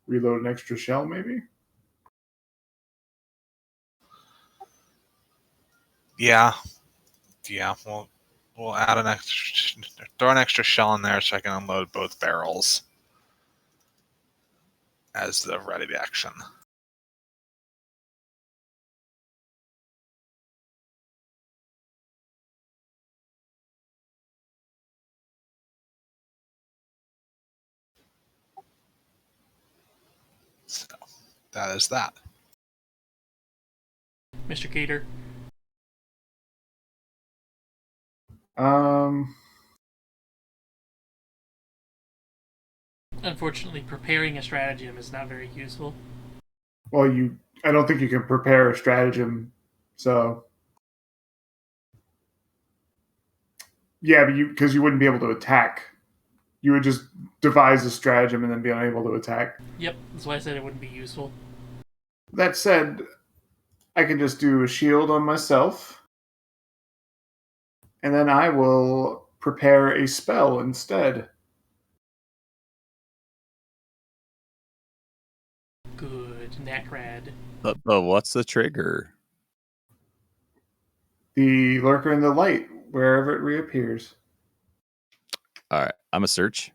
Reload an extra shell, maybe? yeah, we'll add an extra, throw an extra shell in there so I can unload both barrels as the ready action. So that is that. Mr. Cater. Unfortunately, preparing a stratagem is not very useful. Well, I don't think you can prepare a stratagem, so yeah, but because you wouldn't be able to attack. You would just devise a stratagem and then be unable to attack. Yep, that's why I said it wouldn't be useful. That said, I can just do a shield on myself, and then I will prepare a spell instead. Good, Nakrad. But what's the trigger? The lurker in the light, wherever it reappears. All right, I'm a search.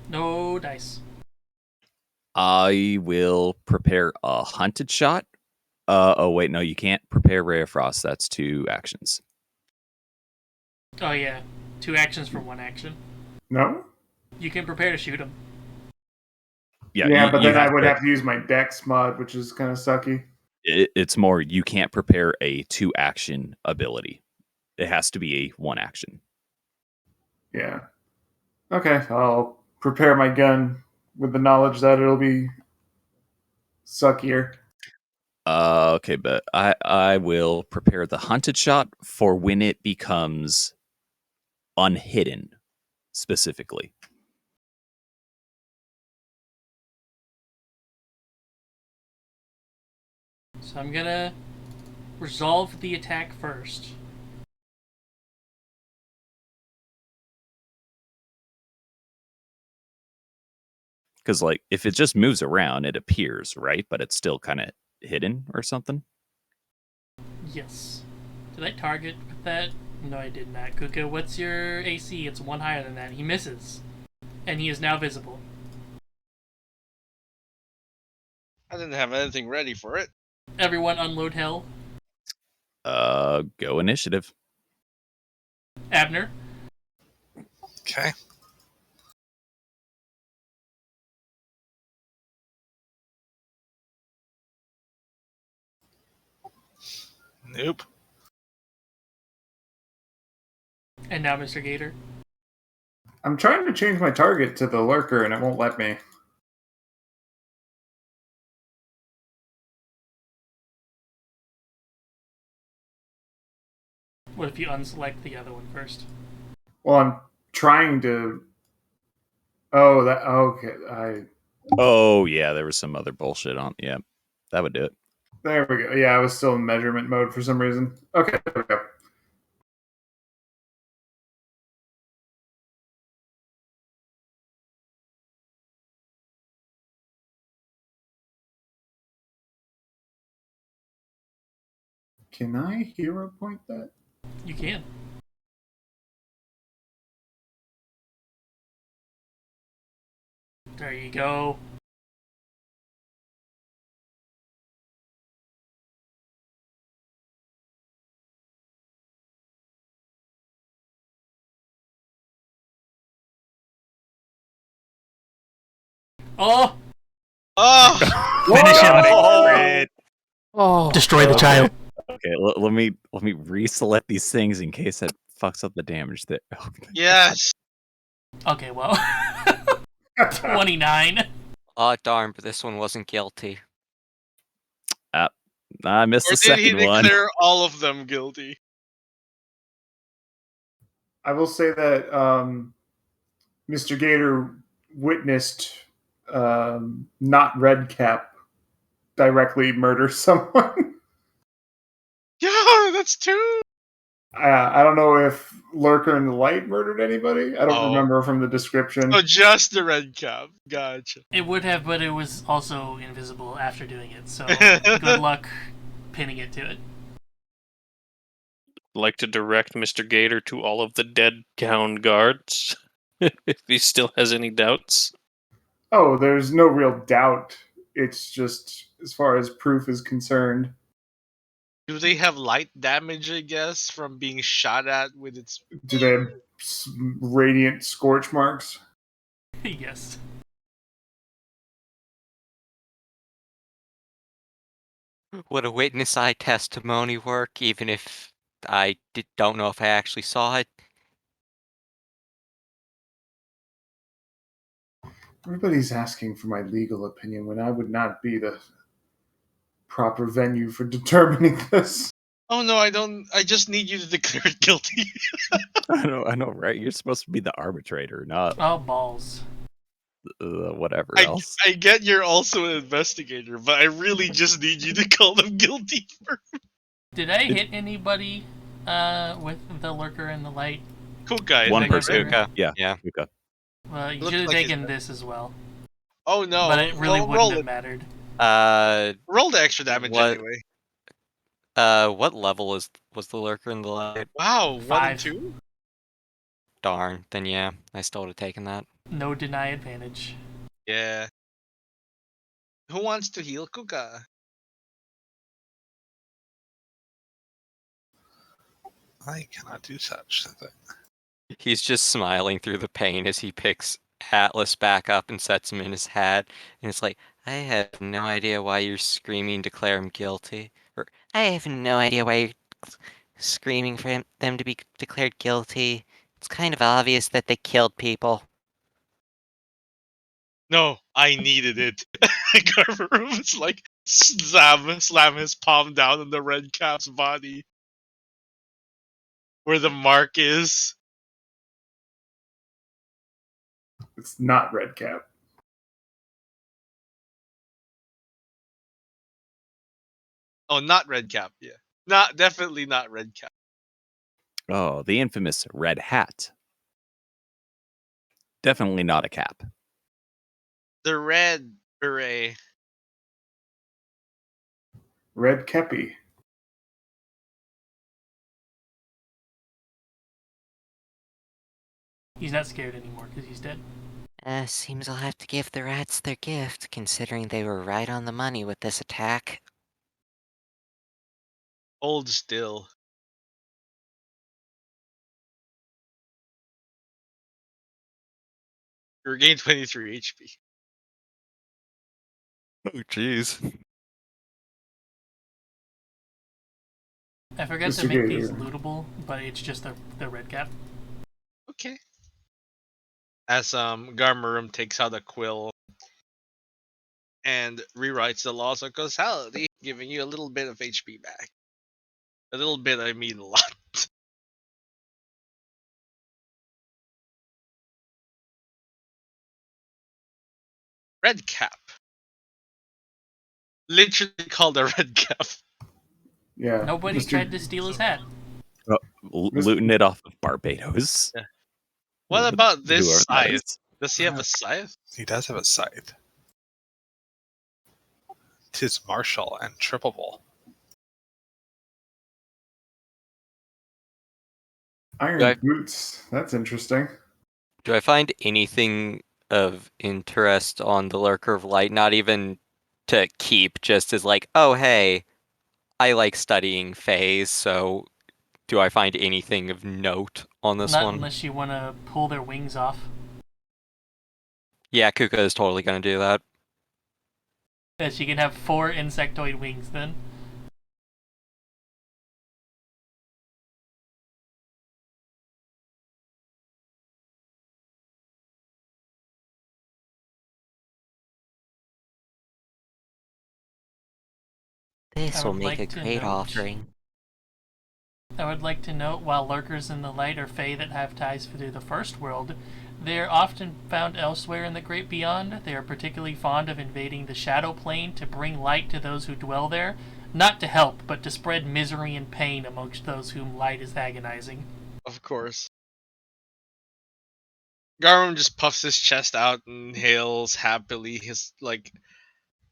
No dice. I will prepare a hunted shot. Oh wait, no, you can't prepare Ray of Frost. That's 2 actions. Oh yeah, 2 actions for 1 action. No? You can prepare to shoot him. Yeah, but you then I would have to use my dex mod, which is kind of sucky. It's more you can't prepare a 2 action ability. It has to be a 1 action. Yeah. Okay, I'll prepare my gun with the knowledge that it'll be suckier. Okay, but I will prepare the hunted shot for when it becomes unhidden, specifically. So I'm gonna resolve the attack first. Because, like, if it just moves around, it appears, right? But it's still kind of hidden or something. Yes. Did I target with that? No, I did not. Kuka, what's your AC? It's 1 higher than that. He misses. And he is now visible. I didn't have anything ready for it. Everyone unload hell. Go initiative. Abner. Okay. Nope. And now Mr. Gator. I'm trying to change my target to the lurker, and it won't let me. What if you unselect the other one first? Well, I'm trying to. Oh, that okay. Oh yeah, there was some other bullshit on. Yeah, that would do it. There we go. Yeah, I was still in measurement mode for some reason. Okay, there we go. Can I hero point that? You can. There you go. Oh! Oh, Finish him. Oh, oh. Destroy the Okay. child. Okay, let me reselect these things in case it fucks up the damage. That yes. Okay, well. 29. Oh darn, but this one wasn't guilty. I missed Or the did he second one. declare all of them guilty? I will say that Mr. Gator witnessed not Redcap directly murder someone. Yeah, that's two. I don't know if Lurker in the Light murdered anybody. I don't Oh. remember from the description. Oh, just the red cap. Gotcha. It would have, but it was also invisible after doing it, so good luck pinning it to it. Like to direct Mr. Gator to all of the dead gown guards, if he still has any doubts. Oh, there's no real doubt. It's just as far as proof is concerned. Do they have light damage, I guess, from being shot at with its... Do they have radiant scorch marks? Yes. Would a witness eye testimony work, even if I don't know if I actually saw it? Everybody's asking for my legal opinion when I would not be the proper venue for determining this. Oh no, I don't. I just need you to declare it guilty. I know, right? You're supposed to be the arbitrator, not Oh, balls. whatever I else. get you're also an investigator, but I really just need you to call them guilty first. Did I hit anybody with the Lurker in the Light? Cool guy. One think I person. figured. Kuka. Yeah. Yeah. Kuka. Well, you Looks should have like he's taken dead. this as well. Oh no! But it really Well, wouldn't have mattered. roll the extra damage What- anyway. What level was the lurker in the light? Wow, 1 5. and 2. Darn. Then yeah, I still would have taken that. No deny advantage. Yeah. Who wants to heal Kuka? I cannot do such a thing. He's just smiling through the pain as he picks Atlas back up and sets him in his hat. And it's like, I have no idea why you're screaming, declare him guilty. Or, I have no idea why you're screaming for them to be declared guilty. It's kind of obvious that they killed people. No, I needed it. Garverum is like slam his palm down on the red cap's body. Where the mark is. It's not Redcap. Oh, not red cap, yeah. Definitely not red cap. Oh, the infamous red hat. Definitely not a cap. The red beret. Red Kepi. He's not scared anymore because he's dead. Seems I'll have to give the rats their gift, considering they were right on the money with this attack. Hold still. You regain 23 HP. Oh, jeez. I forgot to Mr. make these Gator. lootable, but it's just the red cap. Okay. As Garmarum takes out a quill and rewrites the laws of causality, giving you a little bit of HP back. A little bit, I mean a lot. Red Cap. Literally called a red cap. Yeah. Nobody Mr. tried to steal his hat. Looting it off of Barbados. Yeah. What about this Whoever that scythe? is. Does he have a scythe? He does have a scythe. 'Tis martial and trippable. Iron Okay. boots. That's interesting. Do I find anything of interest on the Lurker of Light? Not even to keep, just as like, oh hey, I like studying Fays, so do I find anything of note on this Not one? unless you want to pull their wings off. Yeah, Kuka is totally gonna do that. That she can have 4 insectoid wings then. This I will would make like a to great note- offering. I would like to note, while lurkers in the light are Fae that have ties to the first world, they are often found elsewhere in the great beyond. They are particularly fond of invading the shadow plane to bring light to those who dwell there, not to help, but to spread misery and pain amongst those whom light is agonizing. Of course. Garum just puffs his chest out and hails happily, his like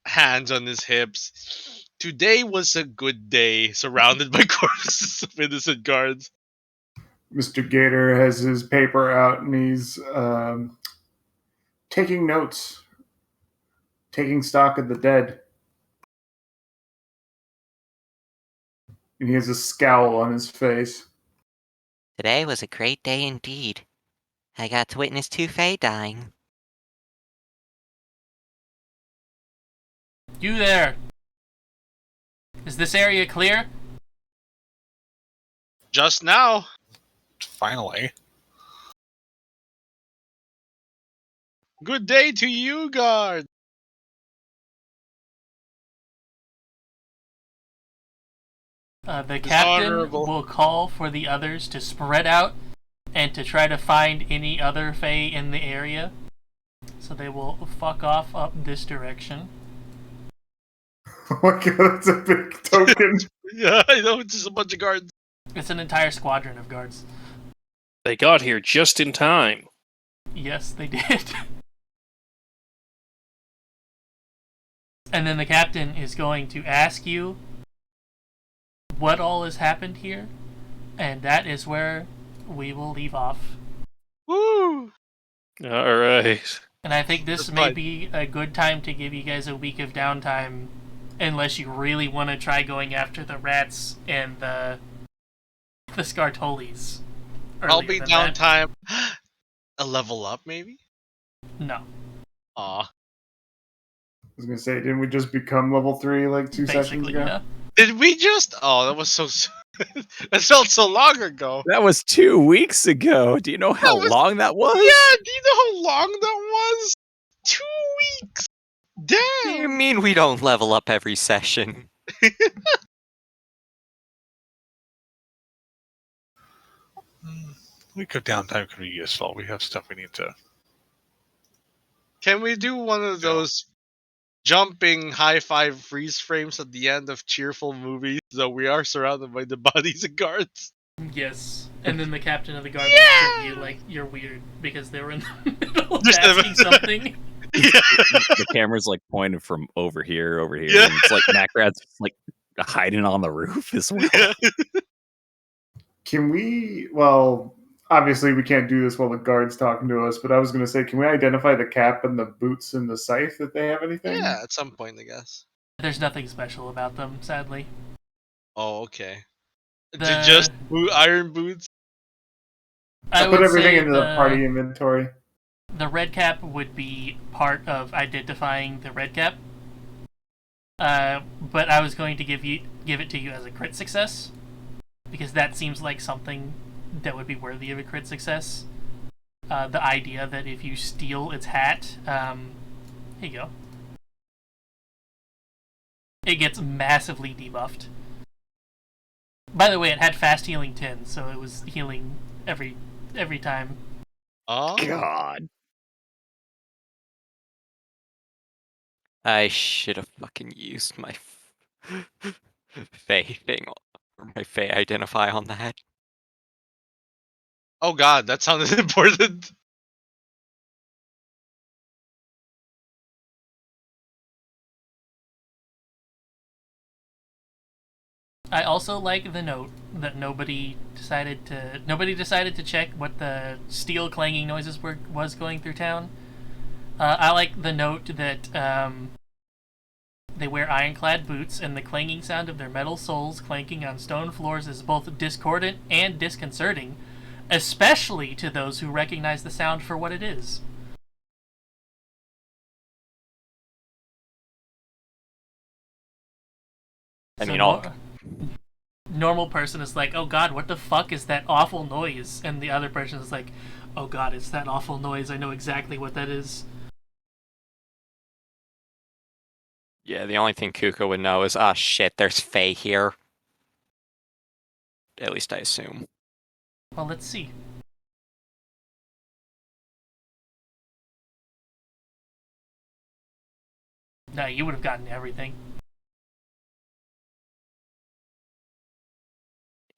hands on his hips. Today was a good day, surrounded by corpses of innocent guards. Mr. Gator has his paper out and he's taking notes, taking stock of the dead. And he has a scowl on his face. Today was a great day indeed. I got to witness 2 Fae dying. You there! Is this area clear? Just now. Finally. Good day to you, guard. The captain honorable. will call for the others to spread out and to try to find any other Fae in the area. So they will fuck off up this direction. Oh my god, that's a big token. Yeah, I know, it's just a bunch of guards. It's an entire squadron of guards. They got here just in time. Yes, they did. And then the captain is going to ask you what all has happened here, and that is where we will leave off. Woo! All right. And I think this That's may fine. be a good time to give you guys a week of downtime, unless you really want to try going after the rats and the Scartolis. I'll be earlier than that. downtime. A level up, maybe? No, Aw. I was gonna say, didn't we just become level 3 like 2 sessions basically, ago? yeah. Did we just? Oh, that was so. That felt so long ago. That was 2 weeks ago. Do you know how was- long that was? Yeah, do you know how long that was? 2 weeks. What do you Damn. mean we don't level up every session? Week of downtime could be useful. We have stuff we need to. Can we do one of those jumping high five freeze frames at the end of cheerful movies? So we are surrounded by the bodies and guards. Yes. And then the captain of the guard Yeah! looks at you like you're weird because they were in the middle of Just asking something. Yeah. The camera's like pointed from over here. Yeah. And it's like Macrad's like hiding on the roof as well. Yeah. Can we, well, obviously we can't do this while the guard's talking to us, but I was gonna say, can we identify the cap and the boots and the scythe if they have anything? Yeah, at some point, I guess. There's nothing special about them, sadly. Oh, okay. The- Just iron boots. I would put everything say into the party inventory. The red cap would be part of identifying the red cap. But I was going to give it to you as a crit success, because that seems like something that would be worthy of a crit success. The idea that if you steal its hat, here you go. It gets massively debuffed. By the way, it had fast healing 10, so it was healing every time. Oh. God. I should have fucking used my Fey thing, or my Fey identify on that. Oh god, that sounded important. I also like the note that nobody decided to check what the steel clanging noises was going through town. I like the note that they wear ironclad boots, and the clanging sound of their metal soles clanking on stone floors is both discordant and disconcerting, especially to those who recognize the sound for what it is. I mean, all normal person is like, oh god, what the fuck is that awful noise? And the other person is like, oh god, it's that awful noise. I know exactly what that is. yeah, the only thing Kuka would know is, ah, shit, there's Fey here. At least I assume. Well, let's see. No, you would have gotten everything.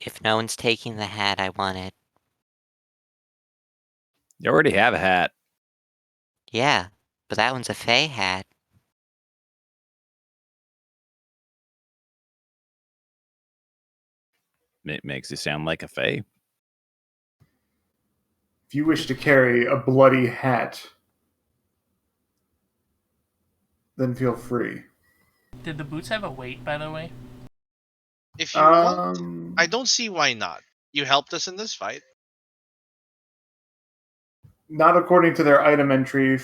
If no one's taking the hat, I want it. You already have a hat. Yeah, but that one's a Fey hat. It makes you sound like a Fae. If you wish to carry a bloody hat, then feel free. Did the boots have a weight, by the way? If you want, I don't see why not. You helped us in this fight. Not according to their item entry.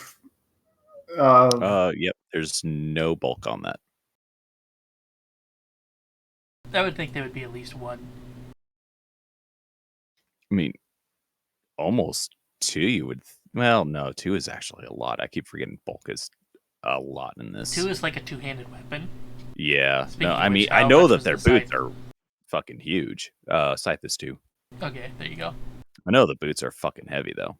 Yep. There's no bulk on that. I would think there would be at least one. I mean, almost 2. You would. Well, no, 2 is actually a lot. I keep forgetting bulk is a lot in this. 2 is like a two-handed weapon. Yeah. Speaking No, of I mean, which, I how know much that was their the boots scythe? are fucking huge. Scythe is 2. Okay, there you go. I know the boots are fucking heavy though.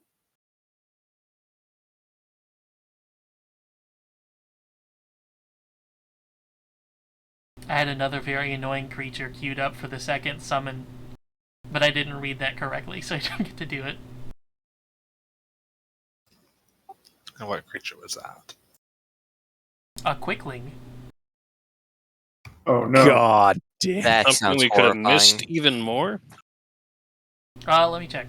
I had another very annoying creature queued up for the second summon, but I didn't read that correctly, so I don't get to do it. And what creature was that? A quickling. Oh no! God damn. That Something sounds we could have missed horrifying. even more. Let me check.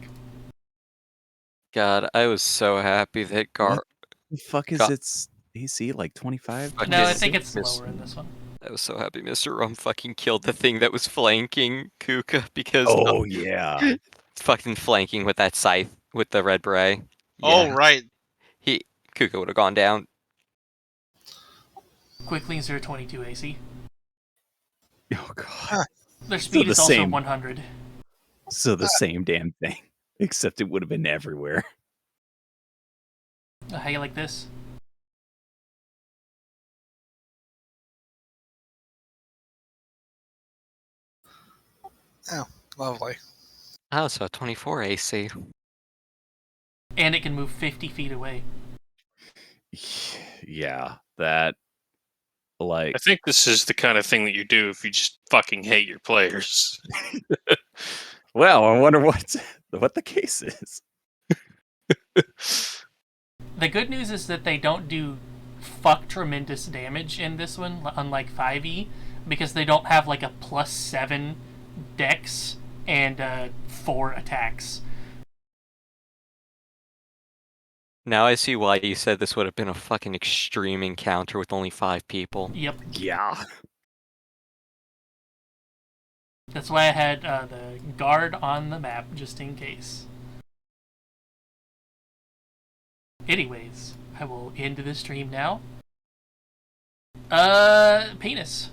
God, I was so happy that What the fuck is God. its AC? Like 25? Fuck No, I yes, think it's miss- lower in this one. I was so happy Mr. Rum fucking killed the thing that was flanking Kuka because Oh yeah. fucking flanking with that scythe with the red beret. Oh Yeah, right. Kuka would have gone down. Quicklings are 22 AC. Oh god. Their speed the is also same. 100. So the same damn thing, except it would have been everywhere. How you like this? Oh, lovely. Oh, so 24 AC. And it can move 50 feet away. Yeah, that like I think this is the kind of thing that you do if you just fucking hate your players. well, I wonder what the case is. The good news is that they don't do fuck tremendous damage in this one, unlike 5e, because they don't have like a +7 dex and 4 attacks. Now I see why you said this would have been a fucking extreme encounter with only 5 people. Yep. Yeah. That's why I had the guard on the map, just in case. Anyways, I will end the stream now. Penis.